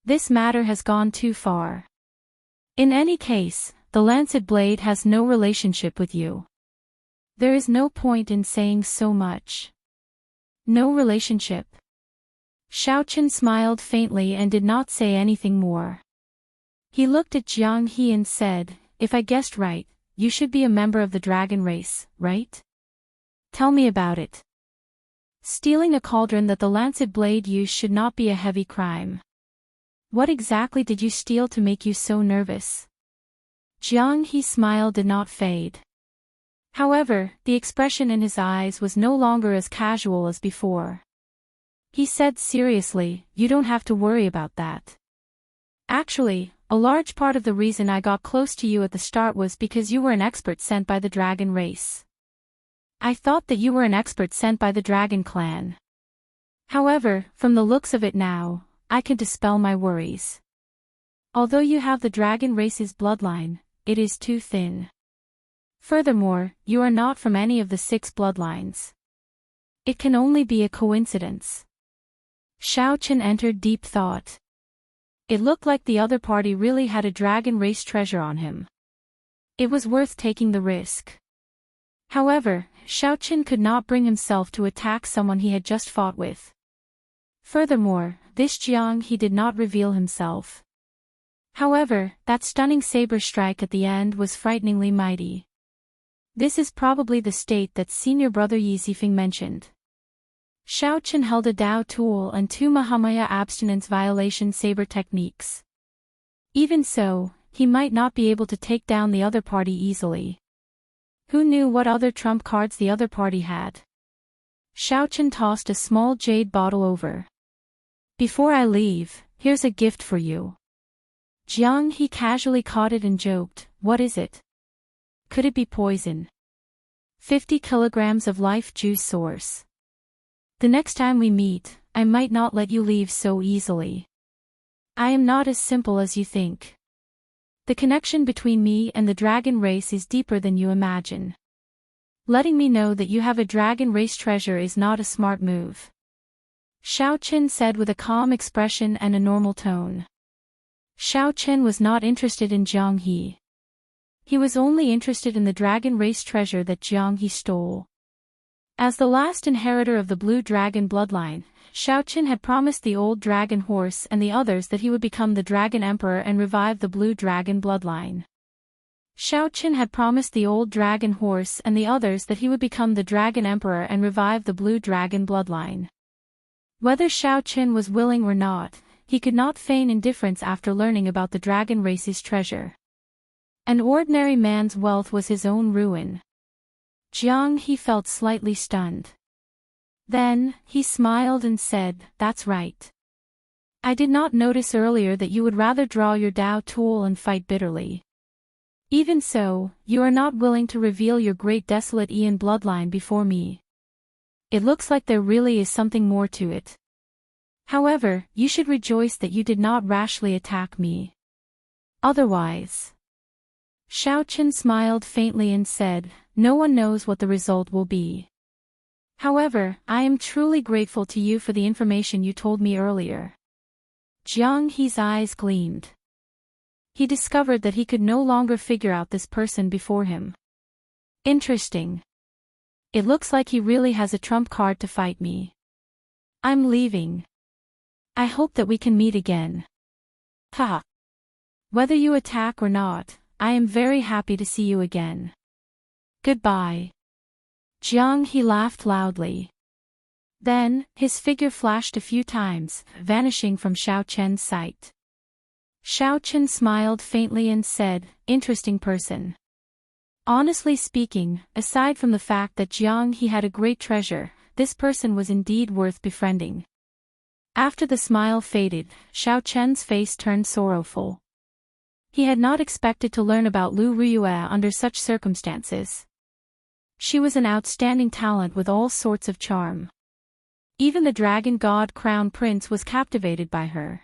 This matter has gone too far. In any case, the lancet blade has no relationship with you. There is no point in saying so much. No relationship. Xiao Chen smiled faintly and did not say anything more. He looked at Jiang He and said, if I guessed right, you should be a member of the dragon race, right? Tell me about it. Stealing a cauldron that the lancet blade used should not be a heavy crime. What exactly did you steal to make you so nervous? Jiang He's smile did not fade. However, the expression in his eyes was no longer as casual as before. He said seriously, you don't have to worry about that. Actually, a large part of the reason I got close to you at the start was because you were an expert sent by the dragon race. I thought that you were an expert sent by the dragon clan. However, from the looks of it now, I can dispel my worries. Although you have the dragon race's bloodline, it is too thin. Furthermore, you are not from any of the 6 bloodlines. It can only be a coincidence. Xiao Chen entered deep thought. It looked like the other party really had a dragon race treasure on him. It was worth taking the risk. However, Xiao Chen could not bring himself to attack someone he had just fought with. Furthermore, this Jiang he did not reveal himself. However, that stunning saber strike at the end was frighteningly mighty. This is probably the state that senior brother Yi Zifeng mentioned. Xiao Chen held a Dao tool and 2 Mahamaya abstinence violation saber techniques. Even so, he might not be able to take down the other party easily. Who knew what other trump cards the other party had? Xiao Chen tossed a small jade bottle over. Before I leave, here's a gift for you. Jiang he casually caught it and joked, what is it? Could it be poison? 50 kilograms of life juice source. The next time we meet, I might not let you leave so easily. I am not as simple as you think. The connection between me and the dragon race is deeper than you imagine. Letting me know that you have a dragon race treasure is not a smart move. Xiao Qin said with a calm expression and a normal tone. Xiao Qin was not interested in Jiang He. He was only interested in the dragon race treasure that Jiang He stole. As the last inheritor of the blue dragon bloodline, Xiao Qin had promised the old dragon horse and the others that he would become the dragon emperor and revive the blue dragon bloodline. Xiao Qin had promised the old dragon horse and the others that he would become the dragon emperor and revive the blue dragon bloodline. Whether Xiao Qin was willing or not, he could not feign indifference after learning about the dragon race's treasure. An ordinary man's wealth was his own ruin. Jiang He felt slightly stunned. Then, he smiled and said, "That's right. I did not notice earlier that you would rather draw your Dao tool and fight bitterly. Even so, you are not willing to reveal your great desolate Ian bloodline before me. It looks like there really is something more to it. However, you should rejoice that you did not rashly attack me. Otherwise..." Xiao Qin smiled faintly and said, "No one knows what the result will be. However, I am truly grateful to you for the information you told me earlier." Jiang He's eyes gleamed. He discovered that he could no longer figure out this person before him. Interesting. It looks like he really has a trump card to fight me. I'm leaving. I hope that we can meet again. Haha. Whether you attack or not, I am very happy to see you again. Goodbye. Jiang He laughed loudly. Then, his figure flashed a few times, vanishing from Xiao Qin's sight. Xiao Qin smiled faintly and said, "Interesting person. Honestly speaking, aside from the fact that Jiang He had a great treasure, this person was indeed worth befriending." After the smile faded, Xiao Qin's face turned sorrowful. He had not expected to learn about Lu Ruyue under such circumstances. She was an outstanding talent with all sorts of charm. Even the dragon god crown prince was captivated by her.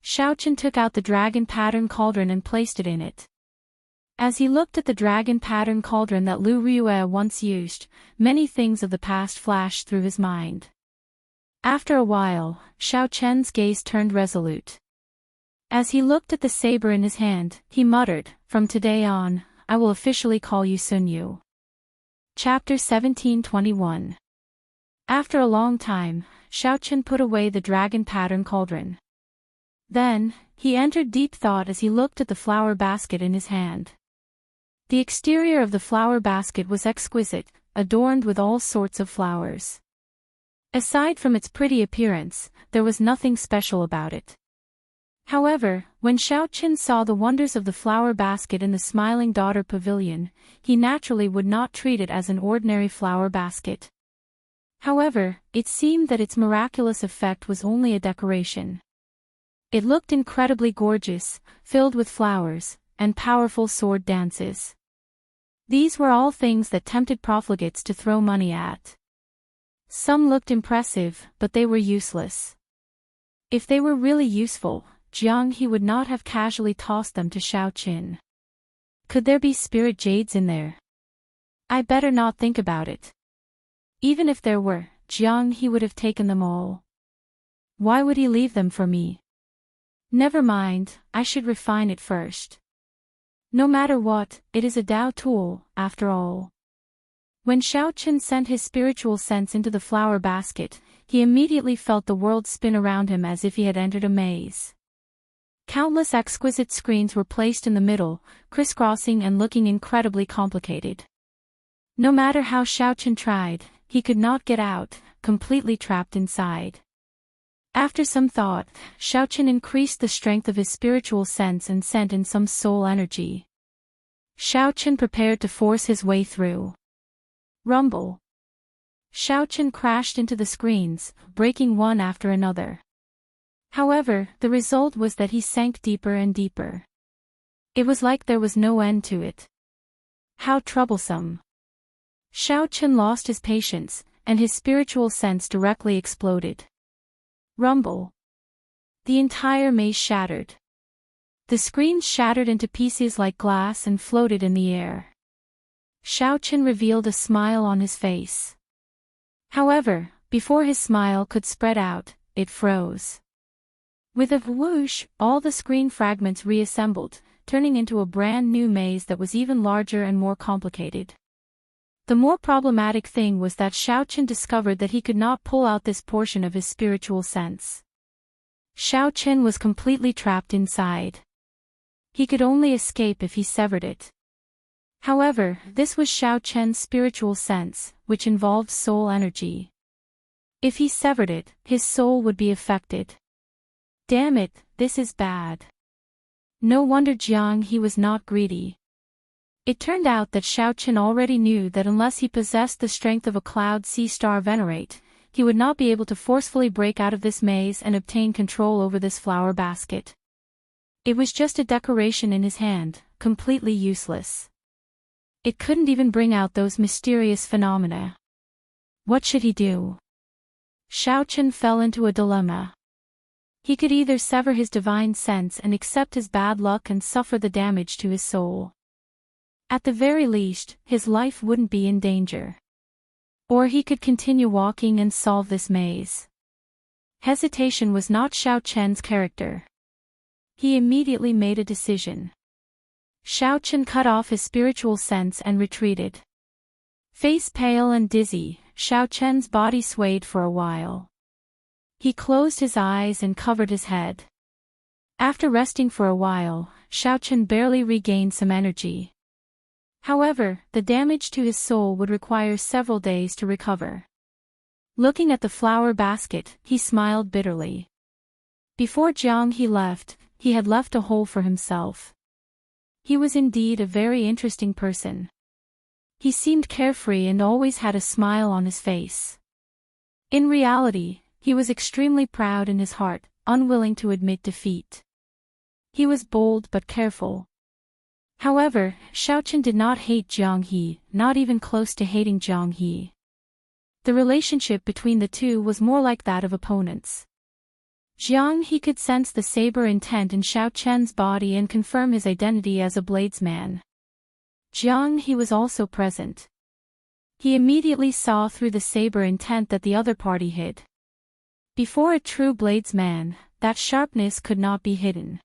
Xiao Qin took out the dragon pattern cauldron and placed it in it. As he looked at the dragon pattern cauldron that Lu Ruyue once used, many things of the past flashed through his mind. After a while, Xiao Qin's gaze turned resolute. As he looked at the saber in his hand, he muttered, "From today on, I will officially call you Sun Yu." Chapter 1721. After a long time, Xiao Qin put away the dragon pattern cauldron. Then, he entered deep thought as he looked at the flower basket in his hand. The exterior of the flower basket was exquisite, adorned with all sorts of flowers. Aside from its pretty appearance, there was nothing special about it. However, when Xiao Qin saw the wonders of the flower basket in the Smiling Daughter Pavilion, he naturally would not treat it as an ordinary flower basket. However, it seemed that its miraculous effect was only a decoration. It looked incredibly gorgeous, filled with flowers, and powerful sword dances. These were all things that tempted profligates to throw money at. Some looked impressive, but they were useless. If they were really useful, Jiang He would not have casually tossed them to Xiao Qin. Could there be spirit jades in there? I better not think about it. Even if there were, Jiang He would have taken them all. Why would he leave them for me? Never mind, I should refine it first. No matter what, it is a Dao tool, after all. When Xiao Qin sent his spiritual sense into the flower basket, he immediately felt the world spin around him as if he had entered a maze. Countless exquisite screens were placed in the middle, crisscrossing and looking incredibly complicated. No matter how Xiao Qin tried, he could not get out, completely trapped inside. After some thought, Xiao Qin increased the strength of his spiritual sense and sent in some soul energy. Xiao Qin prepared to force his way through. Rumble. Xiao Qin crashed into the screens, breaking one after another. However, the result was that he sank deeper and deeper. It was like there was no end to it. How troublesome. Xiao Qin lost his patience, and his spiritual sense directly exploded. Rumble. The entire maze shattered. The screens shattered into pieces like glass and floated in the air. Xiaochen revealed a smile on his face. However, before his smile could spread out, it froze. With a whoosh, all the screen fragments reassembled, turning into a brand new maze that was even larger and more complicated. The more problematic thing was that Xiaochen discovered that he could not pull out this portion of his spiritual sense. Xiaochen was completely trapped inside. He could only escape if he severed it. However, this was Xiaochen's spiritual sense, which involved soul energy. If he severed it, his soul would be affected. Damn it, this is bad. No wonder Jiang He was not greedy. It turned out that Xiaochen already knew that unless he possessed the strength of a cloud sea star venerate, he would not be able to forcefully break out of this maze and obtain control over this flower basket. It was just a decoration in his hand, completely useless. It couldn't even bring out those mysterious phenomena. What should he do? Xiaochen fell into a dilemma. He could either sever his divine sense and accept his bad luck and suffer the damage to his soul. At the very least, his life wouldn't be in danger. Or he could continue walking and solve this maze. Hesitation was not Xiaochen's character. He immediately made a decision. Xiaochen cut off his spiritual sense and retreated. Face pale and dizzy, Xiaochen's body swayed for a while. He closed his eyes and covered his head. After resting for a while, Xiaochen barely regained some energy. However, the damage to his soul would require several days to recover. Looking at the flower basket, he smiled bitterly. Before Jiang He left, he had left a hole for himself. He was indeed a very interesting person. He seemed carefree and always had a smile on his face. In reality, he was extremely proud in his heart, unwilling to admit defeat. He was bold but careful. However, Xiaochen did not hate Jiang He, not even close to hating Jiang He. The relationship between the two was more like that of opponents. Jiang He could sense the saber intent in Xiaochen's body and confirm his identity as a bladesman. Jiang He was also present. He immediately saw through the saber intent that the other party hid. Before a true bladesman, that sharpness could not be hidden.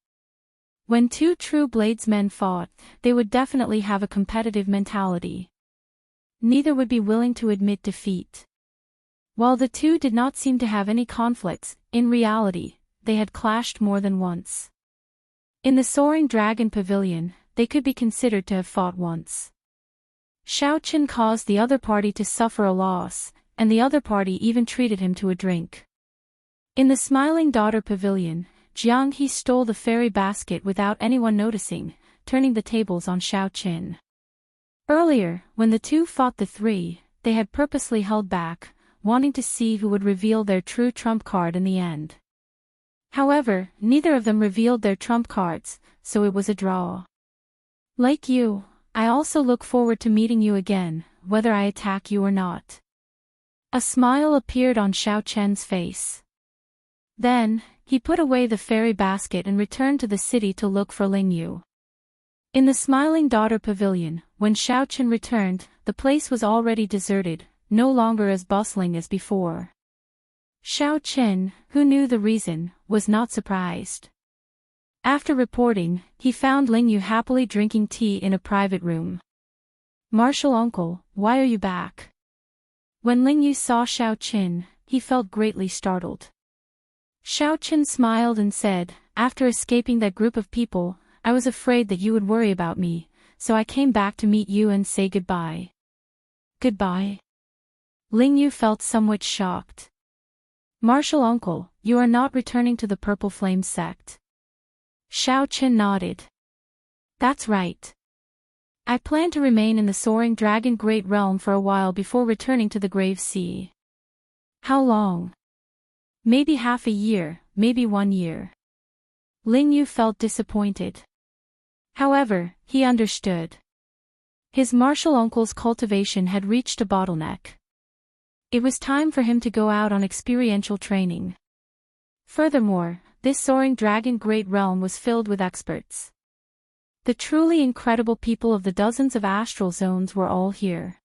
When two true bladesmen fought, they would definitely have a competitive mentality. Neither would be willing to admit defeat. While the two did not seem to have any conflicts, in reality, they had clashed more than once. In the Soaring Dragon Pavilion, they could be considered to have fought once. Xiaochen caused the other party to suffer a loss, and the other party even treated him to a drink. In the Smiling Daughter Pavilion, Jiang He stole the fairy basket without anyone noticing, turning the tables on Xiaochen. Earlier, when the two fought the three, they had purposely held back, wanting to see who would reveal their true trump card in the end. However, neither of them revealed their trump cards, so it was a draw. Like you, I also look forward to meeting you again, whether I attack you or not. A smile appeared on Xiaochen's face. Then, he put away the fairy basket and returned to the city to look for Lingyu. In the Smiling Daughter Pavilion, when Xiaochen returned, the place was already deserted, no longer as bustling as before. Xiaochen, who knew the reason, was not surprised. After reporting, he found Lingyu happily drinking tea in a private room. "Martial uncle, why are you back?" When Lingyu saw Xiaochen, he felt greatly startled. Xiaochen smiled and said, "After escaping that group of people, I was afraid that you would worry about me, so I came back to meet you and say goodbye." "Goodbye?" Lingyu felt somewhat shocked. "Martial uncle, you are not returning to the Purple Flame sect?" Xiaochen nodded. "That's right. I plan to remain in the Soaring Dragon Great Realm for a while before returning to the Grave Sea." "How long?" "Maybe half a year, maybe 1 year." Lingyu felt disappointed. However, he understood. His martial uncle's cultivation had reached a bottleneck. It was time for him to go out on experiential training. Furthermore, this soaring dragon great realm was filled with experts. The truly incredible people of the dozens of astral zones were all here.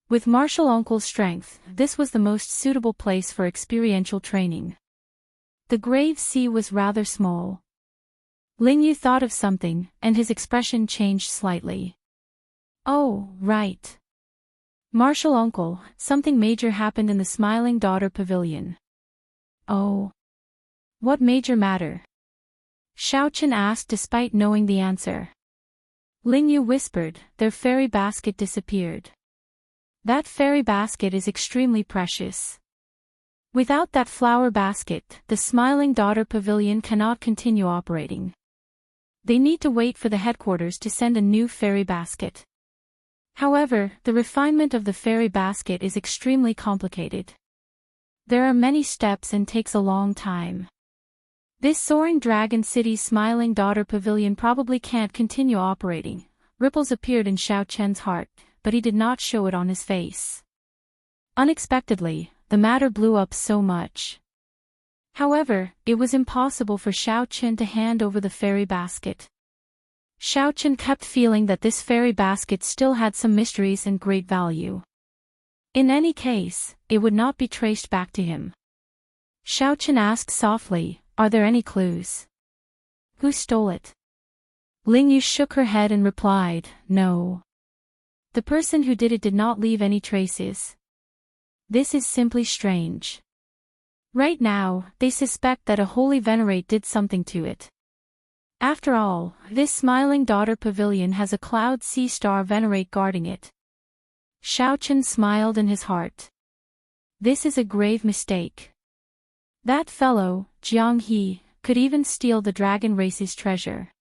With martial uncle's strength, this was the most suitable place for experiential training. The grave sea was rather small. Ling Yu thought of something, and his expression changed slightly. Oh, right. Martial uncle, something major happened in the Smiling Daughter Pavilion. Oh. What major matter? Xiaochen asked despite knowing the answer. Ling Yu whispered, their fairy basket disappeared. That fairy basket is extremely precious. Without that flower basket, the Smiling Daughter Pavilion cannot continue operating. They need to wait for the headquarters to send a new fairy basket. However, the refinement of the fairy basket is extremely complicated. There are many steps and takes a long time. This soaring dragon city's Smiling Daughter Pavilion probably can't continue operating. Ripples appeared in Xiaochen's heart, but he did not show it on his face. Unexpectedly, the matter blew up so much. However, it was impossible for Xiaochen to hand over the fairy basket. Xiaochen kept feeling that this fairy basket still had some mysteries and great value. In any case, it would not be traced back to him. Xiaochen asked softly, are there any clues? Who stole it? Ling Yu shook her head and replied, no. The person who did it did not leave any traces. This is simply strange. Right now, they suspect that a holy venerate did something to it. After all, this Smiling Daughter Pavilion has a cloud sea star venerate guarding it. Xiaochen smiled in his heart. This is a grave mistake. That fellow, Jiang He, could even steal the dragon race's treasure.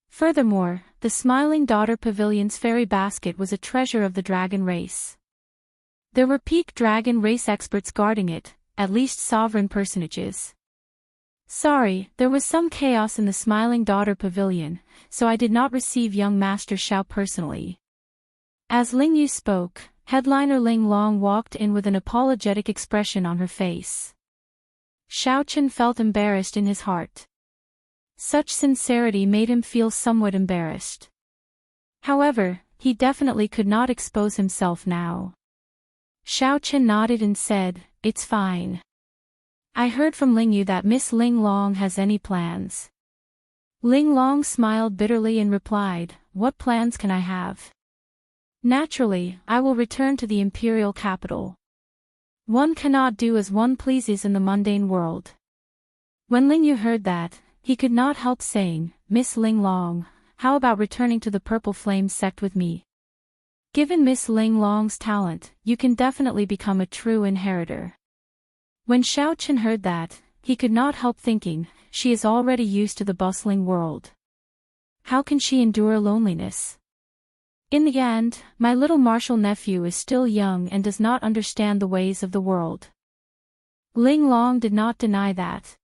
Furthermore, the Smiling Daughter Pavilion's fairy basket was a treasure of the dragon race. There were peak dragon race experts guarding it, at least sovereign personages. Sorry, there was some chaos in the Smiling Daughter Pavilion, so I did not receive young Master Xiao personally. As Ling Yu spoke, headliner Ling Long walked in with an apologetic expression on her face. Xiaochen felt embarrassed in his heart. Such sincerity made him feel somewhat embarrassed. However, he definitely could not expose himself now. Xiaochen nodded and said, it's fine. I heard from Ling Yu that Miss Ling Long has any plans. Ling Long smiled bitterly and replied, what plans can I have? Naturally, I will return to the imperial capital. One cannot do as one pleases in the mundane world. When Ling Yu heard that, he could not help saying, Miss Ling Long, how about returning to the Purple Flame sect with me? Given Miss Ling Long's talent, you can definitely become a true inheritor. When Xiaochen heard that, he could not help thinking, she is already used to the bustling world. How can she endure loneliness? In the end, my little martial nephew is still young and does not understand the ways of the world. Ling Long did not deny that.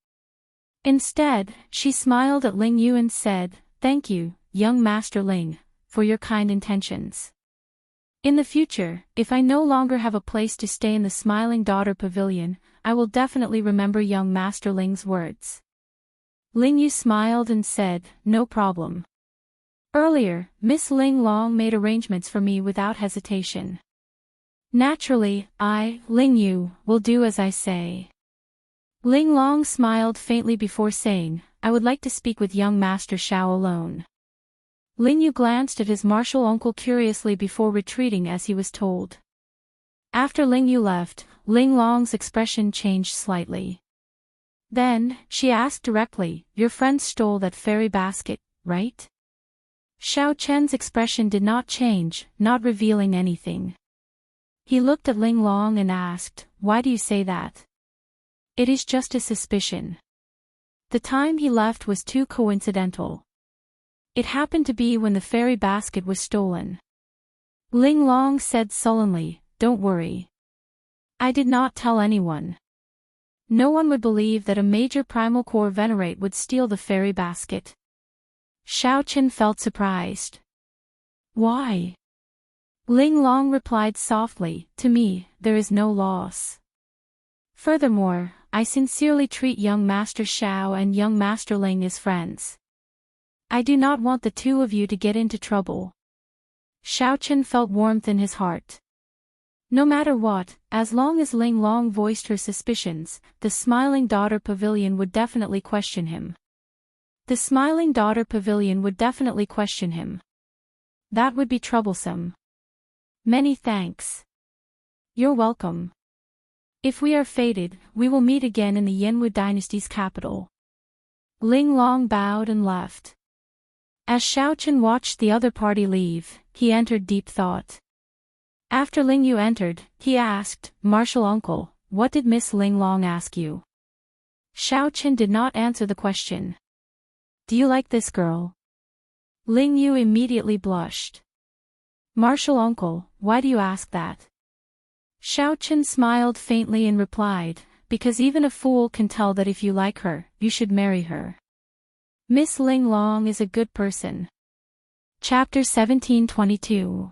Instead, she smiled at Ling Yu and said, thank you, young Master Ling, for your kind intentions. In the future, if I no longer have a place to stay in the Smiling Daughter Pavilion, I will definitely remember young Master Ling's words. Ling Yu smiled and said, no problem. Earlier, Miss Ling Long made arrangements for me without hesitation. Naturally, I, Ling Yu, will do as I say. Ling Long smiled faintly before saying, I would like to speak with young Master Xiao alone. Ling Yu glanced at his martial uncle curiously before retreating as he was told. After Ling Yu left, Ling Long's expression changed slightly. Then, she asked directly, your friend stole that fairy basket, right? Xiao Chen's expression did not change, not revealing anything. He looked at Ling Long and asked, why do you say that? It is just a suspicion. The time he left was too coincidental. It happened to be when the fairy basket was stolen. Ling Long said sullenly, don't worry. I did not tell anyone. No one would believe that a major primal core venerate would steal the fairy basket. Xiaochen felt surprised. Why? Ling Long replied softly, to me, there is no loss. Furthermore, I sincerely treat young Master Xiao and young Master Ling as friends. I do not want the two of you to get into trouble. Xiaochen felt warmth in his heart. No matter what, as long as Ling Long voiced her suspicions, the Smiling Daughter Pavilion would definitely question him. The Smiling Daughter Pavilion would definitely question him. That would be troublesome. Many thanks. You're welcome. If we are fated, we will meet again in the Yanwu dynasty's capital. Ling Long bowed and left. As Xiaochen watched the other party leave, he entered deep thought. After Ling Yu entered, he asked, "Martial uncle, what did Miss Ling Long ask you?" Xiaochen did not answer the question. "Do you like this girl?" Ling Yu immediately blushed. "Martial uncle, why do you ask that?" Xiaochen smiled faintly and replied, "Because even a fool can tell that if you like her, you should marry her. Miss Ling Long is a good person." Chapter 1722.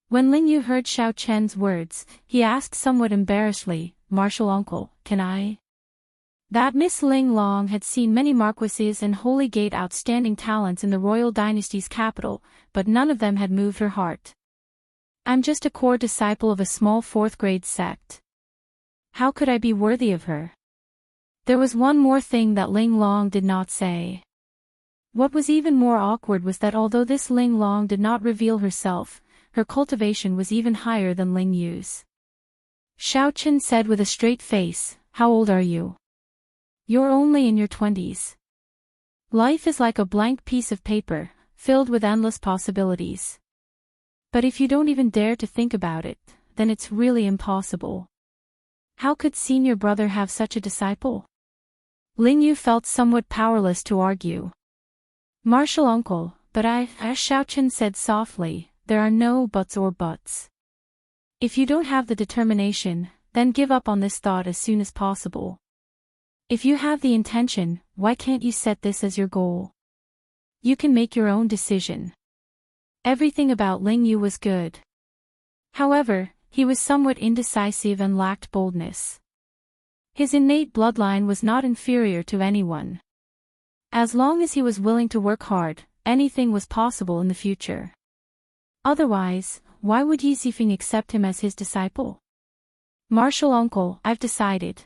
When Ling Yu heard Xiaochen's words, he asked somewhat embarrassedly, "Martial uncle, can I?" That Miss Ling Long had seen many marquises and Holy Gate outstanding talents in the royal dynasty's capital, but none of them had moved her heart. "I'm just a core disciple of a small fourth-grade sect. How could I be worthy of her?" There was one more thing that Ling Long did not say. What was even more awkward was that although this Ling Long did not reveal herself, her cultivation was even higher than Ling Yu's. Xiaochen said with a straight face, "How old are you?" "You're only in your 20s. Life is like a blank piece of paper, filled with endless possibilities. But if you don't even dare to think about it, then it's really impossible. How could senior brother have such a disciple?" Ling Yu felt somewhat powerless to argue. "Martial uncle, but as Xiaochen said softly, there are no buts or buts. If you don't have the determination, then give up on this thought as soon as possible. If you have the intention, why can't you set this as your goal? You can make your own decision." Everything about Ling Yu was good. However, he was somewhat indecisive and lacked boldness. His innate bloodline was not inferior to anyone. As long as he was willing to work hard, anything was possible in the future. Otherwise, why would Yi Zifeng accept him as his disciple? "Martial uncle, I've decided.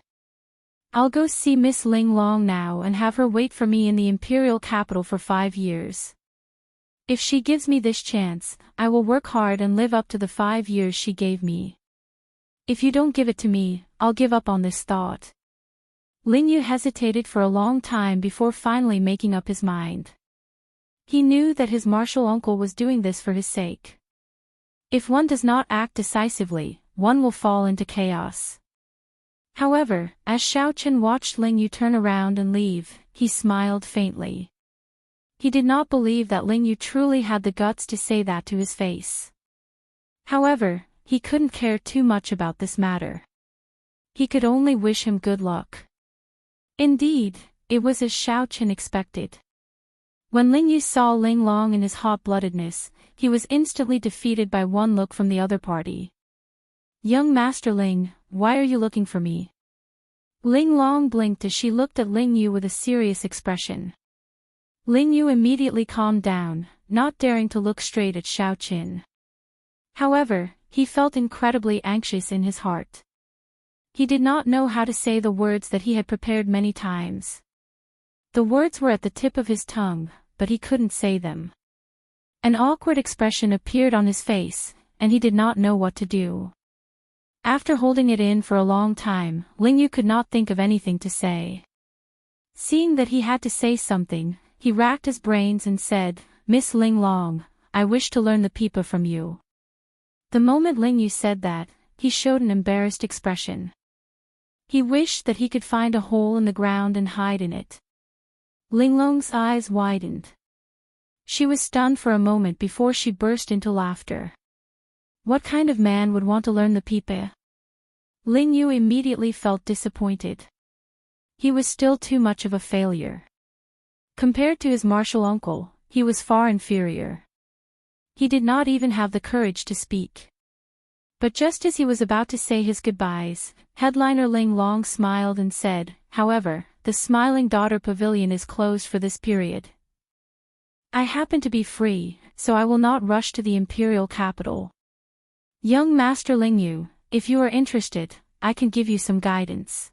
I'll go see Miss Ling Long now and have her wait for me in the imperial capital for 5 years. If she gives me this chance, I will work hard and live up to the 5 years she gave me. If you don't give it to me, I'll give up on this thought." Ling Yu hesitated for a long time before finally making up his mind. He knew that his martial uncle was doing this for his sake. If one does not act decisively, one will fall into chaos. However, as Xiaochen watched Ling Yu turn around and leave, he smiled faintly. He did not believe that Ling Yu truly had the guts to say that to his face. However, he couldn't care too much about this matter. He could only wish him good luck. Indeed, it was as Xiaochen expected. When Ling Yu saw Ling Long in his hot-bloodedness, he was instantly defeated by one look from the other party. "Young Master Ling, why are you looking for me?" Ling Long blinked as she looked at Ling Yu with a serious expression. Ling Yu immediately calmed down, not daring to look straight at Xiaochen. However, he felt incredibly anxious in his heart. He did not know how to say the words that he had prepared many times. The words were at the tip of his tongue, but he couldn't say them. An awkward expression appeared on his face, and he did not know what to do. After holding it in for a long time, Ling Yu could not think of anything to say. Seeing that he had to say something, he racked his brains and said, "Miss Ling Long, I wish to learn the pipa from you." The moment Ling Yu said that, he showed an embarrassed expression. He wished that he could find a hole in the ground and hide in it. Ling Long's eyes widened. She was stunned for a moment before she burst into laughter. What kind of man would want to learn the pipa? Ling Yu immediately felt disappointed. He was still too much of a failure. Compared to his martial uncle, he was far inferior. He did not even have the courage to speak. But just as he was about to say his goodbyes, headliner Ling Long smiled and said, "However, the Smiling Daughter Pavilion is closed for this period. I happen to be free, so I will not rush to the imperial capital. Young Master Lingyu, if you are interested, I can give you some guidance."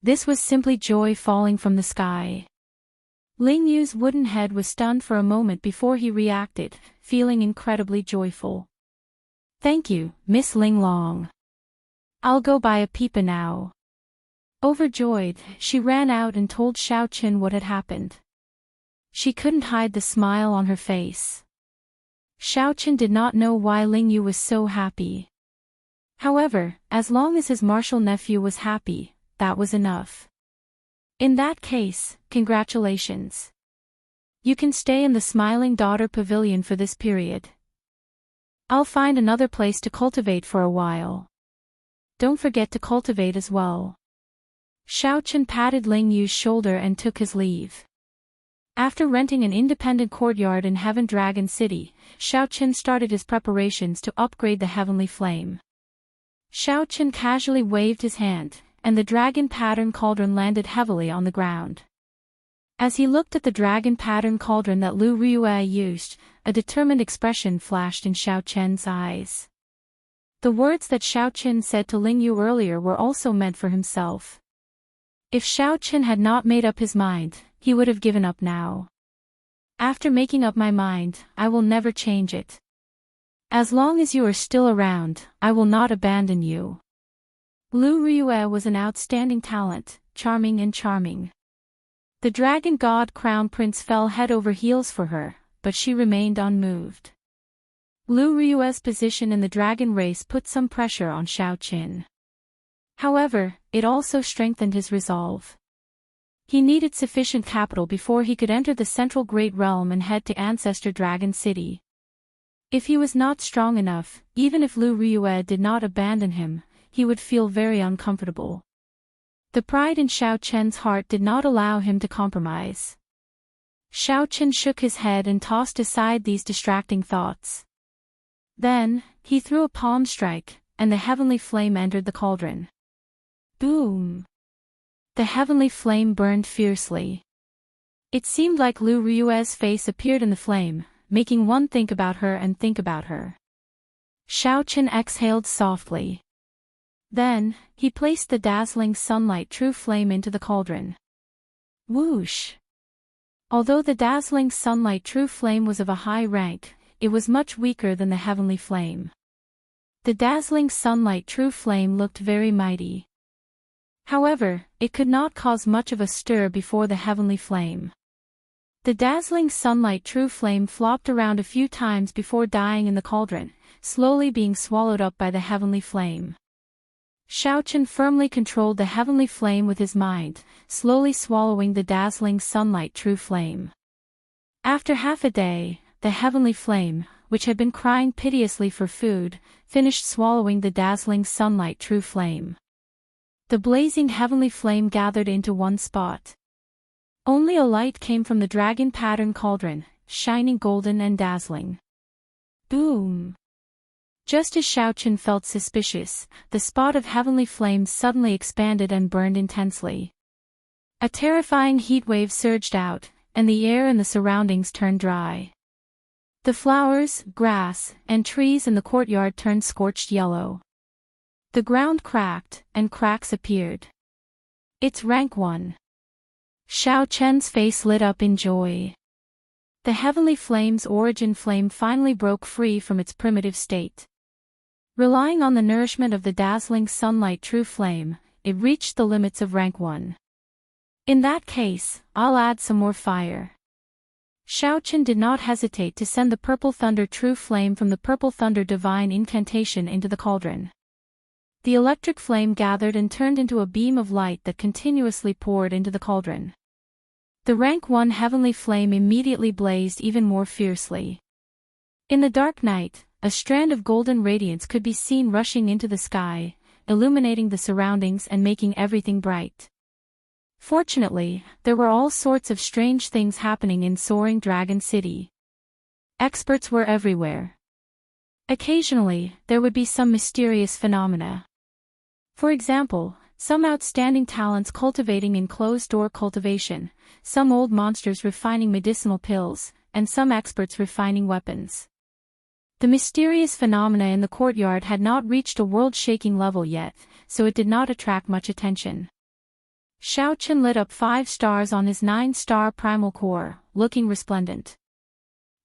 This was simply joy falling from the sky. Lingyu's wooden head was stunned for a moment before he reacted, feeling incredibly joyful. "Thank you, Miss Ling Long. I'll go buy a pipa now." Overjoyed, she ran out and told Xiao Qin what had happened. She couldn't hide the smile on her face. Xiao Qin did not know why Lingyu was so happy. However, as long as his martial nephew was happy, that was enough. "In that case, congratulations. You can stay in the Smiling Daughter Pavilion for this period. I'll find another place to cultivate for a while. Don't forget to cultivate as well." Xiao Qin patted Lingyu's shoulder and took his leave. After renting an independent courtyard in Heaven Dragon City, Xiao Qin started his preparations to upgrade the Heavenly Flame. Xiao Qin casually waved his hand, and the dragon pattern cauldron landed heavily on the ground. As he looked at the dragon pattern cauldron that Lu Riyue used, a determined expression flashed in Xiao Qian's eyes. The words that Xiao Qin said to Lingyu earlier were also meant for himself. If Xiao Qin had not made up his mind, he would have given up now. "After making up my mind, I will never change it. As long as you are still around, I will not abandon you." Lu Riyue was an outstanding talent, charming and charming. The dragon god crown prince fell head over heels for her, but she remained unmoved. Lu Riyue's position in the dragon race put some pressure on Xiao Qin. However, it also strengthened his resolve. He needed sufficient capital before he could enter the central Great Realm and head to Ancestor Dragon City. If he was not strong enough, even if Lu Riyue did not abandon him, he would feel very uncomfortable. The pride in Xiao Qian's heart did not allow him to compromise. Xiao Qin shook his head and tossed aside these distracting thoughts. Then, he threw a palm strike, and the heavenly flame entered the cauldron. Boom! The heavenly flame burned fiercely. It seemed like Lu Riyue's face appeared in the flame, making one think about her and think about her. Xiao Qin exhaled softly. Then, he placed the dazzling sunlight true flame into the cauldron. Whoosh! Although the dazzling sunlight true flame was of a high rank, it was much weaker than the heavenly flame. The dazzling sunlight true flame looked very mighty. However, it could not cause much of a stir before the heavenly flame. The dazzling sunlight true flame flopped around a few times before dying in the cauldron, slowly being swallowed up by the heavenly flame. Xiao Qin firmly controlled the heavenly flame with his mind, slowly swallowing the dazzling sunlight true flame. After half a day, the heavenly flame, which had been crying piteously for food, finished swallowing the dazzling sunlight true flame. The blazing heavenly flame gathered into one spot. Only a light came from the dragon pattern cauldron, shining golden and dazzling. Boom! Just as Xiao Qin felt suspicious, the spot of heavenly flame suddenly expanded and burned intensely. A terrifying heat wave surged out, and the air and the surroundings turned dry. The flowers, grass, and trees in the courtyard turned scorched yellow. The ground cracked, and cracks appeared. It's rank 1. Xiao Qian's face lit up in joy. The heavenly flame's origin flame finally broke free from its primitive state. Relying on the nourishment of the dazzling sunlight true flame, it reached the limits of rank 1. In that case, I'll add some more fire. Xiao Qin did not hesitate to send the Purple Thunder true flame from the Purple Thunder divine incantation into the cauldron. The electric flame gathered and turned into a beam of light that continuously poured into the cauldron. The rank 1 heavenly flame immediately blazed even more fiercely. In the dark night, a strand of golden radiance could be seen rushing into the sky, illuminating the surroundings and making everything bright. Fortunately, there were all sorts of strange things happening in Soaring Dragon City. Experts were everywhere. Occasionally, there would be some mysterious phenomena. For example, some outstanding talents cultivating in closed-door cultivation, some old monsters refining medicinal pills, and some experts refining weapons. The mysterious phenomena in the courtyard had not reached a world-shaking level yet, so it did not attract much attention. Xiaochen lit up 5 stars on his 9-star primal core, looking resplendent.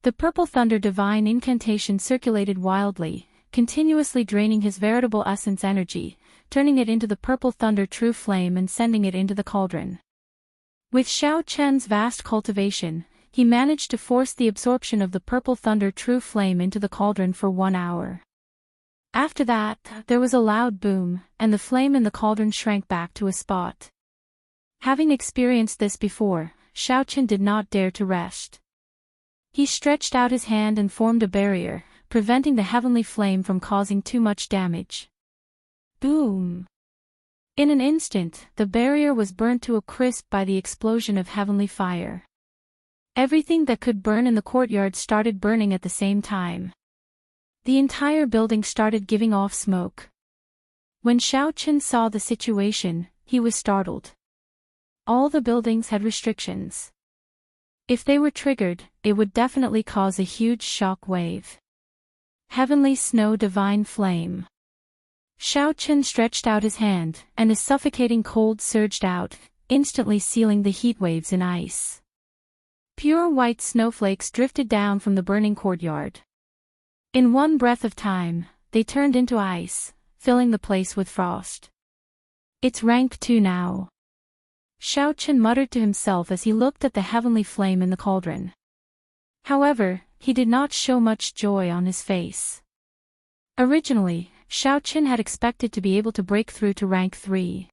The purple thunder divine incantation circulated wildly, continuously draining his veritable essence energy, turning it into the purple thunder true flame and sending it into the cauldron. With Xiaochen's vast cultivation, he managed to force the absorption of the purple thunder true flame into the cauldron for 1 hour. After that, there was a loud boom, and the flame in the cauldron shrank back to a spot. Having experienced this before, Xiaochen did not dare to rest. He stretched out his hand and formed a barrier, preventing the heavenly flame from causing too much damage. Boom! In an instant, the barrier was burnt to a crisp by the explosion of heavenly fire. Everything that could burn in the courtyard started burning at the same time. The entire building started giving off smoke. When Xiaochen saw the situation, he was startled. All the buildings had restrictions. If they were triggered, it would definitely cause a huge shock wave. Heavenly Snow Divine Flame. Xiaochen stretched out his hand, and a suffocating cold surged out, instantly sealing the heat waves in ice. Pure white snowflakes drifted down from the burning courtyard. In one breath of time, they turned into ice, filling the place with frost. It's rank 2 now. Xiaochen muttered to himself as he looked at the heavenly flame in the cauldron. However, he did not show much joy on his face. Originally, Xiaochen had expected to be able to break through to rank 3.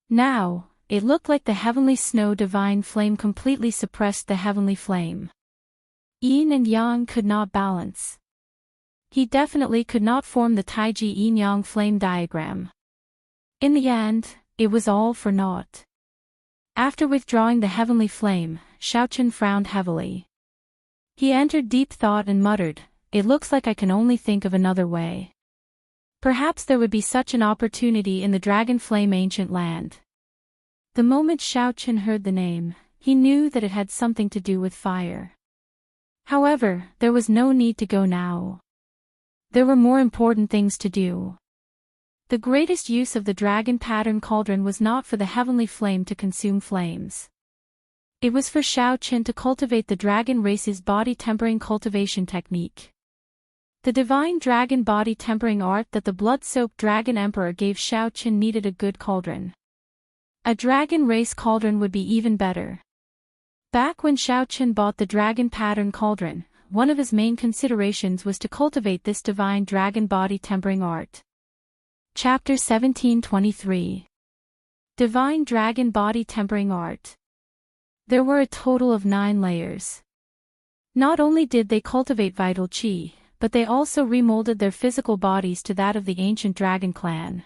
Now, it looked like the heavenly snow divine flame completely suppressed the heavenly flame. Yin and Yang could not balance. He definitely could not form the Taiji Yin-Yang flame diagram. In the end, it was all for naught. After withdrawing the heavenly flame, Xiaochen frowned heavily. He entered deep thought and muttered, "It looks like I can only think of another way. Perhaps there would be such an opportunity in the Dragon Flame ancient land." The moment Xiaochen heard the name, he knew that it had something to do with fire. However, there was no need to go now. There were more important things to do. The greatest use of the dragon pattern cauldron was not for the heavenly flame to consume flames. It was for Xiaochen to cultivate the dragon race's body tempering cultivation technique. The divine dragon body tempering art that the blood-soaked dragon emperor gave Xiaochen needed a good cauldron. A dragon race cauldron would be even better. Back when Xiaochen bought the dragon pattern cauldron, one of his main considerations was to cultivate this divine dragon body tempering art. Chapter 1723. Divine Dragon Body Tempering Art. There were a total of 9 layers. Not only did they cultivate vital qi, but they also remolded their physical bodies to that of the ancient dragon clan.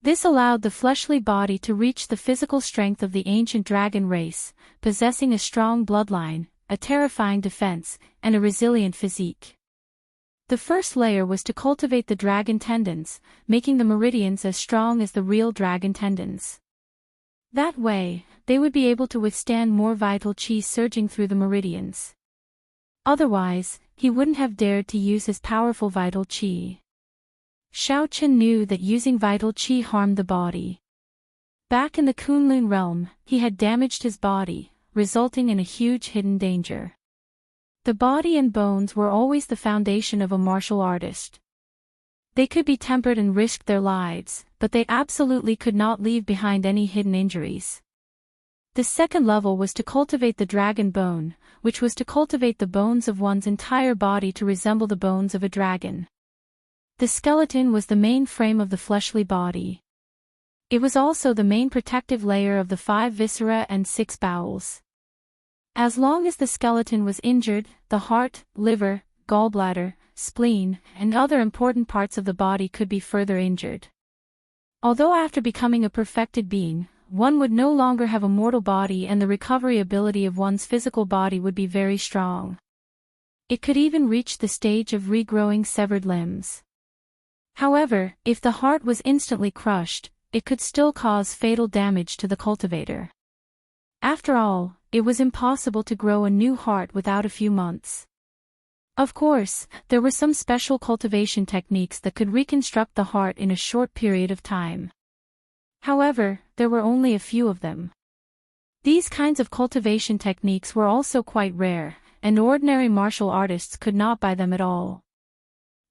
This allowed the fleshly body to reach the physical strength of the ancient dragon race, possessing a strong bloodline, a terrifying defense, and a resilient physique. The first layer was to cultivate the dragon tendons, making the meridians as strong as the real dragon tendons. That way, they would be able to withstand more vital qi surging through the meridians. Otherwise, he wouldn't have dared to use his powerful vital qi. Xiaochen knew that using vital qi harmed the body. Back in the Kunlun realm, he had damaged his body, resulting in a huge hidden danger. The body and bones were always the foundation of a martial artist. They could be tempered and risked their lives, but they absolutely could not leave behind any hidden injuries. The second level was to cultivate the dragon bone, which was to cultivate the bones of one's entire body to resemble the bones of a dragon. The skeleton was the main frame of the fleshly body. It was also the main protective layer of the 5 viscera and 6 bowels. As long as the skeleton was injured, the heart, liver, gallbladder, spleen, and other important parts of the body could be further injured. Although after becoming a perfected being, one would no longer have a mortal body and the recovery ability of one's physical body would be very strong. It could even reach the stage of regrowing severed limbs. However, if the heart was instantly crushed, it could still cause fatal damage to the cultivator. After all, it was impossible to grow a new heart without a few months. Of course, there were some special cultivation techniques that could reconstruct the heart in a short period of time. However, there were only a few of them. These kinds of cultivation techniques were also quite rare, and ordinary martial artists could not buy them at all.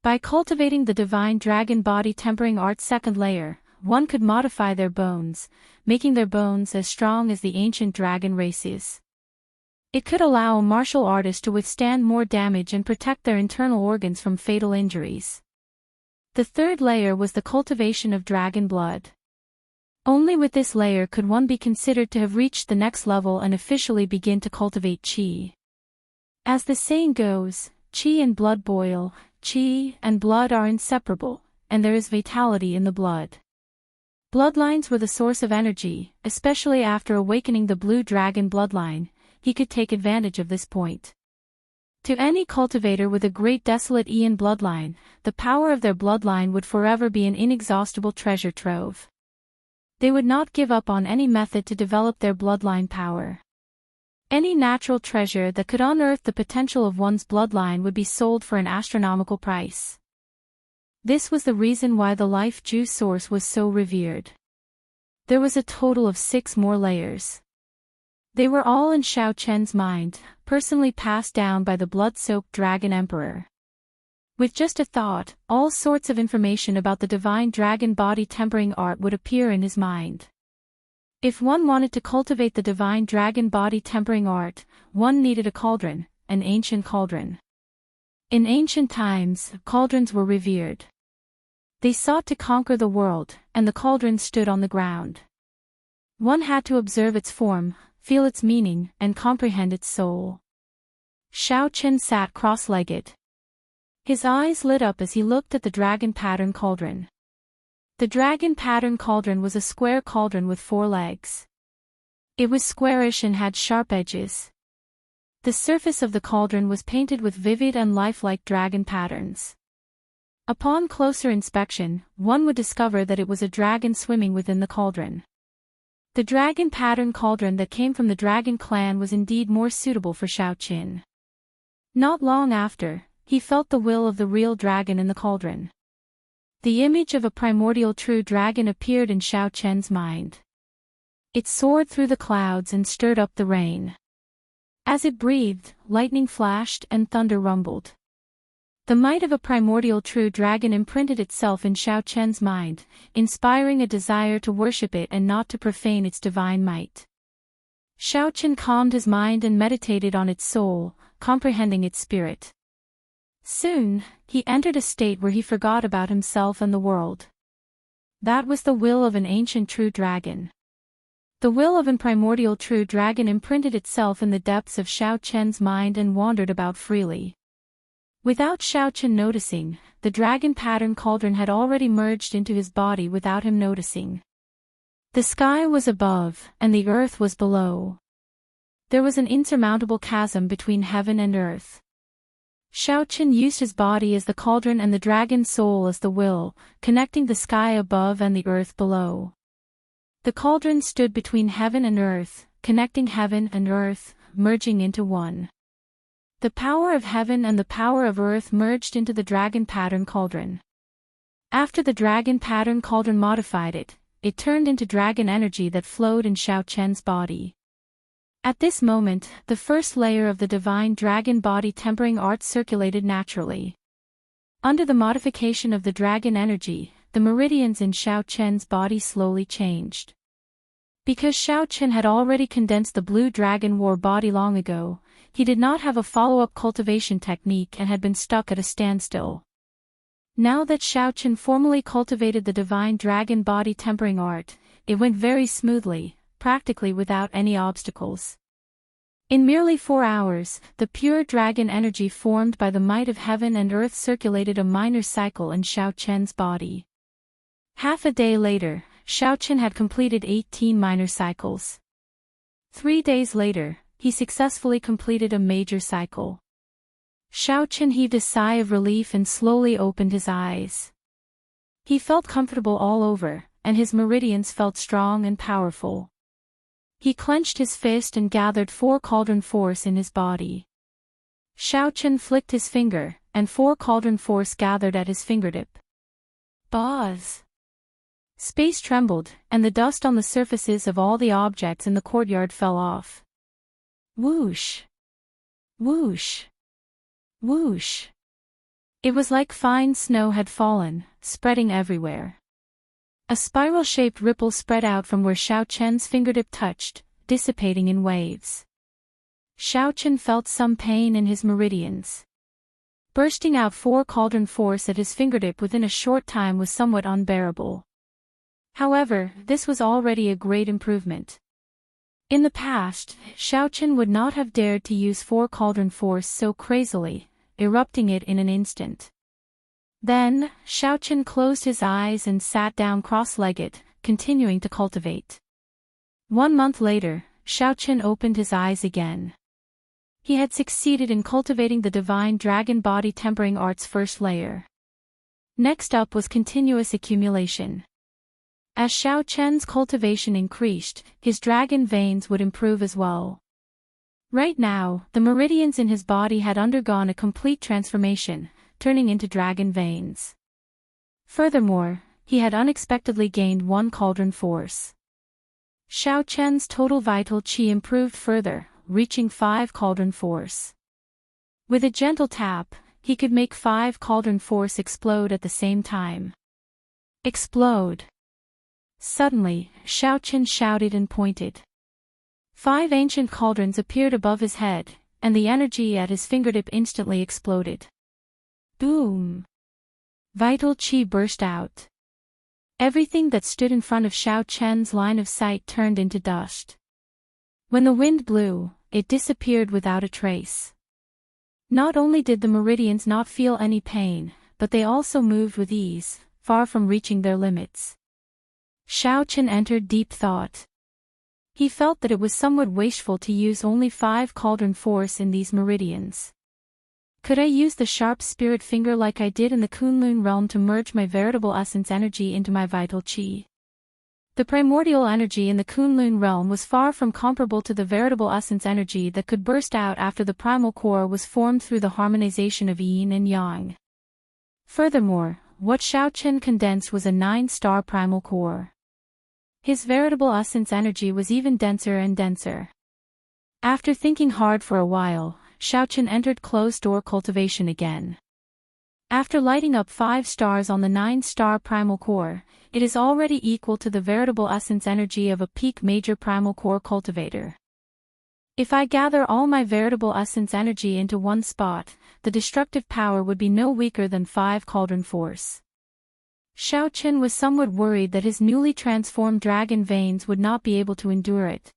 By cultivating the divine dragon body tempering art's second layer, one could modify their bones, making their bones as strong as the ancient dragon races. It could allow a martial artist to withstand more damage and protect their internal organs from fatal injuries. The third layer was the cultivation of dragon blood. Only with this layer could one be considered to have reached the next level and officially begin to cultivate qi. As the saying goes, qi and blood boil, qi and blood are inseparable, and there is vitality in the blood. Bloodlines were the source of energy, especially after awakening the blue dragon bloodline. He could take advantage of this point. To any cultivator with a great desolate Aeon bloodline, the power of their bloodline would forever be an inexhaustible treasure trove. They would not give up on any method to develop their bloodline power. Any natural treasure that could unearth the potential of one's bloodline would be sold for an astronomical price. This was the reason why the life juice source was so revered. There was a total of 6 more layers. They were all in Xiao Chen's mind, personally passed down by the blood-soaked dragon emperor. With just a thought, all sorts of information about the divine dragon body tempering art would appear in his mind. If one wanted to cultivate the divine dragon body tempering art, one needed a cauldron, an ancient cauldron. In ancient times, cauldrons were revered. They sought to conquer the world, and the cauldron stood on the ground. One had to observe its form, feel its meaning, and comprehend its soul. Xiao Chen sat cross-legged. His eyes lit up as he looked at the dragon pattern cauldron. The dragon pattern cauldron was a square cauldron with 4 legs. It was squarish and had sharp edges. The surface of the cauldron was painted with vivid and lifelike dragon patterns. Upon closer inspection, one would discover that it was a dragon swimming within the cauldron. The dragon pattern cauldron that came from the dragon clan was indeed more suitable for Xiao Qin. Not long after, he felt the will of the real dragon in the cauldron. The image of a primordial true dragon appeared in Xiao Chen's mind. It soared through the clouds and stirred up the rain. As it breathed, lightning flashed and thunder rumbled. The might of a primordial true dragon imprinted itself in Xiao Chen's mind, inspiring a desire to worship it and not to profane its divine might. Xiao Chen calmed his mind and meditated on its soul, comprehending its spirit. Soon, he entered a state where he forgot about himself and the world. That was the will of an ancient true dragon. The will of an primordial true dragon imprinted itself in the depths of Xiao Chen's mind and wandered about freely. Without Xiao Chen noticing, the dragon pattern cauldron had already merged into his body without him noticing. The sky was above, and the earth was below. There was an insurmountable chasm between heaven and earth. Xiao Chen used his body as the cauldron and the dragon's soul as the will, connecting the sky above and the earth below. The cauldron stood between heaven and earth, connecting heaven and earth, merging into one. The power of heaven and the power of earth merged into the dragon pattern cauldron. After the dragon pattern cauldron modified it, it turned into dragon energy that flowed in Xiao Chen's body. At this moment, the first layer of the divine dragon body tempering art circulated naturally. Under the modification of the dragon energy, the meridians in Xiao Chen's body slowly changed. Because Xiao Chen had already condensed the blue dragon war body long ago, he did not have a follow-up cultivation technique and had been stuck at a standstill. Now that Xiao Chen formally cultivated the divine dragon body tempering art, it went very smoothly, practically without any obstacles. In merely 4 hours, the pure dragon energy formed by the might of heaven and earth circulated a minor cycle in Xiao Chen's body. Half a day later, Xiao Chen had completed 18 minor cycles. 3 days later, he successfully completed a major cycle. Xiaochen heaved a sigh of relief and slowly opened his eyes. He felt comfortable all over, and his meridians felt strong and powerful. He clenched his fist and gathered 4 cauldron force in his body. Xiaochen flicked his finger, and 4 cauldron force gathered at his fingertip. Buzz! Space trembled, and the dust on the surfaces of all the objects in the courtyard fell off. Whoosh! Whoosh! Whoosh! It was like fine snow had fallen, spreading everywhere. A spiral-shaped ripple spread out from where Xiaochen's fingertip touched, dissipating in waves. Xiaochen felt some pain in his meridians. Bursting out 4 cauldron force at his fingertip within a short time was somewhat unbearable. However, this was already a great improvement. In the past, Xiaochen would not have dared to use 4 cauldron force so crazily, erupting it in an instant. Then, Xiaochen closed his eyes and sat down cross-legged, continuing to cultivate. 1 month later, Xiaochen opened his eyes again. He had succeeded in cultivating the divine dragon body tempering art's first layer. Next up was continuous accumulation. As Xiaochen's cultivation increased, his dragon veins would improve as well. Right now, the meridians in his body had undergone a complete transformation, turning into dragon veins. Furthermore, he had unexpectedly gained 1 cauldron force. Xiaochen's total vital qi improved further, reaching 5 cauldron force. With a gentle tap, he could make 5 cauldron force explode at the same time. Explode! Suddenly, Xiaochen shouted and pointed. 5 ancient cauldrons appeared above his head, and the energy at his fingertip instantly exploded. Boom! Vital qi burst out. Everything that stood in front of Xiaochen's line of sight turned into dust. When the wind blew, it disappeared without a trace. Not only did the meridians not feel any pain, but they also moved with ease, far from reaching their limits. Xiaochen entered deep thought. He felt that it was somewhat wasteful to use only 5 cauldron force in these meridians. Could I use the sharp spirit finger like I did in the Kunlun realm to merge my veritable essence energy into my vital qi? The primordial energy in the Kunlun realm was far from comparable to the veritable essence energy that could burst out after the primal core was formed through the harmonization of yin and yang. Furthermore, what Xiaochen condensed was a 9-star primal core. His veritable essence energy was even denser and denser. After thinking hard for a while, Xiaochen entered closed-door cultivation again. After lighting up 5 stars on the 9-star primal core, it is already equal to the veritable essence energy of a peak major primal core cultivator. If I gather all my veritable essence energy into one spot, the destructive power would be no weaker than 5 cauldron force. Xiaochen was somewhat worried that his newly transformed dragon veins would not be able to endure it.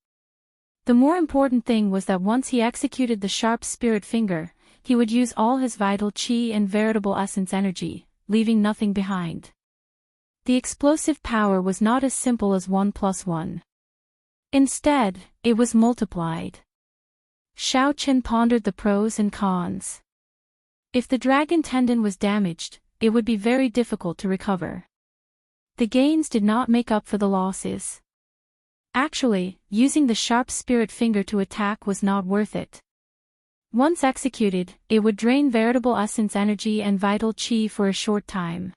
The more important thing was that once he executed the sharp spirit finger, he would use all his vital qi and veritable essence energy, leaving nothing behind. The explosive power was not as simple as 1 + 1. Instead, it was multiplied. Xiaochen pondered the pros and cons. If the dragon tendon was damaged, it would be very difficult to recover. The gains did not make up for the losses. Actually, using the sharp spirit finger to attack was not worth it. Once executed, it would drain veritable essence energy and vital qi for a short time.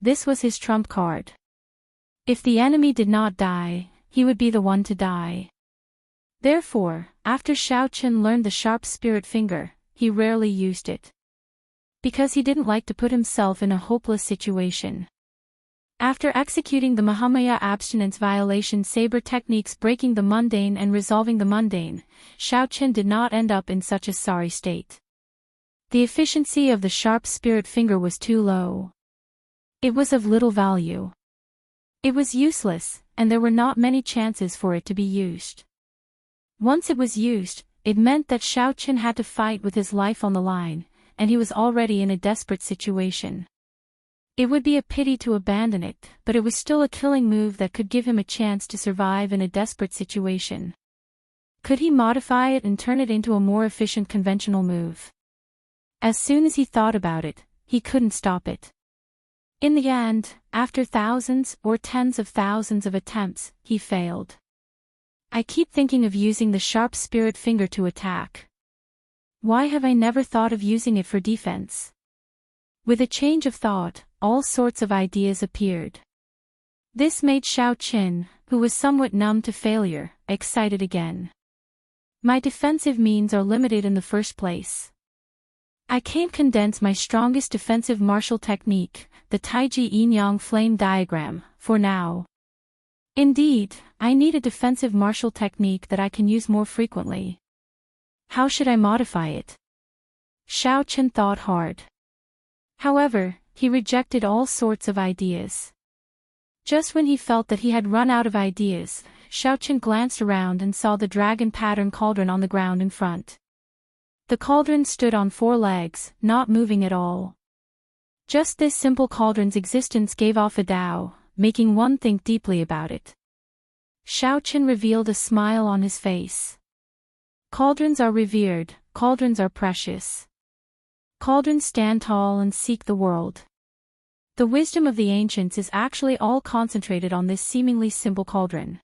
This was his trump card. If the enemy did not die, he would be the one to die. Therefore, after Xiaochen learned the sharp spirit finger, he rarely used it. Because he didn't like to put himself in a hopeless situation. After executing the Mahamaya abstinence violation saber techniques breaking the mundane and resolving the mundane, Xiaochen did not end up in such a sorry state. The efficiency of the sharp spirit finger was too low. It was of little value. It was useless, and there were not many chances for it to be used. Once it was used, it meant that Xiaochen had to fight with his life on the line, and he was already in a desperate situation. It would be a pity to abandon it, but it was still a killing move that could give him a chance to survive in a desperate situation. Could he modify it and turn it into a more efficient conventional move? As soon as he thought about it, he couldn't stop it. In the end, after thousands or tens of thousands of attempts, he failed. I keep thinking of using the sharp spirit finger to attack. Why have I never thought of using it for defense? With a change of thought, all sorts of ideas appeared. This made Xiao-Qin, who was somewhat numb to failure, excited again. My defensive means are limited in the first place. I can't condense my strongest defensive martial technique, the Taiji Yin-Yang flame diagram, for now. Indeed, I need a defensive martial technique that I can use more frequently. How should I modify it? Xiao-Qin thought hard. However, he rejected all sorts of ideas. Just when he felt that he had run out of ideas, Xiao-Qin glanced around and saw the dragon pattern cauldron on the ground in front. The cauldron stood on 4 legs, not moving at all. Just this simple cauldron's existence gave off a Tao, making one think deeply about it. Xiao-Qin revealed a smile on his face. Cauldrons are revered, cauldrons are precious. Cauldrons stand tall and seek the world. The wisdom of the ancients is actually all concentrated on this seemingly simple cauldron.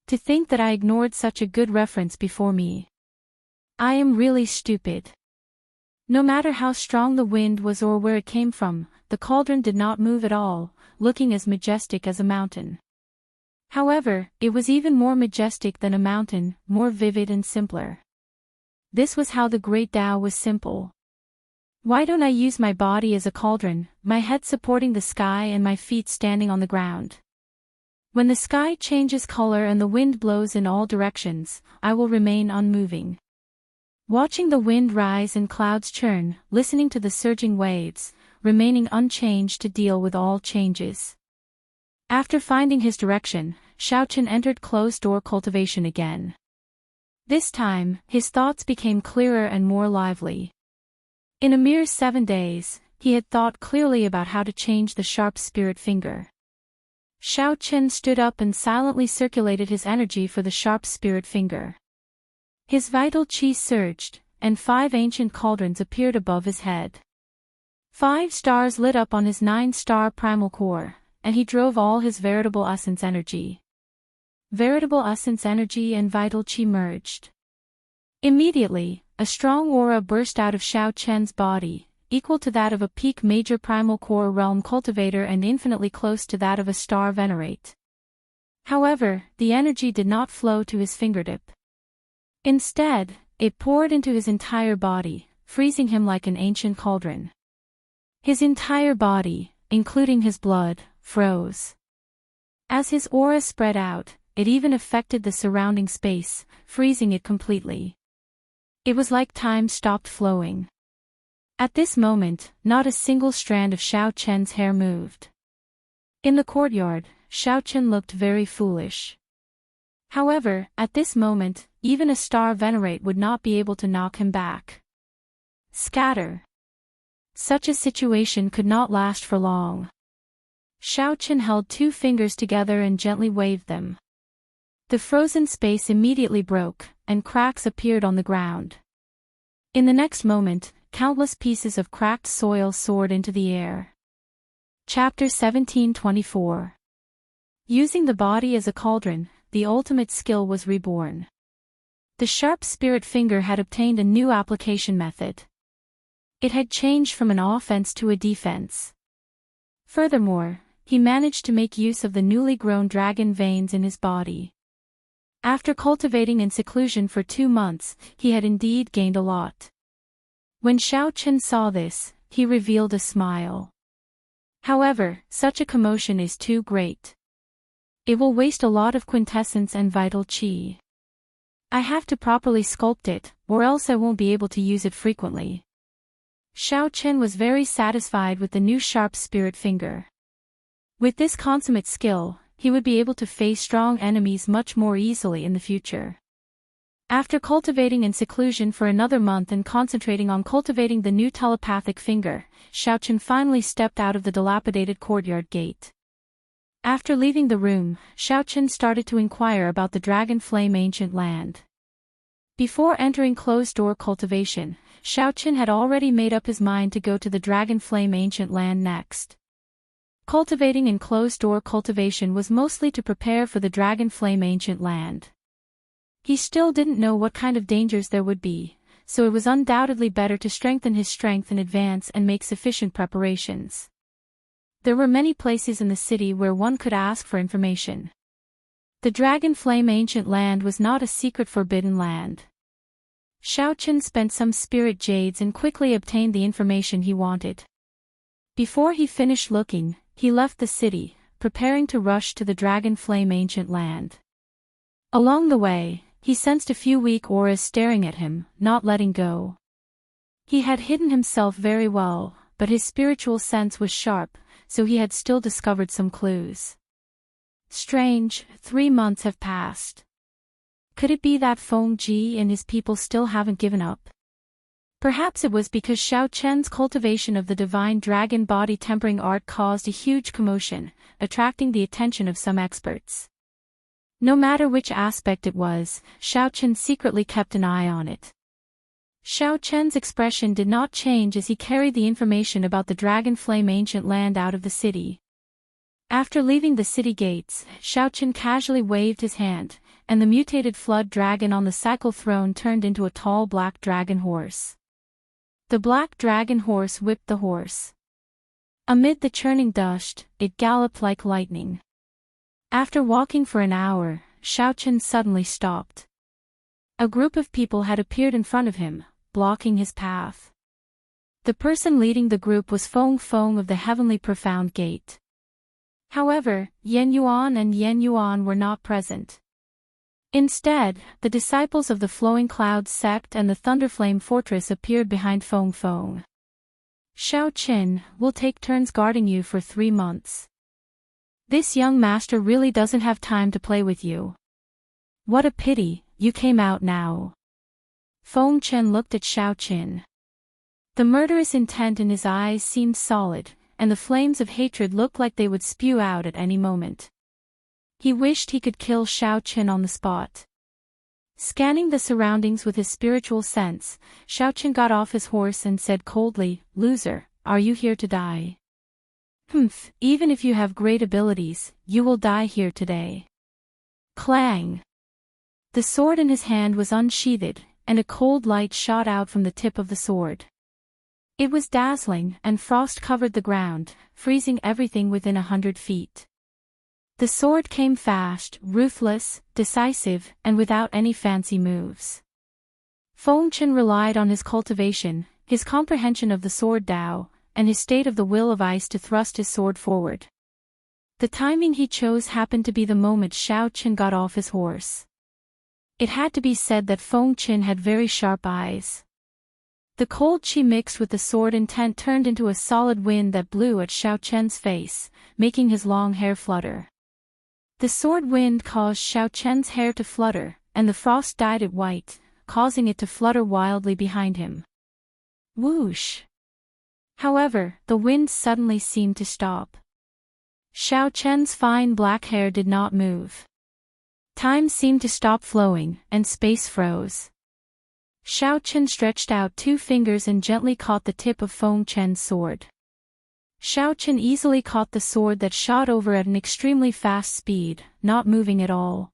To think that I ignored such a good reference before me. I am really stupid. No matter how strong the wind was or where it came from, the cauldron did not move at all, looking as majestic as a mountain. However, it was even more majestic than a mountain, more vivid and simpler. This was how the great Tao was simple. Why don't I use my body as a cauldron, my head supporting the sky and my feet standing on the ground? When the sky changes color and the wind blows in all directions, I will remain unmoving. Watching the wind rise and clouds churn, listening to the surging waves, remaining unchanged to deal with all changes. After finding his direction, Xiao-Qin entered closed-door cultivation again. This time, his thoughts became clearer and more lively. In a mere 7 days, he had thought clearly about how to change the sharp spirit finger. Xiao-Qin stood up and silently circulated his energy for the sharp spirit finger. His vital qi surged, and 5 ancient cauldrons appeared above his head. 5 stars lit up on his 9-star primal core, and he drove all his veritable essence energy. Veritable essence energy and vital qi merged. Immediately, a strong aura burst out of Xiao-Qin's body, equal to that of a peak major primal core realm cultivator and infinitely close to that of a star venerate. However, the energy did not flow to his fingertip. Instead, it poured into his entire body, freezing him like an ancient cauldron. His entire body, including his blood, froze. As his aura spread out, it even affected the surrounding space, freezing it completely. It was like time stopped flowing. At this moment, not a single strand of Xiao-Qin's hair moved. In the courtyard, Xiao-Qin looked very foolish. However, at this moment, even a star venerate would not be able to knock him back. Scatter. Such a situation could not last for long. Xiao-Qin held 2 fingers together and gently waved them. The frozen space immediately broke, and cracks appeared on the ground. In the next moment, countless pieces of cracked soil soared into the air. Chapter 1724. Using the body as a cauldron, the ultimate skill was reborn. The sharp spirit finger had obtained a new application method. It had changed from an offense to a defense. Furthermore, he managed to make use of the newly grown dragon veins in his body. After cultivating in seclusion for 2 months, he had indeed gained a lot. When Xiao-Qin saw this, he revealed a smile. However, such a commotion is too great. It will waste a lot of quintessence and vital qi. I have to properly sculpt it, or else I won't be able to use it frequently. Xiao-Qin was very satisfied with the new sharp spirit finger. With this consummate skill, he would be able to face strong enemies much more easily in the future. After cultivating in seclusion for another month and concentrating on cultivating the new telepathic finger, Xiao-Qin finally stepped out of the dilapidated courtyard gate. After leaving the room, Xiao-Qin started to inquire about the Dragon Flame ancient land. Before entering closed-door cultivation, Xiaoqin had already made up his mind to go to the Dragon Flame Ancient Land next. Cultivating in closed-door cultivation was mostly to prepare for the Dragon Flame Ancient Land. He still didn't know what kind of dangers there would be, so it was undoubtedly better to strengthen his strength in advance and make sufficient preparations. There were many places in the city where one could ask for information. The Dragon Flame Ancient Land was not a secret forbidden land. Xiaoqin spent some spirit jades and quickly obtained the information he wanted. Before he finished looking, he left the city, preparing to rush to the Dragon Flame Ancient Land. Along the way, he sensed a few weak auras staring at him, not letting go. He had hidden himself very well, but his spiritual sense was sharp, so he had still discovered some clues. Strange, 3 months have passed. Could it be that Feng Ji and his people still haven't given up? Perhaps it was because Xiao Chen's cultivation of the divine dragon body tempering art caused a huge commotion, attracting the attention of some experts. No matter which aspect it was, Xiao Chen secretly kept an eye on it. Xiao Chen's expression did not change as he carried the information about the Dragon Flame Ancient Land out of the city. After leaving the city gates, Xiao Chen casually waved his hand, and the mutated flood dragon on the cycle throne turned into a tall black dragon horse. The black dragon horse whipped the horse. Amid the churning dust, it galloped like lightning. After walking for an hour, Xiao Chen suddenly stopped. A group of people had appeared in front of him, blocking his path. The person leading the group was Feng Feng of the Heavenly Profound Gate. However, Yan Yuan and Yan Yuan were not present. Instead, the disciples of the Flowing Clouds sect and the Thunderflame Fortress appeared behind Feng Feng. Xiao Qin, we'll take turns guarding you for 3 months. This young master really doesn't have time to play with you. What a pity, you came out now. Feng Chen looked at Xiao Qin. The murderous intent in his eyes seemed solid, and the flames of hatred looked like they would spew out at any moment. He wished he could kill Xiao Qin on the spot. Scanning the surroundings with his spiritual sense, Xiao Qin got off his horse and said coldly, "Loser, are you here to die? Humph, even if you have great abilities, you will die here today." Clang! The sword in his hand was unsheathed, and a cold light shot out from the tip of the sword. It was dazzling, and frost covered the ground, freezing everything within 100 feet. The sword came fast, ruthless, decisive, and without any fancy moves. Feng Chen relied on his cultivation, his comprehension of the sword Dao, and his state of the will of ice to thrust his sword forward. The timing he chose happened to be the moment Xiao Qin got off his horse. It had to be said that Feng Chen had very sharp eyes. The cold qi mixed with the sword intent turned into a solid wind that blew at Xiao Chen's face, making his long hair flutter. The sword wind caused Xiao Chen's hair to flutter, and the frost dyed it white, causing it to flutter wildly behind him. Whoosh! However, the wind suddenly seemed to stop. Xiao Chen's fine black hair did not move. Time seemed to stop flowing, and space froze. Xiao Chen stretched out 2 fingers and gently caught the tip of Feng Chen's sword. Xiao Chen easily caught the sword that shot over at an extremely fast speed, not moving at all.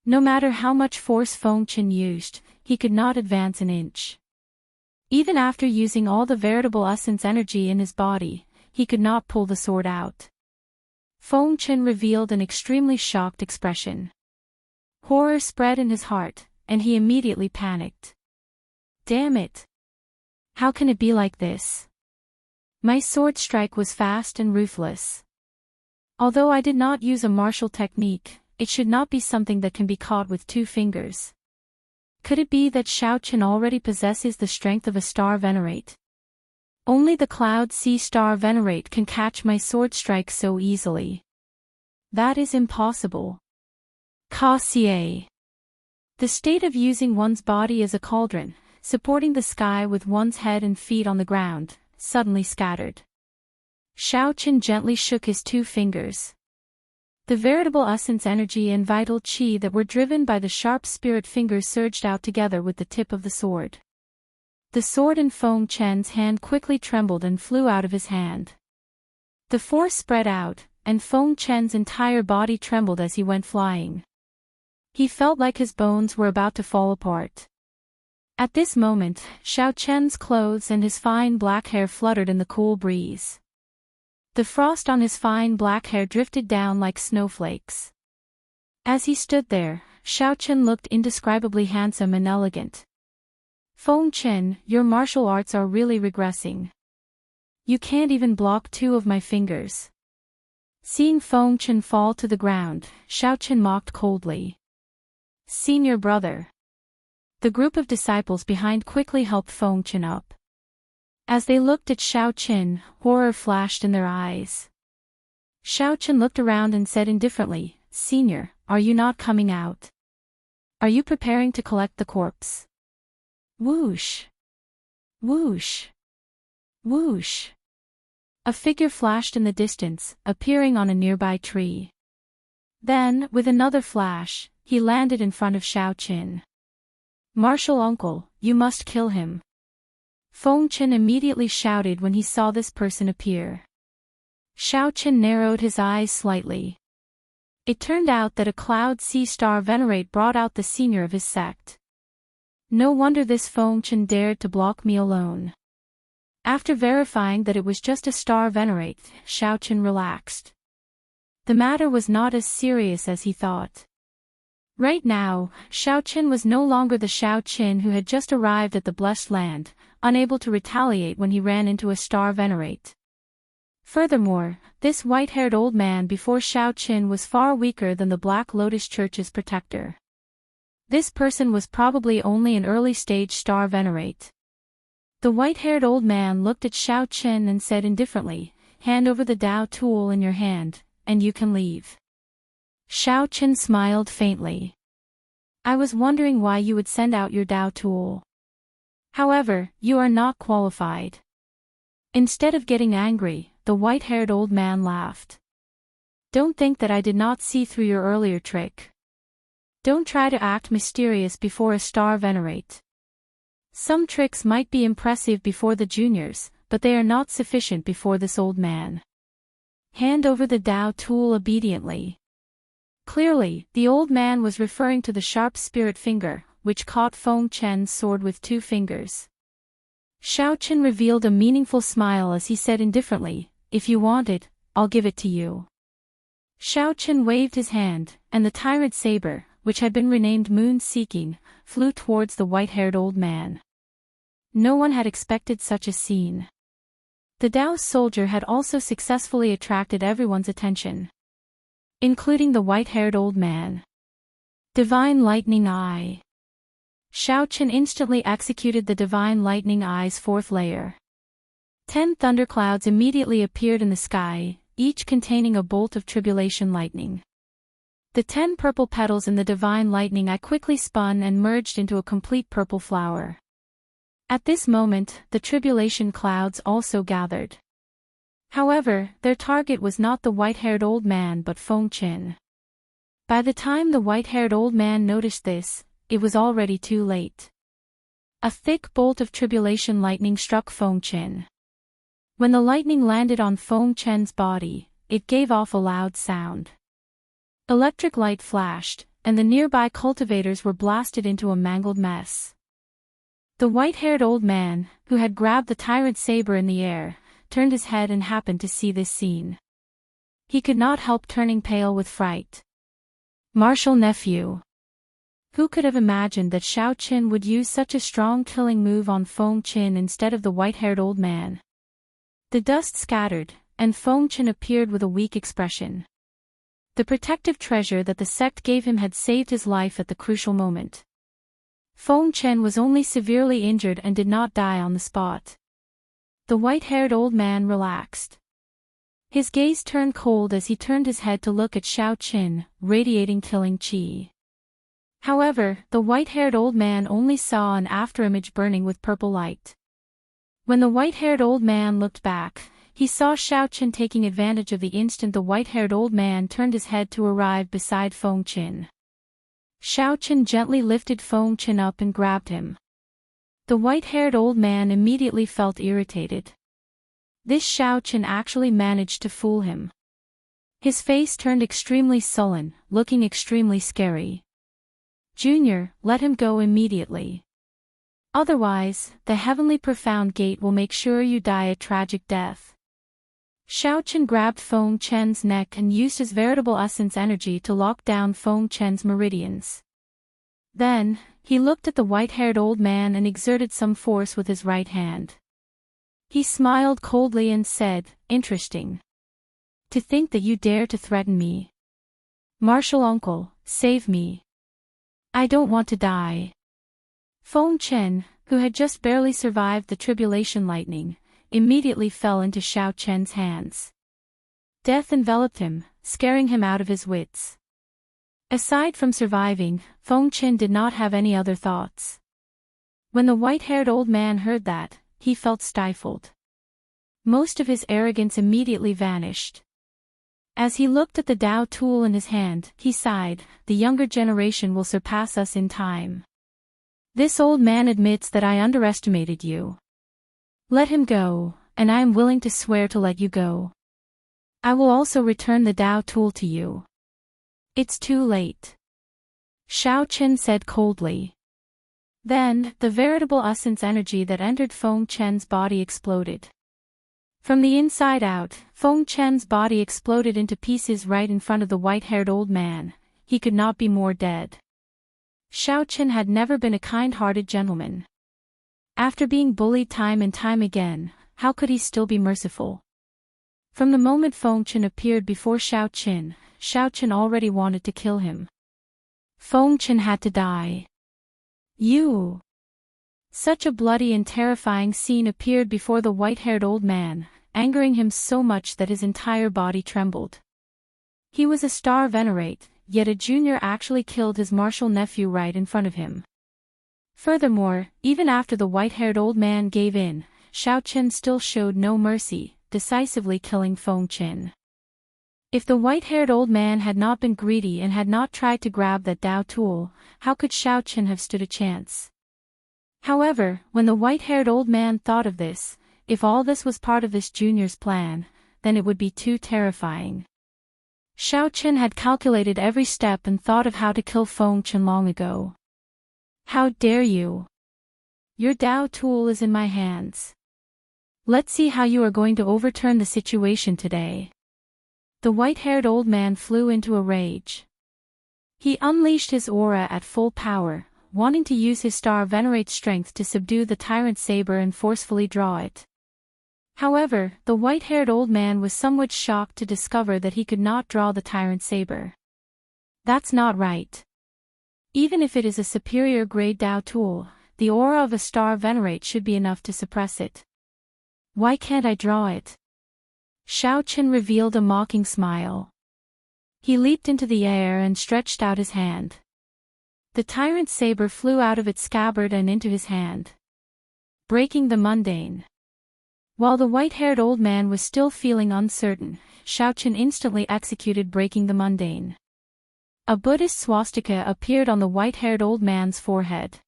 No matter how much force Feng Chen used, he could not advance an inch. Even after using all the veritable essence energy in his body, he could not pull the sword out. Feng Chen revealed an extremely shocked expression. Horror spread in his heart, and he immediately panicked. Damn it! How can it be like this? My sword strike was fast and ruthless. Although I did not use a martial technique, it should not be something that can be caught with 2 fingers. Could it be that Xiao Chen already possesses the strength of a star venerate? Only the Cloud Sea Star Venerate can catch my sword strike so easily. That is impossible. Cassier. The state of using one's body as a cauldron, supporting the sky with one's head and feet on the ground, suddenly scattered. Xiao Chen gently shook his 2 fingers. The veritable essence energy and vital qi that were driven by the sharp spirit fingers surged out together with the tip of the sword. The sword in Feng Chen's hand quickly trembled and flew out of his hand. The force spread out, and Feng Chen's entire body trembled as he went flying. He felt like his bones were about to fall apart. At this moment, Xiao Chen's clothes and his fine black hair fluttered in the cool breeze. The frost on his fine black hair drifted down like snowflakes. As he stood there, Xiao Chen looked indescribably handsome and elegant. Feng Chen, your martial arts are really regressing. You can't even block 2 of my fingers. Seeing Feng Chen fall to the ground, Xiao Chen mocked coldly. Senior brother. The group of disciples behind quickly helped Feng Chen up. As they looked at Xiao Chen, horror flashed in their eyes. Xiao Chen looked around and said indifferently, Senior, are you not coming out? Are you preparing to collect the corpse? Whoosh! Whoosh! Whoosh! A figure flashed in the distance, appearing on a nearby tree. Then, with another flash, he landed in front of Xiao Chen. Martial uncle, you must kill him. Feng Chen immediately shouted when he saw this person appear. Xiao Chen narrowed his eyes slightly. It turned out that a Cloud Sea Star Venerate brought out the senior of his sect. No wonder this Feng Chen dared to block me alone. After verifying that it was just a Star Venerate, Xiao Chen relaxed. The matter was not as serious as he thought. Right now, Xiao Chen was no longer the Xiao Chen who had just arrived at the Blessed Land, unable to retaliate when he ran into a Star Venerate. Furthermore, this white-haired old man before Xiao Chen was far weaker than the Black Lotus Church's protector. This person was probably only an early-stage Star Venerate. The white-haired old man looked at Xiao Chen and said indifferently, hand over the Dao tool in your hand, and you can leave. Xiao Chen smiled faintly. I was wondering why you would send out your Dao tool. However, you are not qualified. Instead of getting angry, the white-haired old man laughed. Don't think that I did not see through your earlier trick. Don't try to act mysterious before a Star Venerate. Some tricks might be impressive before the juniors, but they are not sufficient before this old man. Hand over the Dao tool obediently. Clearly, the old man was referring to the sharp spirit finger, which caught Feng Chen's sword with 2 fingers. Xiao Chen revealed a meaningful smile as he said indifferently, if you want it, I'll give it to you. Xiao Chen waved his hand, and the tyrant saber, which had been renamed Moon Seeking, flew towards the white-haired old man. No one had expected such a scene. The Dao soldier had also successfully attracted everyone's attention, including the white-haired old man. Divine Lightning Eye. Xiao Chen instantly executed the Divine Lightning Eye's 4th layer. 10 thunderclouds immediately appeared in the sky, each containing a bolt of tribulation lightning. The 10 purple petals in the Divine Lightning Eye quickly spun and merged into a complete purple flower. At this moment, the tribulation clouds also gathered. However, their target was not the white-haired old man but Feng Chen. By the time the white-haired old man noticed this, it was already too late. A thick bolt of tribulation lightning struck Feng Chen. When the lightning landed on Feng Chen's body, it gave off a loud sound. Electric light flashed, and the nearby cultivators were blasted into a mangled mess. The white-haired old man, who had grabbed the tyrant saber in the air, turned his head and happened to see this scene. He could not help turning pale with fright. Martial nephew. Who could have imagined that Xiao Chen would use such a strong killing move on Feng Chen instead of the white-haired old man? The dust scattered, and Feng Chen appeared with a weak expression. The protective treasure that the sect gave him had saved his life at the crucial moment. Feng Chen was only severely injured and did not die on the spot. The white-haired old man relaxed. His gaze turned cold as he turned his head to look at Xiao Chen, radiating killing qi. However, the white-haired old man only saw an afterimage burning with purple light. When the white-haired old man looked back, he saw Xiao Chen taking advantage of the instant the white-haired old man turned his head to arrive beside Feng Chen. Xiao Chen gently lifted Feng Chen up and grabbed him. The white-haired old man immediately felt irritated. This Xiao actually managed to fool him. His face turned extremely sullen, looking extremely scary. Junior, let him go immediately. Otherwise, the heavenly profound gate will make sure you die a tragic death. Xiao grabbed Feng Chen's neck and used his veritable essence energy to lock down Feng Chen's meridians. Then, he looked at the white-haired old man and exerted some force with his right hand. He smiled coldly and said, "Interesting. To think that you dare to threaten me. Martial uncle, save me. I don't want to die." Feng Chen, who had just barely survived the tribulation lightning, immediately fell into Xiao Chen's hands. Death enveloped him, scaring him out of his wits. Aside from surviving, Feng Chen did not have any other thoughts. When the white-haired old man heard that, he felt stifled. Most of his arrogance immediately vanished. As he looked at the Dao tool in his hand, he sighed, "The younger generation will surpass us in time. This old man admits that I underestimated you. Let him go, and I am willing to swear to let you go. I will also return the Dao tool to you." "It's too late," Xiao Chen said coldly. Then, the veritable essence energy that entered Feng Chen's body exploded. From the inside out, Feng Chen's body exploded into pieces right in front of the white-haired old man. He could not be more dead. Xiao Chen had never been a kind-hearted gentleman. After being bullied time and time again, how could he still be merciful? From the moment Feng Chen appeared before Xiao Chen already wanted to kill him. Feng Chen had to die. "You!" Such a bloody and terrifying scene appeared before the white-haired old man, angering him so much that his entire body trembled. He was a star venerate, yet a junior actually killed his martial nephew right in front of him. Furthermore, even after the white-haired old man gave in, Xiao Chen still showed no mercy, decisively killing Feng Chen. If the white-haired old man had not been greedy and had not tried to grab that Dao tool, how could Xiao Chen have stood a chance? However, when the white-haired old man thought of this, if all this was part of this junior's plan, then it would be too terrifying. Xiao Chen had calculated every step and thought of how to kill Feng Chen long ago. "How dare you? Your Dao tool is in my hands. Let's see how you are going to overturn the situation today." The white-haired old man flew into a rage. He unleashed his aura at full power, wanting to use his star venerate's strength to subdue the tyrant saber and forcefully draw it. However, the white-haired old man was somewhat shocked to discover that he could not draw the tyrant saber. "That's not right. Even if it is a superior grade Dao tool, the aura of a star venerate should be enough to suppress it. Why can't I draw it?" Xiao Chen revealed a mocking smile. He leaped into the air and stretched out his hand. The tyrant saber flew out of its scabbard and into his hand, breaking the mundane. While the white-haired old man was still feeling uncertain, Xiao Chen instantly executed breaking the mundane. A Buddhist swastika appeared on the white-haired old man's forehead.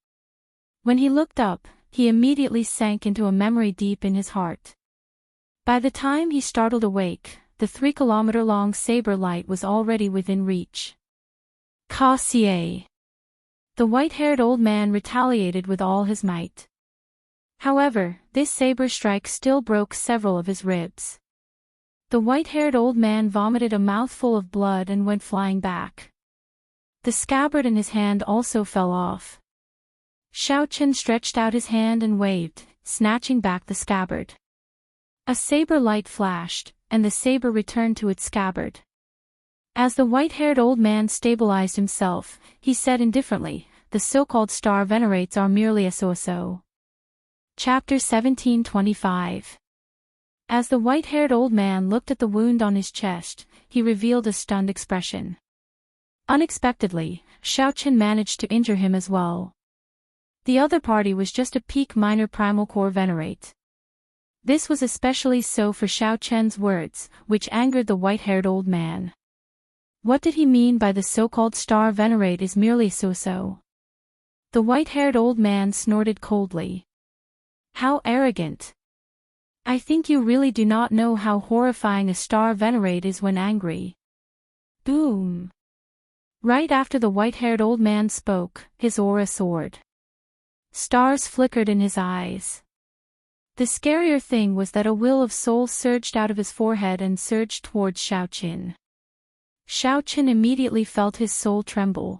When he looked up, he immediately sank into a memory deep in his heart. By the time he startled awake, the 3-kilometer-long saber light was already within reach. "Ka Xie!" The white-haired old man retaliated with all his might. However, this saber strike still broke several of his ribs. The white-haired old man vomited a mouthful of blood and went flying back. The scabbard in his hand also fell off. Xiao Chen stretched out his hand and waved, snatching back the scabbard. A saber light flashed, and the saber returned to its scabbard. As the white-haired old man stabilized himself, he said indifferently, "The so-called star venerates are merely a so-so." Chapter 1725. As the white-haired old man looked at the wound on his chest, he revealed a stunned expression. Unexpectedly, Xiao Chen managed to injure him as well. The other party was just a peak minor primal core venerate. This was especially so for Xiao Chen's words, which angered the white-haired old man. What did he mean by the so-called star venerate is merely so-so? The white-haired old man snorted coldly. How arrogant! I think you really do not know how horrifying a star venerate is when angry. Boom! Right after the white-haired old man spoke, his aura soared. Stars flickered in his eyes. The scarier thing was that a will of soul surged out of his forehead and surged towards Xiaoqin. Xiaoqin immediately felt his soul tremble.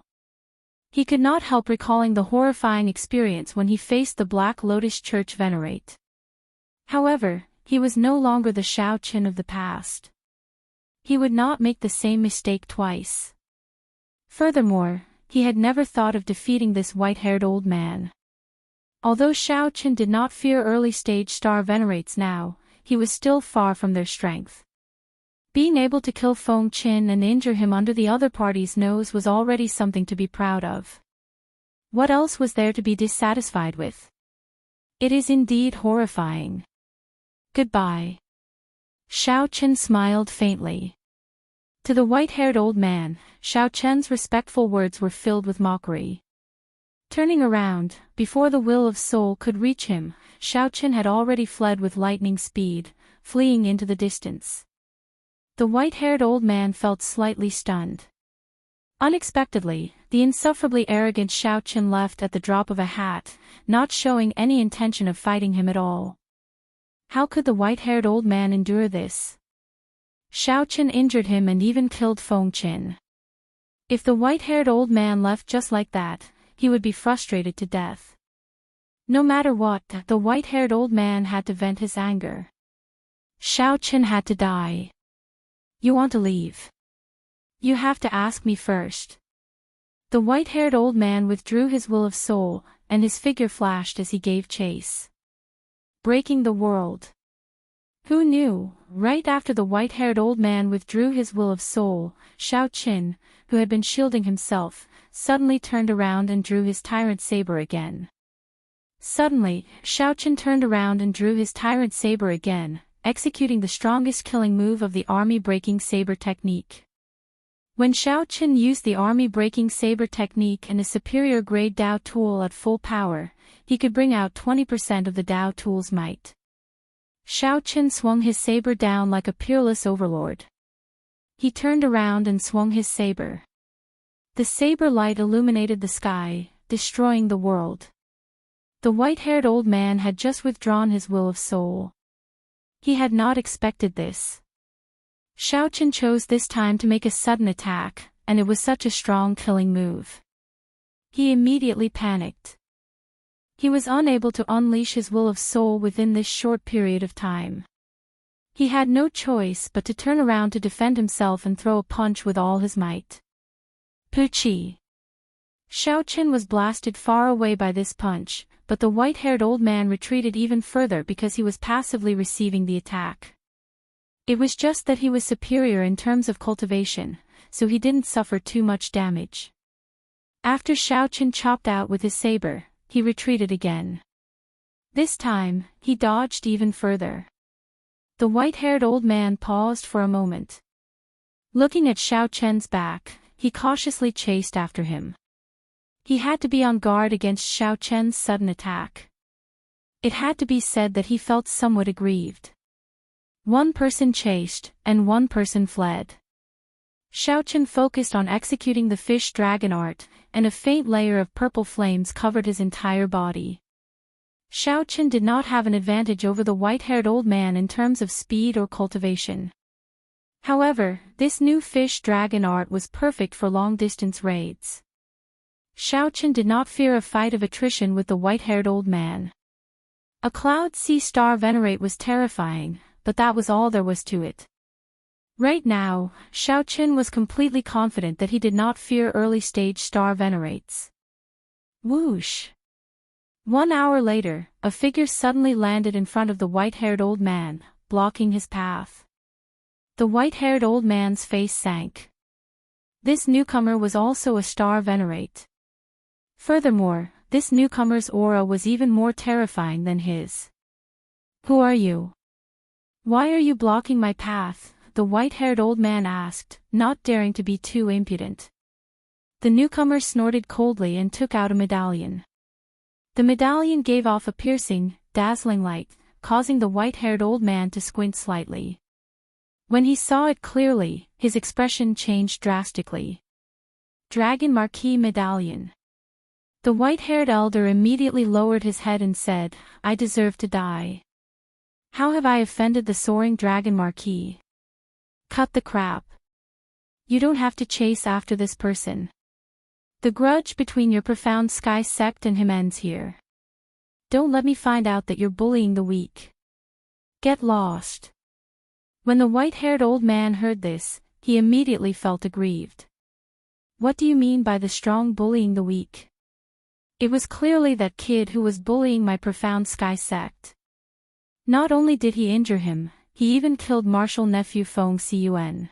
He could not help recalling the horrifying experience when he faced the Black Lotus Church venerate. However, he was no longer the Xiaoqin of the past. He would not make the same mistake twice. Furthermore, he had never thought of defeating this white-haired old man. Although Xiaoqin did not fear early-stage star venerates now, he was still far from their strength. Being able to kill Feng Qin and injure him under the other party's nose was already something to be proud of. What else was there to be dissatisfied with? It is indeed horrifying. Goodbye. Xiaoqin smiled faintly. To the white-haired old man, Xiaoqin's respectful words were filled with mockery. Turning around, before the will of soul could reach him, Xiaoqin had already fled with lightning speed, fleeing into the distance. The white-haired old man felt slightly stunned. Unexpectedly, the insufferably arrogant Xiaoqin left at the drop of a hat, not showing any intention of fighting him at all. How could the white-haired old man endure this? Xiaoqin injured him and even killed Feng Qin. If the white-haired old man left just like that, he would be frustrated to death. No matter what, the white-haired old man had to vent his anger. Xiaoqin had to die. You want to leave? You have to ask me first. The white-haired old man withdrew his will of soul, and his figure flashed as he gave chase. Breaking the world. Who knew? Right after the white-haired old man withdrew his will of soul, Xiaoqin, who had been shielding himself, suddenly turned around and drew his tyrant saber again. Suddenly, Xiaoqin turned around and drew his tyrant saber again, executing the strongest killing move of the army-breaking saber technique. When Xiaoqin used the army-breaking saber technique and a superior grade Dao tool at full power, he could bring out 20% of the Dao tool's might. Xiaoqin swung his saber down like a peerless overlord. He turned around and swung his saber. The saber light illuminated the sky, destroying the world. The white-haired old man had just withdrawn his will of soul. He had not expected this. Xiaoqin chose this time to make a sudden attack, and it was such a strong killing move. He immediately panicked. He was unable to unleash his will of soul within this short period of time. He had no choice but to turn around to defend himself and throw a punch with all his might. Puchi! Xiaoqin was blasted far away by this punch, but the white-haired old man retreated even further because he was passively receiving the attack. It was just that he was superior in terms of cultivation, so he didn't suffer too much damage. After Xiaoqin chopped out with his saber, he retreated again. This time, he dodged even further. The white-haired old man paused for a moment. Looking at Xiaoqin's back, he cautiously chased after him. He had to be on guard against Xiaoqin's sudden attack. It had to be said that he felt somewhat aggrieved. One person chased, and one person fled. Xiaoqin focused on executing the fish dragon art, and a faint layer of purple flames covered his entire body. Xiaoqin did not have an advantage over the white-haired old man in terms of speed or cultivation. However, this new fish dragon art was perfect for long-distance raids. Xiaoqin did not fear a fight of attrition with the white-haired old man. A cloud sea star venerate was terrifying, but that was all there was to it. Right now, Xiaoqin was completely confident that he did not fear early-stage star venerates. Whoosh! 1 hour later, a figure suddenly landed in front of the white-haired old man, blocking his path. The white-haired old man's face sank. This newcomer was also a star venerate. Furthermore, this newcomer's aura was even more terrifying than his. Who are you? Why are you blocking my path? The white-haired old man asked, not daring to be too impudent. The newcomer snorted coldly and took out a medallion. The medallion gave off a piercing, dazzling light, causing the white-haired old man to squint slightly. When he saw it clearly, his expression changed drastically. Dragon Marquis Medallion. The white-haired elder immediately lowered his head and said, I deserve to die. How have I offended the soaring Dragon Marquis? Cut the crap. You don't have to chase after this person. The grudge between your profound sky sect and him ends here. Don't let me find out that you're bullying the weak. Get lost. When the white-haired old man heard this, he immediately felt aggrieved. What do you mean by the strong bullying the weak? It was clearly that kid who was bullying my profound sky sect. Not only did he injure him, he even killed Marshal Nephew Fong Cun.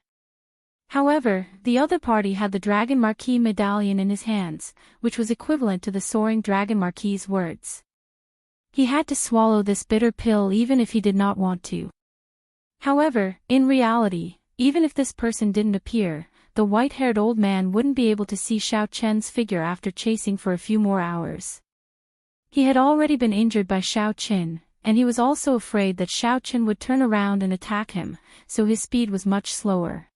However, the other party had the Dragon Marquis medallion in his hands, which was equivalent to the soaring Dragon Marquis's words. He had to swallow this bitter pill even if he did not want to. However, in reality, even if this person didn't appear, the white-haired old man wouldn't be able to see Xiao Chen's figure after chasing for a few more hours. He had already been injured by Xiao Chen, and he was also afraid that Xiao Chen would turn around and attack him, so his speed was much slower.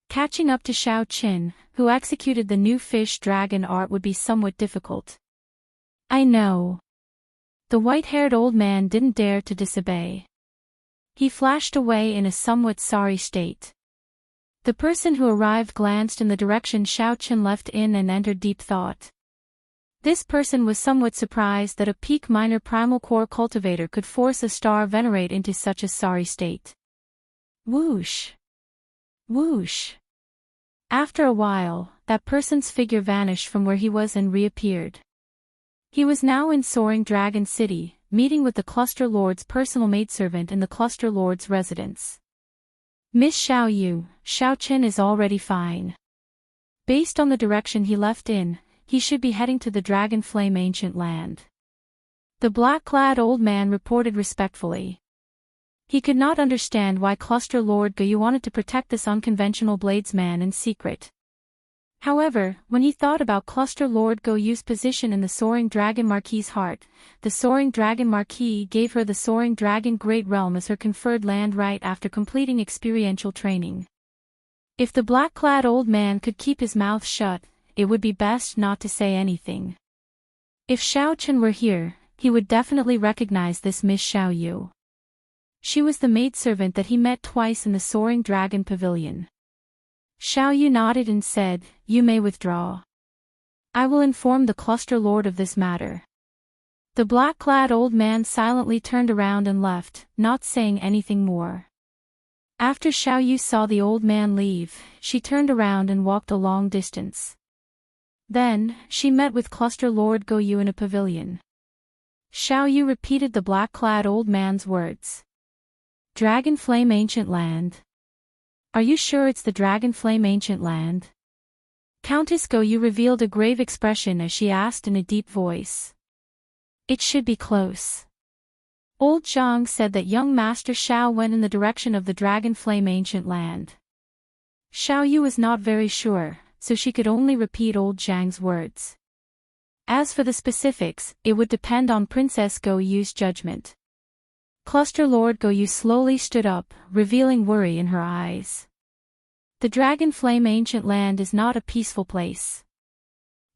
Catching up to Xiao Chen, who executed the new fish dragon art, would be somewhat difficult. I know. The white-haired old man didn't dare to disobey. He flashed away in a somewhat sorry state. The person who arrived glanced in the direction Xiao Chen left in and entered deep thought. This person was somewhat surprised that a peak minor primal core cultivator could force a star venerate into such a sorry state. Whoosh! Whoosh! After a while, that person's figure vanished from where he was and reappeared. He was now in Soaring Dragon City, meeting with the Cluster Lord's personal maidservant in the Cluster Lord's residence. Miss Xiao Yu, Xiao Chen is already fine. Based on the direction he left in, he should be heading to the Dragon Flame Ancient Land. The black-clad old man reported respectfully. He could not understand why Cluster Lord Guyu wanted to protect this unconventional bladesman in secret. However, when he thought about Cluster Lord Guyu's position in the Soaring Dragon Marquis's heart, the Soaring Dragon Marquis gave her the Soaring Dragon Great Realm as her conferred land right after completing experiential training. If the black-clad old man could keep his mouth shut, it would be best not to say anything. If Xiao Chen were here, he would definitely recognize this Miss Xiao Yu. She was the maidservant that he met twice in the Soaring Dragon Pavilion. Xiao Yu nodded and said, You may withdraw. I will inform the Cluster Lord of this matter. The black-clad old man silently turned around and left, not saying anything more. After Xiao Yu saw the old man leave, she turned around and walked a long distance. Then, she met with Cluster Lord Guyu in a pavilion. Xiao Yu repeated the black-clad old man's words. Dragon Flame Ancient Land. Are you sure it's the Dragon Flame Ancient Land? Countess Guyu revealed a grave expression as she asked in a deep voice. It should be close. Old Zhang said that young Master Xiao went in the direction of the Dragon Flame Ancient Land. Xiao Yu was not very sure, so she could only repeat old Zhang's words. As for the specifics, it would depend on Princess Guyu's judgment. Cluster Lord Guyu slowly stood up, revealing worry in her eyes. The Dragon Flame Ancient Land is not a peaceful place.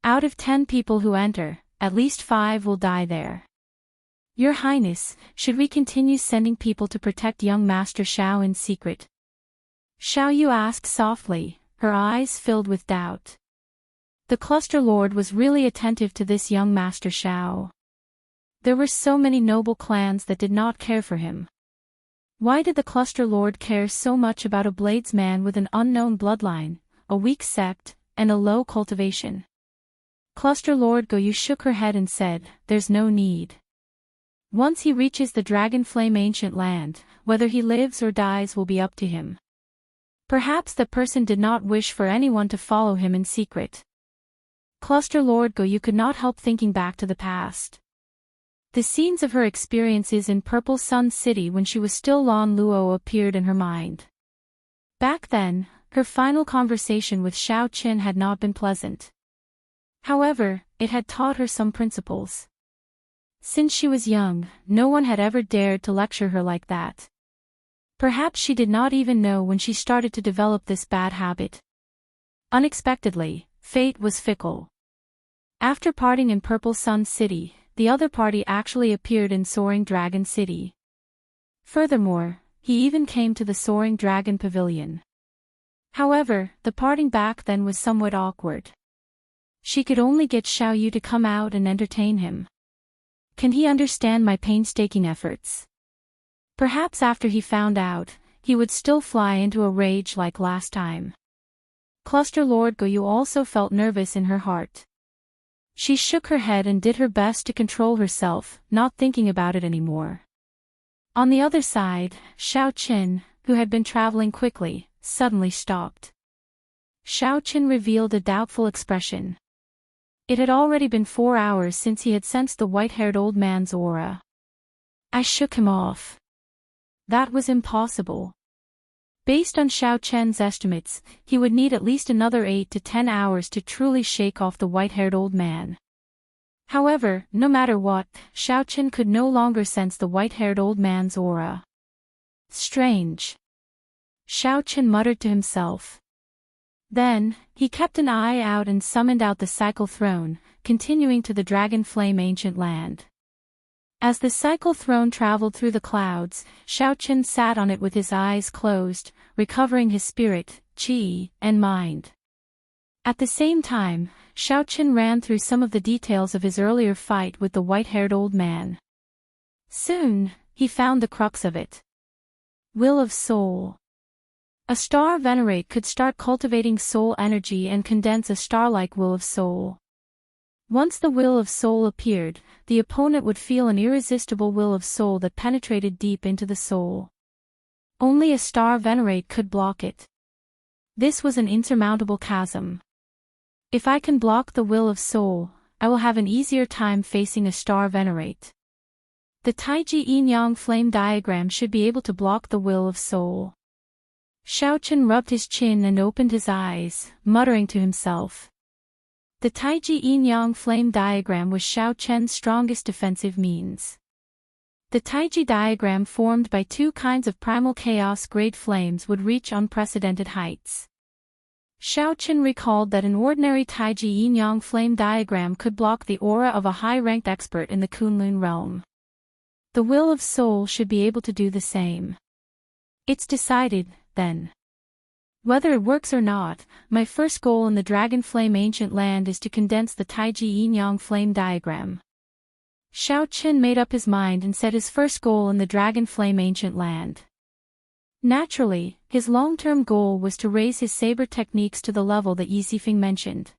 Out of 10 people who enter, at least 5 will die there. Your Highness, should we continue sending people to protect young Master Xiao in secret? Xiao Yu asked softly, her eyes filled with doubt. The Cluster Lord was really attentive to this young Master Xiao. There were so many noble clans that did not care for him. Why did the Cluster Lord care so much about a bladesman with an unknown bloodline, a weak sect, and a low cultivation? Cluster Lord Guyu shook her head and said, There's no need. Once he reaches the Dragon Flame Ancient Land, whether he lives or dies will be up to him. Perhaps the person did not wish for anyone to follow him in secret. Cluster Lord Guyu could not help thinking back to the past. The scenes of her experiences in Purple Sun City when she was still Lan Luo appeared in her mind. Back then, her final conversation with Xiao Chen had not been pleasant. However, it had taught her some principles. Since she was young, no one had ever dared to lecture her like that. Perhaps she did not even know when she started to develop this bad habit. Unexpectedly, fate was fickle. After parting in Purple Sun City, the other party actually appeared in Soaring Dragon City. Furthermore, he even came to the Soaring Dragon Pavilion. However, the parting back then was somewhat awkward. She could only get Xiao Yu to come out and entertain him. Can he understand my painstaking efforts? Perhaps after he found out, he would still fly into a rage like last time. Cluster Lord Goyu also felt nervous in her heart. She shook her head and did her best to control herself, not thinking about it anymore. On the other side, Xiao Qin, who had been traveling quickly, suddenly stopped. Xiao Qin revealed a doubtful expression. It had already been 4 hours since he had sensed the white-haired old man's aura. I shook him off. That was impossible. Based on Xiao Chen's estimates, he would need at least another 8 to 10 hours to truly shake off the white-haired old man. However, no matter what, Xiao Chen could no longer sense the white-haired old man's aura. Strange. Xiao Chen muttered to himself. Then, he kept an eye out and summoned out the Cycle Throne, continuing to the Dragon Flame Ancient Land. As the Cycle Throne traveled through the clouds, Xiao Chen sat on it with his eyes closed, recovering his spirit, qi, and mind. At the same time, Xiao Chen ran through some of the details of his earlier fight with the white-haired old man. Soon, he found the crux of it. Will of Soul. A star venerate could start cultivating soul energy and condense a star-like will of soul. Once the will of soul appeared, the opponent would feel an irresistible will of soul that penetrated deep into the soul. Only a star venerate could block it. This was an insurmountable chasm. If I can block the will of soul, I will have an easier time facing a star venerate. The Taiji Yin-Yang flame diagram should be able to block the will of soul. Xiao Chen rubbed his chin and opened his eyes, muttering to himself. The Taiji Yin-Yang flame diagram was Xiao Chen's strongest defensive means. The Taiji diagram formed by 2 kinds of primal chaos-grade flames would reach unprecedented heights. Xiao Chen recalled that an ordinary Taiji Yin-Yang flame diagram could block the aura of a high-ranked expert in the Kunlun realm. The will of soul should be able to do the same. It's decided, then. Whether it works or not, my first goal in the Dragon Flame Ancient Land is to condense the Taiji Yin-Yang flame diagram. Xiao Chen made up his mind and set his first goal in the Dragon Flame Ancient Land. Naturally, his long-term goal was to raise his saber techniques to the level that Yi Zifeng mentioned.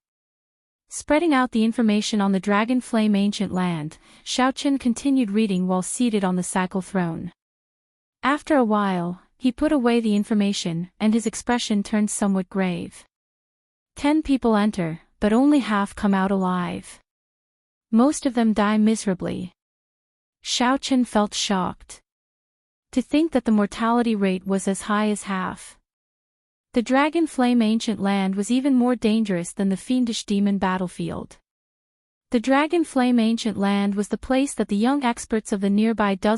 Spreading out the information on the Dragon Flame Ancient Land, Xiao Chen continued reading while seated on the Cycle Throne. After a while, he put away the information, and his expression turned somewhat grave. 10 people enter, but only half come out alive. Most of them die miserably. Xiao Chen felt shocked. To think that the mortality rate was as high as half. The Dragon Flame Ancient Land was even more dangerous than the fiendish demon battlefield. The Dragon Flame Ancient Land was the place that the young experts of the nearby dozen